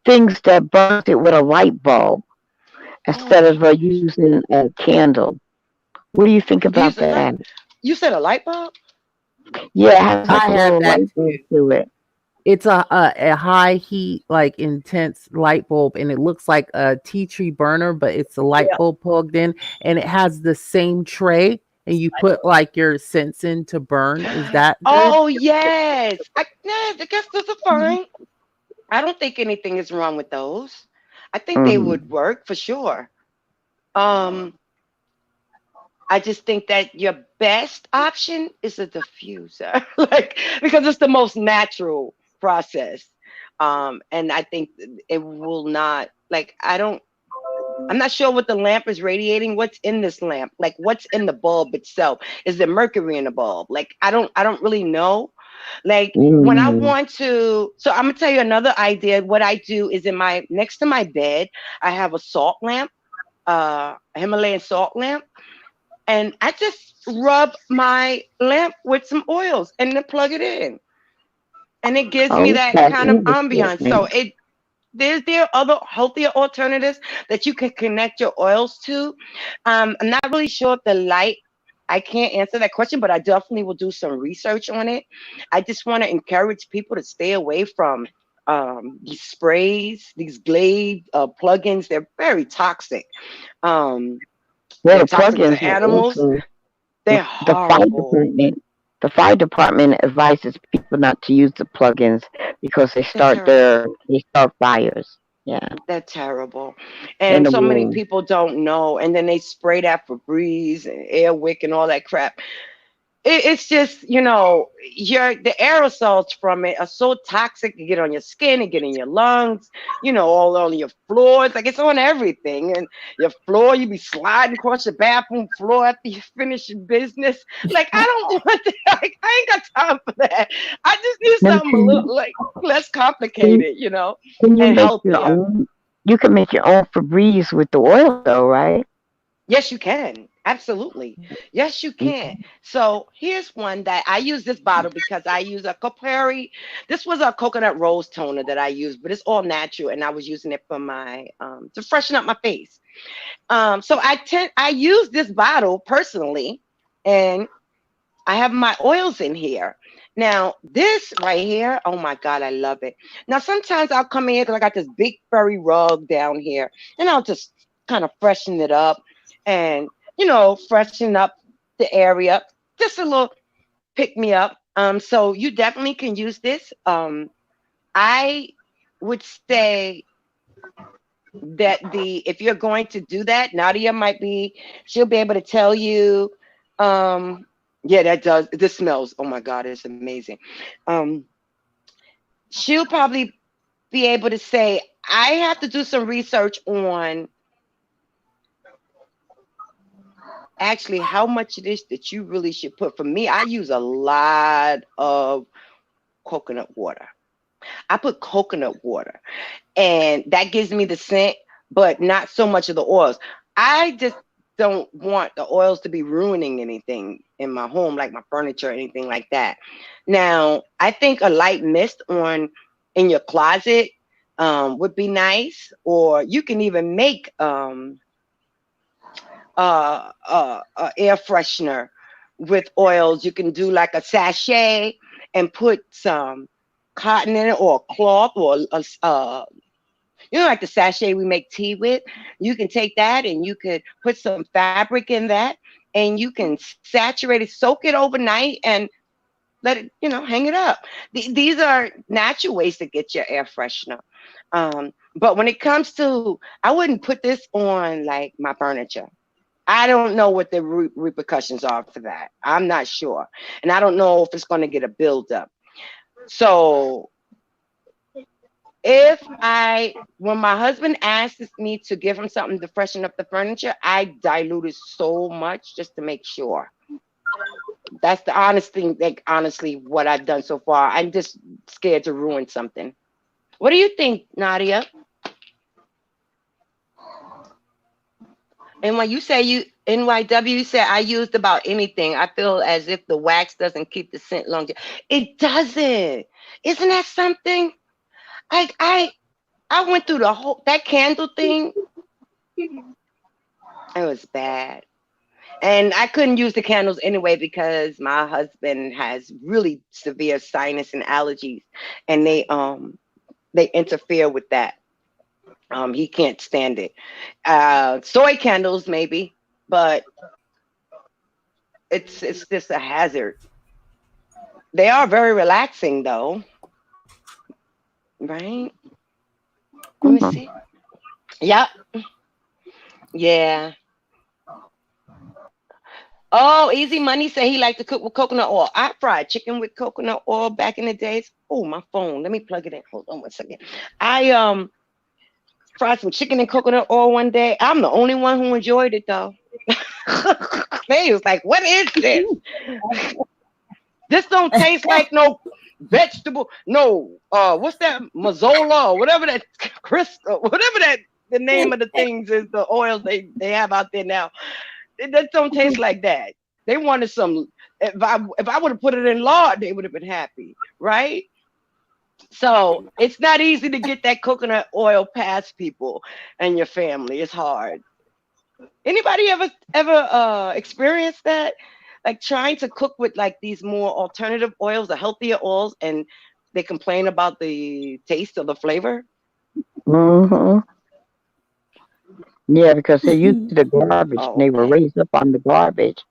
things that burns it with a light bulb oh instead my of gosh, using a candle. What do you think you about use a that? light? You said a light bulb? Yeah, it has like I a have little that light bulb too. to it. It's a high heat, like intense light bulb, and it looks like a tea tree burner, but it's a light Yeah. bulb plugged in, and it has the same tray, and you put like your scents in to burn. Is that good? Oh yes, I guess those are fine. I don't think anything is wrong with those. I think they Hmm. would work for sure. Um, I just think that your best option is a diffuser, like, because it's the most natural process. And I think it will not, like, I'm not sure what the lamp is radiating. What's in this lamp? Like, what's in the bulb itself? Is there mercury in the bulb? Like, I don't really know. Like, when I Hmm. want to, so I'm gonna tell you another idea. What I do is, in my next to my bed, I have a salt lamp, a Himalayan salt lamp, and I just rub my lamp with some oils and then plug it in, and it gives me Oh, that that's kind of ambiance. So interesting. there are other healthier alternatives that you can connect your oils to. I'm not really sure if the light. I can't answer that question, but I definitely will do some research on it. I just want to encourage people to stay away from these sprays, these Glade plugins. They're very toxic. Um, Well, they're the toxic plugins to are animals. also They're the fire horrible. department. The fire department advises people not to use the plugins because They're terrible. they start fires. Yeah, They're terrible. in And the so many room. people don't know. And then they spray that Febreze and Airwick and all that crap. It's just, the aerosols from it are so toxic. You get on your skin, it get in your lungs, all on your floors. Like, it's on everything. And your floor, you be sliding across your bathroom floor after you finish your business. Like, I don't want that. Like, I ain't got time for that. I just need Then something a little, like, less can, complicated, can you and make your healthier. own? You can make your own Febreze with the oil, though, right? Yes, you can. Absolutely. Yes, you can. So here's one that I use this bottle because I use a Copari. This was a coconut rose toner that I used, but it's all natural, and I was using it for my to freshen up my face. So I use this bottle personally, and I have my oils in here. Now, this right here, oh my God, I love it. Now, sometimes I'll come in here because I got this big furry rug down here, and I'll just kind of freshen it up and, freshen up the area. Just a little pick me up. So you definitely can use this. I would say that if you're going to do that, Nadia she'll be able to tell you. Yeah, this smells, oh my God, it's amazing. um she'll probably be able to say, I have to do some research on actually how much it is that you really should put. For me, I use a lot of coconut water. I put coconut water, and that gives me the scent, but not so much of the oils. I just don't want the oils to be ruining anything in my home, like my furniture or anything like that. Now, I think a light mist on in your closet would be nice, or you can even make air freshener with oils. You can do like a sachet and put some cotton in it, or a cloth, or like the sachet we make tea with. You can take that and you could put some fabric in that, and you can saturate it, soak it overnight, and let it, hang it up. These are natural ways to get your air freshener. But when it comes to, I wouldn't put this on like my furniture. I don't know what the repercussions are for that. I'm not sure. And I don't know if it's going to get a buildup. So when my husband asks me to give him something to freshen up the furniture, I dilute it so much just to make sure. That's the honest thing, like honestly, what I've done so far. I'm just scared to ruin something. What do you think, Nadia? And when you say you NYW, you said I used about anything. I feel as if the wax doesn't keep the scent long. It doesn't. Isn't that something? I went through the whole that candle thing. It was bad. And I couldn't use the candles anyway because my husband has really severe sinus and allergies, and they interfere with that. He can't stand it. Soy candles maybe, but it's just a hazard. They are very relaxing though, right? Let me see. Yep. Yeah. Oh, Easy Money said he liked to cook with coconut oil. I fried chicken with coconut oil back in the days. Oh, my phone. Let me plug it in. Hold on one second. I fried some chicken and coconut oil one day. I'm the only one who enjoyed it though. They was like, "What is this? This don't taste like no vegetable. No, what's that Mazola or whatever that Chris, whatever that the name of the things is, the oils they have out there now. That don't taste like that. They wanted some. If I would have put it in lard, they would have been happy, right? So it's not easy to get that coconut oil past people and your family. It's hard. Anybody ever experienced that? Like trying to cook with like these more alternative oils, the healthier oils, and they complain about the taste or the flavor. Hmm. Yeah, because they used the garbage and Oh, they were okay. raised up on the garbage.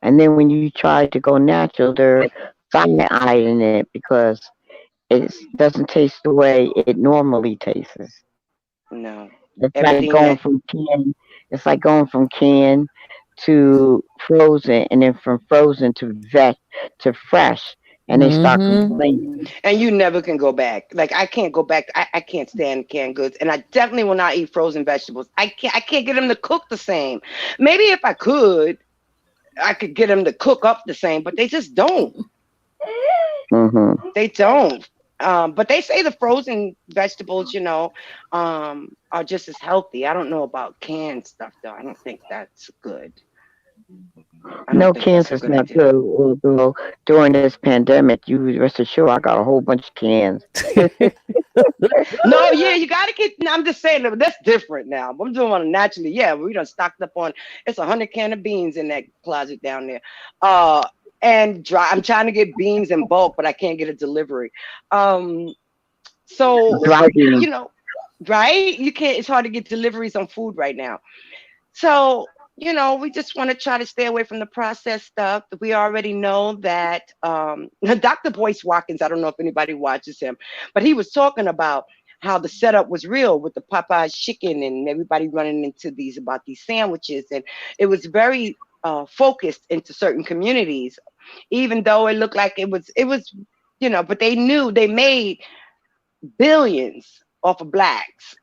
And then when you try to go natural, they're cyaniding it because it doesn't taste the way it normally tastes. No, It's like everything going that from can. It's like going from can to frozen, and then from frozen to vet to fresh, and they start Mm-hmm. complaining. and you never can go back. Like I can't go back. I can't stand canned goods, and I definitely will not eat frozen vegetables. I can't get them to cook the same. Maybe if I could get them to cook up the same, but they just don't. Hmm. They don't. But they say the frozen vegetables, are just as healthy. I don't know about canned stuff though. I don't think that's good. I don't No, think that's a cancer's good not idea. good. Although during this pandemic, you rest assured, I got a whole bunch of cans. No, yeah, you gotta get. No, I'm just saying that that's different now. I'm doing it naturally. Yeah, we done stocked up on. It's 100 can of beans in that closet down there. Uh, and dry. I'm trying to get beans in bulk, but I can't get a delivery. Um, so Driving. you know, right? You can't. It's hard to get deliveries on food right now. So, we just want to try to stay away from the processed stuff. We already know that Dr. Boyce Watkins, I don't know if anybody watches him, but he was talking about how the setup was real with the Popeyes chicken and everybody running into these sandwiches. And it was very focused into certain communities, even though it looked like but they knew they made billions off of blacks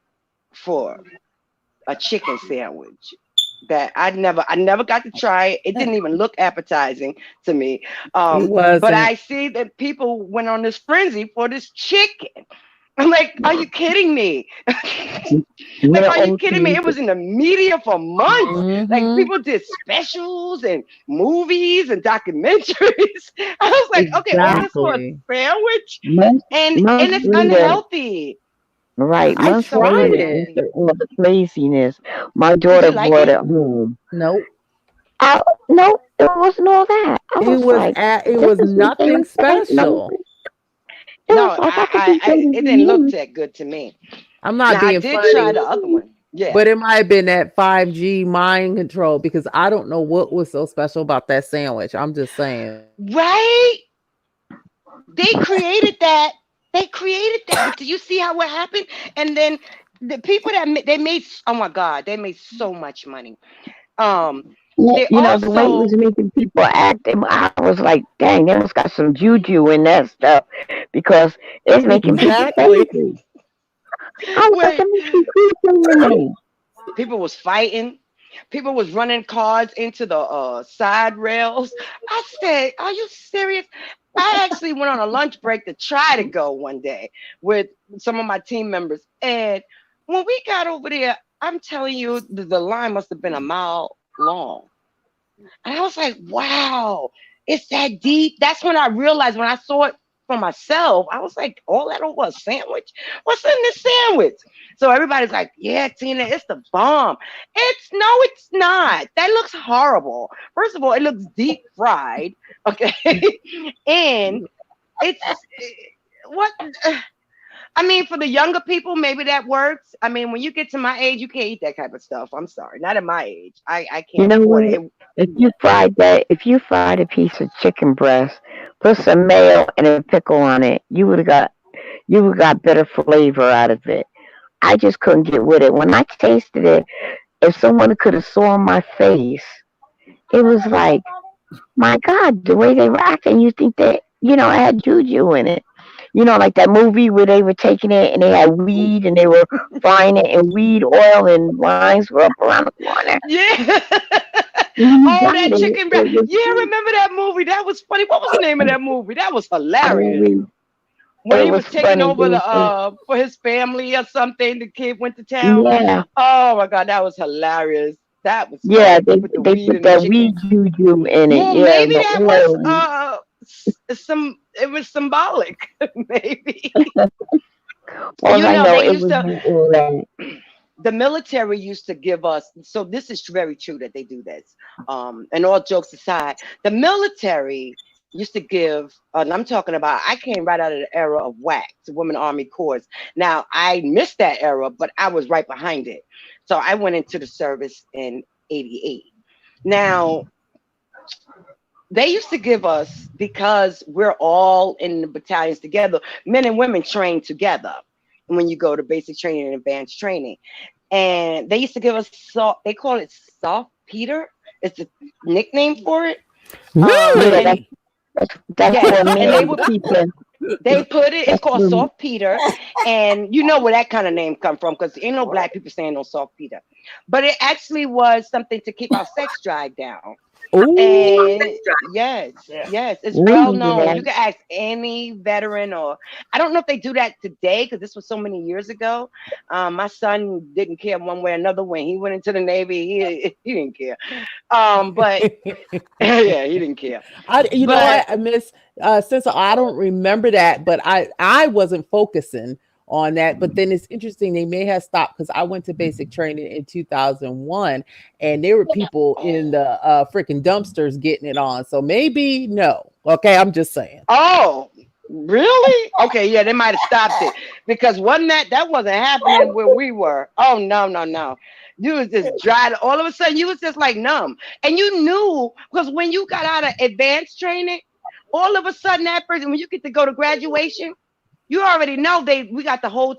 for a chicken sandwich. that I never got to try it. It didn't even look appetizing to me. It But wasn't. I see that people went on this frenzy for this chicken. I'm like, are you kidding me? Like, Yeah, are you kidding me? okay. It was in the media for months. Like, Hmm. people did specials and movies and documentaries. I was like, okay, all this for a Exactly. sandwich, Months, and months it's later, unhealthy. right? I It's Months so tried later, it. after unhealthy. all the craziness, my Did daughter you like brought it? it home. Nope. No, it wasn't all that. I was like, It this was is what they nothing were saying. No, special. it No, was like I could be it didn't look doing that good to me. I'm not Now I being did try funny, the other one. Yeah. but it might have been that 5G mind control because I don't know what was so special about that sandwich. I'm just saying. Right? They created that. They created that. But do you see how it happened? And then the people that they made, oh my God, they made so much money. Um, they the way it was also, making people act, and I was like, dang, they must got some juju in that stuff because it's making people Exactly. crazy. I was like, wait, that makes me crazy. people was fighting. People was running cars into the side rails. I said, "Are you serious?" I actually went on a lunch break to try to go one day with some of my team members, and when we got over there, I'm telling you, the line must have been a mile long. And I was like, wow, it's that deep. That's when I realized when I saw it for myself, I was like, all that over a sandwich? What's in this sandwich? So everybody's like, yeah, Tina, it's the bomb. It's not. That looks horrible. First of all, it looks deep fried. Okay. And it's what I mean, for the younger people, maybe that works. I mean, when you get to my age, you can't eat that type of stuff. I'm sorry, not at my age. I You can't know afford it. what? If you fried a piece of chicken breast, put some mayo and a pickle on it, you would got better flavor out of it. I just couldn't get with it. When I tasted it, if someone could have saw my face, it was like, my God, the way they were acting, you think that, it had juju in it. Like that movie where they were taking it and they had weed and they were frying it in weed oil and lines were up around the corner. Yeah. When you Oh, got that it, chicken breast. it was Yeah, remember that movie? That was funny. What was the name of that movie? That was hilarious. always, When it he was was taking funny. over the for his family or something, the kid went to town. Yeah, Oh my God, that was hilarious. That was yeah, funny they with the they weed put and the that chicken. weed juju in it. Well, Yeah, maybe the that was oil. some. It was symbolic. Maybe. All You I know, know, they it used was to. the oil. The military used to give us, so this is very true that they do this, and all jokes aside, the military used to give, and I'm talking about, I came right out of the era of wax, women army corps. Now I missed that era, but I was right behind it, so I went into the service in 88. Now they used to give us, because we're all in the battalions together, men and women train together when you go to basic training and advanced training. And they used to give us salt. They call it soft Peter. It's a nickname for it. Yeah, And Really? that's yes, for and they men to would keep them. they put it. It's That's called for soft Peter, and you know where that kind of name come from because ain't no black people saying no soft Peter. But it actually was something to keep our sex drive down. Oh, And yes, it's we well needed known. You that. can ask any veteran, or I don't know if they do that today because this was so many years ago. My son didn't care one way or another when he went into the Navy. He didn't care. But yeah, he didn't care. you know But what? I miss since I don't remember that, but I wasn't focusing on that. But then it's interesting they may have stopped because I went to basic training in 2001, and there were people in the freaking dumpsters getting it on. So maybe no. Okay, I'm just saying. oh, really? Okay, yeah, they might have stopped it because that wasn't happening where we were. Oh no, no, no. You was just dry. All of a sudden, you was just like numb, and you knew because when you got out of advanced training, all of a sudden that person, when you get to go to graduation, you already know we got the whole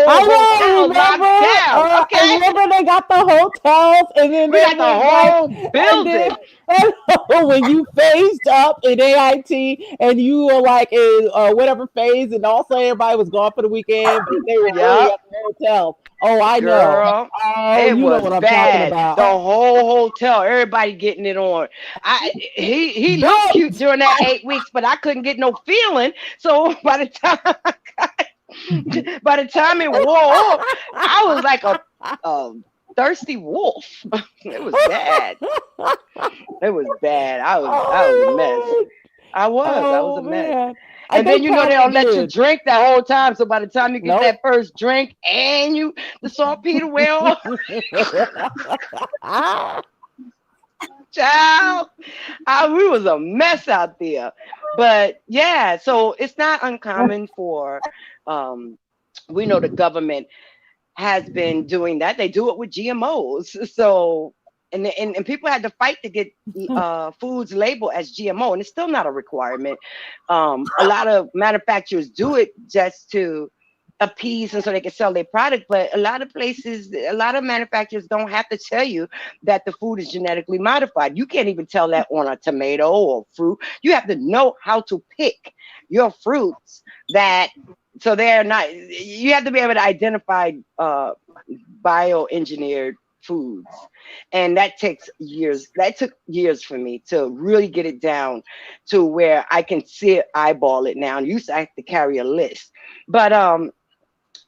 I don't hotel locked remember. down. I Okay, remember they got the hotels, and then we there got the was like, whole and then building. when you phased up in AIT and you were like in whatever phase, and also everybody was gone for the weekend, but they were really Yep, at the hotel. Oh, I know. girl. Oh, It you know was what I'm talking bad. The about. whole hotel, everybody getting it on. He looked cute Belt. during that 8 weeks, but I couldn't get no feeling. So by the time it wore off, I was like a thirsty wolf. It was bad. It was bad. I was a mess. Oh, I was oh a mess. man. And They then they probably don't let you did. drink that whole time. So by the time you get Nope. that first drink and the saltpeter wear off, child, we was a mess out there. But yeah, so it's not uncommon for we know the government has been doing that. They do it with GMOs. So and people had to fight to get foods labeled as GMO, and it's still not a requirement. A lot of manufacturers do it just to appease and so they can sell their product, but a lot of places, a lot of manufacturers don't have to tell you that the food is genetically modified. You can't even tell that on a tomato or fruit. You have to know how to pick your fruits that so they're not, you have to be able to identify bioengineered foods, and that took years for me to really get it down to where I can see it, eyeball it now. And used to have to carry a list, but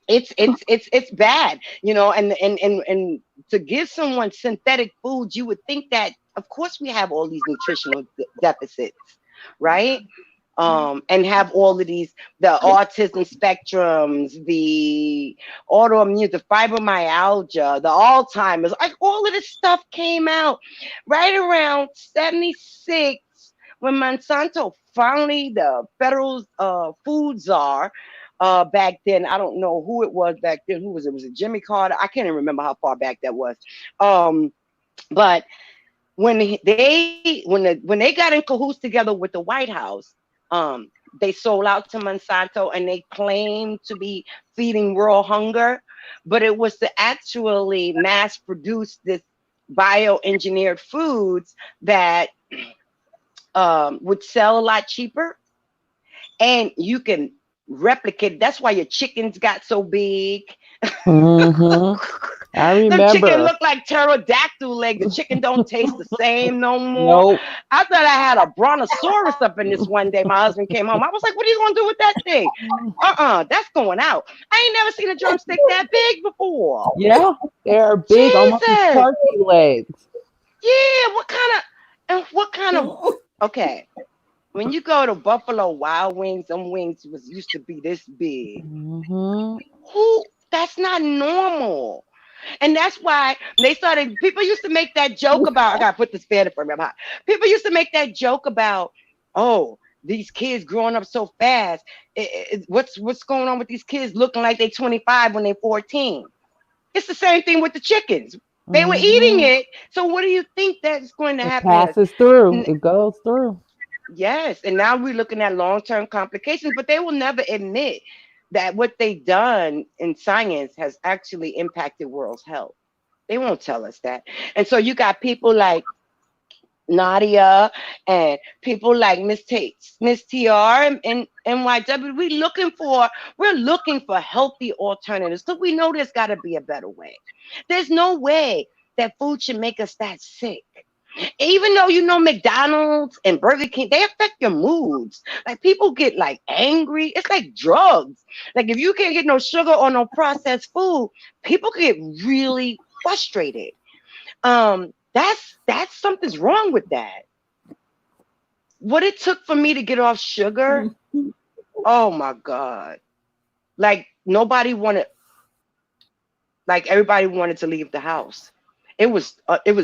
it's bad, and to give someone synthetic foods, you would think that of course we have all these nutritional deficits, right? And have all of these, the autism spectrums, the autoimmune, the fibromyalgia, the Alzheimer's, like all of this stuff came out right around 76 when Monsanto finally, the federal food czar, back then, I don't know who it was back then. Who was it? Was it Jimmy Carter? I can't even remember how far back that was. But when they got in cahoots together with the White House, they sold out to Monsanto and they claimed to be feeding world hunger, but it was to actually mass produce this bioengineered foods that would sell a lot cheaper, and you can replicate it. That's why your chickens got so big. Mm-hmm. I Them chicken remember. look like pterodactyl leg. The chicken don't taste the same no more. Nope. I thought I had a brontosaurus up in this one day. My husband came home. I was like, what are you gonna do with that thing? That's going out. I ain't never seen a drumstick that big before. Yeah, they're big, almost as Jesus. turkey legs. Yeah, okay. When you go to Buffalo Wild Wings, them wings used to be this big. Mm-hmm. That's not normal. And that's why people used to make that joke about, I gotta put this fan in front of me. People used to make that joke about, oh, these kids growing up so fast. What's going on with these kids looking like they're 25 when they're 14? It's the same thing with the chickens. They were eating it. So what do you think that's going to It happen? passes through. It goes through. Yes. And now we're looking at long-term complications, but they will never admit that what they've done in science has actually impacted world's health. They won't tell us that. And so you got people like Nadia and people like Miss TR and NYW. We're looking for healthy alternatives because we know there's got to be a better way. There's no way that food should make us that sick. Even though McDonald's and Burger King, they affect your moods. Like people get like angry. It's like drugs. Like if you can't get no sugar or no processed food, people get really frustrated. That's something's wrong with that. What it took for me to get off sugar, oh my God. Like everybody wanted to leave the house. It was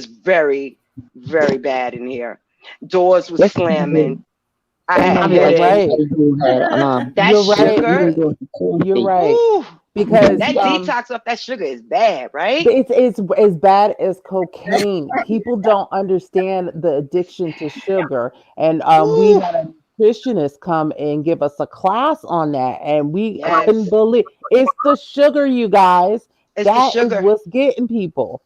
very, very bad in here. Doors was slamming. I had Right. that You're sugar. right. You're right. Ooh, Because that detox off that sugar is bad, right? it's as bad as cocaine. People don't understand the addiction to sugar, and we Ooh, had a nutritionist come and give us a class on that, and we yes, couldn't believe it's the sugar, you guys. it's the That is sugar. what's getting people.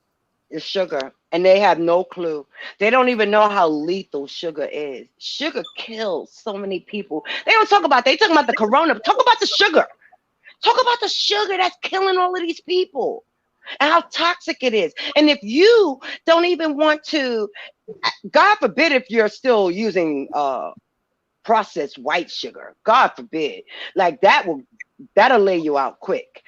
It's sugar, and they have no clue. They don't even know how lethal sugar is. Sugar kills so many people. They don't talk about. They talking about the corona. Talk about the sugar. Talk about the sugar that's killing all of these people and how toxic it is. And if you don't even want to, God forbid, if you're still using processed white sugar, God forbid, like that'll lay you out quick.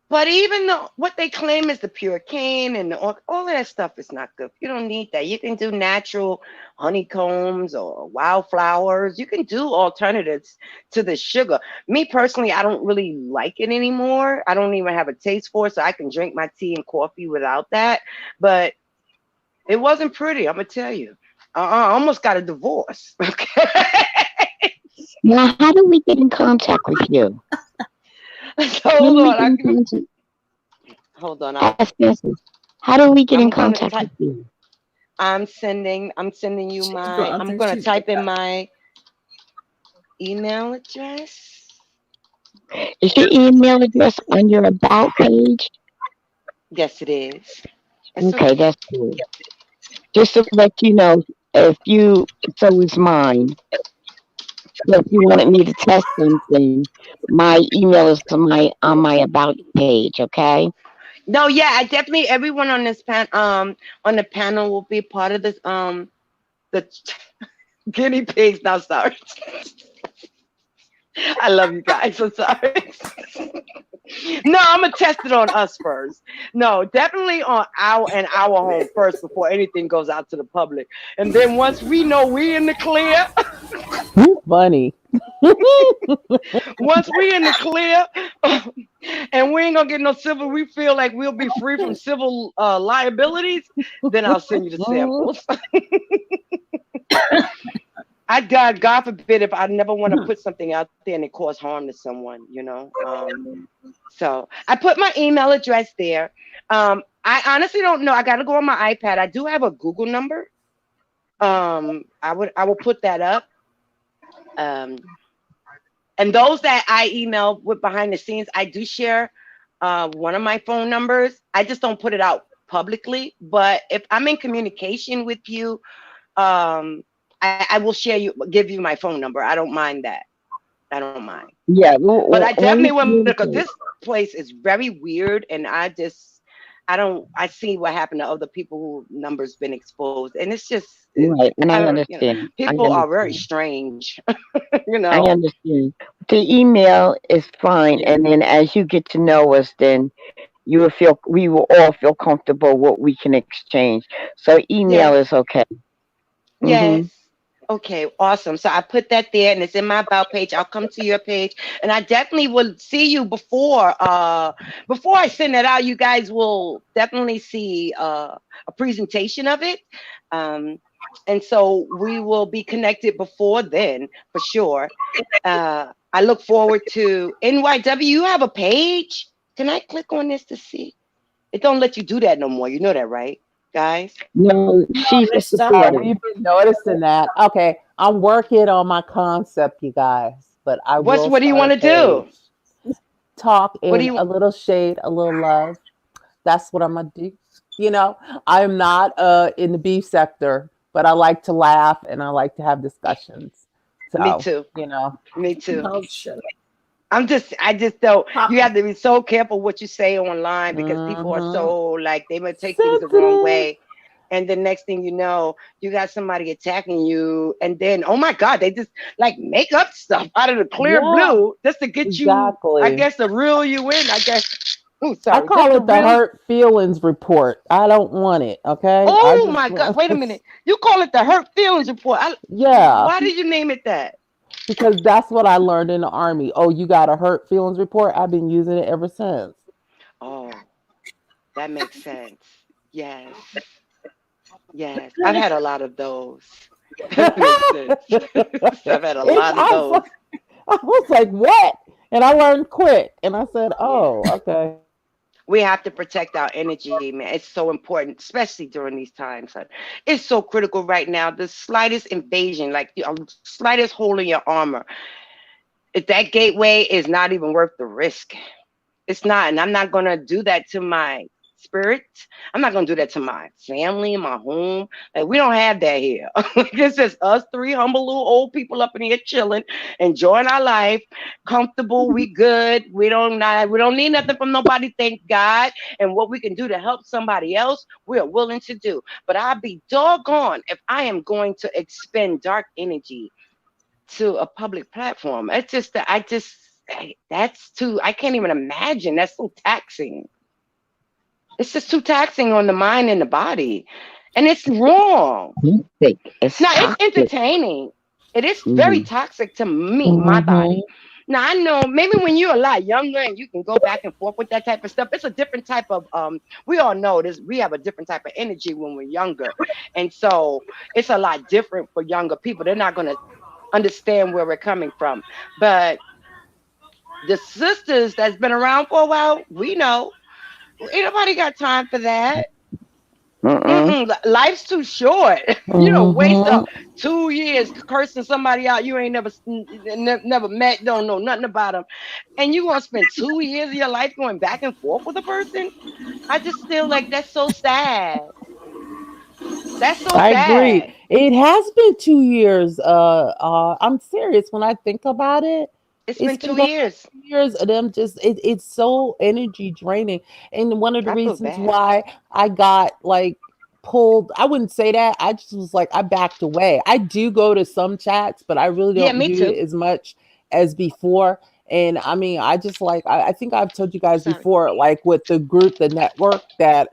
But even though what they claim is the pure cane and all of that stuff is not good. You don't need that. You can do natural honeycombs or wildflowers. You can do alternatives to the sugar. Me personally, I don't really like it anymore. I don't even have a taste for it, so I can drink my tea and coffee without that. But it wasn't pretty, I'm gonna tell you. I almost got a divorce. Okay. Now, how do we get in contact with you? So How do we get in contact? hold on. Asense, how do we get in I'm gonna contact type. with you? I'm sending you my. I I'm think gonna she's type in my email address. Is your email address on your about page? Yes, it is. It's Okay, okay. that's good. Just to let you know, if you, so is mine. So if you wanted me to test something, my email is on my about page. Okay. No, yeah, I definitely everyone on this on the panel will be part of this the guinea pigs. Now, sorry. I love you guys. I'm sorry. No, I'm gonna test it on us first. No, definitely on our home first before anything goes out to the public. And then once we know we in the clear, You funny. once we in the clear, and we ain't gonna get no civil, we feel like we'll be free from civil liabilities, then I'll send you the samples. God forbid if I never want to put something out there and it cause harm to someone, you know. So I put my email address there. I honestly don't know. I got to go on my iPad. I do have a Google number. I will put that up. Um, and those that I email with behind the scenes, I do share one of my phone numbers. I just don't put it out publicly. But if I'm in communication with you, I will give you my phone number. I don't mind that. I don't mind. Yeah. But I When definitely we want because communicate. this place is very weird, and I don't. I see what happened to other people who numbers been exposed, and it's just, Right, and I you know, understand. I people are very understand. strange, you I know. understand. The email is fine, yeah. and then as you get to know us, then we will all feel comfortable what we can exchange. So email Yes, is okay. yes. Mhm. Okay, awesome. So I put that there, and it's in my about page. I'll come to your page, and I definitely will see you before I send that out. You guys will definitely see a presentation of it. Um, and so we will be connected before then for sure. I look forward to NYW. You have a page? Can I click on this to see? It don't let you do that no more. You know that, right, guys? No, No, she's they a stopped. Yeah, supporter. we've been noticing that. Okay, I'm working on my concept, you guys, but I will What do you start want a to do? page. Talk What do in you? a little shade, a little love. That's what I'm gonna do. You know, I'm not in the beef sector, but I like to laugh and I like to have discussions. Me So, too. you know, Me too. Oh, shut up. I just don't. You Papa. have to be so careful what you say online because people are hmm so like they might take things the wrong sensitive. way. And the next thing you know, you got somebody attacking you, and then oh my God, they just like make up stuff out of the clear Yeah, blue just to get you, I exactly. guess, to reel you in. I guess. Oh, I sorry, just call to it the reel. hurt feelings report. I don't want it. Okay, I Oh just my God! Wait a minute. You call it the hurt feelings report? yeah, Why did you name it that? because that's what I learned in the army. Oh, you got a hurt feelings report? I've been using it ever since. Oh, that makes sense. Yes. Yes, I've had a lot of those. That makes sense. I've had a It's lot of those. I was like, what? And I learned quick. And I said, Yeah. oh, okay. We have to protect our energy, man. It's so important, especially during these times. It's so critical right now. The slightest invasion, like slightest hole in your armor, if that gateway is not even worth the risk. It's not. And I'm not going to do that to my spirits. I'm not gonna do that to my family, my home. Like we don't have that here. It's just us three humble little old people up in here chilling, enjoying our life, comfortable. We good. We don't need nothing from nobody. Thank God. And what we can do to help somebody else, we are willing to do. But I'd be doggone if I am going to expend dark energy to a public platform. It's just that that's too. I can't even imagine. That's so taxing. It's just too taxing on the mind and the body, and it's wrong. Toxic. It's Now it's toxic. entertaining. It is very Mm-hmm. toxic to me, my Mm-hmm. body. Now I know maybe when you're a lot younger and you can go back and forth with that type of stuff, it's a different type of we all know this, we have a different type of energy when we're younger. And so it's a lot different for younger people. They're not gonna understand where we're coming from. But the sisters that's been around for a while, we know. Ain't nobody got time for that. Mm-mm. Mm-mm. Life's too short. You don't waste Mm-hmm. 2 years cursing somebody out you ain't never met, don't know nothing about them, and you gonna spend 2 years of your life going back and forth with a person. I just feel like that's so sad. That's so I agree. sad. It has been 2 years. I'm serious when I think about it. It's It's been been two going on years. 2 years of them just it's so energy draining. And one of the I feel reasons bad. why I got like pulled, I wouldn't say that. I just was like I backed away. I do go to some chats, but I really Yeah, don't me do too. it as much as before. And I mean, I just like I think I've told you I'm guys sorry. before, like with the group, the network that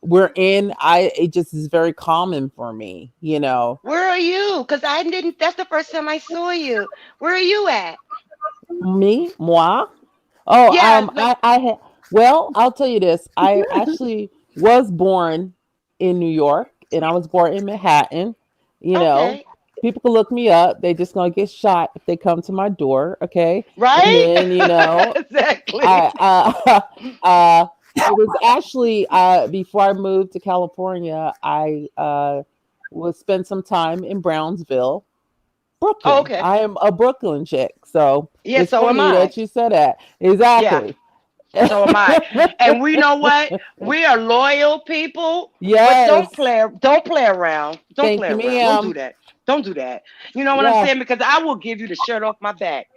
we're in, I it just is very common for me, you know. Where are you? Because I didn't. That's the first time I saw you. Where are you at? Me, moi. Oh, Yeah, like well, I'll tell you this. I actually was born in New York and I was born in Manhattan. You know, okay, people can look me up. They just gonna get shot if they come to my door, okay? And right? then, Exactly. I it was actually before I moved to California, I was spend some time in Brownsville, Oh, Brooklyn. okay. I am a Brooklyn chick. So Yeah, it's so am funny I. that you said that. Yeah, Exactly. so am I. And we know what? We are loyal people, but Yes. don't play around. Don't Thank play you, around. Don't do ma'am. that. Don't do that. You know what I'm Yeah. saying? Because I will give you the shirt off my back.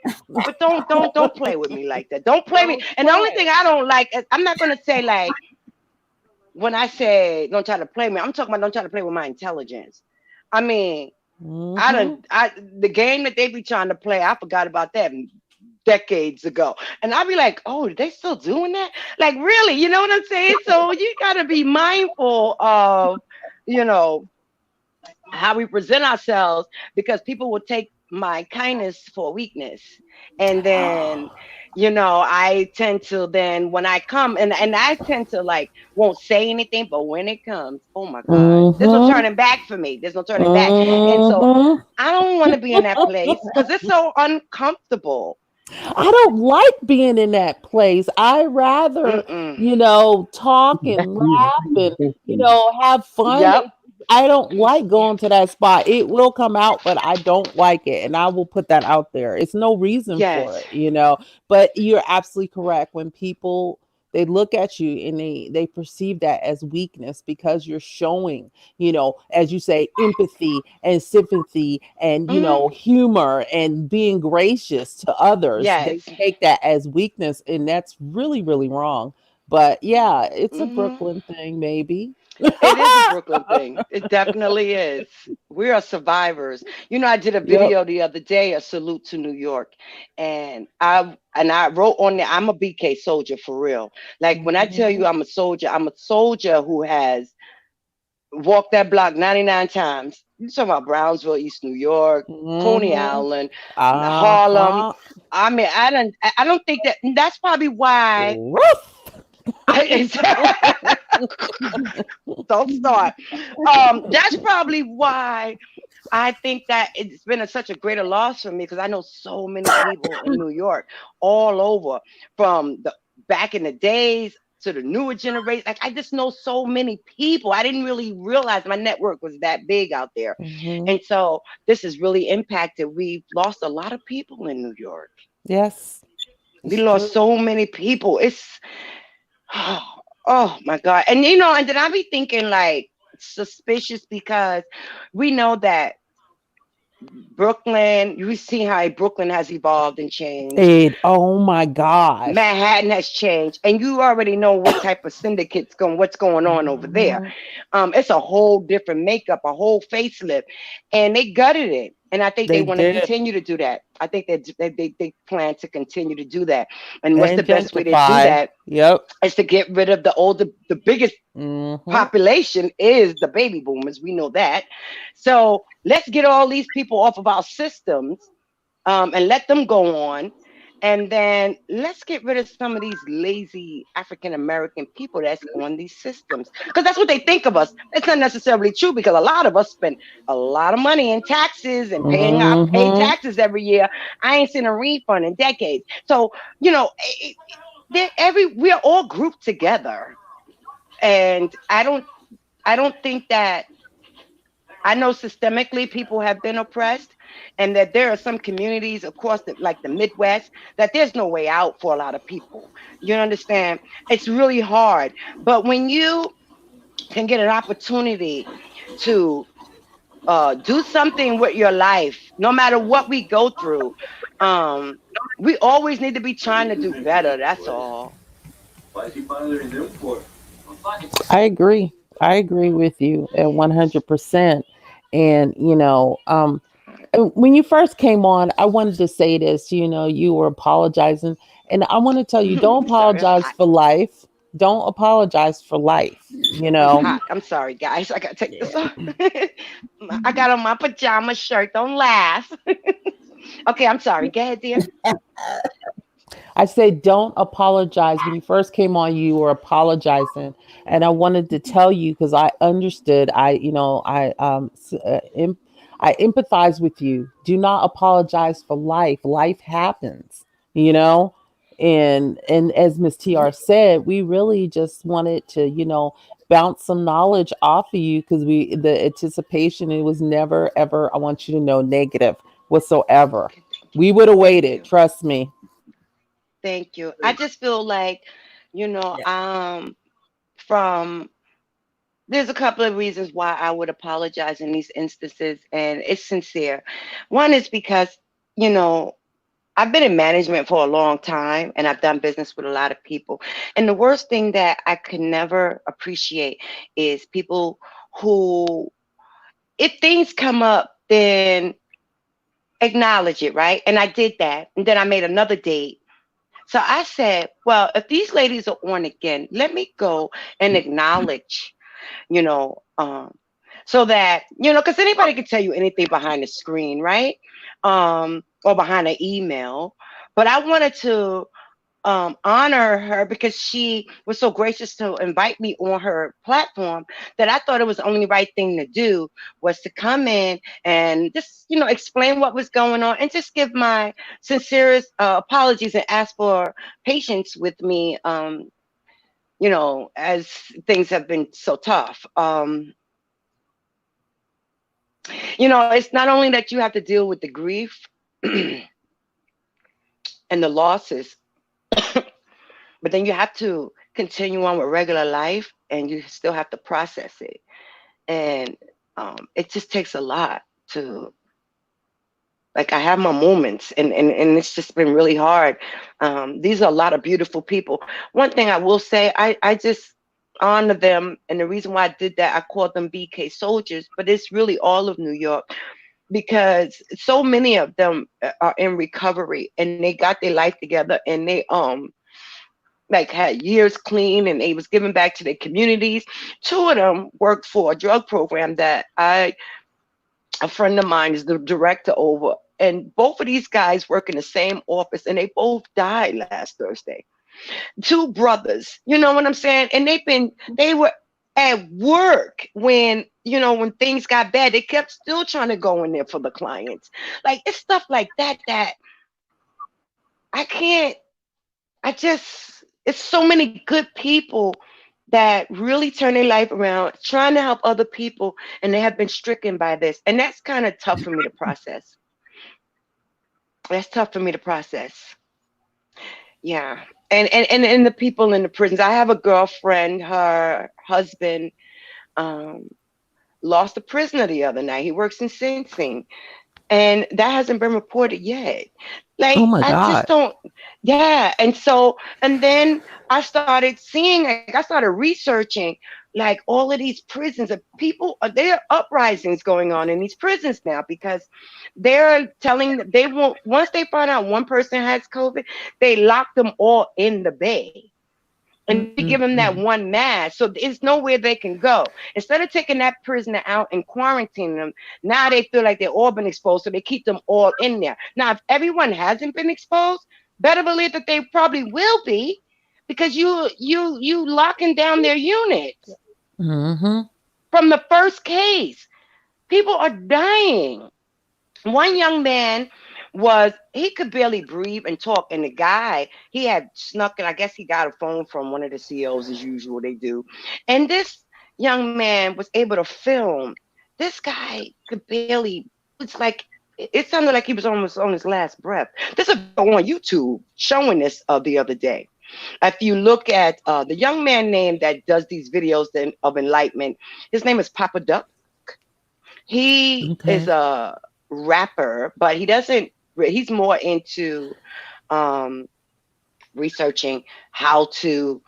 But don't play with me like that. Don't play me. Don't And the only thing play. I don't like is I'm not gonna say like when I say don't try to play me, I'm talking about don't try to play with my intelligence. I mean, Hmm. I the game that they be trying to play, I forgot about that decades ago. And I'll be like, oh, they still doing that? Like, really? You know what I'm saying? So you gotta be mindful of, you know, how we present ourselves because people will take my kindness for weakness. And then, I tend to then when I come and I tend to like won't say anything, but when it comes, oh my God, there's no Hmm. turning back for me. There's no turning back. And so Hmm. I don't want to be in that place because it's so uncomfortable. I don't like being in that place. I rather, Mm-mm. talk and laugh and, have fun. Yep. I don't like going to that spot. It will come out, but I don't like it. And I will put that out there. It's no reason for Yes. it. But you're absolutely correct. When people they look at you and they perceive that as weakness because you're showing, as you say, empathy and sympathy and Hmm. humor and being gracious to others. They Yes. take that as weakness, and that's really, really wrong. But yeah, it's a Hmm. Brooklyn thing, maybe. It is a Brooklyn thing. It definitely is. We are survivors. I did a Yep. video the other day, a salute to New York, and I wrote on there, I'm a BK soldier for real. Like when I tell you Mhm. I'm a soldier who has walked that block 99 times. You talking about Brownsville, East New York, Coney Mhm. Island, Harlem. Uh-huh. I mean, I don't think that's probably why. Woof. Don't start. That's probably why I think that it's been such a greater loss for me because I know so many people in New York, all over, from the back in the days to the newer generation. Like I just know so many people. I didn't really realize my network was that big out there, Mhm. and so this has really impacted. We've lost a lot of people in New York. Yes, We it's lost true. so many people. It's Oh my God. And and then I be thinking like suspicious because we know that Brooklyn, you see how Brooklyn has evolved and changed. Oh my gosh. Manhattan has changed, and you already know what type of syndicates what's going on over there. Mhm. It's a whole different makeup, a whole facelift, and they gutted it. And I think they They want to did. continue to do that. I think that they plan to continue to do that. And what's the And best way to do gentrify. that Yep. is to get rid of the older, the biggest Hmm. population is the baby boomers. We know that. So let's get all these people off of our systems, and let them go on. And then let's get rid of some of these lazy African American people that's on these systems. Because that's what they think of us. It's not necessarily true because a lot of us spend a lot of money in taxes and pay Hmm. taxes every year. I ain't seen a refund in decades. So, we're all grouped together. And I don't think that I know systemically people have been oppressed, and that there are some communities across like the Midwest, that there's no way out for a lot of people. You understand? It's really hard. But when you can get an opportunity to do something with your life, no matter what we go through, um, we always need to be trying to do better. That's all. I agree. I agree with you at 100%. And, when you first came on, I wanted to say this, you were apologizing. And I want to tell you, don't I'm sorry, I'm apologize hot. for life. Don't apologize for life. I'm hot. I'm sorry, guys. I gotta take this Yeah. off. I got on my pajama shirt. Don't laugh. Okay, I'm sorry. Go ahead, dear. I said, don't apologize. When you first came on, you were apologizing, and I wanted to tell you because I understood. I empathize with you. Do not apologize for life. Life happens, you know. And as Miss TR said, we really just wanted to, bounce some knowledge off of you because the anticipation, it was never ever. I want you to know negative whatsoever. Okay, We would have thank waited. you. Trust me. Thank you. I just feel like, you know, Yeah. um, from there's a couple of reasons why I would apologize in these instances, and it's sincere. One is because, you know, I've been in management for a long time and I've done business with a lot of people. And the worst thing that I could never appreciate is people who, if things come up, then acknowledge it, right? And I did that. And then I made another date. So I said, well, if these ladies are on again, let me go and acknowledge, you know, so that, because anybody can tell you anything behind the screen, right? Or behind an email. But I wanted to honor her because she was so gracious to invite me on her platform, that I thought it was the only right thing to do was to come in and just, explain what was going on and just give my sincerest apologies and ask for patience with me, as things have been so tough. It's not only that you have to deal with the grief and the losses, but then you have to continue on with regular life and you still have to process it. And it just takes a lot to, like, I have my moments, and it's just been really hard. These are a lot of beautiful people. One thing I will say, I just honor them. And the reason why I did that, I called them BK soldiers, but it's really all of New York, because so many of them are in recovery and they got their life together, and they like had years clean, and they was giving back to their communities. Two of them worked for a drug program that a friend of mine is the director over, and both of these guys work in the same office, and they both died last Thursday. Two brothers, you know what I'm saying? And they were at work when, when things got bad. They kept still trying to go in there for the clients. Like, it's stuff like that that I can't. It's so many good people that really turn their life around, trying to help other people, and they have been stricken by this. And that's kind of tough for me to process. That's tough for me to process. Yeah. and the people in the prisons. I have a girlfriend, her husband um lost a prisoner the other night. He works in Sing Sing, and that hasn't been reported yet. Oh Like, my I just God. don't. Yeah, and so, and then I started seeing, like, I started researching, like, all of these prisons of people. There are uprisings going on in these prisons now because they're telling they won't, once they find out one person has COVID, they lock them all in the bay. And they give them that Mm-mm-mm. one mask, so there's nowhere they can go. Instead of taking that prisoner out and quarantining them, now they feel like they're all been exposed, so they keep them all in there. Now, if everyone hasn't been exposed, better believe that they probably will be, because you locking down their units Mm-hmm. from the first case. People are dying. One young man was, he could barely breathe and talk, and the guy, he had snuck in, I guess he got a phone from one of the CEOs, as usual they do, and this young man was able to film. This guy could barely, it's like, it sounded like he was almost on his last breath. There's a video on YouTube showing this the other day. If you look at the young man name that does these videos of enlightenment, his name is Papa Duck. He is Okay. a rapper, but he doesn't. He's more into um, researching how to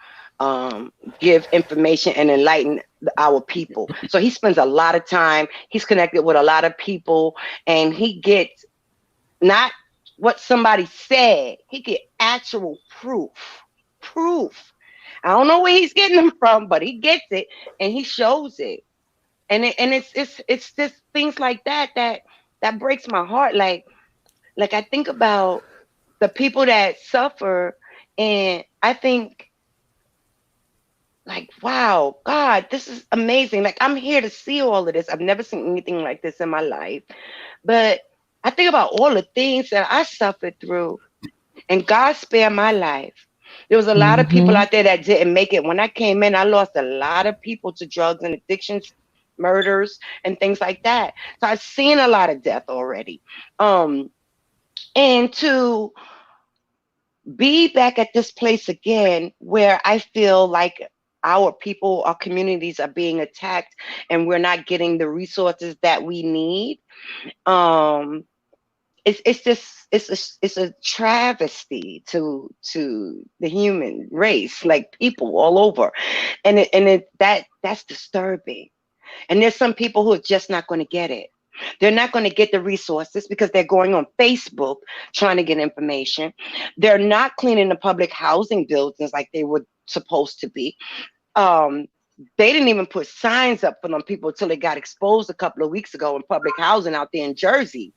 give information and enlighten our people. So he spends a lot of time. He's connected with a lot of people, and he gets not what somebody said. He get actual proof. Proof. I don't know where he's getting them from, but he gets it and he shows it. And it's just things like that breaks my heart. Like I think about the people that suffer, and I think, like, wow, God, this is amazing. Like, I'm here to see all of this. I've never seen anything like this in my life. But I think about all the things that I suffered through, and God spared my life. There was a lot of people Mm-hmm. out there that didn't make it. When I came in, I lost a lot of people to drugs and addictions, murders, and things like that. So I've seen a lot of death already. Um, and to be back at this place again where I feel like our people, our communities are being attacked and we're not getting the resources that we need. Um, it's just it's a travesty to the human race, like people all over, and that's disturbing. And there's some people who are just not going to get it. They're not going to get the resources because they're going on Facebook trying to get information. They're not cleaning the public housing buildings like they were supposed to be. um they didn't even put signs up for them people until they got exposed a couple of weeks ago in public housing out there in Jersey.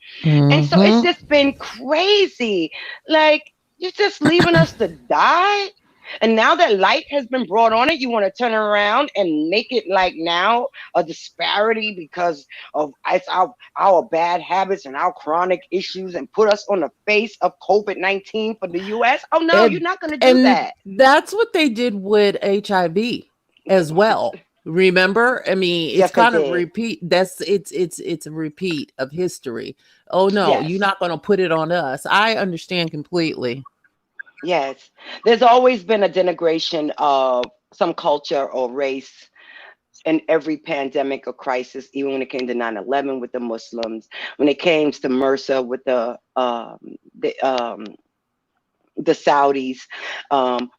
And so it's Mm-hmm. just been crazy. Like, you're just leaving us to die. And now that light has been brought on it, you want to turn around and make it like now a disparity because of it's our bad habits and our chronic issues, and put us on the face of COVID-19 for the US. Oh no, you're And not going to do and that. that's what they did with HIV as well. Remember? I mean, it's Yes, they kind of did. repeat. It's a repeat of history. Oh no, you're Yes. not going to put it on us. I understand completely. Yes. There's always been a denigration of some culture or race in every pandemic or crisis, even when it came to 9/11 with the Muslims, when it came to MRSA with the the Saudis,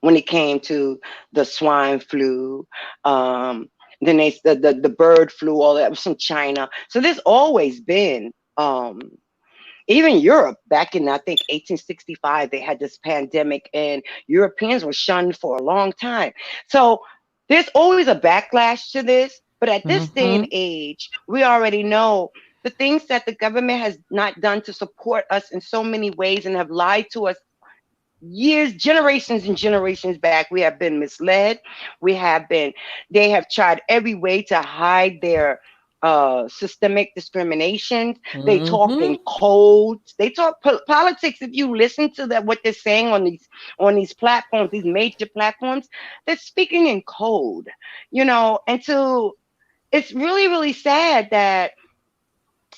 when it came to the swine flu, um, then the bird flu, all that was from China. So there's always been even Europe back in, I think, 1865, they had this pandemic, and Europeans were shunned for a long time. So there's always a backlash to this. But at this day and Mm-hmm. age, we already know the things that the government has not done to support us in so many ways, and have lied to us years, generations and generations back. We have been misled. We have been, they have tried every way to hide their systemic discrimination. They talk in Mm-hmm. codes. They talk politics. If you listen to that, what they're saying on these platforms, these major platforms, they're speaking in code, you know. And to, it's really, really sad that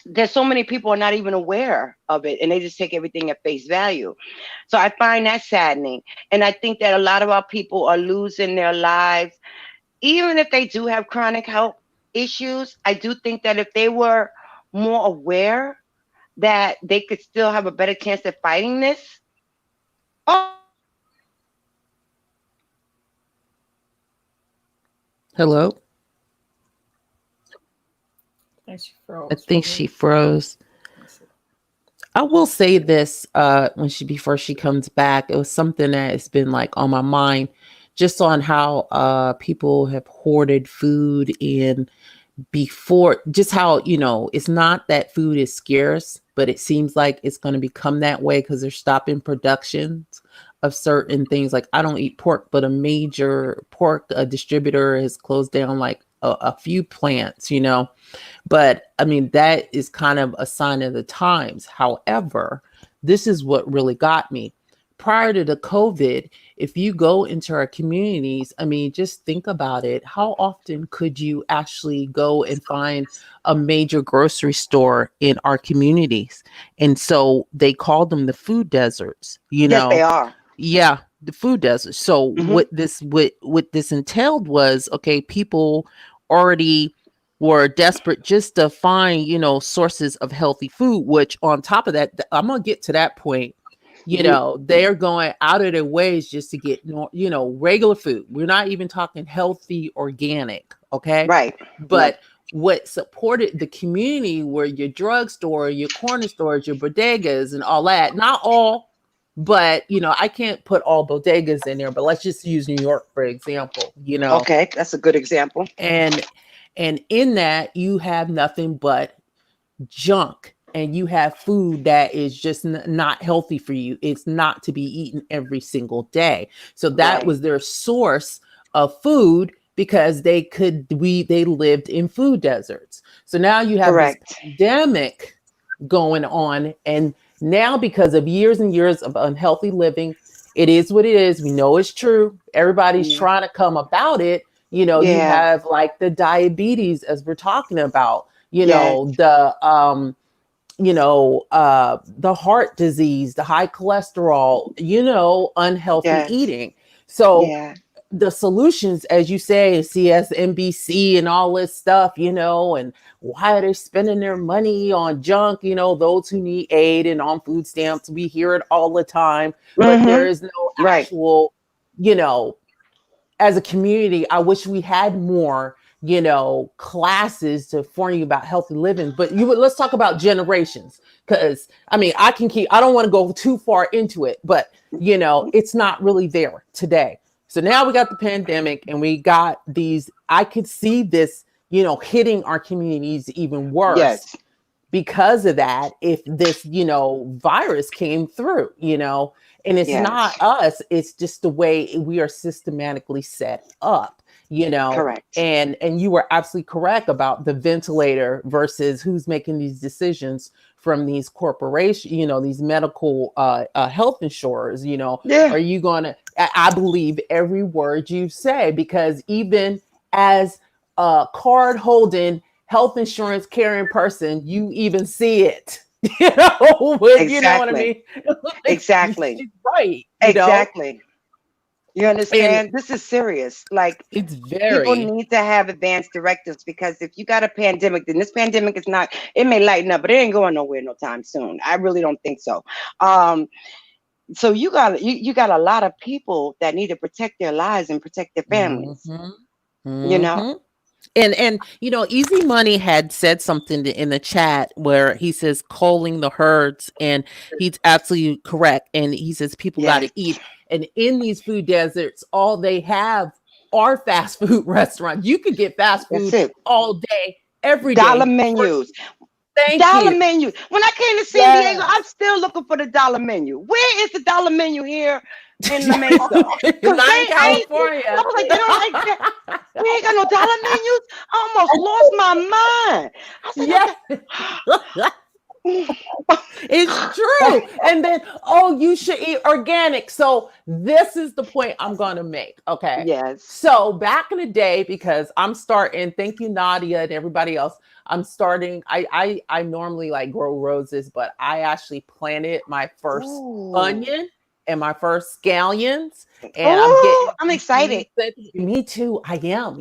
there's so many people are not even aware of it, and they just take everything at face value. So I find that saddening, and I think that a lot of our people are losing their lives, even if they do have chronic health issues. I do think that if they were more aware, that they could still have a better chance at fighting this. Hello? I think she I froze for think a she minute. froze. I will say this when she before she comes back. It was something that has been like on my mind, just on how people have hoarded food and before, just how, it's not that food is scarce, but it seems like it's going to become that way because they're stopping productions of certain things. Like I don't eat pork, but a major pork distributor has closed down like a few plants, but I mean, that is kind of a sign of the times. However, this is what really got me. Prior to the COVID, if you go into our communities, I mean, just think about it. How often could you actually go and find a major grocery store in our communities? And so they called them the food deserts, Yes, they are. Yeah, the food desert. So Hmm. what this entailed was, okay, people already were desperate just to find, sources of healthy food, which on top of that, I'm gonna get to that point. Hmm. They're going out of their ways just to get regular food. We're not even talking healthy organic, okay? Right. Right. But what supported the community were your drugstore, your corner stores, your bodegas and all that. Not all, but I can't put all bodegas in there, but let's just use New York for example, Okay, that's a good example. and in that you have nothing but junk, and you have food that is just not healthy for you. It's not to be eaten every single day. So that Right. was their source of food, because they lived in food deserts. So now you have this Correct. pandemic going on, and now because of years and years of unhealthy living, it is what it is. We know it's true. Everybody's Yeah. trying to come about it. You Yeah. have like the diabetes, as we're talking about, Yes. the heart disease, the high cholesterol, unhealthy Yes. eating. So Yeah. the solutions, as you say, CSNBC and all this stuff, and why are they spending their money on junk? Those who need aid and on food stamps, we hear it all the time, but there Hmm. is no Right. actual, you know, as a community, I wish we had more, classes to inform you about healthy living. But let's talk about generations, because I mean, I don't want to go too far into it, but it's not really there today. So now we got the pandemic, and we got these. I could see this, hitting our communities even worse Yes. because of that, if this virus came through, and it's not Yes. us, it's just the way we are systematically set up, Correct. and you were absolutely correct about the ventilator versus who's making these decisions from these corporations, these medical health insurers. Yeah. Are you gonna I believe every word you say, because even as a card holding health insurance carrying person, you even see it. You know what I Exactly. mean? Like, Exactly. she's right, Exactly. You and understand? This is serious. Like, it's people very, need to have advanced directives, because if you got a pandemic, then this pandemic is not, it may lighten up, but it ain't going nowhere no time soon. I really don't think so. Um, so you got a lot of people that need to protect their lives and protect their families. hmm You know? hmm and Easy Money had said something in the chat where he says culling the herds, and he's absolutely correct. And he says people got to Yes. eat, and in these food deserts, all they have are fast food restaurants. You could get fast That's food it. all day, every Dollar day for menus. thank Dollar you. menu. When I came to San Diego, I'm Yes. still looking for the dollar menu. Where is the dollar menu here in La Mesa? Cause Not in I ain't. I California. was like, they don't like that. We ain't got no dollar menus. I almost lost my mind. I said, Yeah. It's true. And then, oh, you should eat organic. So this is the point I'm going to make. Okay. Yes. So back in the day, because I'm starting, thank you, Nadia, and everybody else. I'm starting. I normally like grow roses, but I actually planted my first Ooh. onion and my first scallions, and I'm Oh, getting I'm these excited. me too. I am.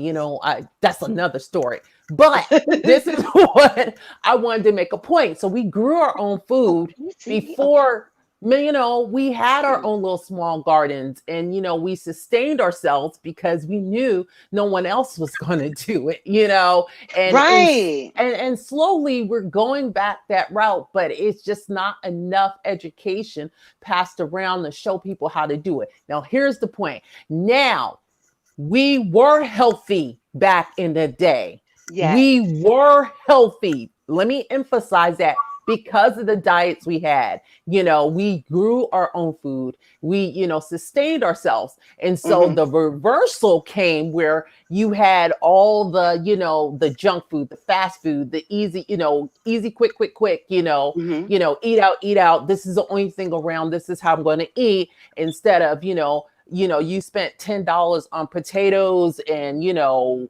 That's another story. But this is what I wanted to make a point. So we grew our own Oh, food can you see? Okay. before, we had our own little small gardens, and, we sustained ourselves because we knew no one else was going to do it, and Right. and slowly we're going back that route, but it's just not enough education passed around to show people how to do it. Now, here's the point. Now, we were healthy back in the day. Yes. We were healthy. Let me emphasize that, because of the diets we had. We grew our own food. We, sustained ourselves. And so Mm-hmm. the reversal came where you had all the, the junk food, the fast food, the easy, easy, quick, quick, quick, Mm-hmm. eat out, eat out. This is the only thing around. This is how I'm going to eat, instead of, you spent $10 on potatoes and,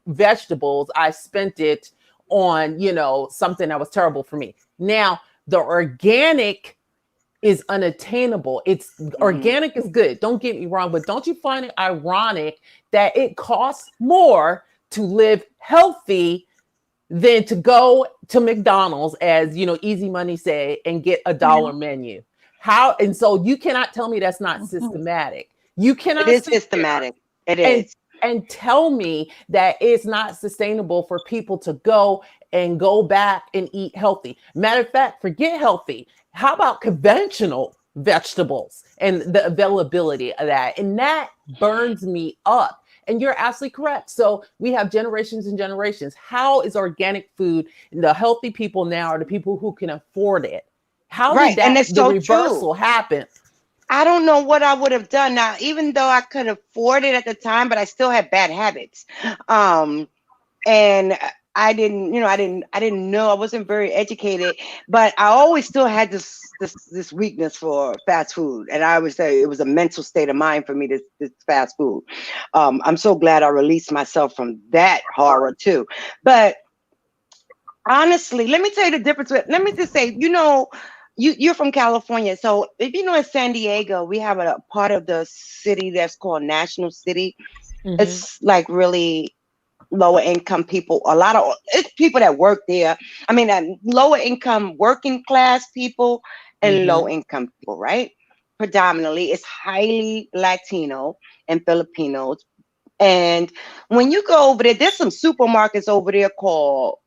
vegetables. I spent it on, something that was terrible for me. Now, the organic is unattainable. It's Mm-hmm. organic is good. Don't get me wrong, but don't you find it ironic that it costs more to live healthy than to go to McDonald's, as Easy Money say, and get a dollar menu? How? And so you cannot tell me that's not systematic. You It cannot is sit there systematic. It and is. tell me that it's not sustainable for people to go back and eat healthy. Matter of fact, forget healthy. How about conventional vegetables and the availability of that? And that burns me up. And you're absolutely correct. So we have generations and generations. How is organic food, the healthy people now are the people who can afford it? How Right. did And that it's the so true. reversal happen? I don't know what I would have done now, even though I could afford it at the time, but I still had bad habits. Um, and I didn't know. I wasn't very educated, but I always still had this weakness for fast food, and I would say it was a mental state of mind for me, this fast food. I'm so glad I released myself from that horror too. But honestly, let me tell you the difference. Let me just say, you're from California, so if you know in San Diego, we have a part of the city that's called National City. Hmm. It's like really lower income people. A lot of it's people that work there. I mean, lower income working class people and low Hmm. income people, right? Predominantly, it's highly Latino and Filipinos. And when you go over there, there's some supermarkets over there called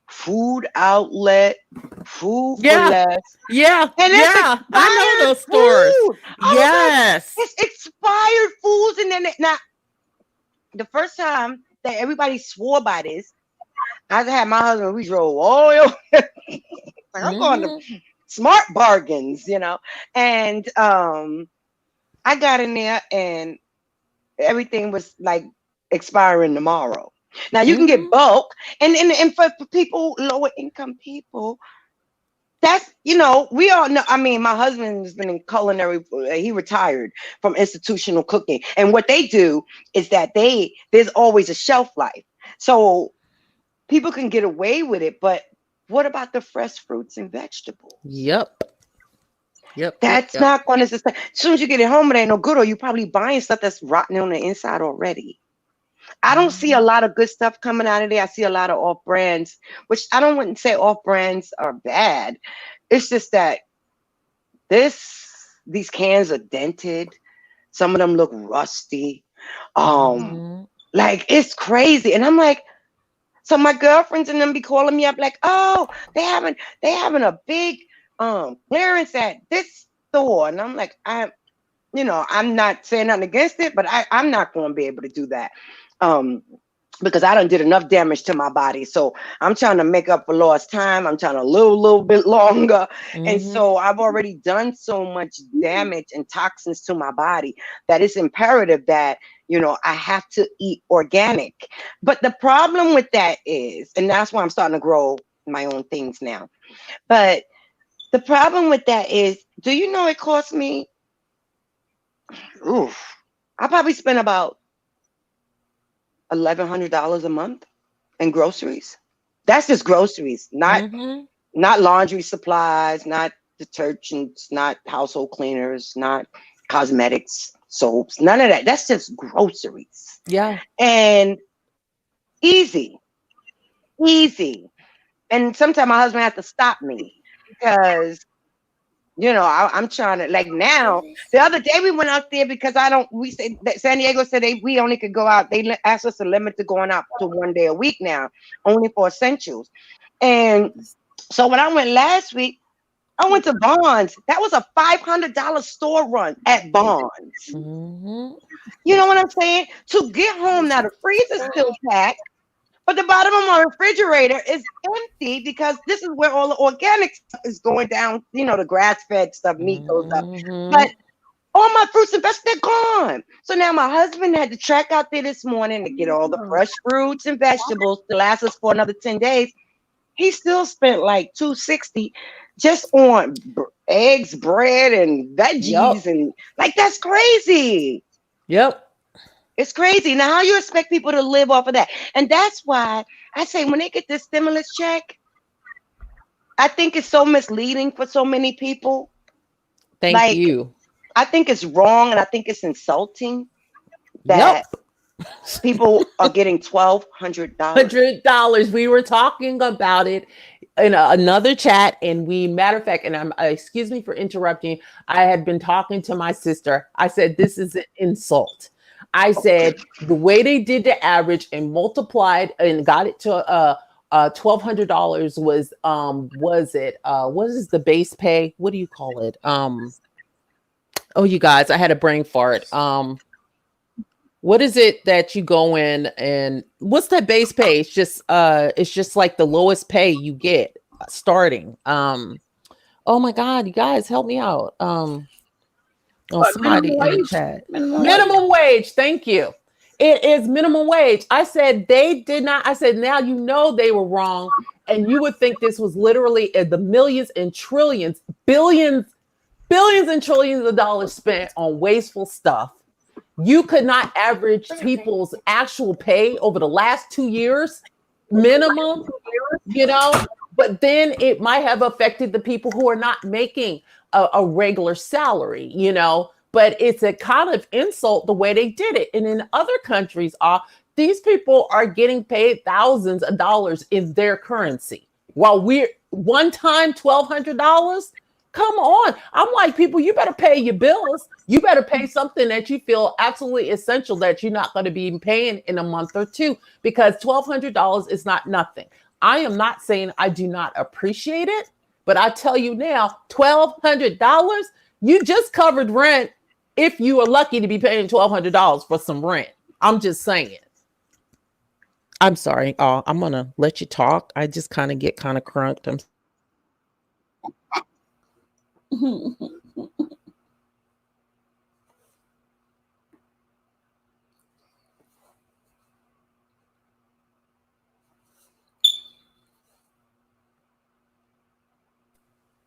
Food Outlet, Food for Yeah. Less, Yeah, and it's yeah, I know expired those stores. food. I was like, Yes. it's expired foods, and then now the first time that everybody swore by this, I had my husband. We drove all the way over. Like I'm going to Hmm. Smart Bargains, and I got in there and everything was like expiring tomorrow. Now you can get Hmm. bulk, and for people, lower income people, that's we all know. I mean, my husband has been in culinary. He retired from institutional cooking, and what they do is that there's always a shelf life, so people can get away with it. But what about the fresh fruits and vegetables? Yep. Yep. Yep. That's Yep. not going to sustain. As soon as you get it home, it ain't no good, or you're probably buying stuff that's rotten on the inside already. I don't see a Mhm. lot of good stuff coming out of there. I see a lot of off brands, which I don't wouldn't say off brands are bad. It's just that these cans are dented. Some of them look rusty. Um, Mhm. like it's crazy. And I'm like, so my girlfriends and them be calling me up like, oh, they having a big clearance at this store. And I'm like, I'm not saying nothing against it, but I'm not going to be able to do that. Um, because I done did enough damage to my body. So I'm trying to make up for lost time. I'm trying to live a little bit longer. And Mhm. so I've already done so much damage and toxins to my body that it's imperative that, I have to eat organic. But the problem with that is, and that's why I'm starting to grow my own things now. But The problem with that is, do you know it cost me? Oof, I probably spend about $1,100 a month in groceries. That's just groceries, Mm-hmm. not laundry supplies, not detergents, not household cleaners, not cosmetics, soaps, none of that. That's just groceries. Yeah. And easy, easy. And sometimes my husband has to stop me because I'm trying to, like, now. The other day we went out there because I don't. We said that San Diego said we only could go out. They asked us to limit to going out to 1 day a week now, only for essentials. And so when I went last week, I went to Bonds. That was a $500 store run at Bonds. Mm-hmm. You know what I'm saying? To get home now, the freezer's still packed. But the bottom of my refrigerator is empty because this is where all the organic stuff is going down. The grass-fed stuff, meat goes up. Mm-hmm. But all my fruits and vegetables, they're gone. So now my husband had to track out there this morning to get all the fresh fruits and vegetables to last us for another 10 days. He still spent like $260 just on eggs, bread, and veggies. Yep. And like, that's crazy. Yep. It's crazy. Now, how you expect people to live off of that? And that's why I say when they get this stimulus check, I think it's so misleading for so many people. Thank Like, you. I think it's wrong and I think it's insulting Yep. that people are getting $1,200. $100. We were talking about it in another chat, and matter of fact, and excuse me for interrupting. I had been talking to my sister. I said, this is an insult. I said, the way they did the average and multiplied and got it to $1,200 was it what is the base pay? What do you call it? Oh, you guys, I had a brain fart. What is it that you go in and what's that base pay? It's just like the lowest pay you get starting. Oh my God, you guys help me out. Somebody in the chat. Minimum wage. Thank you. It is minimum wage. I said they did not. I said, now they were wrong. And you would think this was literally the millions and trillions, billions and trillions of dollars spent on wasteful stuff. You could not average people's actual pay over the last 2 years, minimum, but then it might have affected the people who are not making a regular salary, but it's a kind of insult the way they did it. And in other countries, these people are getting paid thousands of dollars in their currency while we're one time $1,200. Come on. I'm like, people, you better pay your bills. You better pay something that you feel absolutely essential that you're not going to be paying in a month or two, because $1,200 is not nothing. I am not saying I do not appreciate it, but I tell you now, $1,200, you just covered rent if you are lucky to be paying $1,200 for some rent. I'm just saying. I'm sorry. I'm going to let you talk. I just get crunked.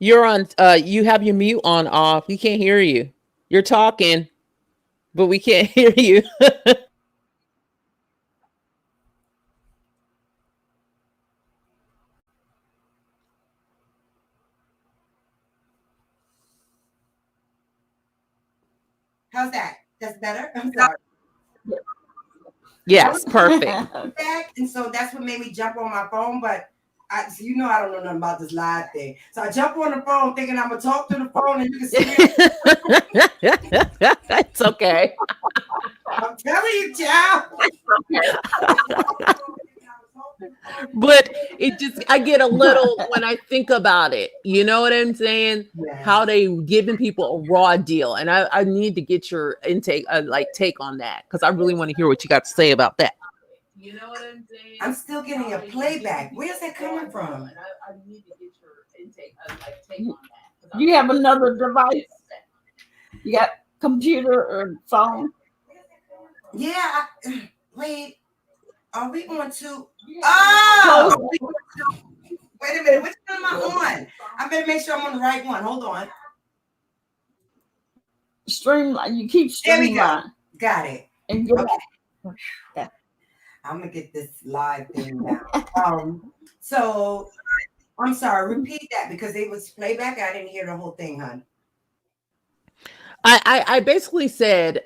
You're on, you have your mute on off. We can't hear you. You're talking, but we can't hear you. How's that? That's better? I'm sorry. Yes, perfect. And so that's what made me jump on my phone, but I don't know nothing about this live thing. So I jump on the phone thinking I'm gonna talk to the phone and you can see me. It's okay. I'm telling you, child. But I get a little when I think about it. You know what I'm saying? Yeah. How they giving people a raw deal. And I need to get your intake, take on that, because I really want to hear what you got to say about that. You know what I'm saying? I'm still getting a playback. Where's that coming from? I need to get your intake, take on that. You have another device? You got computer or phone? Yeah. Wait. Are we going to? Oh! Wait a minute. Which one am I on? I better make sure I'm on the right one. Hold on. Streamline. You keep There we go. streamline. Got it. And go Okay. Yeah. I'm gonna get this live thing down. So I'm sorry. Repeat that because it was playback. I didn't hear the whole thing, hon. I basically said,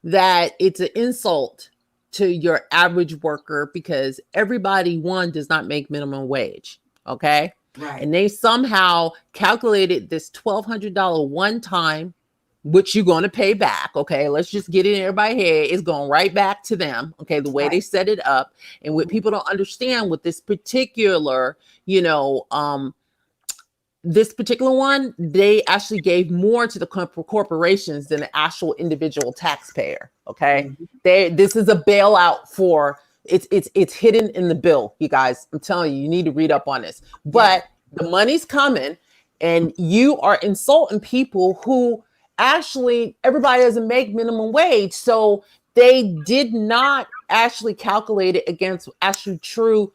that it's an insult to your average worker because everybody, one, does not make minimum wage. Okay. Right. And they somehow calculated this $1,200 one time, which you're going to pay back. Okay. Let's just get it in everybody's head. It's going right back to them. Okay. The way they set it up. And what people don't understand with this particular, this particular one, they actually gave more to the corporations than the actual individual taxpayer. Okay. This is a bailout for it's hidden in the bill, you guys. I'm telling you, you need to read up on this. But the money's coming, and you are insulting people who actually everybody doesn't make minimum wage. So they did not actually calculate it against actually true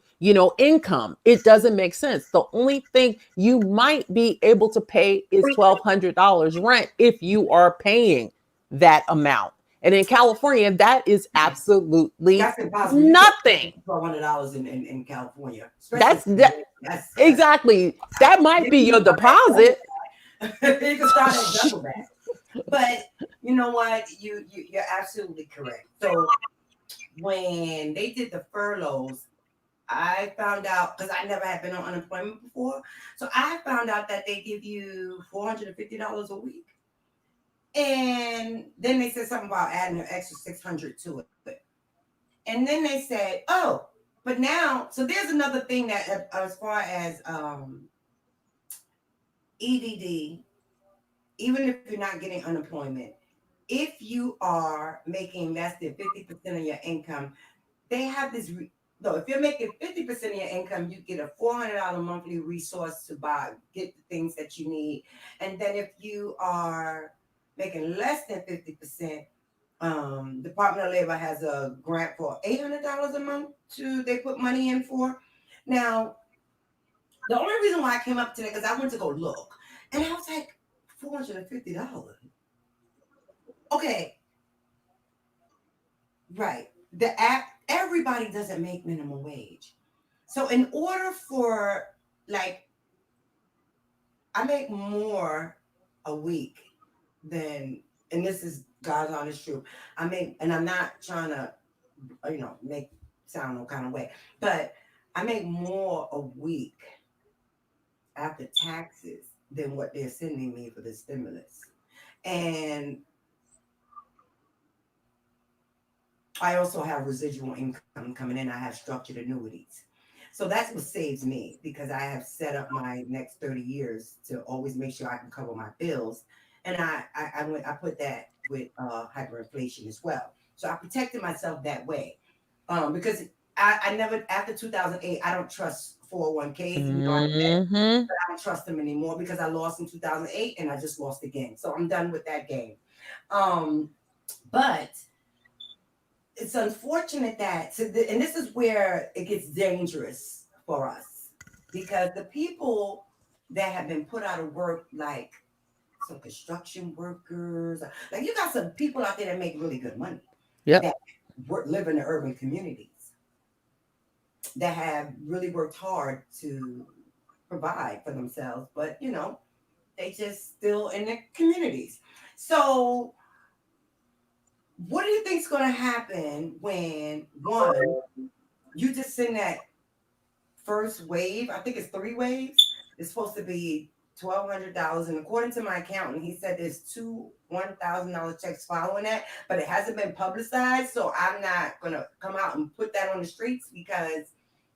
income. It doesn't make sense. The only thing you might be able to pay is $1,200 rent if you are paying that amount. And in California, that is absolutely nothing. $1,200 in California. That's exactly. That might be your deposit. You can start at double that. But you know what? You're absolutely correct. So when they did the furloughs, I found out because I never had been on unemployment before. So I found out that they give you $450 a week. And then they said something about adding an extra $600 to it. And then they said, oh, but now, so there's another thing that as far as EDD, even if you're not getting unemployment, if you are making less than 50% of your income, they have this. So if you're making 50% of your income, you get a $400 monthly resource to get the things that you need. And then if you are making less than 50%, Department of Labor has a grant for $800 a month they put money in for. Now, the only reason why I came up today, because I went to go look, and I was like, $450. Okay. Right. The app, everybody doesn't make minimum wage. So in order for, I make more a week than, and this is God's honest truth. And I'm not trying to, make sound no kind of way, but I make more a week after taxes than what they're sending me for the stimulus. And I also have residual income coming in. I have structured annuities. So that's what saves me because I have set up my next 30 years to always make sure I can cover my bills. And I put that with hyperinflation as well. So I protected myself that way because I never, after 2008, I don't trust 401ks. But I don't trust them anymore because I lost in 2008 and I just lost again. So I'm done with that game. But it's unfortunate that, and this is where it gets dangerous for us because the people that have been put out of work, like some construction workers, like you got some people out there that make really good money. Yeah. That live in the urban communities that have really worked hard to provide for themselves, but they just still in the communities. So what do you think is going to happen when, one, you just send that first wave? I think it's 3 waves. It's supposed to be $1,200. And according to my accountant, he said there's 2 $1,000 checks following that, but it hasn't been publicized. So I'm not going to come out and put that on the streets because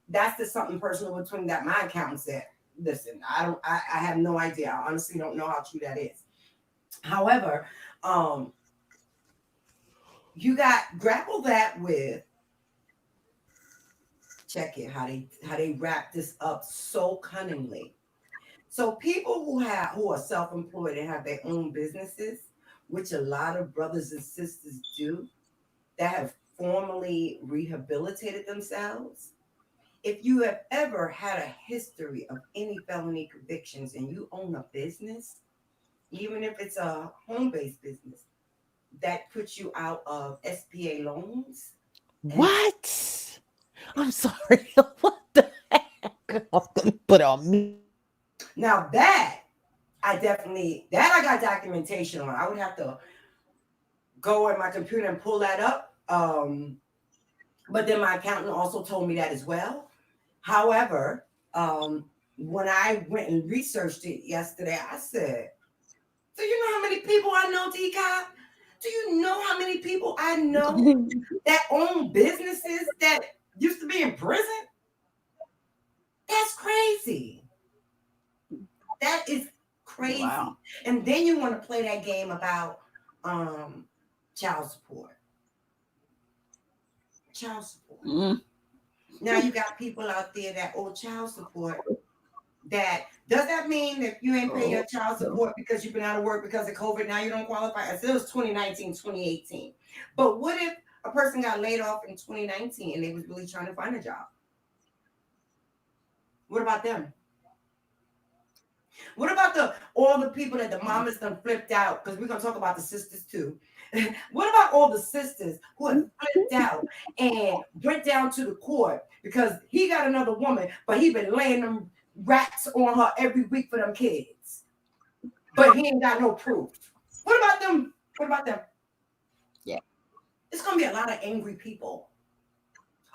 that's just something personal between that my accountant said. Listen, I have no idea. I honestly don't know how true that is. However, you got grapple that with, check it, how they wrap this up so cunningly. So people who are self-employed and have their own businesses, which a lot of brothers and sisters do, that have formally rehabilitated themselves, if you have ever had a history of any felony convictions and you own a business, even if it's a home-based business, that puts you out of SBA loans. And What? I'm sorry. What the heck? I'm gonna put on me. now that I got documentation on. I would have to go on my computer and pull that up. But then my accountant also told me that as well. However, when I went and researched it yesterday, I said, "Do you know how many people I know, Decop? Do you know how many people I know that own businesses that used to be in prison? That's crazy. That is crazy." Wow. And then you want to play that game about um, child support. Child support. Mm. Now you got people out there that owe child support. That does that mean that you ain't pay your child support because you've been out of work because of COVID? Now you don't qualify. I said it was 2019, 2018. But what if a person got laid off in 2019 and they was really trying to find a job? What about them? What about all the people that the mamas done flipped out? Because we're gonna talk about the sisters too. What about all the sisters who have flipped out and went down to the court because he got another woman, but he been laying them rats on her every week for them kids, but he ain't got no proof. What about them? What about them? Yeah. It's gonna be a lot of angry people.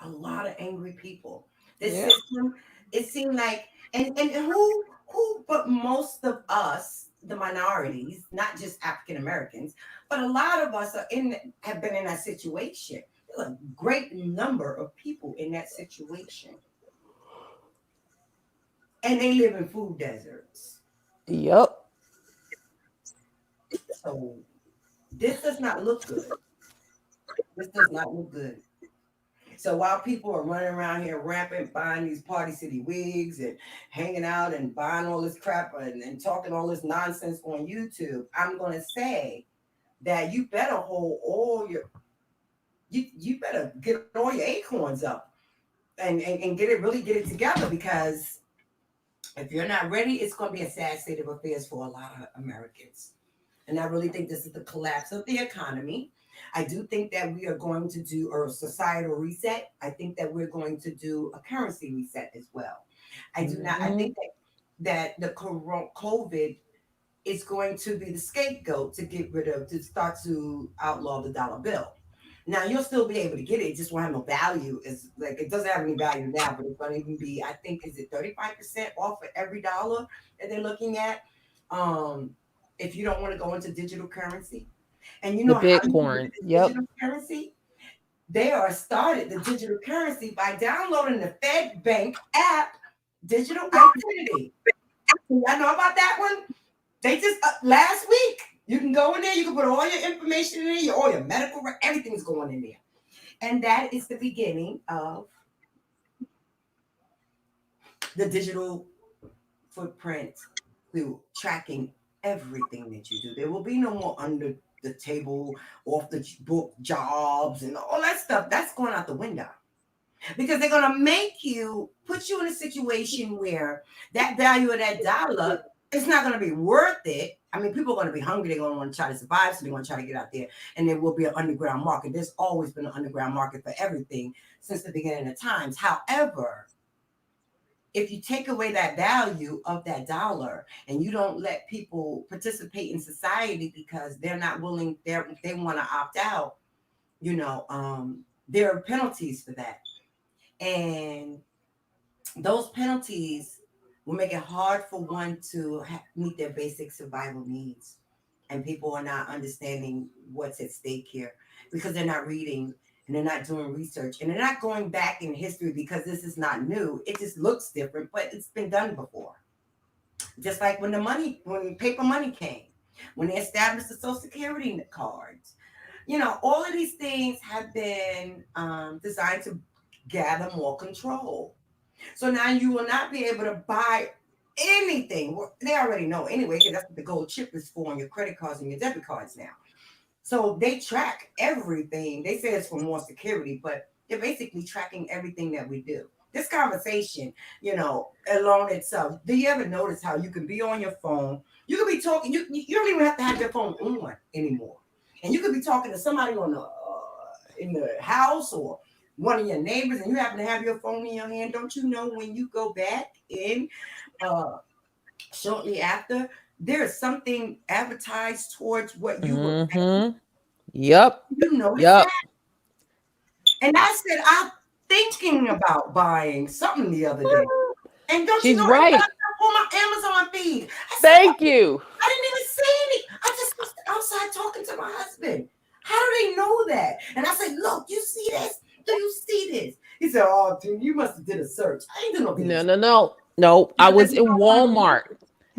A lot of angry people. This Yeah. system, it seemed like, and who but most of us, the minorities, not just African Americans, but a lot of us have been in that situation. There's a great number of people in that situation, and they live in food deserts. Yep. So this does not look good. This does not look good. So while people are running around here rampant, buying these Party City wigs and hanging out and buying all this crap and talking all this nonsense on YouTube, I'm going to say that you better hold all you better get all your acorns up and get it together, because if you're not ready, it's going to be a sad state of affairs for a lot of Americans. And I really think this is the collapse of the economy. I do think that we are going to do a societal reset. I think that we're going to do a currency reset as well. I do not. I think that the COVID is going to be the scapegoat to get rid of, to start to outlaw the dollar bill. Now you'll still be able to get it. It just won't have no value. It's like it doesn't have any value now, but it's going to even be. I think is it 35% off for every dollar that they're looking at. Um, if you don't want to go into digital currency, and you The know how you can get Bitcoin. this Yep. digital currency, they are started the digital currency by downloading the Fed Bank app, Digital Identity. Y'all know about that one? They just last week. You can go in there. You can put all your information in there. All your medical, everything's going in there, and that is the beginning of the digital footprint through tracking everything that you do. There will be no more under the table, off the book jobs and all that stuff. That's going out the window, because they're going to make you put you in a situation where that value of that dollar is not going to be worth it. I mean, people are going to be hungry. They're going to want to try to survive, so they want to try to get out there, and there will be an underground market. There's always been an underground market for everything since the beginning of times. However, if you take away that value of that dollar and you don't let people participate in society because they're not willing, they want to opt out, there are penalties for that. And those penalties will make it hard for one to meet their basic survival needs. And people are not understanding what's at stake here because they're not reading and they're not doing research and they're not going back in history, because this is not new. It just looks different, but it's been done before. Just like when paper money came, when they established the Social Security cards, all of these things have been designed to gather more control. So now you will not be able to buy anything. Well, they already know anyway, because that's what the gold chip is for on your credit cards and your debit cards now. So they track everything. They say it's for more security, but they're basically tracking everything that we do. this conversation, alone itself. Do you ever notice how you can be on your phone? You can be talking. You don't even have to have your phone on anymore, and you could be talking to somebody on the in the house or one of your neighbors, and you happen to have your phone in your hand. Don't you know when you go back in shortly after, there is something advertised towards what you were saying? Mm-hmm. Yep. You notice Yep. that? And I said, I'm thinking about buying something the other day. And don't you She's know, it right. popped up on my Amazon feed. I said, Thank you. I didn't even see any. I just was outside talking to my husband. How do they know that? And I said, look, you see this? Do you see this? He said, oh, dude, you must have did a search. I ain't do no damn No, search. no, no. No, I was in Walmart.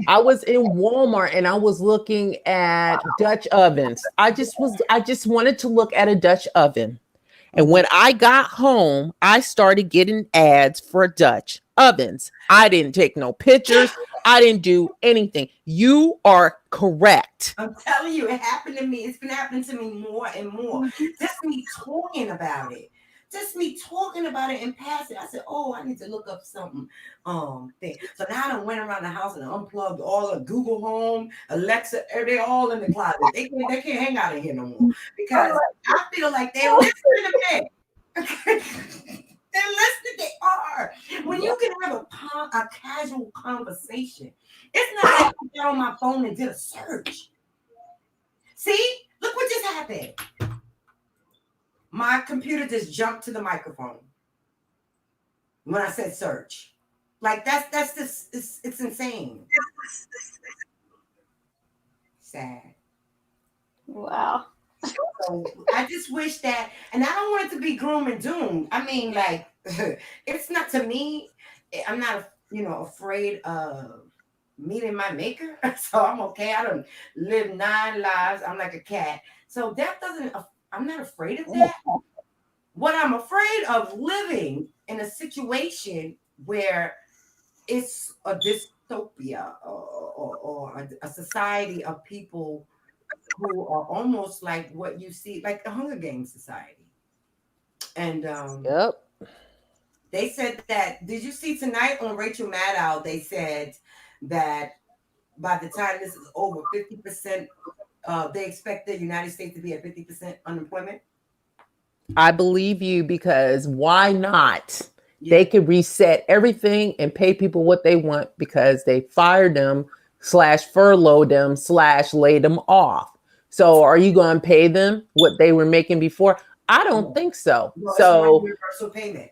I was in Walmart and I was looking at Dutch ovens. I just wanted to look at a Dutch oven. And when I got home, I started getting ads for Dutch ovens. I didn't take no pictures. I didn't do anything. You are correct. I'm telling you, it happened to me. It's been happening to me more and more. Just me talking about it. Just me talking about it and passing. I said, "Oh, I need to look up something." Thing. So now I done went around the house and unplugged all of Google Home, Alexa. They're all in the closet. They can't hang out in here no more because I feel like they're listening to me. They're listening. They are. When you can have a casual conversation, it's not like I got on my phone and did a search. See, look what just happened. My computer just jumped to the microphone when I said search. Like that's just it's insane. Sad. Wow. So I just wish that, and I don't want it to be gloom and doom. I mean, like it's not to me. I'm not, afraid of meeting my maker, so I'm okay. I don't live 9 lives. I'm like a cat, so that doesn't. I'm not afraid of that. What I'm afraid of living in a situation where it's a dystopia or a society of people who are almost like what you see, like the Hunger Games society. And Yep. they said that. Did you see tonight on Rachel Maddow? They said that by the time this is over, 50%. They expect the United States to be at 50% unemployment. I believe you because why not? Yeah. They could reset everything and pay people what they want because they fired them slash furloughed them slash laid them off. So are you going to pay them what they were making before? I don't think so. No, it's one So universal payment.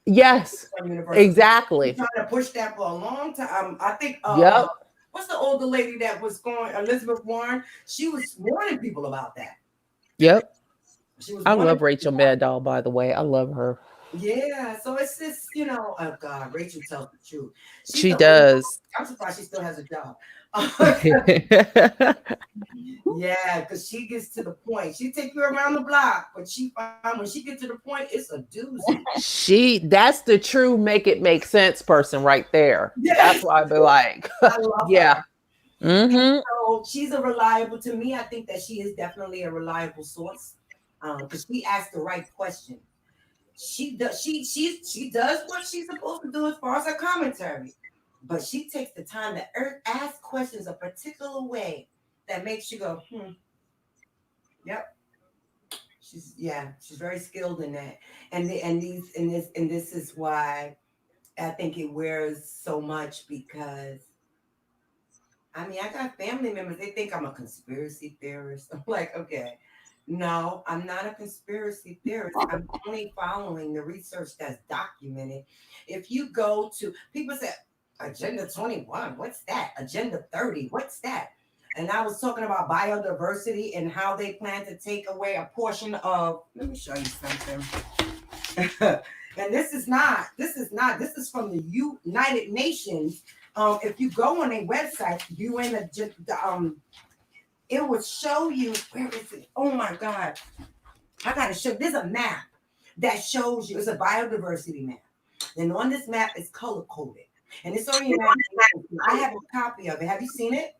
yes, One universal payment. exactly. Trying to push that for a long time. I think. Yep. What's the older lady that was going? Elizabeth Warren. She was warning people about that. Yep. She was. I warning love Rachel people about Maddow, by the way. I love her. Yeah, so it's just, oh God, Rachel tells the truth. She's She the does. I'm surprised she still has a job. Yeah, because she gets to the point. She take you around the block, but she find when she gets to the point, it's a doozy. That's the true make it make sense person right there. Yes. That's why I be like, I love yeah. her. Mm-hmm. So she's a reliable, to me, I think that she is definitely a reliable source. Because she asked the right question. She does she does what she's supposed to do as far as her commentary, but she takes the time to ask questions a particular way that makes you go, yep. She's very skilled in that, and this is why I think it wears so much because. I mean, I got family members. They think I'm a conspiracy theorist. I'm like, okay, no, I'm not a conspiracy theorist. I'm only following the research that's documented. If you go to people say Agenda 21, what's that? Agenda 30, what's that? And I was talking about biodiversity and how they plan to take away a portion of. Let me show you something. And this is from the United Nations. If you go on a website, it would show you where is it? Oh my God. I gotta show. There's a map that shows you. It's a biodiversity map. And on this map, it's color coded. And it's on United Nations. I have a copy of it. Have you seen it?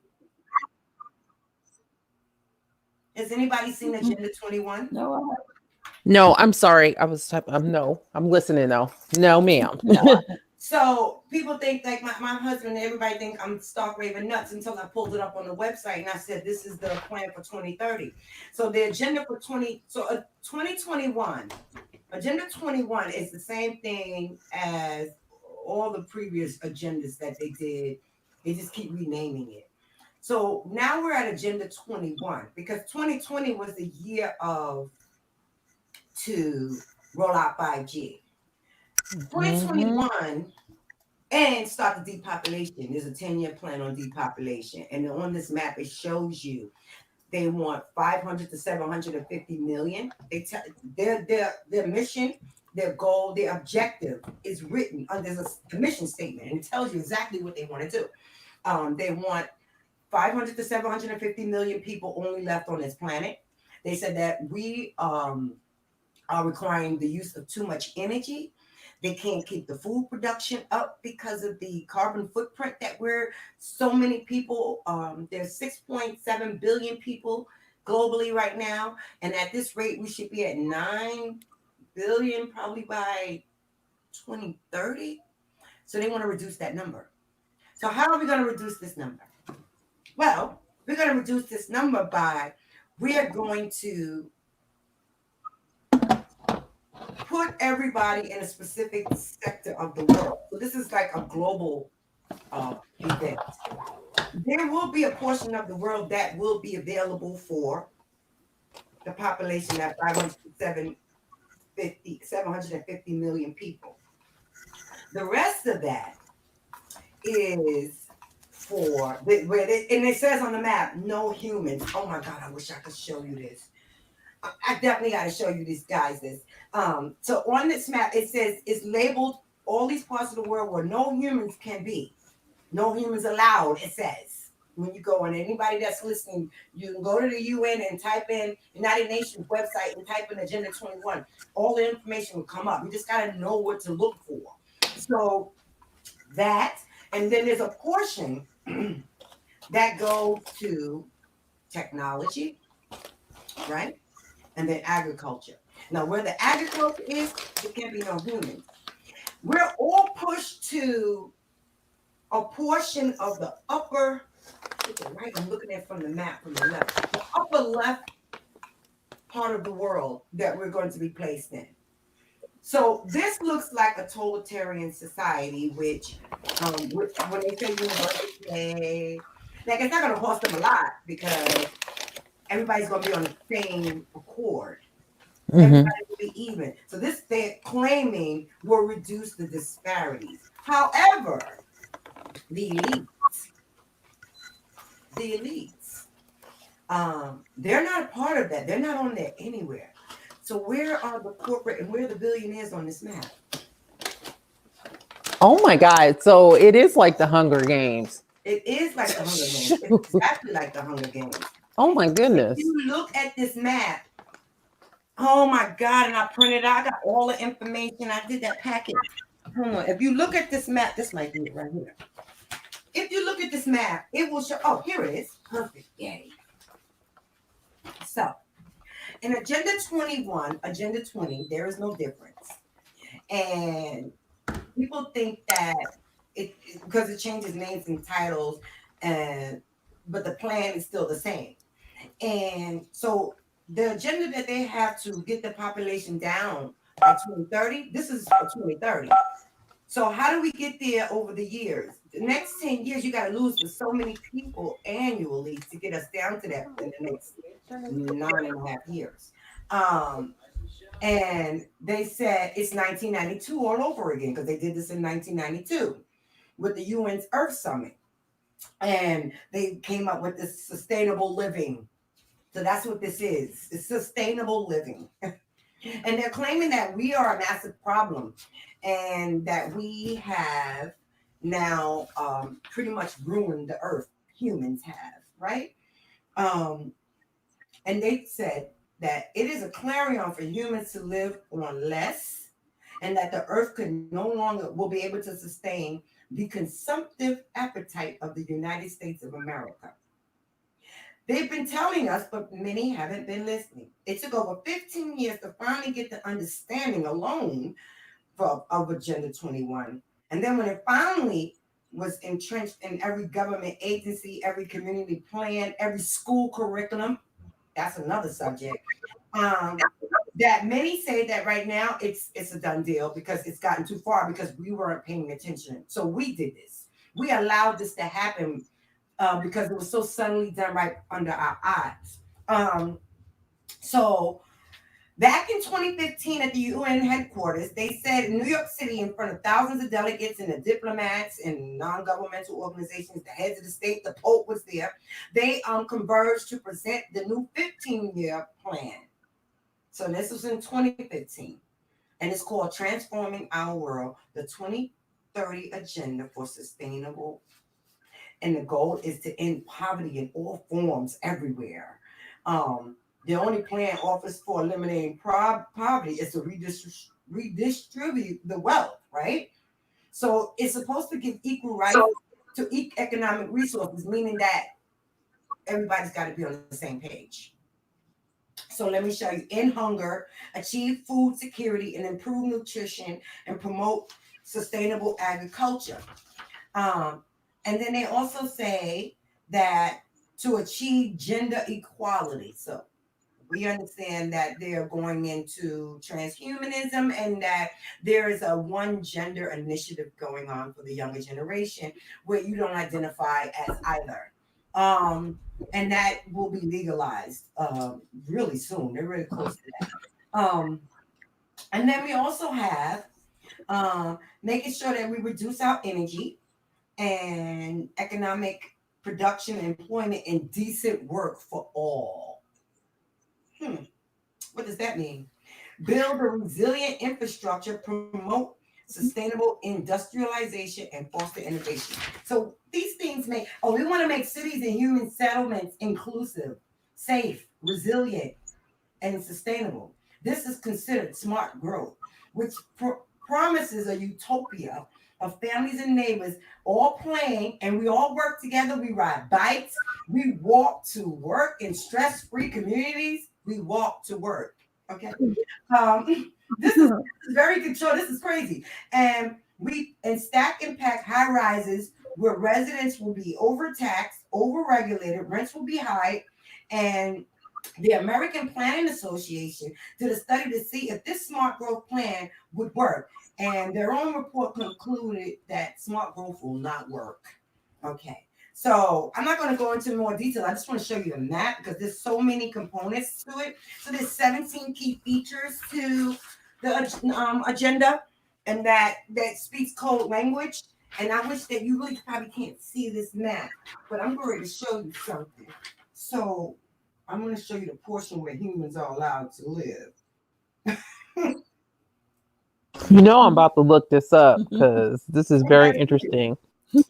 Has anybody seen Agenda 21? No, I haven't. No, I'm sorry. I was typing. No, I'm listening though. No, ma'am. No. So people think like my husband and everybody think I'm stark raving nuts until I pulled it up on the website and I said this is the plan for 2030. So the agenda for 2021, agenda 21 is the same thing as all the previous agendas that they did. They just keep renaming it. So now we're at agenda 21 because 2020 was the year of to roll out 5G. Mhm. 2021 and start the depopulation. There's a 10-year plan on depopulation. And on this map, it shows you they want 500 to 750 million. Their mission, their goal, their objective is written under a mission statement, and it tells you exactly what they want to do. They want 500 to 750 million people only left on this planet. They said that we are requiring the use of too much energy. They can't keep the food production up because of the carbon footprint that we're so many people. There's 6.7 billion people globally right now, and at this rate, we should be at 9 billion probably by 2030. So they want to reduce that number. So how are we going to reduce this number? Well, we're going to reduce this number by we are going to put everybody in a specific sector of the world. So this is like a global event. There will be a portion of the world that will be available for the population at 750 million people. The rest of that is for where and it says on the map, no humans. Oh my God, I wish I could show you this. I definitely got to show you these guys this. So on this map, it says it's labeled all these parts of the world where no humans can be, no humans allowed. It says when you go on, anybody that's listening, you can go to the UN and type in United Nations website and type in Agenda 21. All the information will come up. You just got to know what to look for. So that, and then there's a portion that goes to technology, right? And then agriculture. Now, where the agriculture is, there can't be no humans. We're all pushed to a portion of the upper, right? I'm looking at from the map from the left, the upper left part of the world that we're going to be placed in. So this looks like a totalitarian society, which when they say universal play, like it's not going to cost them a lot because everybody's going to be on the same accord. Everybody will be even. So this they're claiming will reduce the disparities. However, the elites, they're not a part of that. They're not on there anywhere. So where are the corporate and where are the billionaires on this map? Oh my God. So it is like the Hunger Games. It is like the Hunger Games. It's exactly like the Hunger Games. Oh my If goodness. you look at this map, oh my God, and I printed out, I got all the information. I did that packet. Hold on. If you look at this map, this might be it right here. If you look at this map, it will show. Oh, here it is. Perfect. Yay. So, in Agenda 21, Agenda 20, there is no difference. And people think that because it changes names and titles, and but the plan is still the same. And so the agenda that they have to get the population down by 2030, this is for 2030. So how do we get there over the years? The next 10 years, you got to lose so many people annually to get us down to that in the next 9.5 years. And they said it's 1992 all over again because they did this in 1992 with the UN's Earth Summit. And they came up with this sustainable living. So that's what this is. It's sustainable living. And they're claiming that we are a massive problem and that we have now pretty much ruined the earth. Humans have, right? And they said that it is a clarion for humans to live on less and that the earth could no longer will be able to sustain the consumptive appetite of the United States of America. They've been telling us, but many haven't been listening. It took over 15 years to finally get the understanding alone of Agenda 21. And then when it finally was entrenched in every government agency, every community plan, every school curriculum, that's another subject. Um, that many say that right now it's a done deal because it's gotten too far because we weren't paying attention. So we did this. We allowed this to happen because it was so suddenly done right under our eyes. So back in 2015 at the UN headquarters, they said in New York City in front of thousands of delegates and the diplomats and non-governmental organizations, the heads of the state, the Pope was there. They converged to present the new 15-year plan. So this was in 2015. And it's called Transforming Our World, the 2030 Agenda for Sustainable. And the goal is to end poverty in all forms everywhere. The only plan offers for eliminating poverty is to redistribute the wealth, right? So it's supposed to give equal rights to economic resources, meaning that everybody's got to be on the same page. So let me show you. End hunger, achieve food security, and improve nutrition, and promote sustainable agriculture. And then they also say that to achieve gender equality. So we understand that they're going into transhumanism and that there is a one gender initiative going on for the younger generation where you don't identify as either. And that will be legalized really soon. They're really close to that. And then we also have making sure that we reduce our energy and economic production, employment, and decent work for all. What does that mean? Build a resilient infrastructure, promote sustainable industrialization, and foster innovation. So these things we want to make cities and human settlements inclusive, safe, resilient, and sustainable. This is considered smart growth, which promises a utopia of families and neighbors all playing, and we all work together. We ride bikes, we walk to work in stress-free communities. We walk to work. Okay. This is very controlled. This is crazy. And stack and pack high rises where residents will be overtaxed, overregulated, rents will be high, and the American Planning Association did a study to see if this smart growth plan would work. And their own report concluded that smart growth will not work. Okay. So I'm not going to go into more detail. I just want to show you a map because there's so many components to it. So there's 17 key features to the agenda, and that speaks code language. And I wish that you really probably can't see this map, but I'm going to show you something. So I'm going to show you the portion where humans are allowed to live. You know, I'm about to look this up because this is very interesting.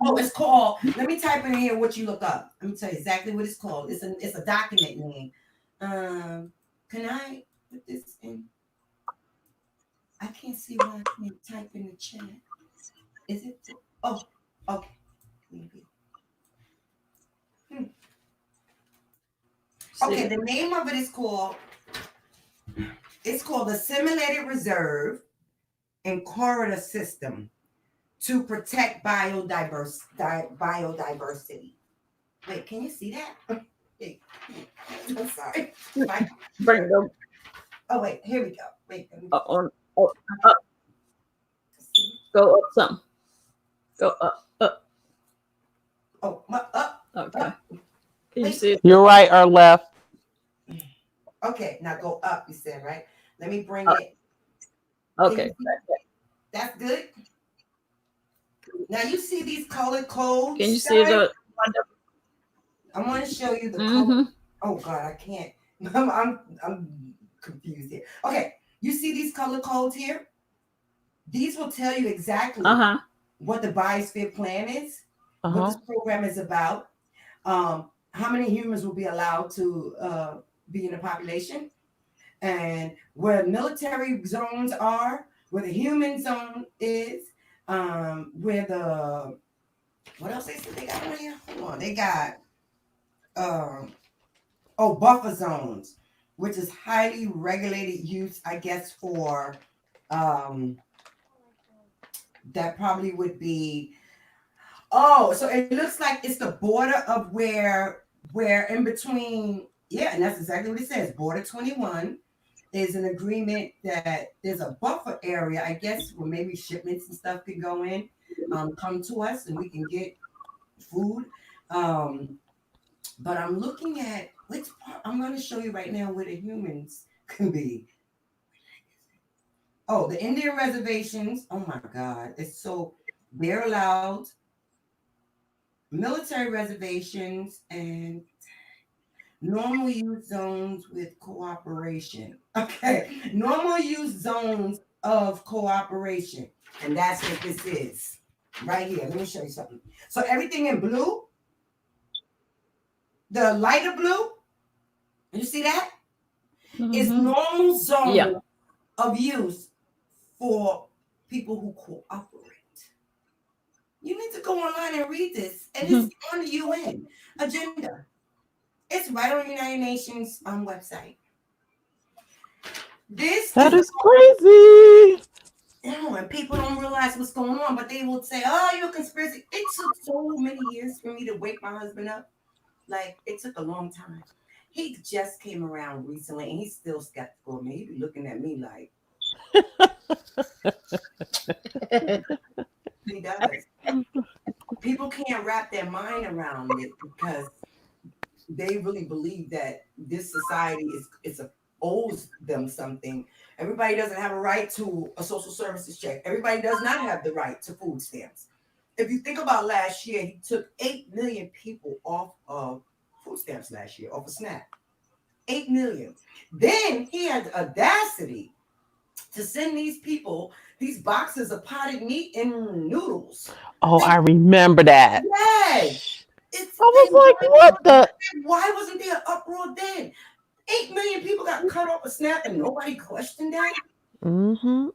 Oh, it's called. Let me type in here what you look up. Let me tell you exactly what it's called. It's a document name. Can I put this in? I can't see why I can't type in the chat. Is it? Oh, okay. Maybe. Okay, the name of it is called. It's called the Simulated Reserve and Corridor System to protect biodiversity. Wait, can you see that? Wait, I'm sorry. Bring it up. Oh, wait, here we go. Wait. Up. Go up some. Go up. Oh, up. Okay. Up. Can you see it? You're right or left? Okay, now go up, you said, right? Let me bring it. Okay. That's good. Now you see these colored codes. Can you see the? I want to show you the color. Oh God, I can't. I'm confused here. Okay, you see these color codes here? These will tell you exactly what the biosphere plan is, what this program is about, how many humans will be allowed to be in the population, and where military zones are, where the human zone is, where the what else they said they got on here? Hold on, they got Oh, buffer zones, which is highly regulated use, I guess, for um that probably would be. Oh, so it looks like it's the border of where in between. Yeah, and that's exactly what it says. Border 21 is an agreement that there's a buffer area, I guess, where maybe shipments and stuff could go in, come to us, and we can get food. Um, but I'm looking at which part. I'm going to show you right now where the humans can be. Oh, the Indian reservations. Oh my God, it's so they're allowed military reservations and normal use zones with cooperation. Okay, normal use zones of cooperation. And that's what this is right here. Let me show you something. So everything in blue, the lighter blue, you see that? Is Mm-hmm. normal Yeah. zone of use for people who cooperate. You need to go online and read this. And it's Mhm. on the UN agenda. It's right on the United Nations website. This That is is crazy. and people don't realize what's going on, but they will say, "Oh, you're a conspiracy." It took so many years for me to wake my husband up. Like it took a long time. He just came around recently, and he's still skeptical of me. He be looking at me like he does. People can't wrap their mind around it because they really believe that this society is a, owes them something. Everybody doesn't have a right to a social services check. Everybody does not have the right to food stamps. If you think about last year, he took 8 million people off of food stamps last year, off of SNAP. 8 million. Then he had the audacity to send these people these boxes of potted meat and noodles. Oh, And I remember that. yes, it's I was been like, going what on. the? Why wasn't there an uproar then? 8 million people got cut off a SNAP and nobody questioned that. Mm-hmm.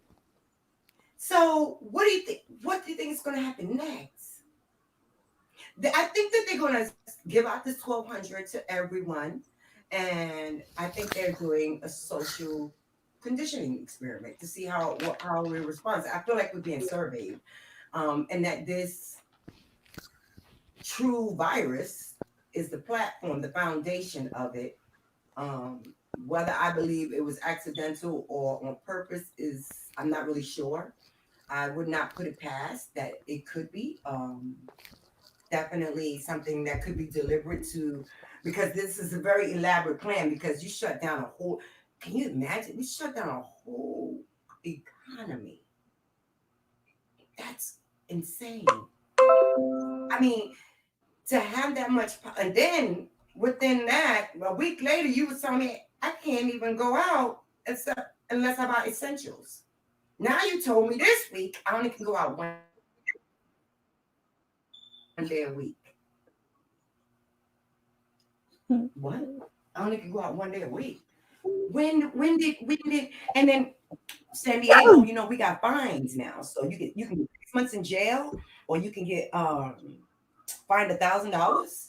So what do you think? What do you think is going to happen next? I think that they're going to give out this 1,200 to everyone, and I think they're doing a social conditioning experiment to see how we respond. I feel like we're being surveyed, and that this true virus is the platform, the foundation of it. Um, Whether I believe it was accidental or on purpose is I'm not really sure. I would not put it past that it could be. Definitely something that could be deliberate to, because this is a very elaborate plan. Because you shut down a whole. Can you imagine? We shut down a whole economy. That's insane. I mean, to have that much, and then within that, a week later, you was telling me I can't even go out except unless I buy essentials. Now you told me this week I only can go out 1 day a week. What? I only can go out 1 day a week. When did and then San Diego, we got fines now. So you can get 6 months in jail or you can get fined $1,000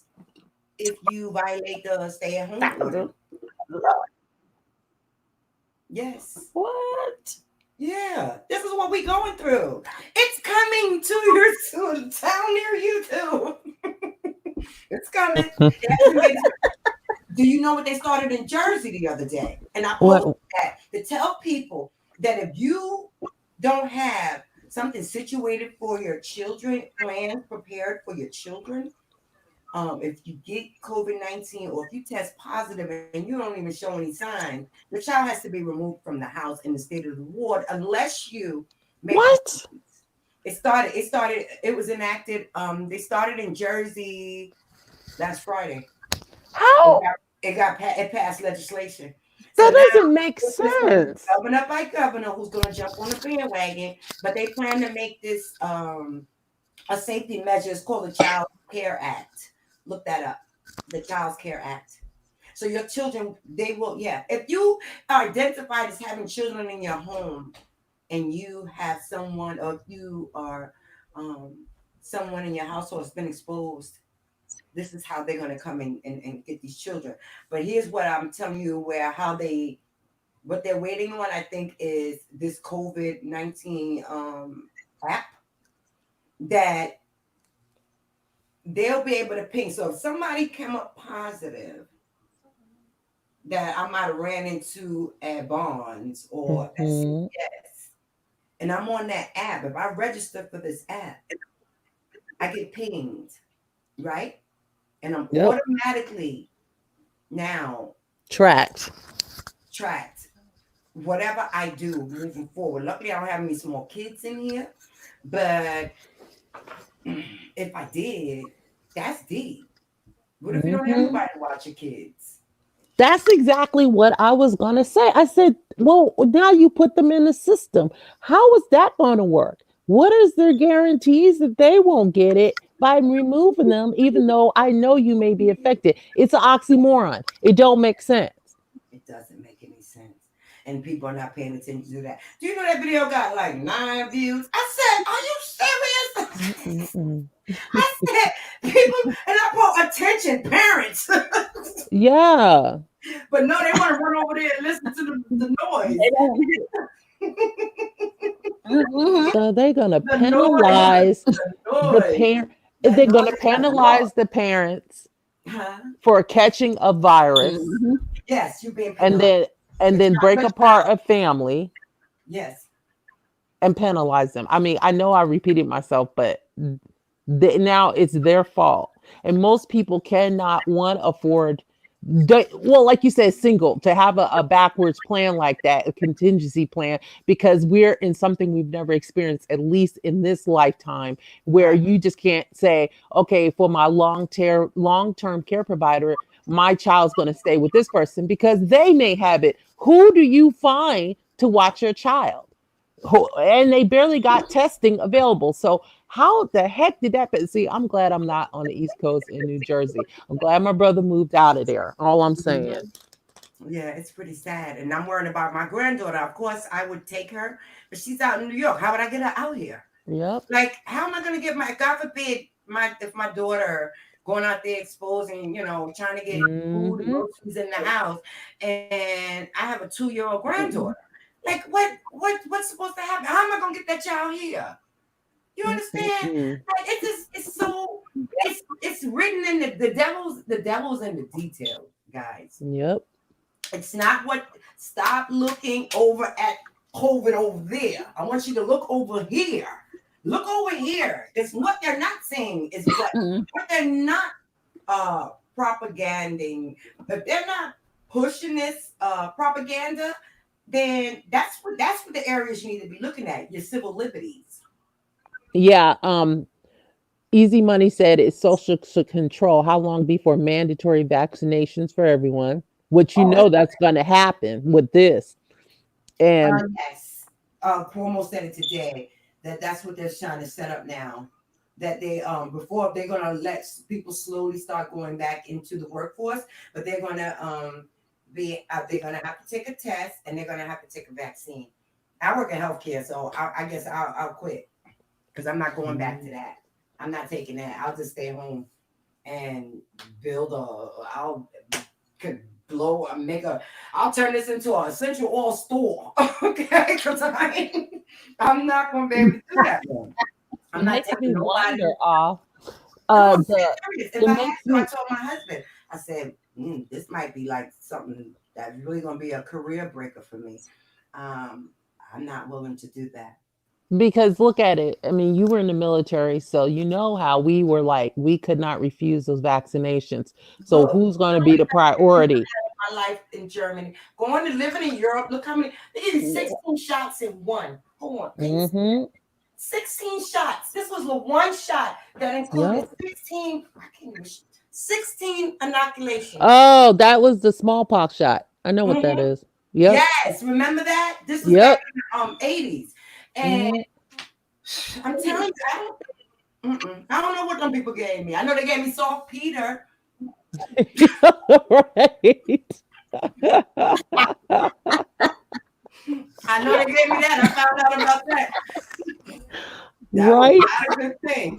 if you violate the stay at home order. Lord, Yes. what? Yeah. This is what we going through. It's coming to a town near you too. It's coming. It hasn't made it. Do you know what they started in Jersey the other day? And I posted What? that to tell people that if you don't have something situated for your children, plans prepared for your children, if you get COVID-19 or if you test positive and you don't even show any signs, the child has to be removed from the house in the state of the ward unless you make What? arrangements. It was enacted. They started in Jersey last Friday. It How? got, it passed legislation. So That now doesn't make it's going to be sense. governor by governor who's going to jump on the bandwagon. But they plan to make this a safety measure. It's called the Child Care Act. Look that up. The Child Care Act. So your children, they will, yeah. If you are identified as having children in your home and you have someone, or if you are um, someone in your household has been exposed, This is how they're going to come in and get these children. But here's what I'm telling you, where how they what they're waiting on, I think, is this COVID-19 app that they'll be able to ping. So if somebody came up positive that I might have ran into at Bonds or at Mm-hmm. CVS, and I'm on that app, if I register for this app, I get pinged, right? And I'm Yep. automatically now Tracked. tracked. Whatever I do moving forward. Luckily, I don't have any small kids in here, but if I did, that's deep. What if you don't have Mm-hmm. nobody to watch your kids? That's exactly what I was going to say. I said, well, now you put them in the system. How is that going to work? What is their guarantees that they won't get it by removing them, even though I know you may be affected? It's an oxymoron. It don't make sense. It doesn't make any sense. And people are not paying attention to that. Do you know that video got like 9 views? I said, are you serious? Mm-mm. I said, people, and I brought attention, parents. Yeah. But no, they want to run over there and listen to the noise. They don't hear it. So they're going to The noise. penalize The the noise. parent. That They're going to noise got penalize lost. the parents Huh? for catching a virus, Mhm. Yes, you're being and penalized. then It's not break your apart child. a family Yes. and penalize them. I mean, I know I repeated myself, but now it's their fault. And most people cannot one afford well, like you said, single to have a backwards plan like that, a contingency plan, because we're in something we've never experienced, at least in this lifetime, where Right. you just can't say, okay, for my long-term care provider, my child's going to stay with this person because they may have it. Who do you find to watch your child? And they barely got testing available. So how the heck did that? But see, I'm glad I'm not on the East Coast in New Jersey. I'm glad my brother moved out of there. All I'm saying. Yeah, it's pretty sad. And I'm worrying about my granddaughter. Of course, I would take her, but she's out in New York. How would I get her out here? Yep. Like, how am I going to get my, God forbid, if my daughter going out there exposing, trying to get food and Hmm. groceries in the house, and I have a 2-year-old granddaughter. Like, what's supposed to happen? How am I going to get that child here? You understand? Mm-mm. Like, it's so it's written in the devil's in the detail, guys. Yep. It's not what. Stop looking over at COVID over there. I want you to look over here. Look over here. It's what they're not saying is what they're not propaganding. If they're not pushing this propaganda, then that's what the areas you need to be looking at. Your civil liberties. Yeah. Easy Money said it's social control. How long before mandatory vaccinations for everyone? Which you Oh, know that's going to happen with this. And yes. Cuomo said it today that's what they're trying to set up now. That they before they're gonna let people slowly start going back into the workforce, but they're gonna they're gonna have to take a test and they're gonna have to take a vaccine. I work in healthcare, so I guess I'll quit because I'm not going back to that. I'm not taking that. I'll just stay home and build I'll could blow I'll turn this into a essential oil store. Okay, because I'm not gonna be able to do that. I'm it not makes me taking nobody. wonder off No, I'm the serious. If it I had makes to, I me told my husband, I said, this might be like something that's really gonna be a career breaker for me. I'm not willing to do that. because look at it. I mean, you were in the military, so you know how we were like we could not refuse those vaccinations. So Look, who's going to be the priority? my life in Germany, going to living in Europe. Look how many they did 16 shots in one. Hold on, please. Mm-hmm. 16 shots. This was the one shot that included Yep. 16. I can't even. 16 inoculations. Oh, that was the smallpox shot. I know what that Mhm. is. Yep. Yes, remember that? This was back Yep. in the 80s. And Mhm. I'm telling you, I don't know what them people gave me. I know they gave me soft Peter. Right. I know they gave me that. I found out about that. That was Right. not a good thing.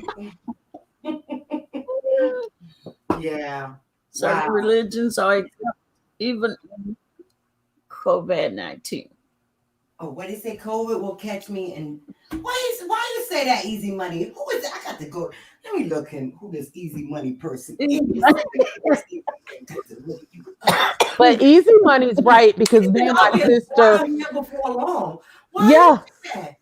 Yeah. Certain Wow. religions are exempt even in COVID-19. Oh, what they say COVID will catch me and why you say that easy money? Who is that? I got to go. Let me look him who this easy money person is. I got to look you up. But Easy Money's right because me and my I'll be sister, around here before long. Why you yeah, say that?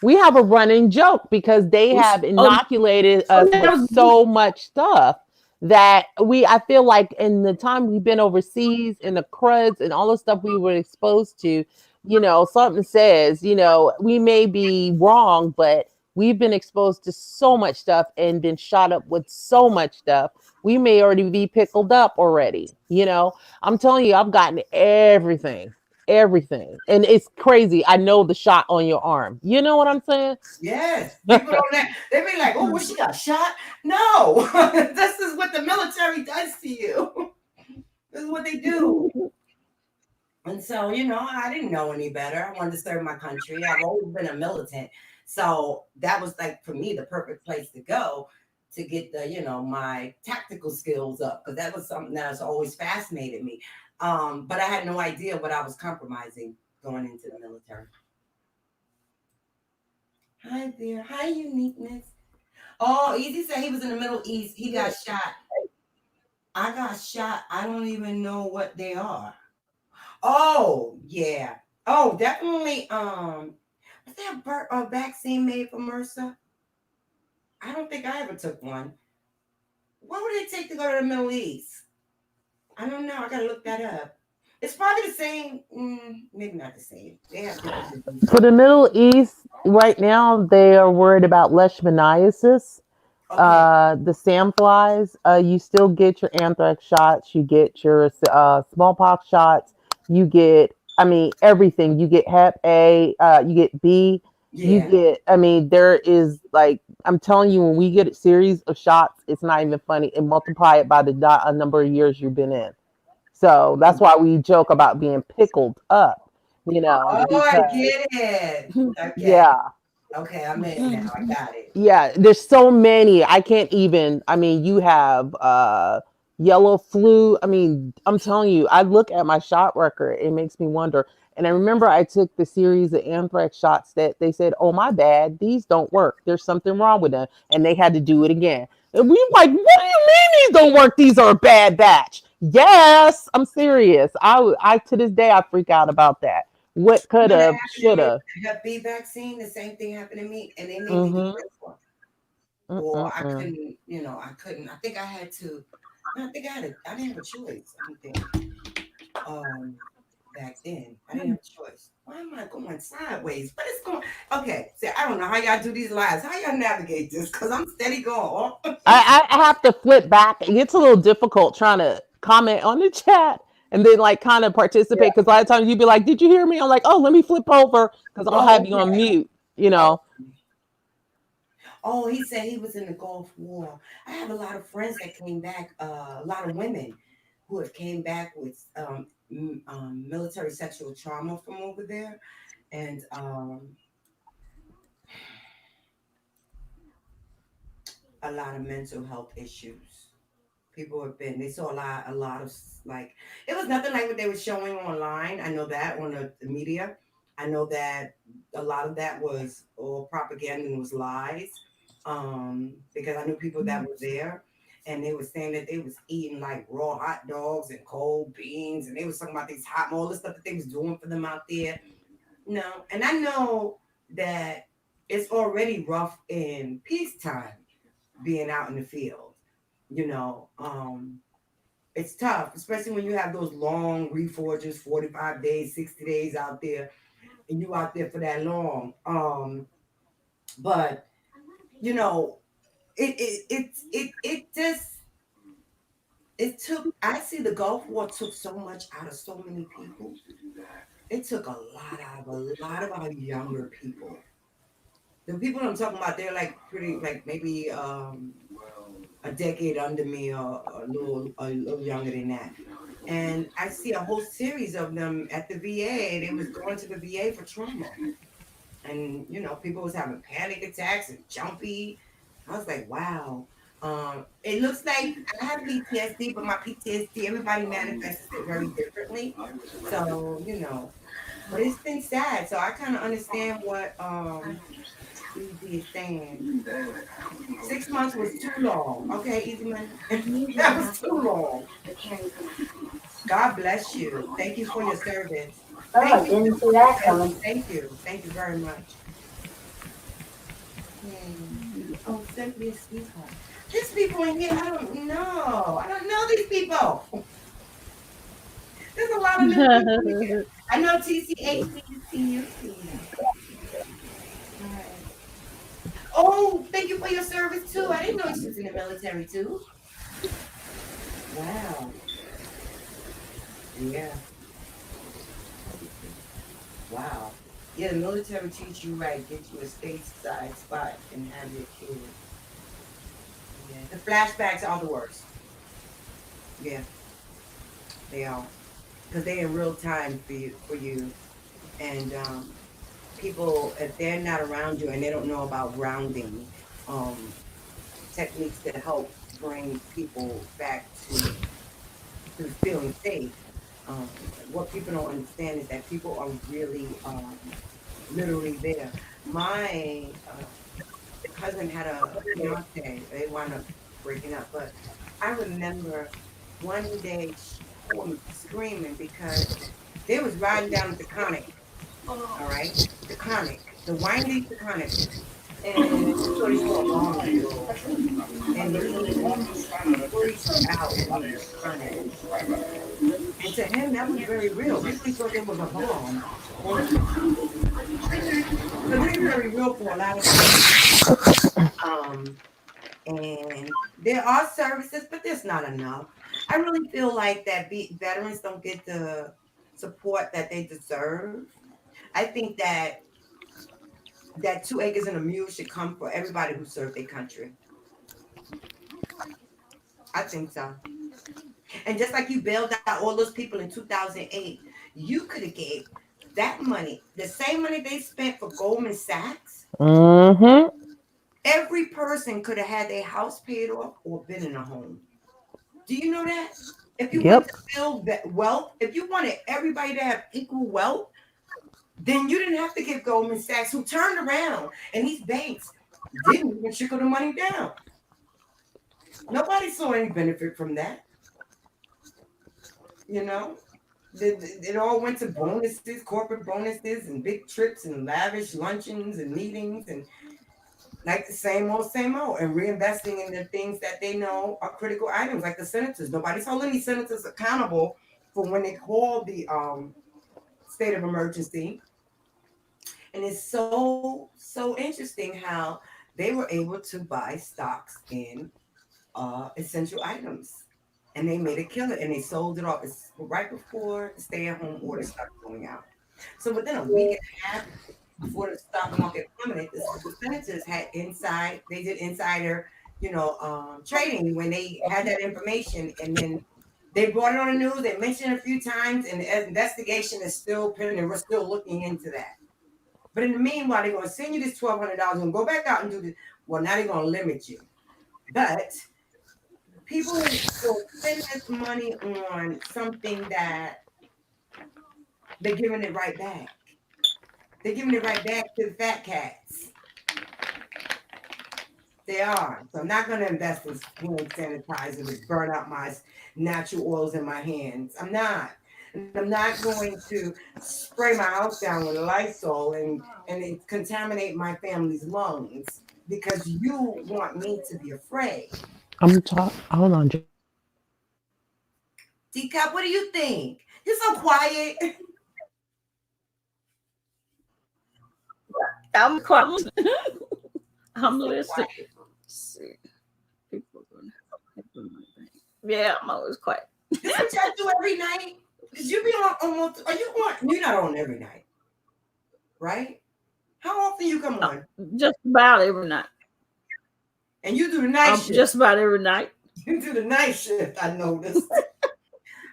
we have a running joke because they have Oh, inoculated oh, us that with was so much stuff that I feel like in the time we've been overseas and the cruds and all the stuff we were exposed to, something says, we may be wrong, but we've been exposed to so much stuff and been shot up with so much stuff. We may already be pickled up already. I'm telling you, I've gotten everything. And it's crazy. I know the shot on your arm. You know what I'm saying? Yes, people don't let. They be like, "Oh, what she got shot?" No, this is what the military does to you. This is what they do. And so, I didn't know any better. I wanted to serve my country. I've always been a militant. So that was like for me the perfect place to go to get my tactical skills up because that was something that has always fascinated me. But I had no idea what I was compromising going into the military. Hi there. Hi, uniqueness. Oh, Easy said he was in the Middle East. He got shot. I got shot. I don't even know what they are. Oh, yeah. Oh, definitely. Was there a vaccine made for MRSA? I don't think I ever took one. What would it take to go to the Middle East? I don't know. I gotta look that up. It's probably the same. Maybe not the same. They have different For diseases. the Middle East, right now, they are worried about leishmaniasis, Okay. the sandflies. You still get your anthrax shots, you get your smallpox shots, you get, I mean, everything. You get Hep A, you get B, you Yeah. get, I mean, there is like, I'm telling you, when we get a series of shots, it's not even funny, and multiply it by the number of years you've been in. So that's why we joke about being pickled up, Oh, I because get it. Okay. yeah, Okay, I'm in now. I got it. yeah, there's so many. I can't even. I mean, you have yellow flu. I mean, I'm telling you, I look at my shot record, it makes me wonder. And I remember I took the series of anthrax shots that they said, "Oh my bad, these don't work. There's something wrong with them," and they had to do it again. And we like, what do you mean these don't work? These are a bad batch. Yes, I'm serious. I to this day I freak out about that. What You could know that have, happened to should me have. with the Hep B vaccine. The same thing happened to me, and they made me do Mm-hmm. this one. Or I Mm-mm-mm. couldn't. I couldn't. I think I had to. No, I think I had. I didn't have a choice. I don't think. Um, back then I didn't have a choice. Why am I going sideways? But it's going. Okay. See, I don't know how y'all do these lives. How y'all navigate this? Cause I'm steady going. I have to flip back. It gets a little difficult trying to comment on the chat and then like kind of Yeah. participate because a lot of times you'd be like, "Did you hear me?" I'm like, "Oh, let me flip over because I'll Oh, have you on okay. mute." You Oh, know. oh, he said he was in the Gulf War. I have a lot of friends that came back. A lot of women who have came back with military sexual trauma from over there, and a lot of mental health issues. People have been. They saw a lot of like. It was nothing like what they were showing online. I know that on the media. I know that a lot of that was all propaganda and was lies. Because I knew people that were there, and they were saying that they was eating like raw hot dogs and cold beans, and they was talking about these hot all the stuff that they was doing for them out there. No, and I know that it's already rough in peacetime being out in the field. You know, it's tough, especially when you have those long reforges, 45 days, 60 days out there, and you out there for that long. But you know, it just it took. I see the Gulf War took so much out of so many people. It took a lot out of a lot of our younger people. The people I'm talking about, they're like pretty, like maybe a decade under me or a little younger than that. And I see a whole series of them at the VA. They was going to the VA for trauma. And people was having panic attacks and jumpy. I was like, wow. It looks like I have PTSD, but my PTSD, everybody manifests it very differently. So, but it's been sad. So I kind of understand what Easy is saying. 6 months was too long. Okay, Easy Money. That was too long. God bless you. Thank you for your service. Oh, Thank I you. didn't see that coming. Thank you. Thank you very much. Oh, simply a sweetheart. There's people in here. I don't know. I don't know these people. There's a lot of new people in here. I know TCH. See you. See you. All right. Oh, thank you for your service too. I didn't know she was in the military too. Wow. Yeah. Wow. Yeah, the military treats you right, get you a stateside spot, and have your kids. Yeah. The flashbacks are the worst. Yeah, they are. Because they're in real time for you. And people, if they're not around you and they don't know about grounding, um, techniques to help bring people back to feeling safe. What people don't understand is that people are really literally there. My husband had a fiance. They wound up breaking up, but I remember one day she called me screaming because they was riding down the Conic. All right, the Conic, the windy Conic, and so they saw a bomb go, and he freaked out on the Conic. And to him, that was very real. He really thought there was a bomb on the Conic. So they're very real for a lot of people. Um, and there are services, but there's not enough. I really feel like that veterans don't get the support that they deserve. I think that 2 acres and a mule should come for everybody who served their country. I think so. And just like you bailed out all those people in 2008, you could have gave that money, the same money they spent for Goldman Sachs. Mm-hmm. Every person could have had their house paid off or been in a home. Do you know that? If you wanted Yep. to build that wealth, if you wanted everybody to have equal wealth, then you didn't have to give Goldman Sachs, who turned around, and these banks didn't even trickle the money down. Nobody saw any benefit from that. You know, it all went to bonuses, corporate bonuses, and big trips and lavish luncheons and meetings, and like the same old, and reinvesting in the things that they know are critical items, like the senators. Nobody's holding these senators accountable for when they called the state of emergency. And it's so interesting how they were able to buy stocks in essential items, and they made a killing, and they sold it off. It's right before the stay-at-home order started going out. So within a week and a half before the stock market plummeted, the senators had they did insider, trading when they had that information, and then they brought it on the news. They mentioned it a few times, and the investigation is still pending. We're still looking into that. But in the meanwhile, they're going to send you this $1,200 and go back out and do this. Well, now they're going to limit you. But people will spend this money on something that they're giving it right back. They're giving it right back to the fat cats. They are. So I'm not going to invest in hand sanitizer to burn out my natural oils in my hands. I'm not. And I'm not going to spray my house down with Lysol and it contaminate my family's lungs because you want me to be afraid. I'm talking. Hold on. Teacup, what do you think? You're so quiet. I'm quite. I'm listening. See, people are gonna have to do my thing. Yeah, I'm always quiet. This is what y'all do every night. Did you be on almost? Are you on? You're not on every night, right? How often you come on? Just about every night. And you do the night shift. Just about every night. You do the night shift. I noticed.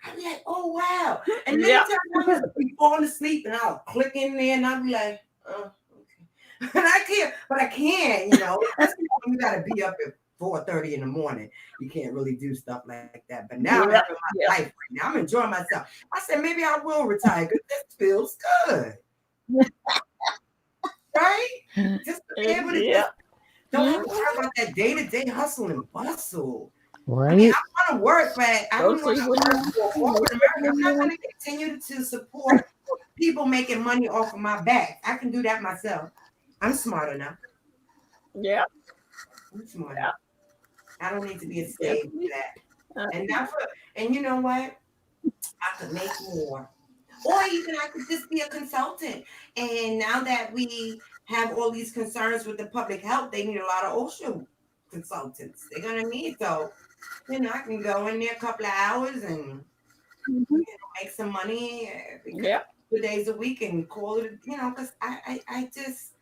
I'd be like, oh wow. And many times I just be falling asleep and I'll click in there and I'll be like, oh, okay. And I can't, but I can, especially when you gotta be up at 4:30 in the morning. You can't really do stuff like that. But now I'm having Yeah, my yeah. life right now. I'm enjoying myself. I said maybe I will retire because this feels good, right? Just to be able to Yeah. just don't have to worry about that day-to-day hustle and bustle. I mean, Right. I want to work, but I Go don't want see to what work you for want. corporate America. I'm not going to continue to support people making money off of my back. I can do that myself. I'm smart enough. Yeah, I'm smart yeah, enough. I don't need to be a slave to definitely. that. Uh, And not for, and you know what? I could make more. Or even I could just be a consultant. And now that we have all these concerns with the public health, they need a lot of OSHA consultants. They're gonna need so I can go in there a couple of hours and mhm. make some money because Yeah, 2 days a week and call it, because I just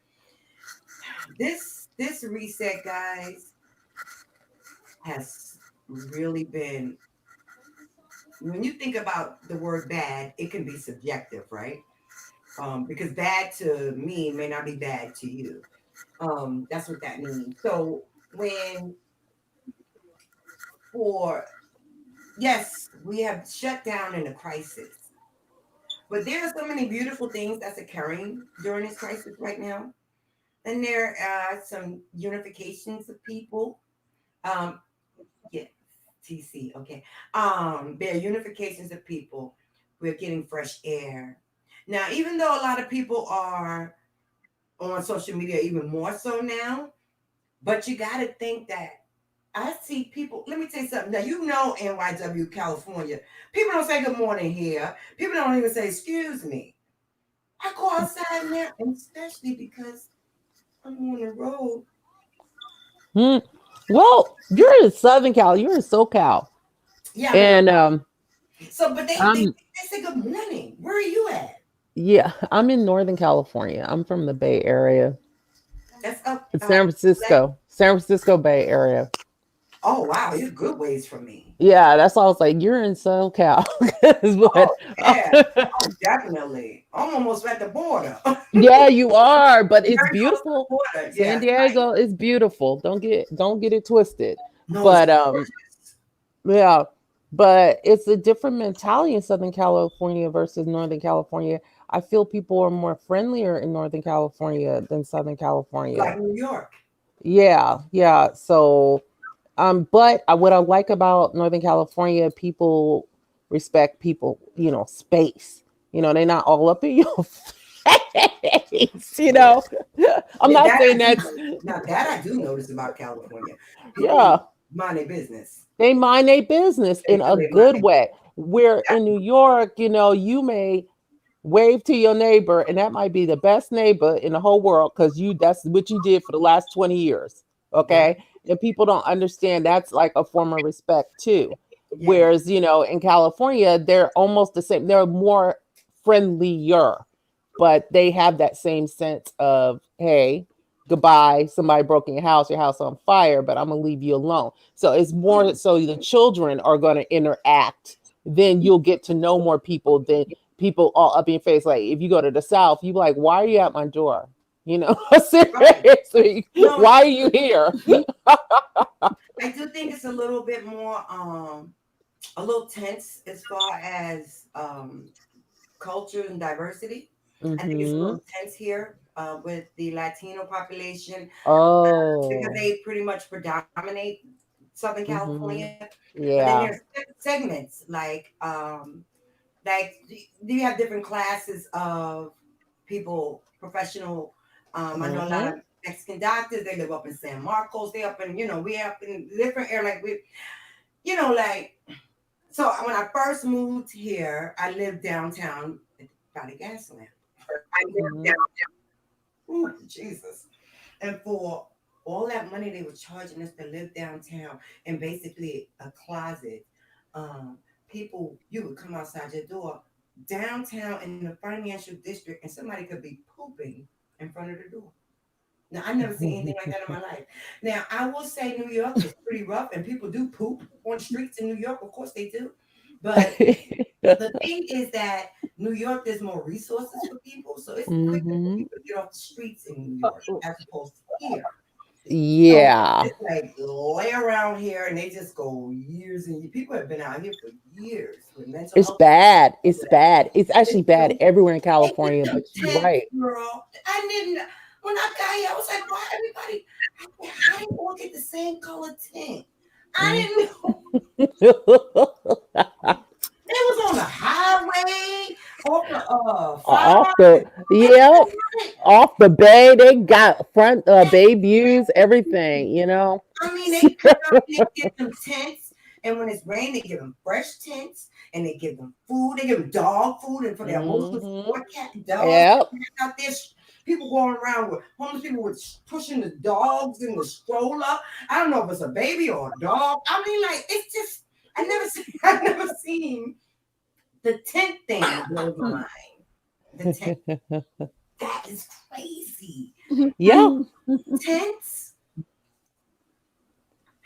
this reset, guys, has really been when you think about the word bad, it can be subjective, right? Because bad to me may not be bad to you. That's what that means. So when for yes, we have shut down in a crisis, but there are so many beautiful things that's occurring during this crisis right now, and there are some unifications of people. Um, yeah, TC, okay. There are unifications of people. We're getting fresh air now, even though a lot of people are on social media even more so now. But you got to think that I see people. Let me tell you something. Now, NYW, California. People don't say good morning here. People don't even say excuse me. I go outside now, and especially because I'm on the road. Hmm. Well, you're in Southern Cal. You're in SoCal, Yeah, I'm in. and So, but I'm they say good morning. Where are you at? yeah, I'm in Northern California. I'm from the Bay Area. That's up. It's San Francisco Bay Area. Oh wow, you're good ways from me. Yeah, that's why I was like, you're in SoCal. Oh But yeah. Oh, definitely. I'm almost at the border. yeah, you are, but it's Very close to the beautiful. border. San Yes, right. Diego is beautiful. Don't get it twisted. No, it's But gorgeous. yeah, but it's a different mentality in Southern California versus Northern California. I feel people are more friendlier in Northern California than Southern California. Like New York. Yeah, yeah. So, but what I like about Northern California, people respect people, space. They're not all up in your face. Yeah. I'm Yeah, not that saying I do that's, notice. Now that I do notice about California. People yeah. mind their business. They mind their business They in do. a They mind good their way. Where business. in New York, you may wave to your neighbor, and that might be the best neighbor in the whole world because that's what you did for the last 20 years. Yeah. Okay. And people don't understand that's like a form of respect too. Yeah. Whereas, in California, they're almost the same. They're more friendlier, but they have that same sense of, hey, goodbye. Somebody broke in your house on fire, but I'm gonna leave you alone. So it's more so the children are gonna interact. Then you'll get to know more people than people all up in your face. Like if you go to the South, you be like, why are you at my door? Right. Seriously, No, why are you here? I do think it's a little bit more a little tense as far as culture and diversity. I think it's a Hmm. little tense here with the Latino population because Oh. they pretty much predominate Southern Hmm. California. But then there's Yeah. segments like you have different classes of people, professional. I know a lot Hmm. of Mexican doctors. They live up in San Marcos. They up in we up in different area. Like like so. When I first moved here, I lived downtown by the gas lamp. I lived Hmm. down. Ooh, Jesus. And for all that money they were charging us to live downtown and basically a closet, people, you would come outside your door downtown in the financial district and somebody could be pooping in front of the door. Now, I've never seen anything like that in my life. Now, I will say New York is pretty rough and people do poop on streets in New York. Of course they do. But the thing is that New York, there's more resources for people. So it's quicker for Hmm. people to get off the streets in New Uh, York as opposed to here. So Yeah. it's like lay around here and they just go years and people have been out here for years with mental It's health. bad. It's That. bad. It's It's actually bad so everywhere in they get California, them but you're tents, right. girl. I didn't when I got here, I was like, why everybody how they all get the same color tent? I Mm. didn't know they was on the highway off the Off five. the And yep, I'm like, off the bay. They got front bay views, everything, you know. I mean, they come out and they give them tents, and when it's rain, they give them fresh tents, and they give them food. They give them dog food, and for their emotional Hmm. support, cat dogs Yep. out there. People going around with homeless people with pushing the dogs in the stroller. I don't know if it's a baby or a dog. I mean, like it's just I never seen I never seen the tent thing blows my mind. The tent that is crazy. Yeah. Tents,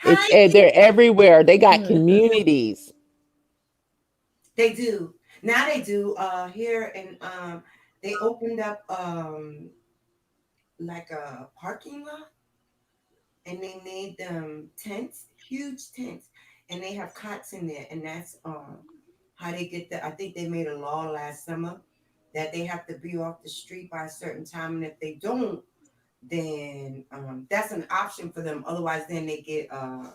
It's hi. they're everywhere. They got communities. They do. Now they do here and they opened up like a parking lot and they made them tents, huge tents, and they have cots in there and that's how they get the I think they made a law last summer that they have to be off the street by a certain time and if they don't then that's an option for them otherwise then they get a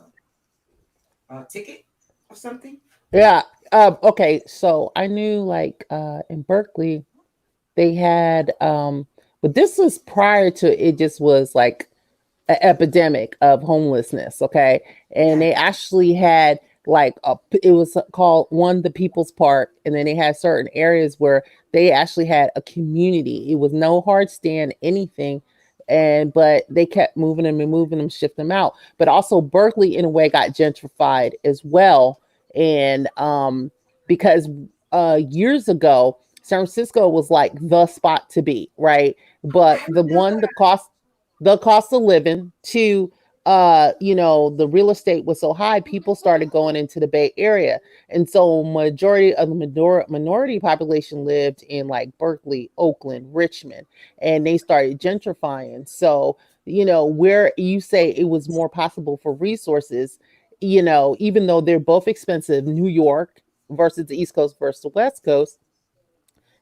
ticket or something. Yeah. Okay. So I knew like in Berkeley they had but this was prior to it just was like an epidemic of homelessness, okay? And Yeah. they actually had like it was called one the People's Park, and then they had certain areas where they actually had a community. It was no hard stand, anything. And but they kept moving them, shift them out. But also Berkeley in a way got gentrified as well. And because years ago, San Francisco was like the spot to be, right? But I the remember. one, the cost of living, two, you know, the real estate was so high, people started going into the Bay Area. And so majority of the minority population lived in like Berkeley, Oakland, Richmond, and they started gentrifying. So, you know, where you say it was more possible for resources, you know, even though they're both expensive, New York versus the East Coast versus the West Coast,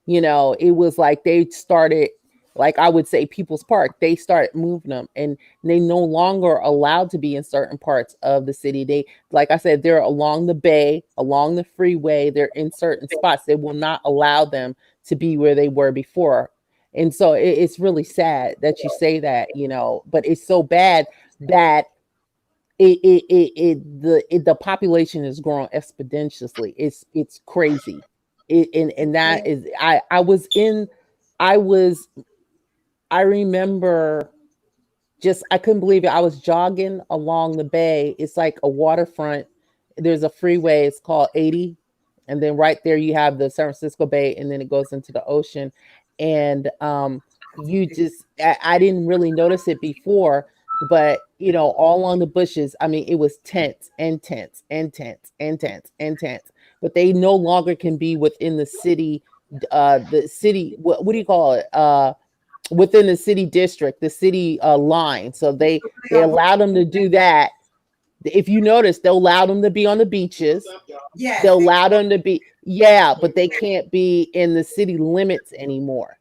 you know, it was like they started, like I would say People's Park, they started moving them and they no longer allowed to be in certain parts of the city. They, like I said, they're along the bay, along the freeway, they're in certain spots. They will not allow them to be where they were before. And so it's really sad that you say that, you know, but it's so bad that the population is growing exponentially. It's crazy. And that is I was in I was I remember just I couldn't believe it. I was jogging along the bay. It's like a waterfront. There's a freeway. It's called 80, and then right there you have the San Francisco Bay, and then it goes into the ocean. And you just I didn't really notice it before, but you know, all on the bushes. I mean, it was tents and tents and tents and tents and tents. But they no longer can be within the city. The city. What do you call it? Within the city district, the city line. So they allow them to do that. If you notice, they'll allow them to be on the beaches. Yes, They'll they allow them to be, yeah, but they can't be in the city limits anymore.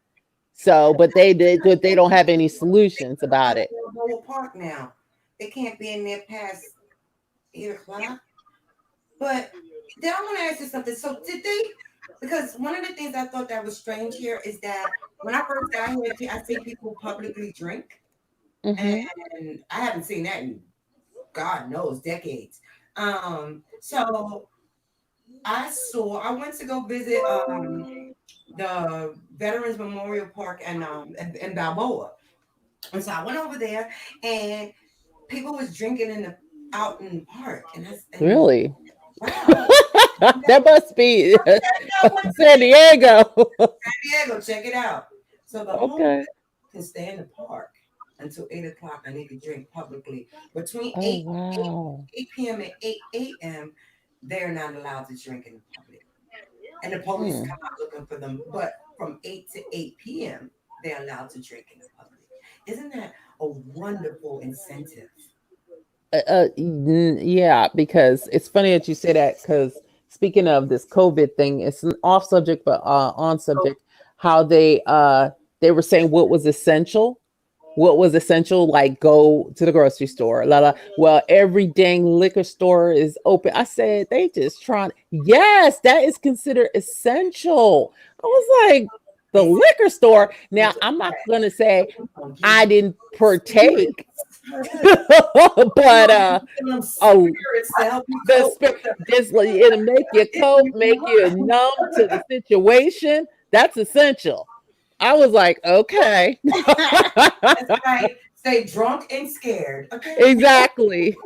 So, but they don't have any solutions about it. Balboa Park now. They can't be in there past 8 o'clock. But then I want to ask you something. So did they? Because one of the things I thought that was strange here is that when I first got here, I see people publicly drink, Hmm. and I haven't seen that in God knows decades. So I went to go visit the Veterans Memorial Park and in Balboa, and so I went over there and people was drinking in the out in the park, and Really? wow, That must be I went to San Diego. San Diego, check it out. So the homeless Okay. can stay in the park until 8 o'clock, and they can drink publicly between Oh, wow. 8 p.m. and 8 a.m. They're not allowed to drink in the public, and the police Hmm. come out looking for them. But from 8 to 8 p.m., they're allowed to drink in the public. Isn't that a wonderful incentive? Yeah, because it's funny that you say that. Because speaking of this COVID thing, it's an off subject, but on subject. How they were saying what was essential, like go to the grocery store, la la. Well, every dang liquor store is open. I said they just trying. Yes, that is considered essential. I was like, the They said liquor store. with Now, the I'm not crack, gonna say we're gonna give I you didn't spirits. partake, Good. We're but gonna give you them uh, spirits to help you the cope with the just like it'll make you if cope, you make you numb to the situation. That's essential. I was like, okay. That's right. Stay drunk and scared. Okay. Exactly.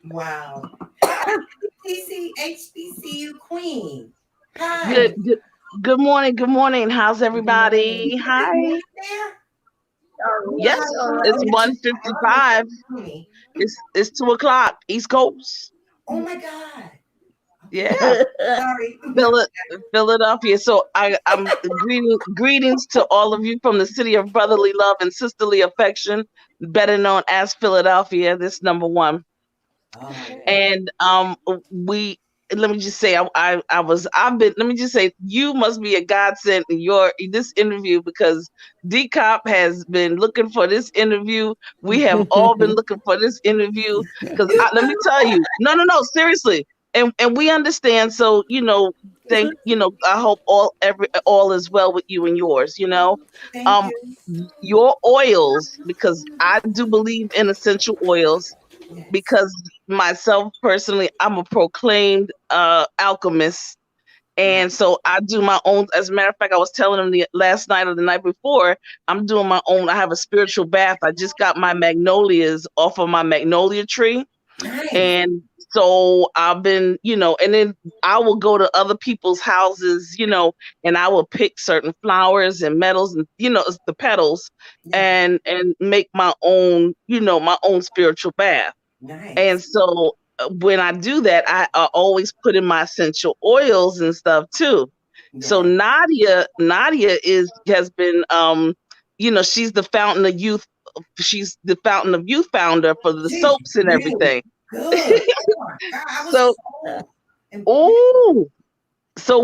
Wow. HBCU Queen. Hi. Good, good, good morning. Good morning. How's Good morning. everybody? Is it Hi. morning there? Yes, Oh, it's yeah. one fifty-five. Honey. It's 2 o'clock East Coast. Oh my God. Okay. Yeah, Sorry. Phila- Philadelphia. So I'm greetings to all of you from the city of brotherly love and sisterly affection, better known as Philadelphia. This number one. Oh, And we let me just say I've been let me just say you must be a godsend in your this interview because D Cop has been looking for this interview. We have all been looking for this interview because you let me tell you, no, seriously. And we understand, so I hope all is well with you and yours, thank um you. your oils, because I do believe in essential oils, Yes. because myself personally, I'm a proclaimed alchemist. Nice. And so I do my own. As a matter of fact, I was telling them the last night or the night before, I'm doing my own. I have a spiritual bath. I just got my magnolias off of my magnolia tree. Nice. And so I've been, and then I will go to other people's houses, and I will pick certain flowers and metals and, it's the petals, Yes. and make my own, my own spiritual bath. And Nice. so when I do that, I always put in my essential oils and stuff too. So Yes. Nadia has been, she's the fountain of youth. She's the fountain of youth founder for the She's soaps and really everything. good. Oh my God. I was So, so impressed. oh, so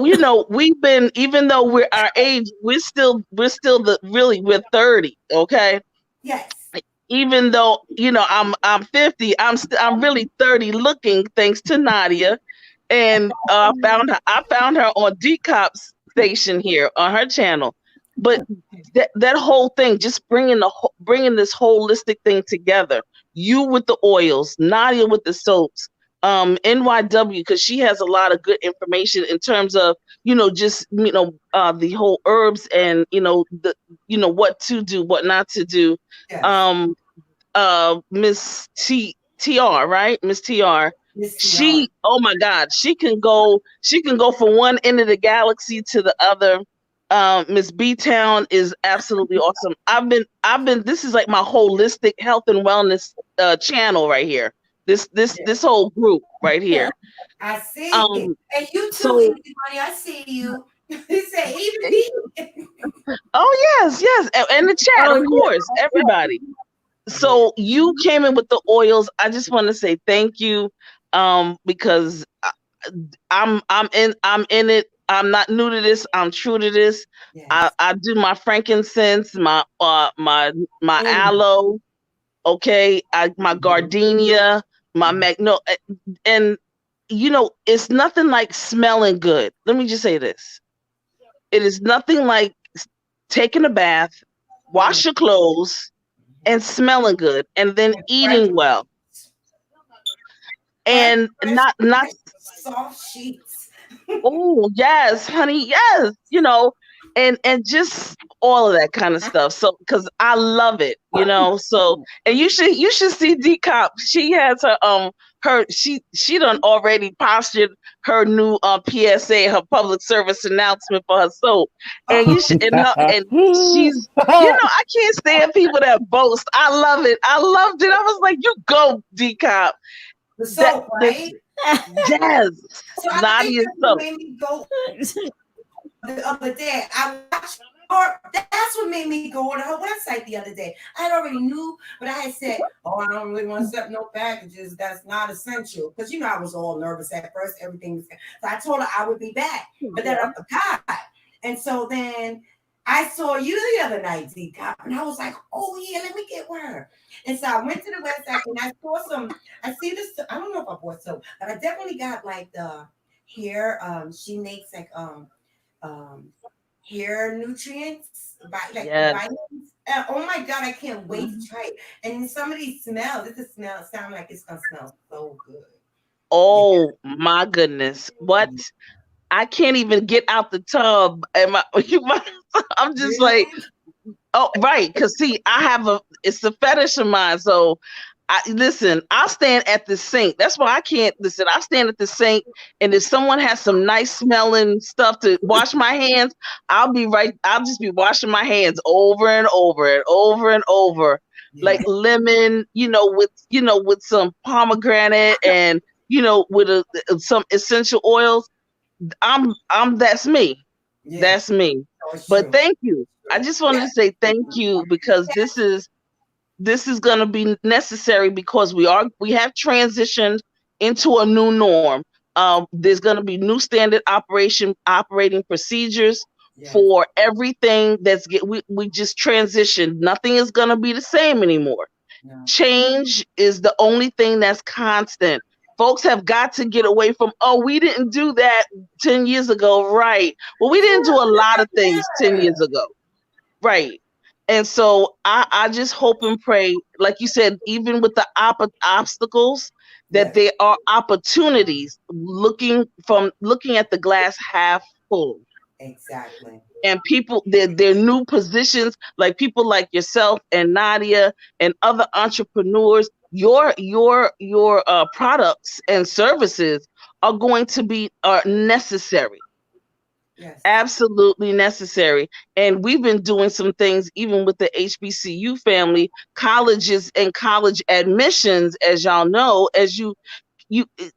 we've been, even though we're our age, we're still we're 30, okay? Yes. Even though I'm 50, I'm really 30 looking, thanks to Nadia. And I found her on Decop's station here on her channel. But that whole thing, just bringing this holistic thing together, you with the oils, Nadia with the soaps, NYW, because she has a lot of good information in terms of just the whole herbs, and the what to do, what not to do. Yes. um Miss TR, right? Miss TR. Miss TR. She, oh my God, she can go from one end of the galaxy to the other. Miss B Town is absolutely awesome. I've been this is like my holistic health and wellness channel right here. This Yes. whole group right here. I see it. Um And you too, so Easy Money. I see you. He said, even me. oh yes, and the chat, Oh of yeah. course, everybody. Yeah. So you came in with the oils. I just want to say thank you, because I'm in it. I'm not new to this. I'm true to this. I, Yes. I do my frankincense, my Mm. aloe. Okay, my gardenia, my magno, and it's nothing like smelling good. Let me just say this: it is nothing like taking a bath, Mm. wash your clothes, and smelling good, and then And fresh, eating well, fresh, and fresh, not fresh, soft sheets. oh yes, honey, yes, and just all of that kind of stuff. So because I love it, so, and you should see Decop. She has she done already postured her new PSA, her public service announcement for her soap. And you Oh, should and she's, I can't stand people that boast. I love it. I loved it. I was like, you go, Decop. the That soap, this right? Yes, So I think Nadia's that's what soap. made me go the other day. I watched That's what made me go on her website the other day. I had already knew, but I had said, "Oh, I don't really want to accept no packages. That's not essential." Because I was all nervous at first. Everything was, so I told her I would be back, but then I forgot. And so then I saw you the other night, D Cop, and I was like, "Oh yeah, let me get one." And so I went to the website and I saw some. I see this. I don't know if I bought soap, but I definitely got like the hair. She makes like um hair nutrients, like Yes. vitamins. Oh my god, I can't wait to try it. And some of these smells, it smell sound like it's gonna smell so good. Yeah. Oh my goodness. What? I can't even get out the tub. And I'm just like, Really? oh, right. Cause see, it's a fetish of mine. So listen, I'll stand at the sink. That's why I can't listen. I stand at the sink, and if someone has some nice smelling stuff to wash my hands, I'll just be washing my hands over and over and over and over. Yeah. Like lemon, with some pomegranate and with some essential oils. That's me. Yeah. That's me. Oh, it's But true. thank you. I True. just wanted Yeah. to say thank you because this is going to be necessary because we have transitioned into a new norm. There's going to be new standard operating procedures Yeah. for everything we just transitioned. Nothing is going to be the same anymore. No. Change is the only thing that's constant. Folks have got to get away from, oh, we didn't do that 10 years ago. Right. Well, we didn't do a lot of things 10 Yeah. years ago. Right. And so I just hope and pray, like you said, even with the obstacles, that Yeah. there are opportunities looking at the glass half full. Exactly. And people, their new positions, like people like yourself and Nadia and other entrepreneurs, your products and services are necessary, Yes. absolutely necessary. And we've been doing some things even with the HBCU family, colleges and college admissions, as y'all know, you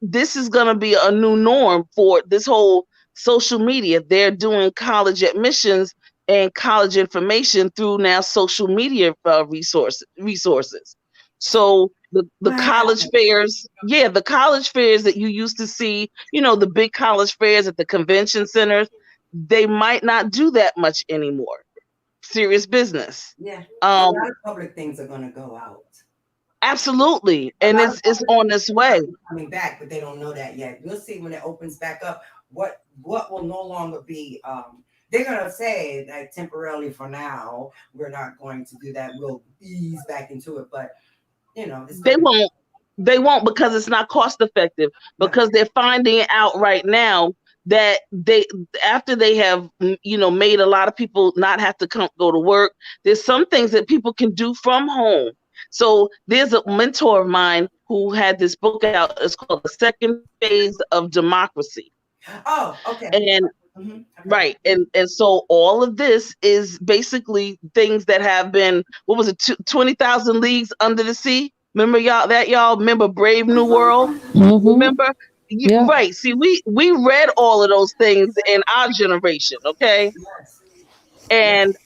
this is going to be a new norm for this whole social media. They're doing college admissions and college information through now social media resources. So the college Wow. fairs, yeah, the college fairs that you used to see, the big college fairs at the convention centers, they might not do that much anymore. Serious business. Yeah. A Um, lot of public things are gonna go out. absolutely, A and lot of it's public on things its way. are coming back, but they don't know that yet. We'll see when it opens back up. What will no longer be they're gonna say like temporarily for now, we're not going to do that. We'll ease back into it, but it's They gonna be won't. They won't because it's not cost effective. no. Because they're finding out right now that after they have made a lot of people not have to go to work. There's some things that people can do from home. So there's a mentor of mine who had this book out. It's called The Second Phase of Democracy. Oh, okay. And I've heard of right. And so all of this is basically things that have been, what was it, 20,000 Leagues Under the Sea? Remember y'all remember Brave New World? Mm-hmm. Remember? Yeah. Right. See, we read all of those things in our generation, okay? yes. Yes. And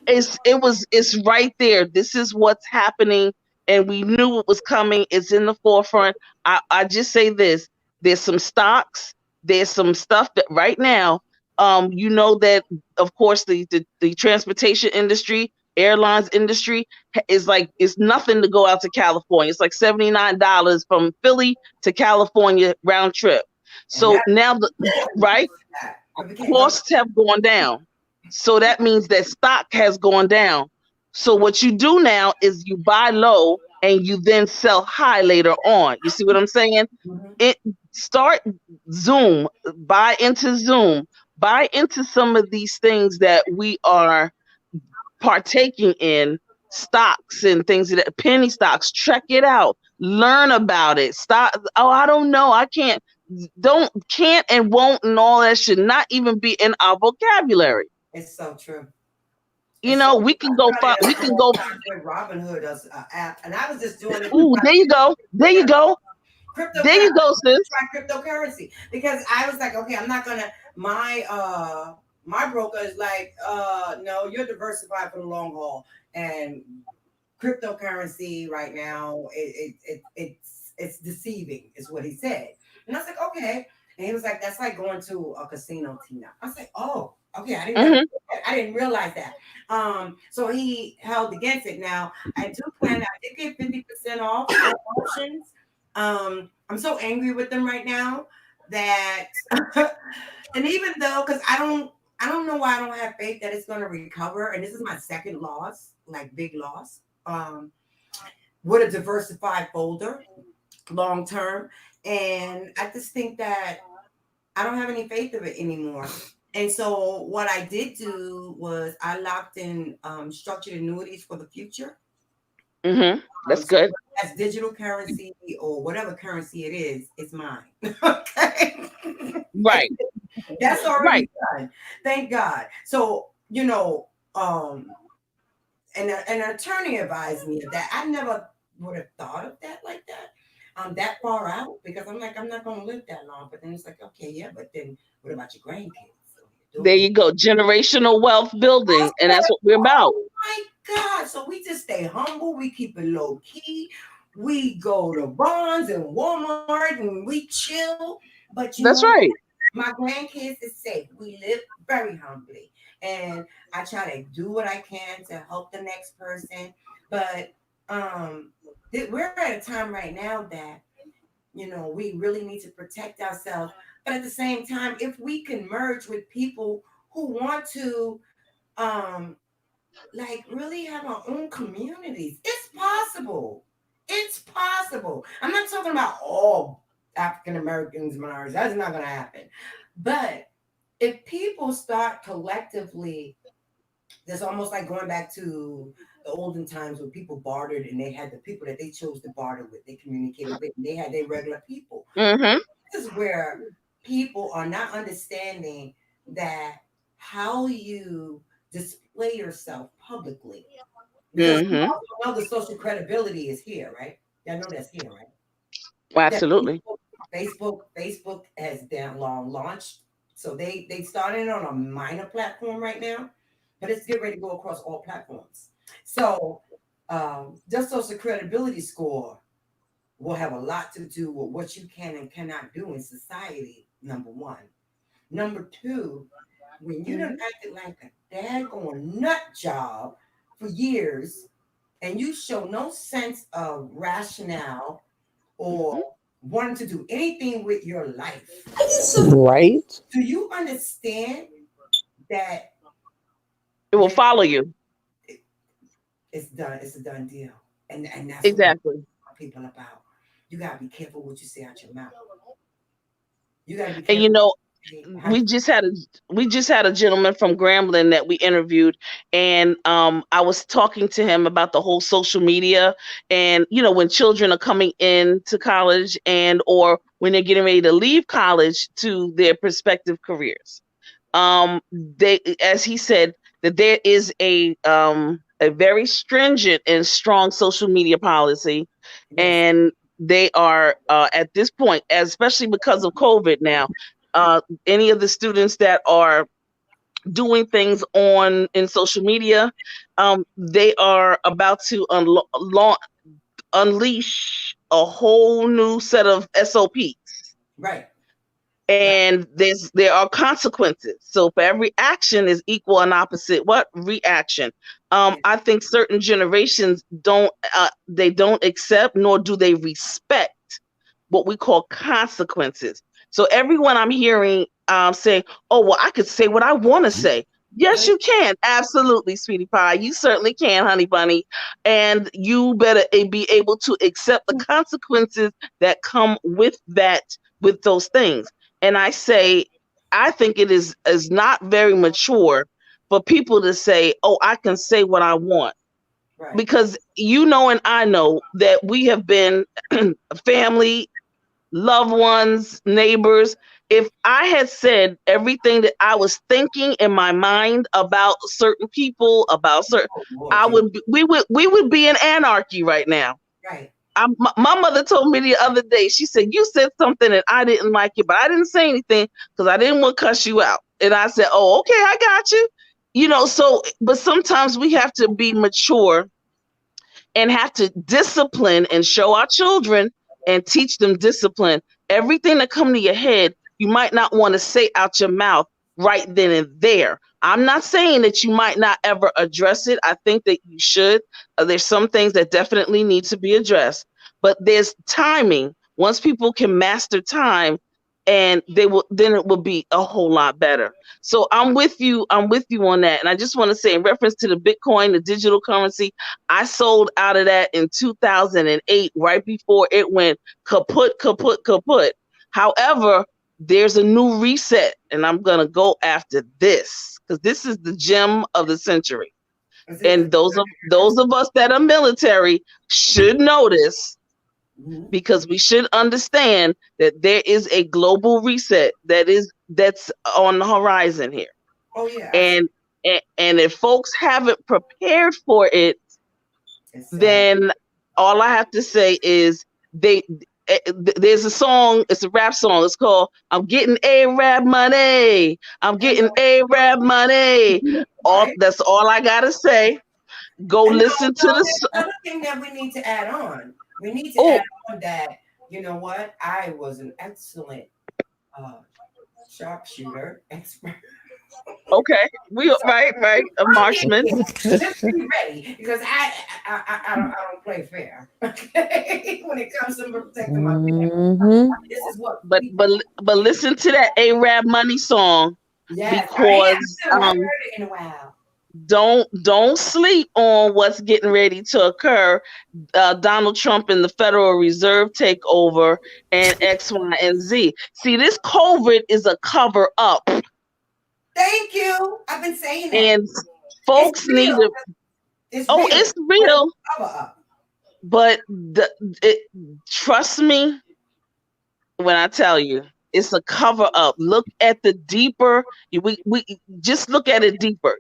it's right there. This is what's happening, and we knew it was coming. It's in the forefront. I just say this: there's some stocks, there's some stuff that right now, that of course the transportation industry, airlines industry is like it's nothing to go out to California. It's like $79 from Philly to California round trip. And So that now right that. But we can't go costs have gone down. So that means that stock has gone down. So what you do now is you buy low and you then sell high later on. You see what I'm saying? mhm. It start Zoom, buy into some of these things that we are partaking in, stocks and things that penny stocks. Check it out, learn about it. Stop. Oh, I don't know. I can't and won't and all that should not even be in our vocabulary. It's so true. It's so We I can go started we a can small go. time with Robinhood as app, and I was just doing it to Ooh, there you go. There you go. There you cryptocurrency. go, sis. Try cryptocurrency because I was like, okay, I'm not gonna my My broker is like, no, you're diversified for the long haul. And cryptocurrency right now, it's deceiving, is what he said. And I was like, okay. And he was like, that's like going to a casino, Tina. I was like, oh, okay. Hmm. I didn't realize that. So he held against it. Now I do plan. I did get 50% off on options. I'm so angry with them right now that, and even though, because I don't know why I don't have faith that it's going to recover. And this is my second loss, like big loss. With a diversified folder long term. And I just think that I don't have any faith of it anymore. And so what I did do was I locked in structured annuities for the future. Hmm. That's So good. that's digital currency or whatever currency it is, it's mine. Okay. Right. That's Right. already done. Thank God. So, an attorney advised me of that. I never would have thought of that like that. That far out because I'm like, I'm not gonna live that long. But then it's like, okay, yeah, but then what about your grandkids or your There daughters? you go. Generational wealth building. And that's what we're about. Oh my God. So we just stay humble, we keep it low key, we go to Barnes and Walmart and we chill. But you know, That's right. my grandkids is safe. We live very humbly. And I try to do what I can to help the next person. But we're at a time right now that, we really need to protect ourselves. But at the same time, if we can merge with people who want to um like really have our own communities, it's possible. It's possible. I'm not talking about all African Americans, minorities. That's not gonna happen. But if people start collectively, that's almost like going back to the olden times when people bartered and they had the people that they chose to barter with, they communicated with, and they had their regular people. Hmm. This is where people are not understanding that how you display yourself publicly. Because we Hmm. also know the social credibility is here, right? Y'all know that's here, right? That Absolutely. Facebook has down long launched. So they started on a minor platform right now, but it's getting ready to go across all platforms. So the social credibility score will have a lot to do with what you can and cannot do in society, number one. Number two, when you done Hmm. acted like a daggone nut job for years and you show no sense of rationale or Hmm. wanting to do anything with your life, Right. do you understand that It will you follow you. it's done, it's a done deal. And that's what we Exactly. talk people about. You gotta be careful what you say out your mouth. You gotta be And careful how you we just had a gentleman from Grambling that we interviewed, and I was talking to him about the whole social media, and when children are coming into college and or when they're getting ready to leave college to their prospective careers. They, as he said, that there is a very stringent and strong social media policy, yes, and they are at this point, especially because of COVID now, any of the students that are doing things on in social media, they are about to unleash a whole new set of SOPs, right, right, and there are consequences. So for every action is equal and opposite what reaction. yeah, I think certain generations don't accept nor do they respect what we call consequences. So everyone I'm hearing saying, "Oh, well, I could say what I want to say." Yes, good, you can. Absolutely, sweetie pie. You certainly can, honey bunny. And you better be able to accept the consequences that come with with those things. And I say, I think it is not very mature for people to say, "Oh, I can say what I want," right. because and I know that we have been family, loved ones, neighbors. If I had said everything that I was thinking in my mind about certain people, about certain, Oh Lord, we would be in anarchy right now. right. My mother told me the other day, she said, "You said something and I didn't like it, but I didn't say anything because I didn't want to cuss you out." And I said, oh, okay, I got you. So, but sometimes we have to be mature and have to discipline and show our children and teach them discipline. Everything that come to your head, you might not want to say out your mouth right then and there. I'm not saying that you might not ever address it. I think that you should. There's some things that definitely need to be addressed, but there's timing. Once people can master time, and then it will be a whole lot better. So I'm with you on that. And I just want to say, in reference to the Bitcoin, the digital currency, I sold out of that in 2008, right before it went kaput, kaput, kaput. However, there's a new reset, and I'm gonna go after this because this is the gem of the century. And those of us that are military should notice, because we should understand that there is a global reset that's on the horizon here. Oh yeah. And if folks haven't prepared for it, then all I have to say is there's a song, it's a rap song, it's called I'm Getting Arab Money. I'm getting Arab money. That's all I gotta say. Go listen to the another thing that we need to add on. We need to add on that, you know what? I was an excellent sharpshooter expert. Okay, right, a marksman. Just be ready, because I don't play fair. Okay, when it comes to protecting my family, this is what. But listen to that Arab money song, because I haven't heard it in a while. Don't sleep on what's getting ready to occur. Donald Trump and the Federal Reserve takeover and X, Y, and Z. See, this COVID is a cover up. Thank you. I've been saying that. And folks need to. It's real. But trust me when I tell you, it's a cover up. Look at the deeper. We just look at it deeper.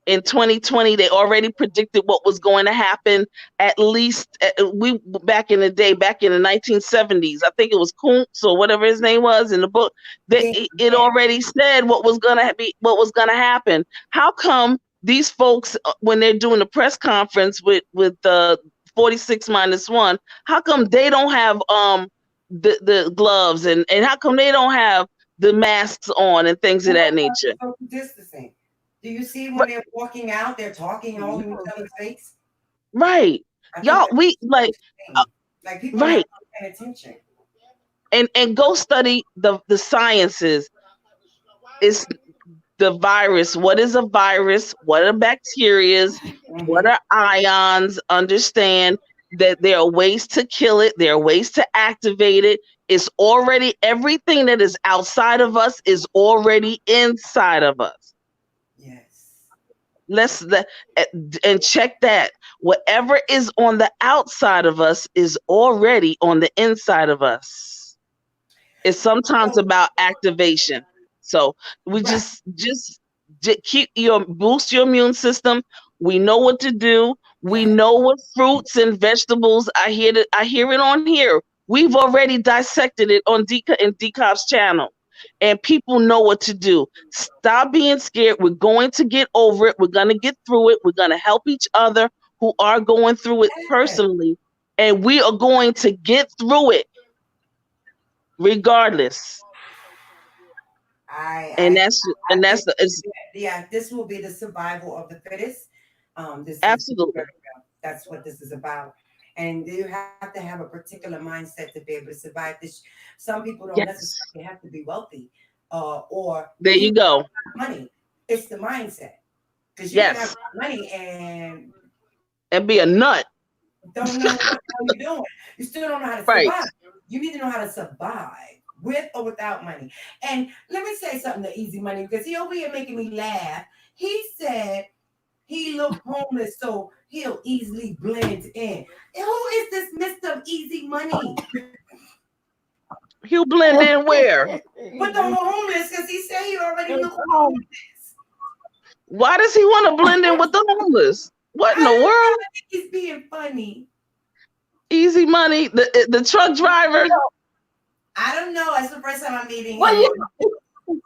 In 2020, they already predicted what was going to happen. At least back in the 1970s, I think it was Kuntz or whatever his name was in the book. It already said what was going to happen. How come these folks, when they're doing the press conference with the 46-1, how come they don't have the gloves and how come they don't have the masks on and things of that nature? Distancing. Do you see when they're walking out, they're talking all in each other's face? Right. Y'all, we like people right. not paying attention. And go study the sciences. It's the virus. What is a virus? What are bacteria? What are ions? Understand that there are ways to kill it. There are ways to activate it. It's already, everything that is outside of us is already inside of us. And check that. Whatever is on the outside of us is already on the inside of us. It's sometimes about activation. So we just boost your immune system. We know what to do. We know what fruits and vegetables. I hear it on here. We've already dissected it on Decop's channel. And people know what to do. Stop being scared. We're going to get over it. We're going to get through it. We're going to help each other who are going through it personally. And we are going to get through it regardless. This will be the survival of the fittest. Absolutely. That's what this is about. And you have to have a particular mindset to be able to survive this. Some people don't necessarily have to be wealthy, or there you go. Money. It's the mindset, because you can have money and be a nut. Don't know what you're doing. You still don't know how to survive. Right. You need to know how to survive with or without money. And let me say something to Easy Money, because he over here making me laugh. He said he looked homeless, so he'll easily blend in. Who is this Mr. Easy Money? He'll blend in where? With the homeless, because he said he already looked homeless. Why does he want to blend in with the homeless? What in the world? I think he's being funny. Easy Money, the truck driver. I don't know. It's the first time I'm meeting him.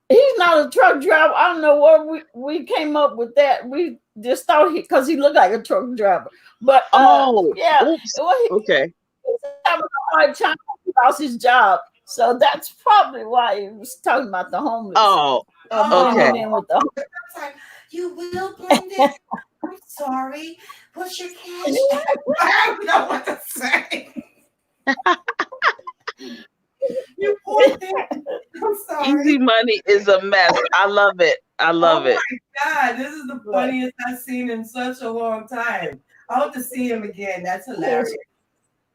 He's not a truck driver. I don't know where we came up with that. We just thought because he looked like a truck driver. But Oh, yeah, oops. well, Okay. he's having a hard time. He lost his job, so that's probably why he was talking about the homeless. Oh, Blending okay. in with the Like, you will blend in. I'm sorry. What's your cash app? I don't know what to say. You poor thing. I'm Easy sorry. money is a mess. I love it. I Oh love my it. God, this is the funniest I've seen in such a long time. I hope to see him again. That's hilarious.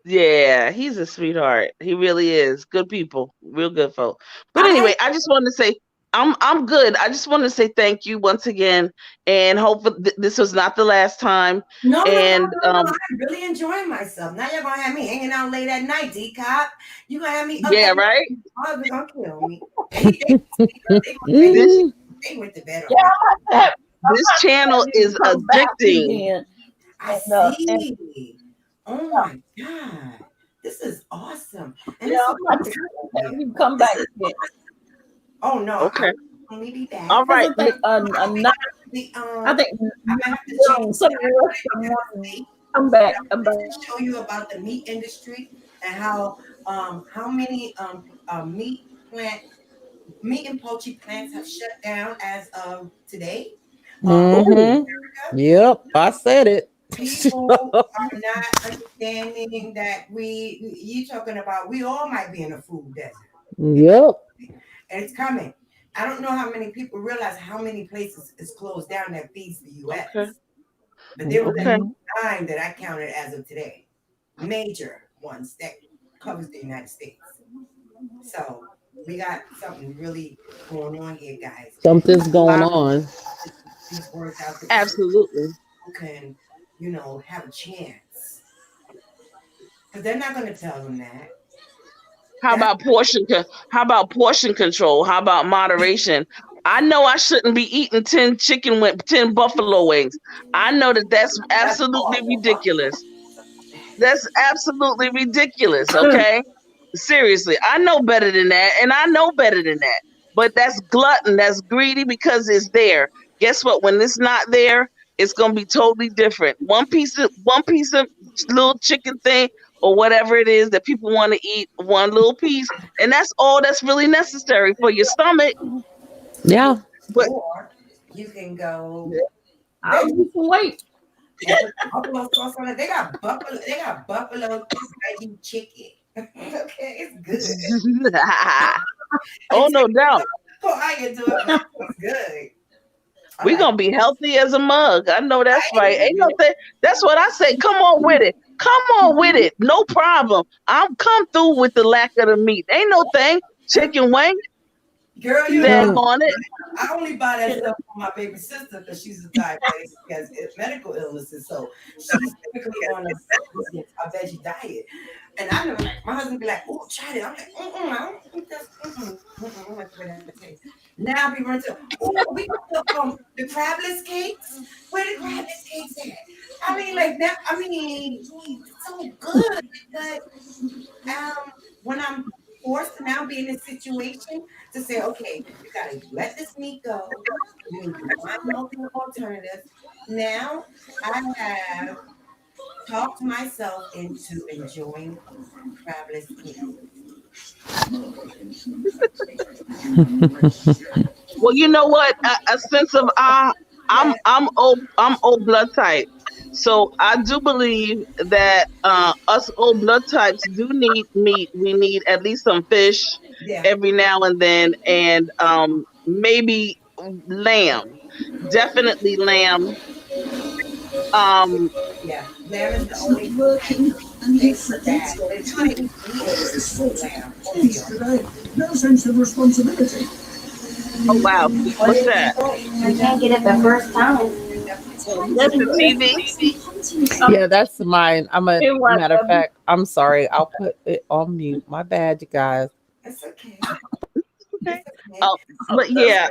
Yeah, he's a sweetheart. He really is. Good people, real good folk. But I anyway, I just wanted to say I'm good. I just want to say thank you once again, and hope this was not the last time. no, no, no, And no, no. I'm really enjoying myself. Now you're gonna have me hanging out late at night, D cop. You gonna have me up yeah, at night. right. Oh, they're gonna kill me. They gonna say This they went to bed yeah. already. this channel Have you is come back addicting. again. I And see. Oh my God. This is awesome. And yeah, it's so I good might to have have you. you come back again. Oh no, I Okay. will only be back. All Because right. I think The, I think I might have to change some of the rest of them want to come but back I about. wanted to show you about the meat industry and how many meat and poultry plants have shut down as of today. Mm-hmm. America, Yep, I said it. people are not understanding that you talking about we all might be in a food desert. Yep. And it's coming. I don't know how many people realize how many places is closed down that feeds the Okay. US. But there was at Okay. Mhm. least 9 that I counted as of today. Major ones that covers the United States. So we got something really going on here, guys. Something's going Wow, on. to get these words out there so Absolutely. people can, have a chance. Because they're not going to tell them that. How That's about how about portion control? How about moderation? I know I shouldn't be eating 10 buffalo wings. I know that that's that's absolutely awful. ridiculous. That's absolutely ridiculous, okay? Seriously, I know better than that, and I know better than that. But that's glutton, that's greedy because it's there. Guess what? When it's not there, it's gonna be totally different. One piece of little chicken thing or whatever it is that people want to eat, one little piece, and that's all that's really necessary for your stomach. Yeah. Yeah. But Or you can go I'll veggie lose some weight. and put buffalo sauce on it. They got buffalo veggie chicken. Okay, it's good. oh It no takes doubt. so I can do it, but it's good. I We're like gonna be healthy as a mug. I know that's it. right. Ain't no thing. That's what I say. Come on with it. Come on with it. No problem. I'm come through with the lack of the meat. Ain't no thing. Chicken wing, Girl, you know, dag Mm. on it. I only buy that stuff for my baby sister because she's a diabetic. She has medical illnesses, so she's typically on a veggie diet. And I know my husband be like, "Oh, try it." I'm like, I don't think that's I don't like the way that tastes." Now people are saying, "Oh, we got the crabless cakes. Where the crabless cakes at?" I mean, like that. I mean, it's so good, but when I'm forced to now be in a situation to say, okay, you gotta let this meat go. You need to find healthy alternatives. Now I have talked myself into enjoying crabless cake. Well, you know what? A sense of Yes, I'm O blood type. So I do believe that us O blood types do need meat. We need at least some fish yeah, every now and then, and maybe lamb. Definitely lamb. Um, yeah. Lamb is the only meat I can say is bad. But if you're gonna eat meat, eat lamb or veal. oh wow, What what's is that? you can't get it the first time. That's the TV. Yeah, that's mine. I'm a And what matter of fact. I'm sorry. I'll put it on mute. My bad, you guys. It's okay. Okay. It's okay. Oh, but yeah,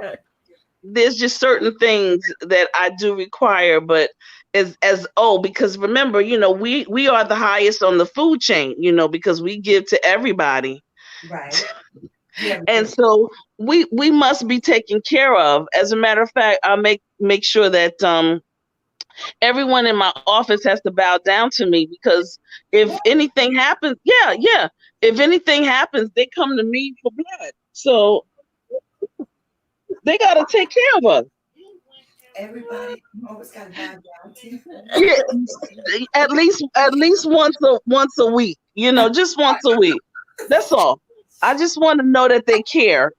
there's just certain things that I do require, but as oh, because remember, we are the highest on the food chain, because we give to everybody. Right. Yeah. And so we must be taken care of. As a matter of fact, I'll make sure that everyone in my office has to bow down to me, because if anything happens, yeah, if anything happens, they come to me for blood. So they got to take care of us. Everybody always got to bow down to. Yeah, at least once a week. Just once a week. That's all. I just want to know that they care.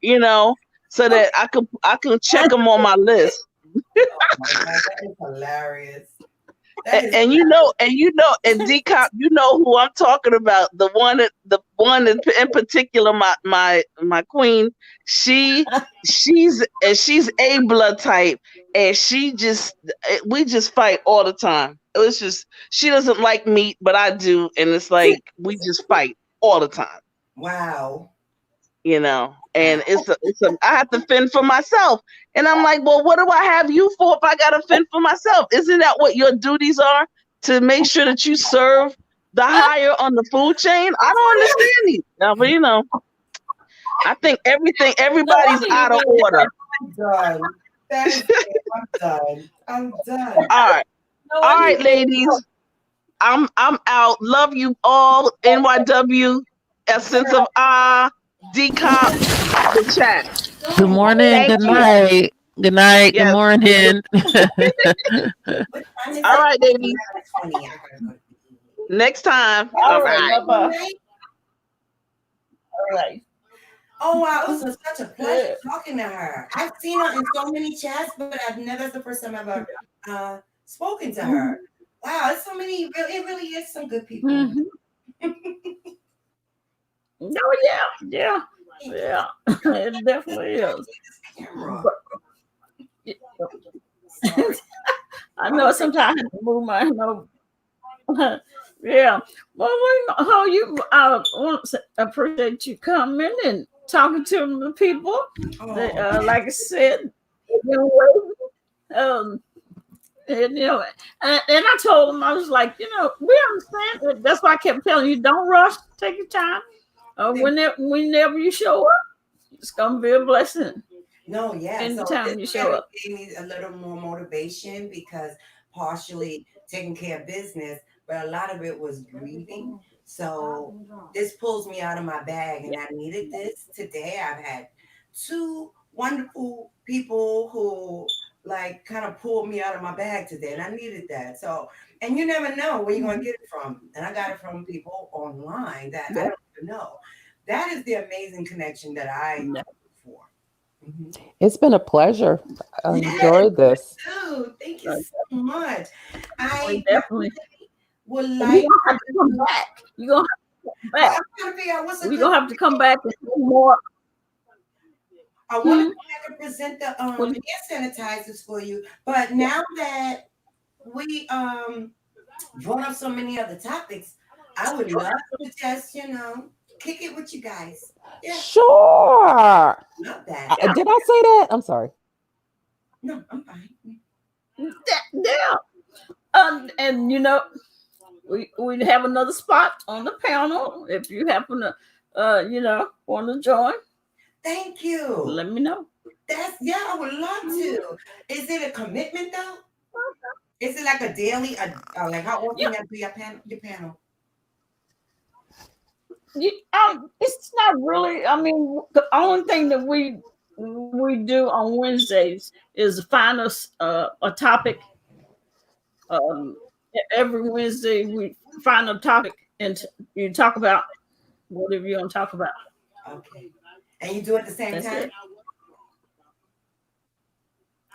So that I can check them on my list. Oh my God, that is hilarious. That is And decop, who I'm talking about. The one in particular, my queen. She's a blood type, and we just fight all the time. It was just, she doesn't like meat, but I do, and it's like we just fight all the time. wow. And I have to fend for myself. And I'm like, well, what do I have you for if I got to fend for myself? Isn't that what your duties are? To make sure that you serve the higher on the food chain? I don't understand it. No, but I think everybody's out of order. I'm done. That is it. I'm done. I'm done. All right. No, All right, ladies. I'm out. Love you all. NYW, Essence of Decop, the chat. Good morning. Thank Good you. night. Good night. Good Yes. morning. What time is All it? right, ladies. 11:20. I gotta go to bed. Next time. All Bye right, bye. bye-bye. All right. Oh wow, it was such a pleasure Good. talking to her. I've seen her in so many chats, but I've never. That's the first time I've ever spoken to her. Wow, it's so many. It really is some good people. Mhm. Oh yeah. It definitely is. Camera. But I know sometimes I have to move my yeah. Well, how you? I want to appreciate you coming and talking to the people. That, Oh, like I said, they've been waiting. And and I told them, I was like, we understand that. That's why I kept telling you, don't rush, take your time. Whenever you show up, it's gonna be a blessing. no, yeah. So Anytime this you show really up. gave me a little more motivation because partially taking care of business, but a lot of it was grieving. So this pulls me out of my bag, and I needed this today. I've had two wonderful people who like kind of pulled me out of my bag today, and I needed that. So, and you never know where you're going to get it from, and I got it from people online that I Yeah. don't even know. That is the amazing connection that I Yeah. look for. Mhm. It's been a pleasure. I Yes, enjoyed this. dude. Thank you Right. so much. We I definitely. would And like you're gonna have to come to. back. You're gonna have to come I'm back. trying to figure out what's a We're good. gonna have to come back and do more. I want to Hmm? go back and present the What hand sanitizers for you, but now that we brought up so many other topics, I would love to just kick it with you guys. Yeah, Sure. love that. Did I say that? I'm sorry. No, I'm fine. Yeah. And we have another spot on the panel. If you happen to want to join, Thank you. let me know. I would love to. Is it a commitment though? Is it like a daily? Like how often you Yeah. have to do your panel? It's not really. I mean, the only thing that we do on Wednesdays is find us a topic. Every Wednesday we find a topic and you talk about whatever you want to talk about. Okay. And you do it at the same That's time? it.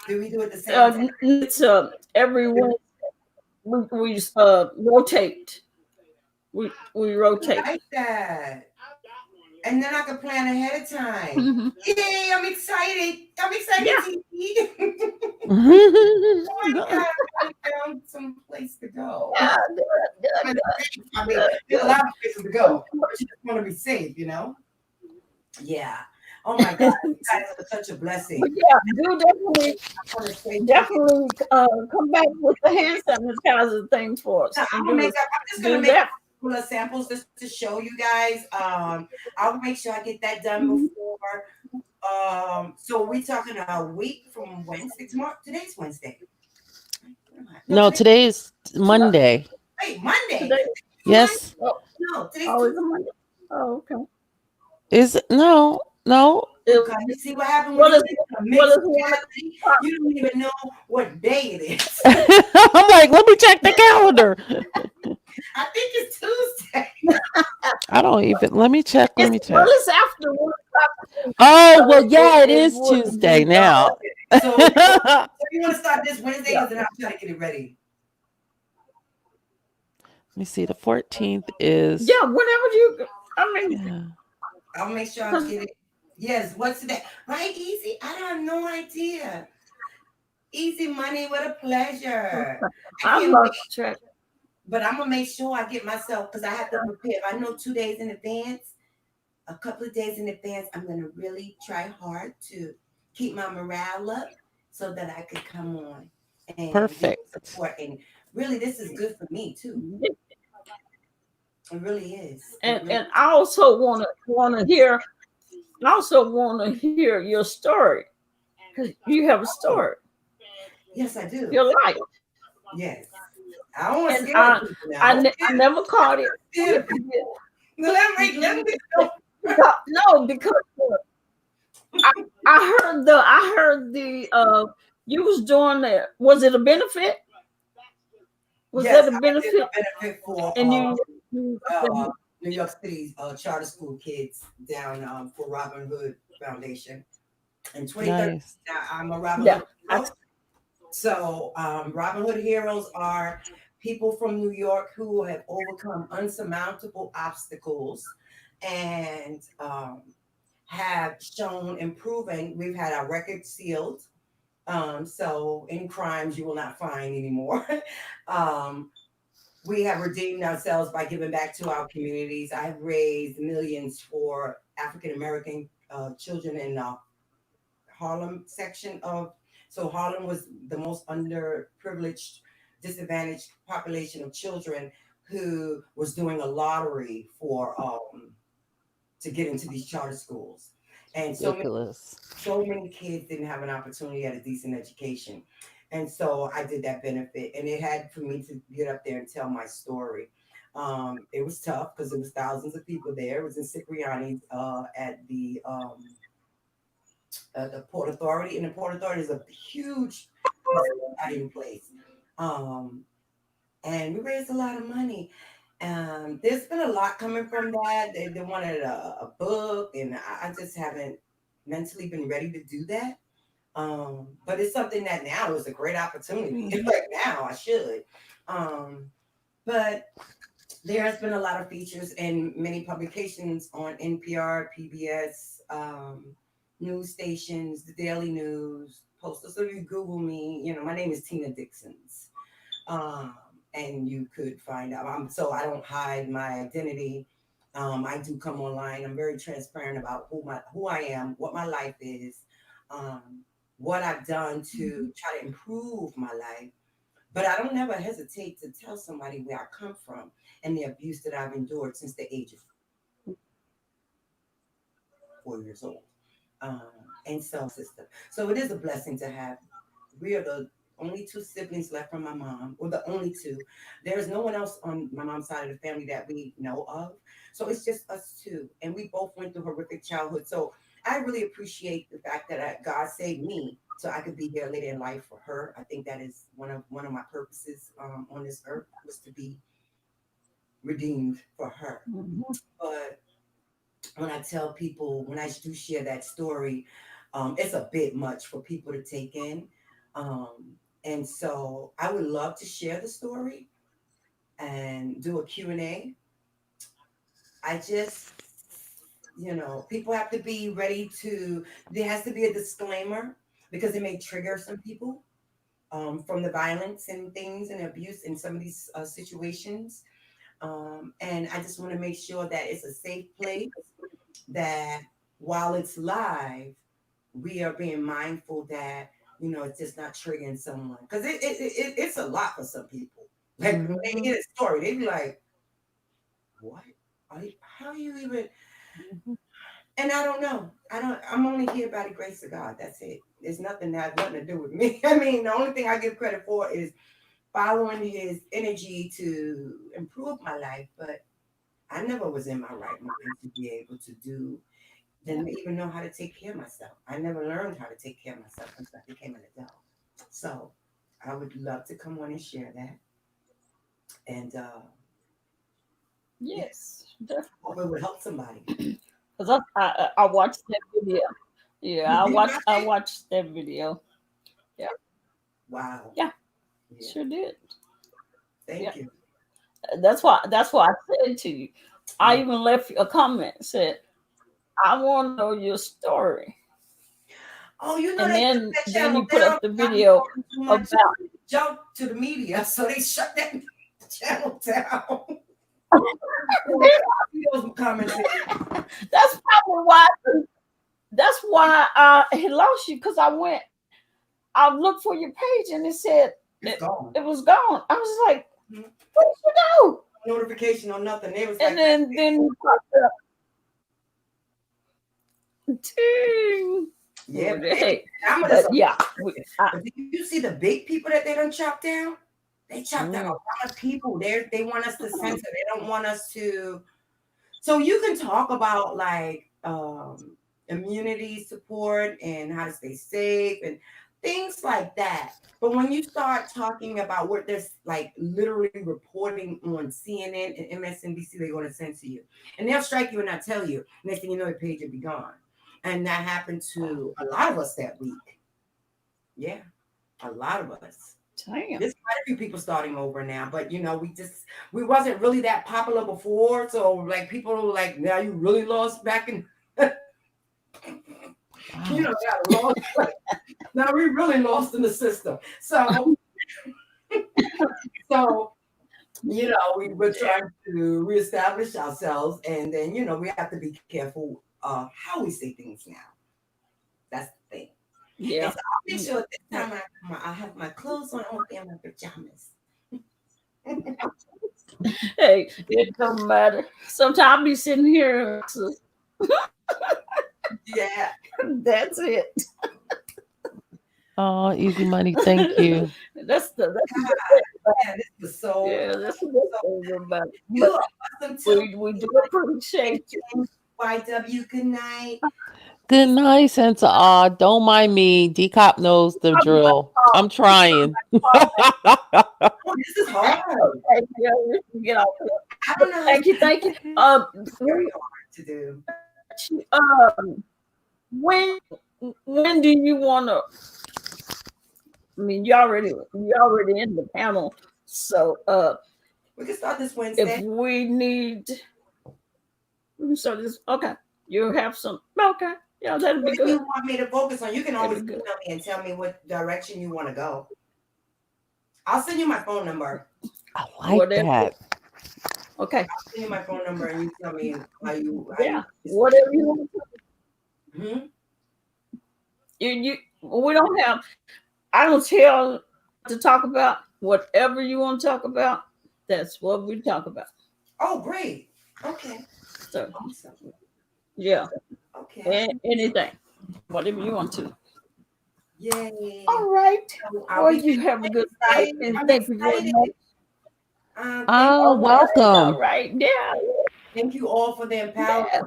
Do we do it at the same time? It's every Wednesday we rotate. We rotate. I like that. And then I can plan ahead of time. Mhm. Yay, I'm excited. I'm excited Yeah. to eat. Oh my God, I found some place to go. Yeah, good. I mean, there's a lot of places to go, but you just want to be safe, Yeah. Oh my God, you guys are such a blessing. But yeah, do definitely I want to say thank definitely come back with the hand sanitizer thing for us. I'm And gonna do, make up. I'm just do gonna make that. a couple of samples just to show you guys. I'll make sure I get that done Mhm. before So we talking a week from Wednesday tomorrow. Today's Wednesday. No, No, today. today is Monday. Wait, Monday. Today. Monday. Yes. Oh, No, today's oh, is Tuesday. it Monday? Oh, okay. Is it? No, no. It, Okay, you see what happened when what you is live in a what mixed is one reality? o'clock? You don't even know what day it is. I'm like, let me check the calendar. I think it's Tuesday. I don't even. Let me check. Let It's me well, check. it's after 1 o'clock, Oh, so well, yeah, it it is wouldn't Tuesday be. now. Okay. So you want to start this Wednesday Yeah, because then I'm trying to get it ready. Let me see. The 14th is. yeah. Whenever you, I mean, Yeah. I'll make sure I because get it. Yes, what's today? Right, Easy? I have no idea. Easy money, what a pleasure. I I've can't wait. lost track. But I'm gonna make sure I get myself because I have to prepare. If I know 2 days in advance, a couple of days in advance, I'm gonna really try hard to keep my morale up so that I could come on and give Perfect. support. And really, this is good for me too. It really is. It And really. and I also want to hear. I also want to hear your story because you have a Oh, story, yes, I do. your life, Yes, I don't want to and scare people now. Don't I never caught it. scare Yes, people. you did. Let me No, because I, I heard the you was doing that. Was it a benefit? Was Yes, that a I did a benefit? benefit for And you New York City's charter school kids down for Robin Hood Foundation. In 2013, Nice. I'm a Robin yeah, Hood I, hero. So, Robin Hood heroes are people from New York who have overcome unsurmountable obstacles and have shown and proven. We've had our record sealed. So, any crimes you will not find anymore. um, we have redeemed ourselves by giving back to our communities. I have raised millions for African American children in Harlem section of. So Harlem was the most underprivileged, disadvantaged population of children who was doing a lottery for to get into these charter schools, and Ridiculous. so many kids didn't have an opportunity at a decent education. And so I did that benefit, and it had for me to get up there and tell my story. It was tough because there was thousands of people there. It was in Cipriani at the Port Authority, and the Port Authority is a huge studying place. Um, and we raised a lot of money. There's been a lot coming from that. They wanted a book, and I just haven't mentally been ready to do that. But it's something that now is a great opportunity. Like now, I should. Um, but there has been a lot of features in many publications on NPR, PBS, news stations, the Daily News, Postal. So if you Google me, my name is Tina Dixons. Um, and you could find out. So I don't hide my identity. I do come online. I'm very transparent about who I am, what my life is, um, what I've done to try to improve my life. But I don't never hesitate to tell somebody where I come from and the abuse that I've endured since the age of 4 years old. Um, and system. So it is a blessing to have. We are the only two siblings left from my mom, or the only two. There is no one else on my mom's side of the family that we know of. So it's just us two. And we both went through horrific childhood. So I really appreciate the fact that God saved me so I could be here later in life for her. I think that is one of my purposes on this earth was to be redeemed for her. But when I tell people, when I do share that story, it's a bit much for people to take in. And so I would love to share the story and do a Q&A. I just, people have to be ready there has to be a disclaimer because it may trigger some people from the violence and things and abuse in some of these situations. And I just want to make sure that it's a safe place that while it's live, we are being mindful that it's just not triggering someone because it's a lot for some people. Like when they hear a story, they be like, "What? How you even?" And I don't know. I'm only here by the grace of God. That's it. It's nothing that has nothing to do with me. I mean, the only thing I give credit for is following his energy to improve my life. But I never was in my right mind to be able to do, didn't even know how to take care of myself. I never learned how to take care of myself until I became an adult. So I would love to come on and share that. And yeah, Yes, definitely. hope it would help somebody. Because I watched that video. You Yeah, did watch I it? watched that video. Yeah, Wow. yeah, Yeah. sure did. Yeah, Thank you. that's why I said to you. I Yeah. even left you a comment said, "I want to know your story," Oh, you know and they took that then channel you put down. up the Got me video talking too much. about. Jump to the media, so they shut that channel down. Those comments. That's probably why. That's why I had lost you because I looked for your page and it said It's gone. it was gone. I was like, Mhm. where did you go? Notification or nothing. They was And like, that. then you popped up. Dang. Yeah, What but the heck? I'm just But yeah, but did you see the big people that they done chopped down? They chopped down a Mm. lot of people. They want us to censor. They don't want us to. So you can talk about like immunity support and how to stay safe and things like that. But when you start talking about what there's like literally reporting on CNN and MSNBC, they're going to censor you. And they'll strike you and not tell you. Next thing you know, the page will be gone. And that happened to a lot of us that week. Yeah, a lot of us. damn. There's quite a few people starting over now, but we wasn't really that popular before. So like people were like, now you really lost back in Wow. got lost. Now we really lost in the system. So so we were trying to reestablish ourselves, and then we have to be careful how we say things now. That's the thing. Yeah. And so I'll make sure this time when I come out, I have my clothes on, I won't be in my pajamas. Hey, it don't matter. Sometimes I'll be sitting here. Yeah. That's it. Oh, Easy Money, thank you. That's the Yeah, this was so yeah. That's the best thing about it. you But are awesome too. we do appreciate you. YW, good night. Good night, Santa. Don't mind me. D-Cop knows the drill. I'm trying. Oh, this is hard. Okay, yeah, we can get off here. I don't know. Thank you, thank you. It's very hard to do. When do you want to? I mean, you already in the panel, so We can start this if Wednesday. we need, so this okay, you have some okay, yeah, that'd be What do you good. want me to focus on? You can always That'd be email good. me and tell me what direction you want to go. I'll send you my phone number. I like Whatever. that. Okay, I'll send you my phone number and you tell me how you. yeah, whatever you want. Hmm? You we don't have. I don't tell to talk about whatever you want to talk about. That's what we talk about. Oh, great. Okay. So Awesome. yeah, Okay. anything, whatever you want to. Yay. All right. So I'll Well, be you have a good night, Wednesday. and I'm thank you very excited. much. Thank Oh, All welcome. right. Yeah. Thank you all for the empowerment. Yeah.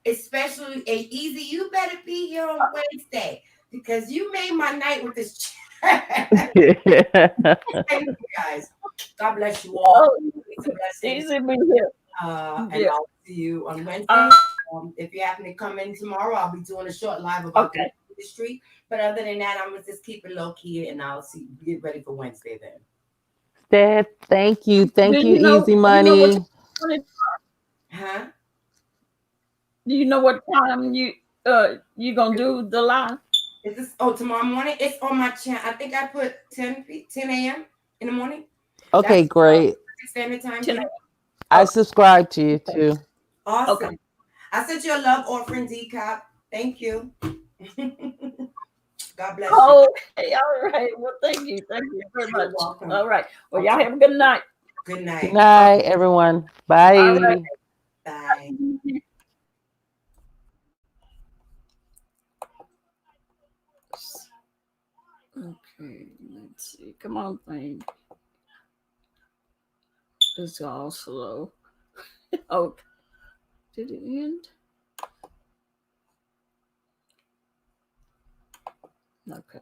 Especially Easy, you better be here on Wednesday because you made my night with this chat. Thank you guys. God bless you all. Oh, Peace and blessings. easy be here. And Yeah. I'll see you on Wednesday. Uh, If you happen to come in tomorrow, I'll be doing a short live about okay. the industry. But other than that, I'm gonna just keep it low key and I'll get ready for Wednesday then. Steph, thank you. Thank Do you, you know? Easy Do you know what Money. time? Huh? Do you know what time you gonna do the live? Is this tomorrow morning? It's on my channel. I think I put 10 a.m. in the morning. Okay, That's great. Standard time. 10 here. I subscribe to you too. Awesome. Okay. I sent you a love offering, D-Cop. Thank you. God bless you. Okay. All right. Well, thank you. Thank you very You're much. welcome. All right. Well, y'all have a good night. Good Good night. night, everyone. Bye. All right. Bye. Okay, let's see. Come on, thing. It's all slow. Oh, did it end? Okay.